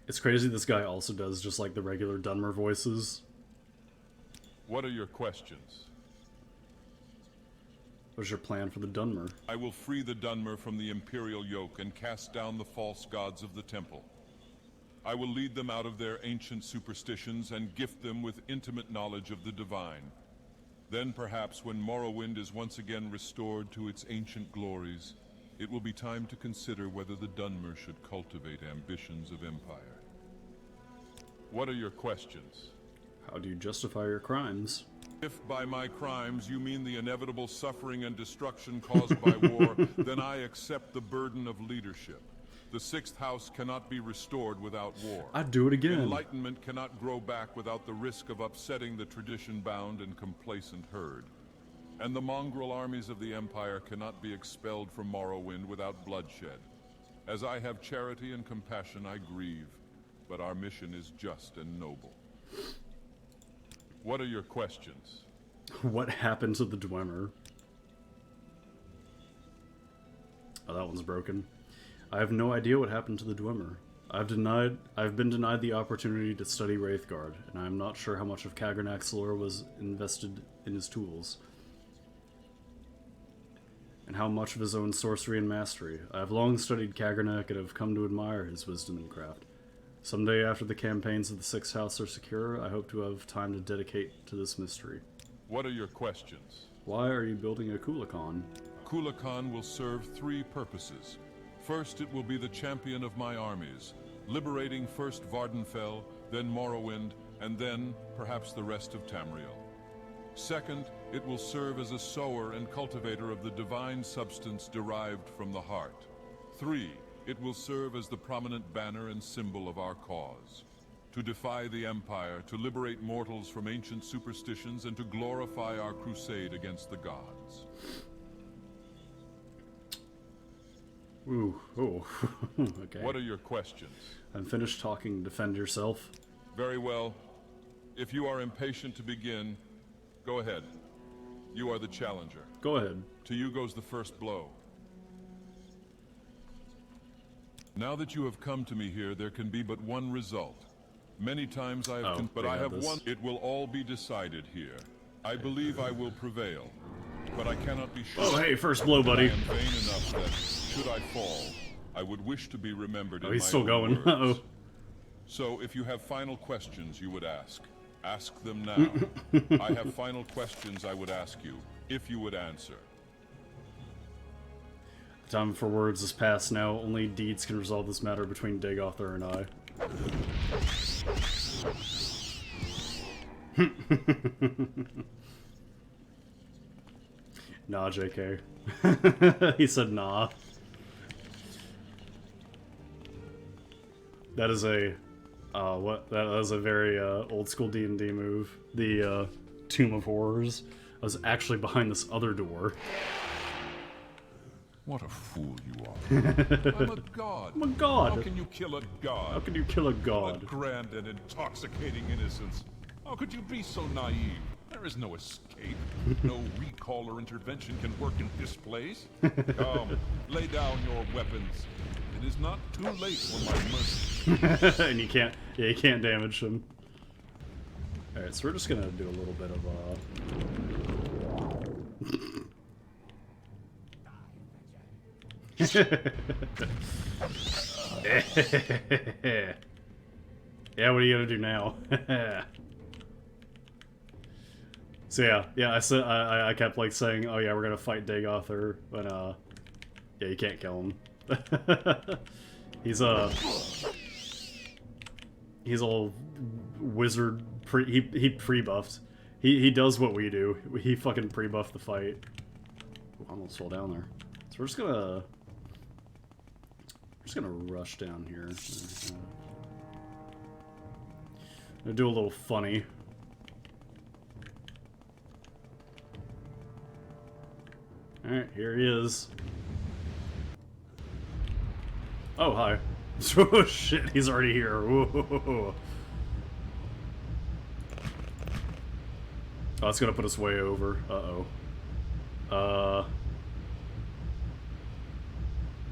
It's crazy this guy also does just like the regular Dunmer voices. What are your questions? What's your plan for the Dunmer? I will free the Dunmer from the Imperial yoke and cast down the false gods of the temple. I will lead them out of their ancient superstitions and gift them with intimate knowledge of the divine. Then perhaps when Morrowind is once again restored to its ancient glories, it will be time to consider whether the Dunmer should cultivate ambitions of empire. What are your questions? How do you justify your crimes? If by my crimes you mean the inevitable suffering and destruction caused by war, then I accept the burden of leadership. The 6th house cannot be restored without war. I'd do it again. Enlightenment cannot grow back without the risk of upsetting the tradition-bound and complacent herd. And the mongrel armies of the Empire cannot be expelled from Morrowind without bloodshed. As I have charity and compassion, I grieve, but our mission is just and noble. What are your questions? What happened to the Dwemer? Oh, that one's broken. I have no idea what happened to the Dwemer. I've been denied the opportunity to study Wraithguard, and I am not sure how much of Kagranak's lore was invested in his tools. And how much of his own sorcery and mastery. I have long studied Kagranak and have come to admire his wisdom and craft. Someday after the campaigns of the 6th house are secure, I hope to have time to dedicate to this mystery. What are your questions? Why are you building a Kulakan? Kulakan will serve 3 purposes. First, it will be the champion of my armies, liberating first Vardenfell, then Morrowind, and then, perhaps the rest of Tamriel. Second, it will serve as a sower and cultivator of the divine substance derived from the heart. 3, it will serve as the prominent banner and symbol of our cause. To defy the Empire, to liberate mortals from ancient superstitions, and to glorify our crusade against the gods. Ooh, oh, okay. What are your questions? I'm finished talking. Defend yourself. Very well. If you are impatient to begin, go ahead. You are the challenger. Go ahead. To you goes the first blow. Now that you have come to me here, there can be but one result. Many times I have, but I have one. It will all be decided here. I believe I will prevail, but I cannot be sure. Oh, hey, first blow, buddy. I am vain enough that, should I fall, I would wish to be remembered. Oh, in he's my still own going. words. Uh-oh. So, if you have final questions you would ask them now. I have final questions I would ask you, if you would answer. The time for words is past now. Only deeds can resolve this matter between Dagother and I. Nah, JK. He said nah. That is a what? That is a very old school D&D move. The Tomb of Horrors. I was actually behind this other door. What a fool you are. I'm a god. I'm a god. How can you kill a god? How can you kill a What god? a grand and intoxicating innocence. How could you be so naive? There is no escape. No recall or intervention can work in this place. Come, lay down your weapons. It is not too late for my mercy. And you can't damage him. Alright, so we're just gonna do a little bit of yeah, what are you gonna do now? So yeah, I said I kept like saying, oh yeah, we're gonna fight Dagother, but yeah, you can't kill him. He's all wizard. He pre-buffed. He does what we do. He fucking pre-buffed the fight. Ooh, I'm gonna slow down there. So we're just gonna rush down here. I'm gonna do a little funny. Alright, here he is. Oh, hi. Oh shit, he's already here. Whoa. Oh, it's gonna put us way over. Uh-oh.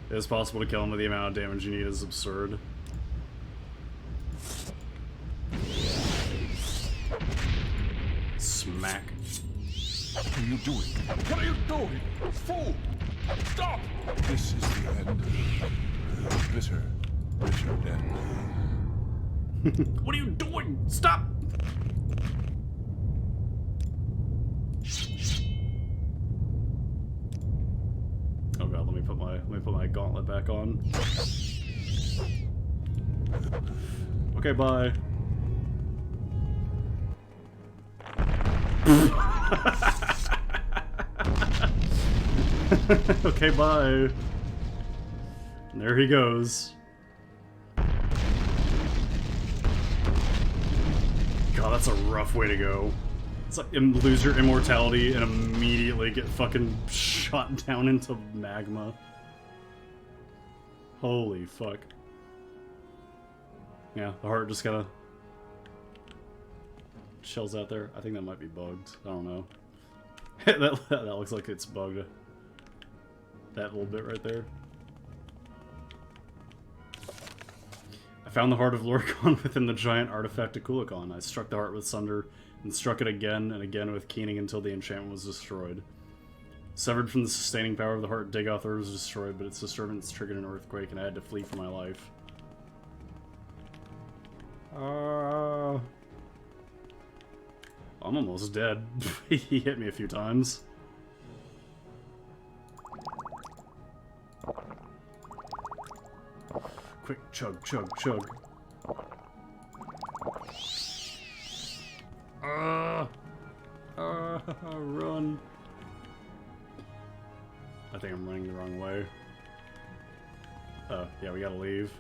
It is possible to kill him, but the amount of damage you need is absurd. Smack. What are you doing? What are you doing? Fool! Stop! This is the end. Bitter, bitter end. What are you doing? Stop! Oh god, let me put my gauntlet back on. Okay, bye. Okay, bye. And there he goes. God, that's a rough way to go. It's like lose your immortality and immediately get fucking shot down into magma. Holy fuck. Yeah, the heart just kinda shells out there. I think that might be bugged. I don't know. that looks like it's bugged. That little bit right there. I found the heart of Lorikon within the giant artifact of Kulikon. I struck the heart with Sunder, and struck it again and again with Keening until the enchantment was destroyed. Severed from the sustaining power of the heart, Dagother was destroyed, but its disturbance triggered an earthquake, and I had to flee for my life. I'm almost dead. He hit me a few times. Quick, chug, chug, chug. Run. I think I'm running the wrong way. Yeah, we gotta leave.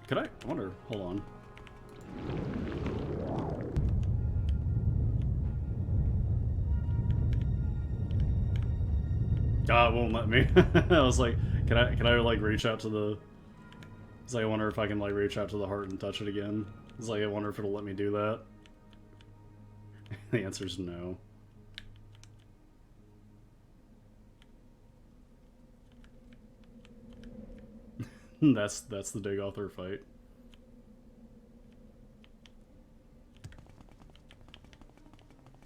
Could I wonder, hold on. God, it won't let me. I was like, can I like reach out to the... It's like, I wonder if I can like reach out to the heart and touch it again. It's like, I wonder if it'll let me do that. The answer's no. That's the Dagothar fight.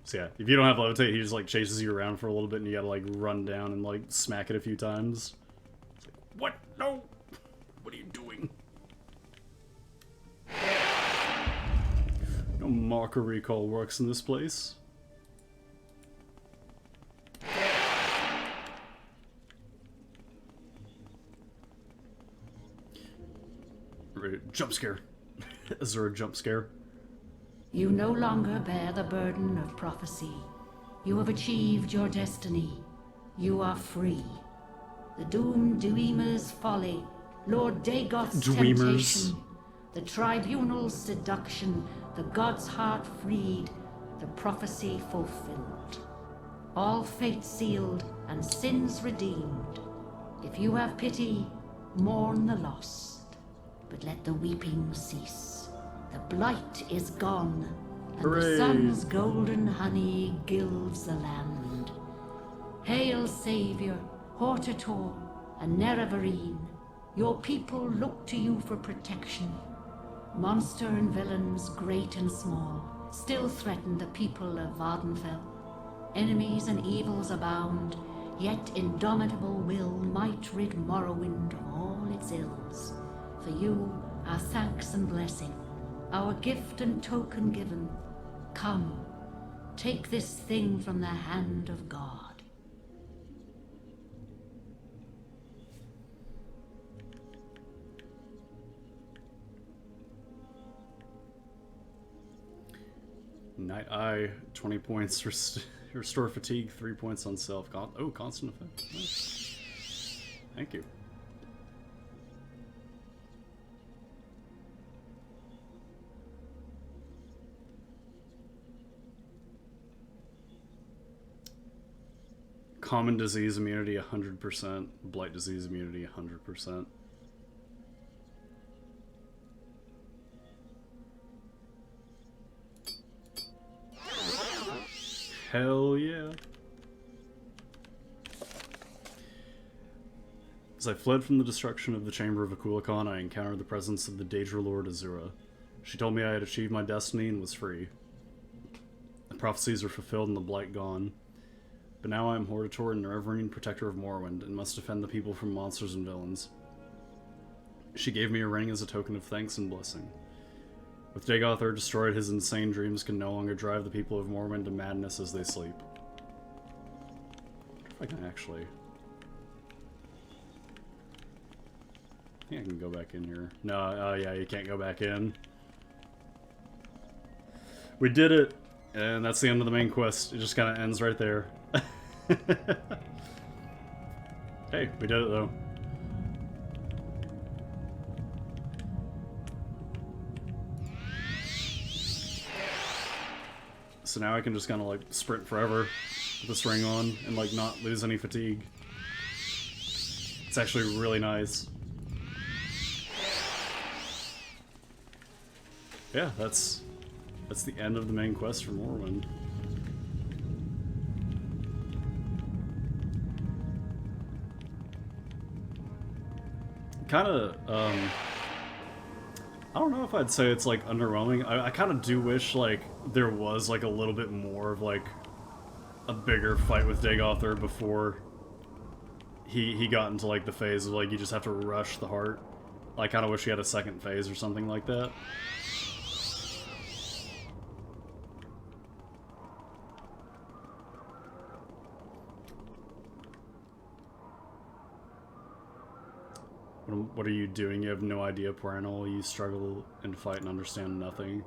So yeah, if you don't have levitate, he just like chases you around for a little bit and you gotta like run down and like smack it a few times. It's like, what? No! What are you doing? No marker recall works in this place. Jump scare. Is there a jump scare? You no longer bear the burden of prophecy. You have achieved your destiny. You are free. The doomed Dweemer's folly, Lord Dagoth's temptation, the tribunal's seduction, the god's heart freed, the prophecy fulfilled. All fate sealed and sins redeemed. If you have pity, mourn the lost, but let the weeping cease. The blight is gone, and the sun's golden honey gilds the land. Hail, Savior, Hortator, and Nerevarine. Your people look to you for protection. Monster and villains, great and small, still threaten the people of Vardenfell. Enemies and evils abound, yet indomitable will might rid Morrowind of all its ills. For you, our thanks and blessing, our gift and token given. Come, take this thing from the hand of God. Night Eye, 20 points. Restore fatigue, 3 points on self. Oh, constant effect. Nice. Thank you. Common disease immunity 100%, blight disease immunity 100%. Hell yeah. As I fled from the destruction of the chamber of Akulikon, I encountered the presence of the Daedra Lord Azura. She told me I had achieved my destiny and was free. The prophecies were fulfilled and the blight gone. But now I am Hortator and Nerevarine, protector of Morrowind, and must defend the people from monsters and villains. She gave me a ring as a token of thanks and blessing. With Dagothar destroyed, his insane dreams can no longer drive the people of Morrowind to madness as they sleep. I wonder if I can actually... I think I can go back in here. No, yeah, you can't go back in. We did it! And that's the end of the main quest. It just kind of ends right there. Hey, we did it though. So now I can just kind of like sprint forever with this ring on and like not lose any fatigue. It's actually really nice. Yeah, that's the end of the main quest for Morrowind. Kind of, I don't know if I'd say it's like underwhelming. I kind of do wish like there was like a little bit more of like a bigger fight with Dagothar before he got into like the phase of like you just have to rush the heart. I kind of wish he had a second phase or something like that. What are you doing? You have no idea, poor animal. You struggle and fight and understand nothing.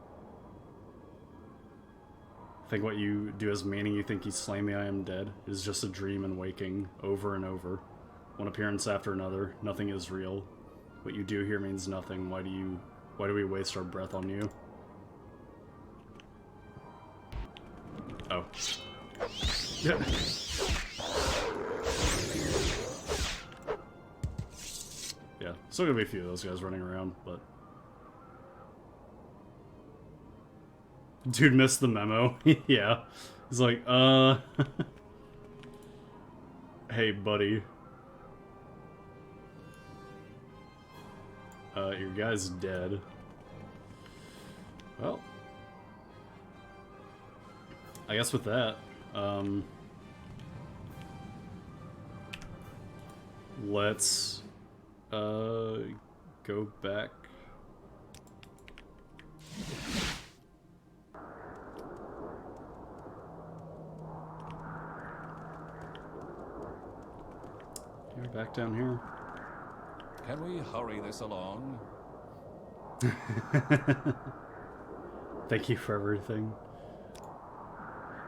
Think what you do has meaning. You think you slay me, I am dead. It is just a dream and waking, over and over. One appearance after another. Nothing is real. What you do here means nothing. Why do we waste our breath on you? Oh. Yeah. Yeah, still gonna be a few of those guys running around, but... Dude missed the memo. Yeah. He's like, Hey, buddy. Your guy's dead. Well. I guess with that, let's, go back. You're back down here. Can we hurry this along? Thank you for everything.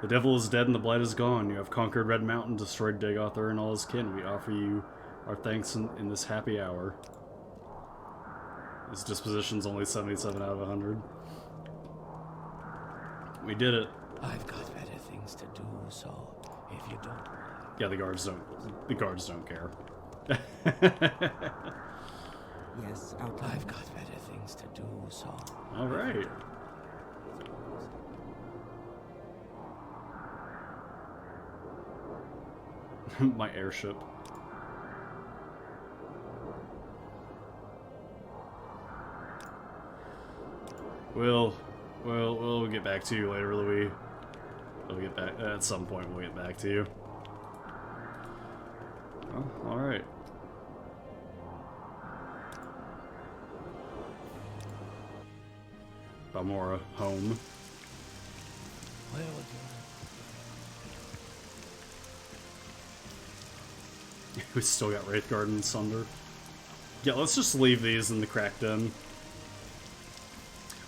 The devil is dead and the blight is gone. You have conquered Red Mountain, destroyed Dagothar and all his kin. We offer you our thanks in this happy hour. His disposition's only 77 out of 100. We did it. I've got better things to do, so if you don't... Yeah, the guards don't care. Yes, outline. I've got better things to do, so... Alright. My airship. We'll get back to you later, Louis. We'll get back at some point. We'll get back to you. Oh, all right. Balmora, home. Where would you... We still got Wraithguard and Sunder. Yeah, let's just leave these in the crack den.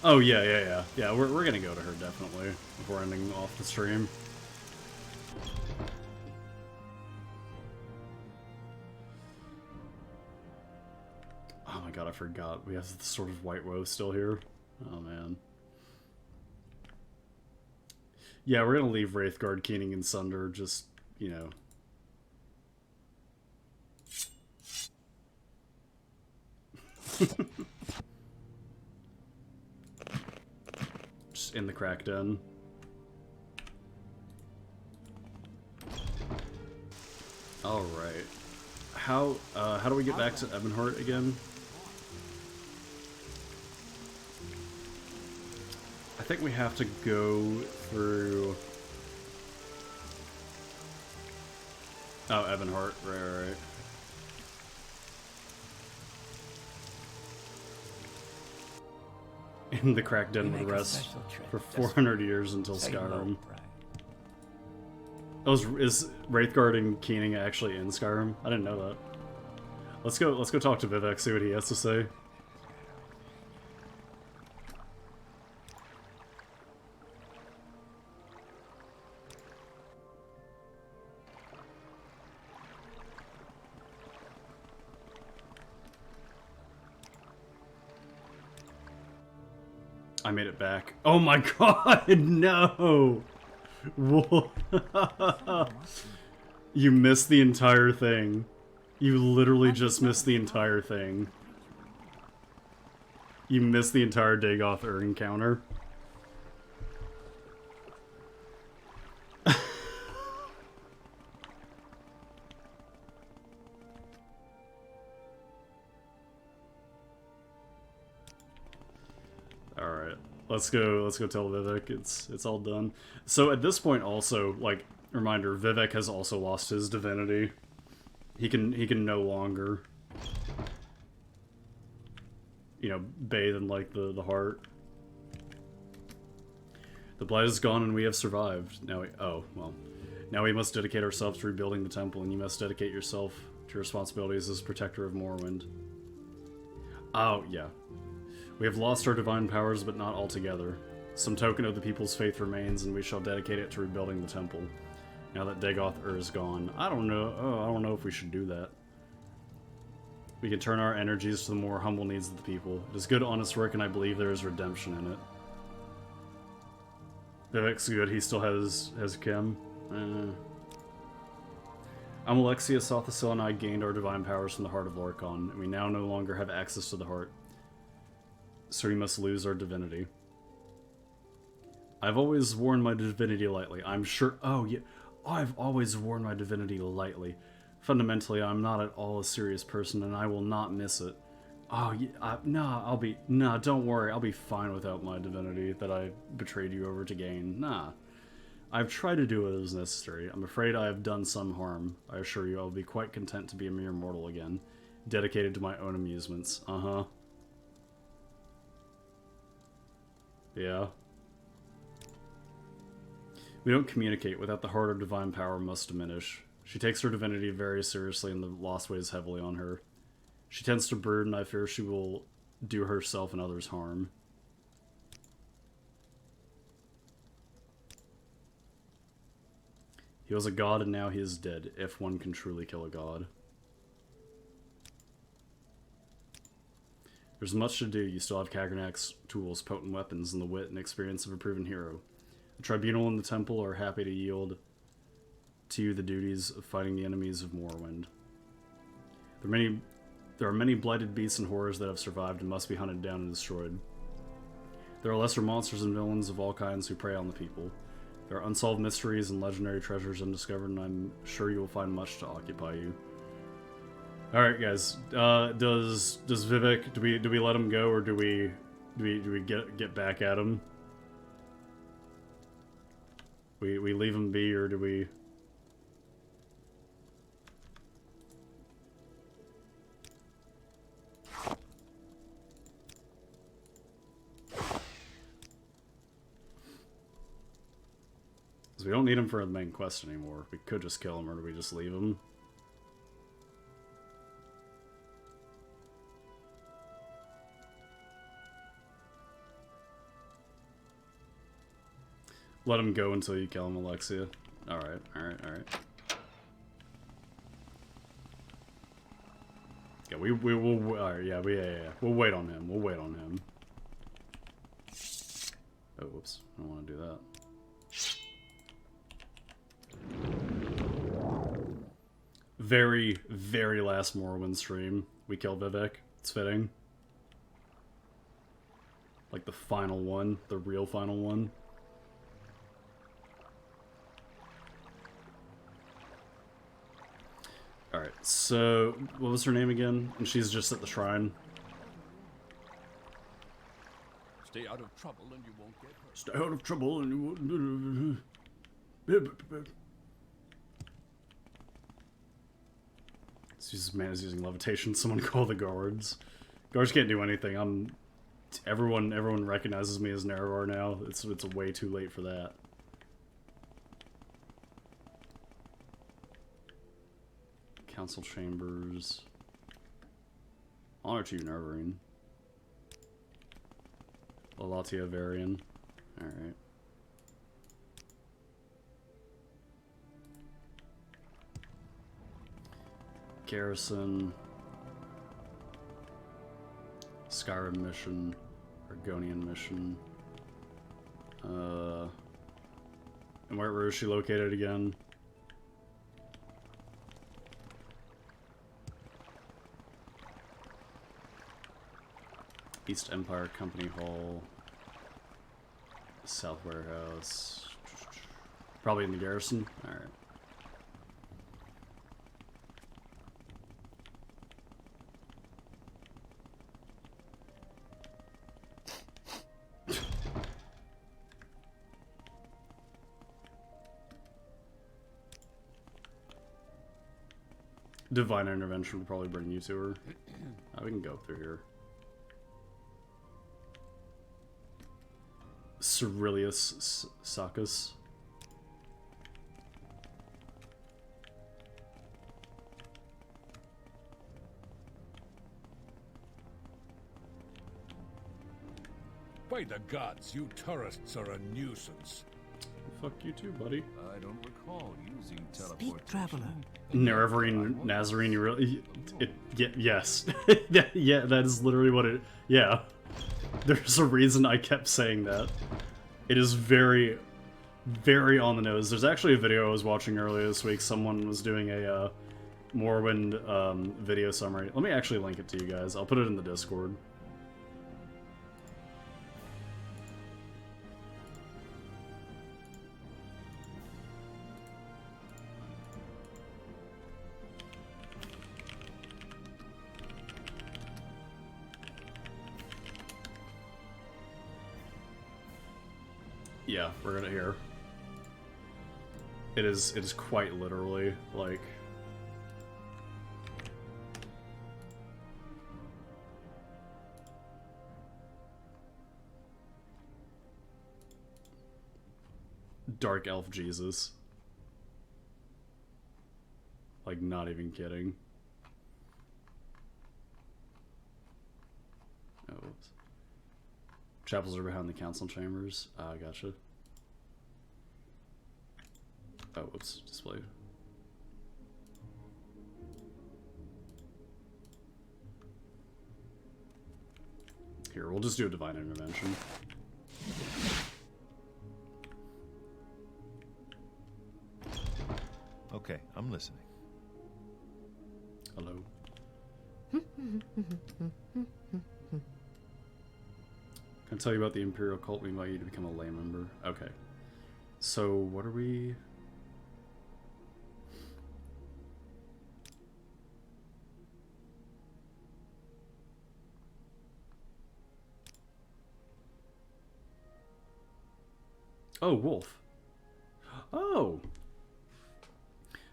Oh, yeah. Yeah, we're gonna go to her, definitely, before ending off the stream. Oh my god, I forgot. We have the Sword of White Woe still here. Oh, man. Yeah, we're gonna leave Wraithguard, Keening, and Sunder, just, you know... Just in the crack den. All right. How do we get back to Ebonheart again? I think we have to go through... Oh, Ebonheart. Right. In the crack den would rest for 400 years until Skyrim. Oh, is Wraithguard and Keening actually in Skyrim? I didn't know that. Let's go talk to Vivek, see what he has to say. I made it back. Oh my god, no! Whoa. You missed the entire thing. You literally just missed the entire thing. You missed the entire Dagoth encounter. Alright. Let's go tell Vivek it's all done. So at this point also, like, reminder, Vivek has also lost his divinity. He can no longer, you know, bathe in, like, the heart. The blight is gone and we have survived. Now now we must dedicate ourselves to rebuilding the temple, and you must dedicate yourself to your responsibilities as protector of Morrowind. Oh, yeah. We have lost our divine powers, but not altogether. Some token of the people's faith remains, and we shall dedicate it to rebuilding the temple. Now that Dagoth is gone, I don't know if we should do that. We can turn our energies to the more humble needs of the people. It is good, honest work, and I believe there is redemption in it. Vivek's good. He still has Kim. I'm Alexia. Sothasil and I gained our divine powers from the heart of Lorkhan, and we now no longer have access to the heart. So we must lose our divinity. I've always worn my divinity lightly. I'm sure... Oh, yeah. I've always worn my divinity lightly. Fundamentally, I'm not at all a serious person, and I will not miss it. Oh, yeah, nah, don't worry. I'll be fine without my divinity that I betrayed you over to gain. Nah. I've tried to do what is necessary. I'm afraid I have done some harm. I assure you, I'll be quite content to be a mere mortal again, dedicated to my own amusements. Uh-huh. Yeah. We don't communicate. Without the heart, our divine power must diminish. She takes her divinity very seriously, and the loss weighs heavily on her. She tends to brood, and I fear she will do herself and others harm. He was a god, and now he is dead, if one can truly kill a god. There's much to do. You still have Kagranak's tools, potent weapons, and the wit and experience of a proven hero. The Tribunal and the Temple are happy to yield to you the duties of fighting the enemies of Morrowind. There are many blighted beasts and horrors that have survived and must be hunted down and destroyed. There are lesser monsters and villains of all kinds who prey on the people. There are unsolved mysteries and legendary treasures undiscovered, and I'm sure you will find much to occupy you. Alright, guys. Does Vivek, do we let him go, or do we get back at him? We leave him be, or do we... Because we don't need him for the main quest anymore. We could just kill him, or do we just leave him? Let him go until you kill him, Alexia. Alright, alright. Yeah, we will. Alright, yeah. We'll wait on him. Oh, whoops. I don't want to do that. Very, very last Morrowind stream, we kill Vivek. It's fitting. Like the final one, the real final one. Alright, so, what was her name again? And she's just at the shrine. Stay out of trouble and you won't get hurt. Stay out of trouble and you won't... This man is using levitation. Someone call the guards. Guards can't do anything. Everyone recognizes me as Nerevar now. It's way too late for that. Council chambers. Honor to you, Nervarine. Lalatia Varian. Alright. Garrison. Skyrim mission. Argonian mission. And where is she located again? East Empire Company Hall. South Warehouse. Probably in the garrison? Alright. Divine Intervention will probably bring you to her. We can go through here. Cerilius Sacus. By the gods, you tourists are a nuisance. Fuck you too, buddy. I don't recall using Speak, teleportation. traveler. Nerevarine Nazarene, you really... yes. Yeah, that is literally what it... Yeah. There's a reason I kept saying that. It is very... very on the nose. There's actually a video I was watching earlier this week. Someone was doing a Morrowind video summary. Let me actually link it to you guys. I'll put it in the Discord. Yeah, we're gonna hear. It is quite literally like Dark Elf Jesus. Like, not even kidding. Oh, whoops. Chapels are behind the council chambers. Gotcha. Oh, whoops. Display. Here, we'll just do a divine intervention. Okay, I'm listening. Hello. Can I tell you about the Imperial cult? We invite you to become a lay member. Okay. So, what are we... Oh, Wolf. Oh!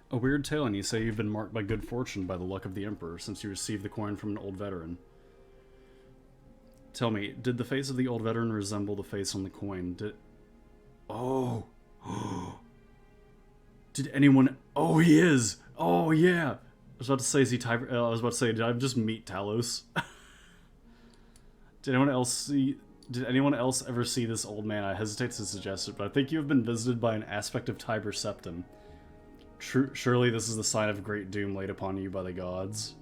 A weird tale, and you say you've been marked by good fortune by the luck of the Emperor since you received the coin from an old veteran. Tell me, did the face of the old veteran resemble the face on the coin? Did... Oh! Did anyone... Oh, he is! Oh, yeah! I was about to say, is he Tiber... I was about to say, did I just meet Talos? Did anyone else see... Did anyone else ever see this old man? I hesitate to suggest it, but I think you have been visited by an aspect of Tiber Septim. Surely this is the sign of great doom laid upon you by the gods.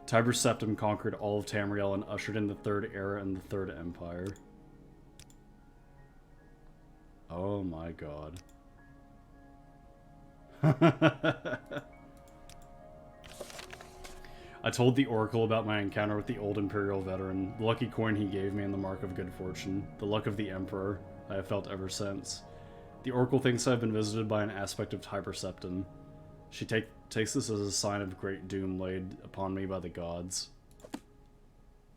Tiber Septim conquered all of Tamriel and ushered in the Third Era and the Third Empire. Oh my god. I told the Oracle about my encounter with the old Imperial veteran, the lucky coin he gave me and the mark of good fortune, the luck of the Emperor I have felt ever since. The Oracle thinks I've been visited by an aspect of Tiber Septim. She takes this as a sign of great doom laid upon me by the gods.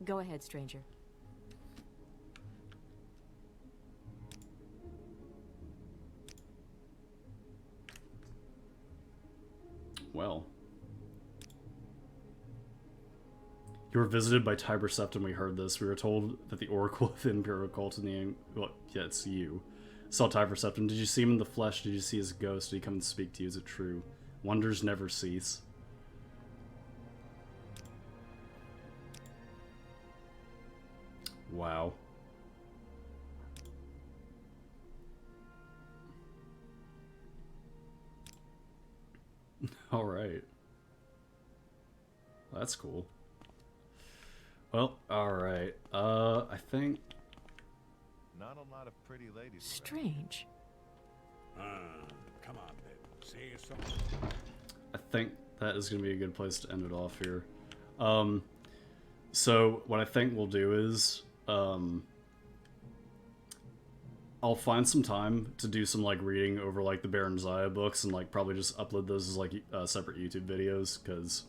Go ahead, stranger. Well. You were visited by Tiber Septim, we heard this. We were told that the Oracle of the Imperial Cult in the... Well, yeah, it's you. Saw Tiber Septim. Did you see him in the flesh? Did you see his ghost? Did he come and speak to you? Is it true? Wonders never cease. Wow. Alright. That's cool. Well, alright. I think... Not a lot of pretty ladies. Strange. Come on, then. Say something. I think that is going to be a good place to end it off here. So, what I think we'll do is... I'll find some time to do some, like, reading over, like, the Baron Zaya books and, like, probably just upload those as, like, separate YouTube videos, because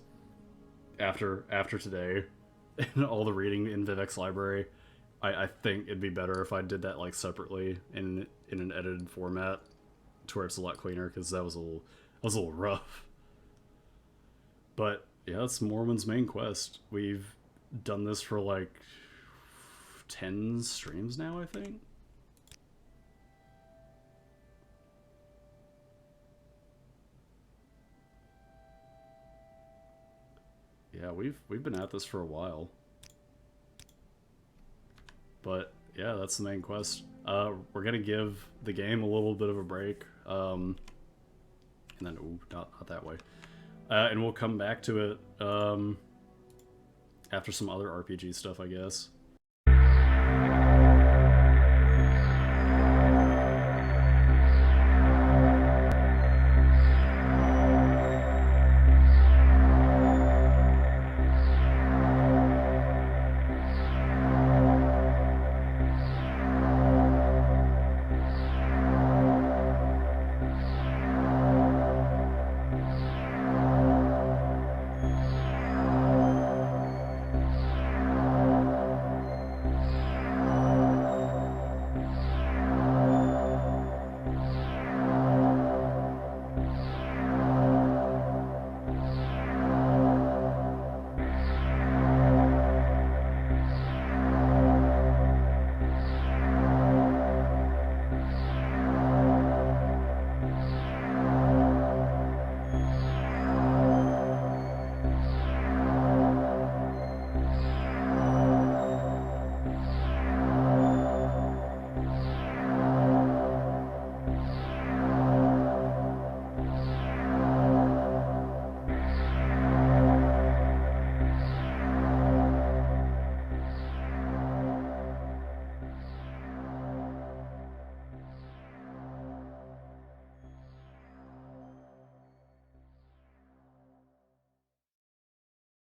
after today and all the reading in Vivek's library, I think it'd be better if I did that, like, separately in an edited format to where it's a lot cleaner, because that was a little rough. But, yeah, that's Morrowind's main quest. We've done this for, like, 10 streams now, I think? Yeah, we've been at this for a while. But yeah, that's the main quest. We're gonna give the game a little bit of a break. And then ooh, not that way. And we'll come back to it after some other RPG stuff, I guess.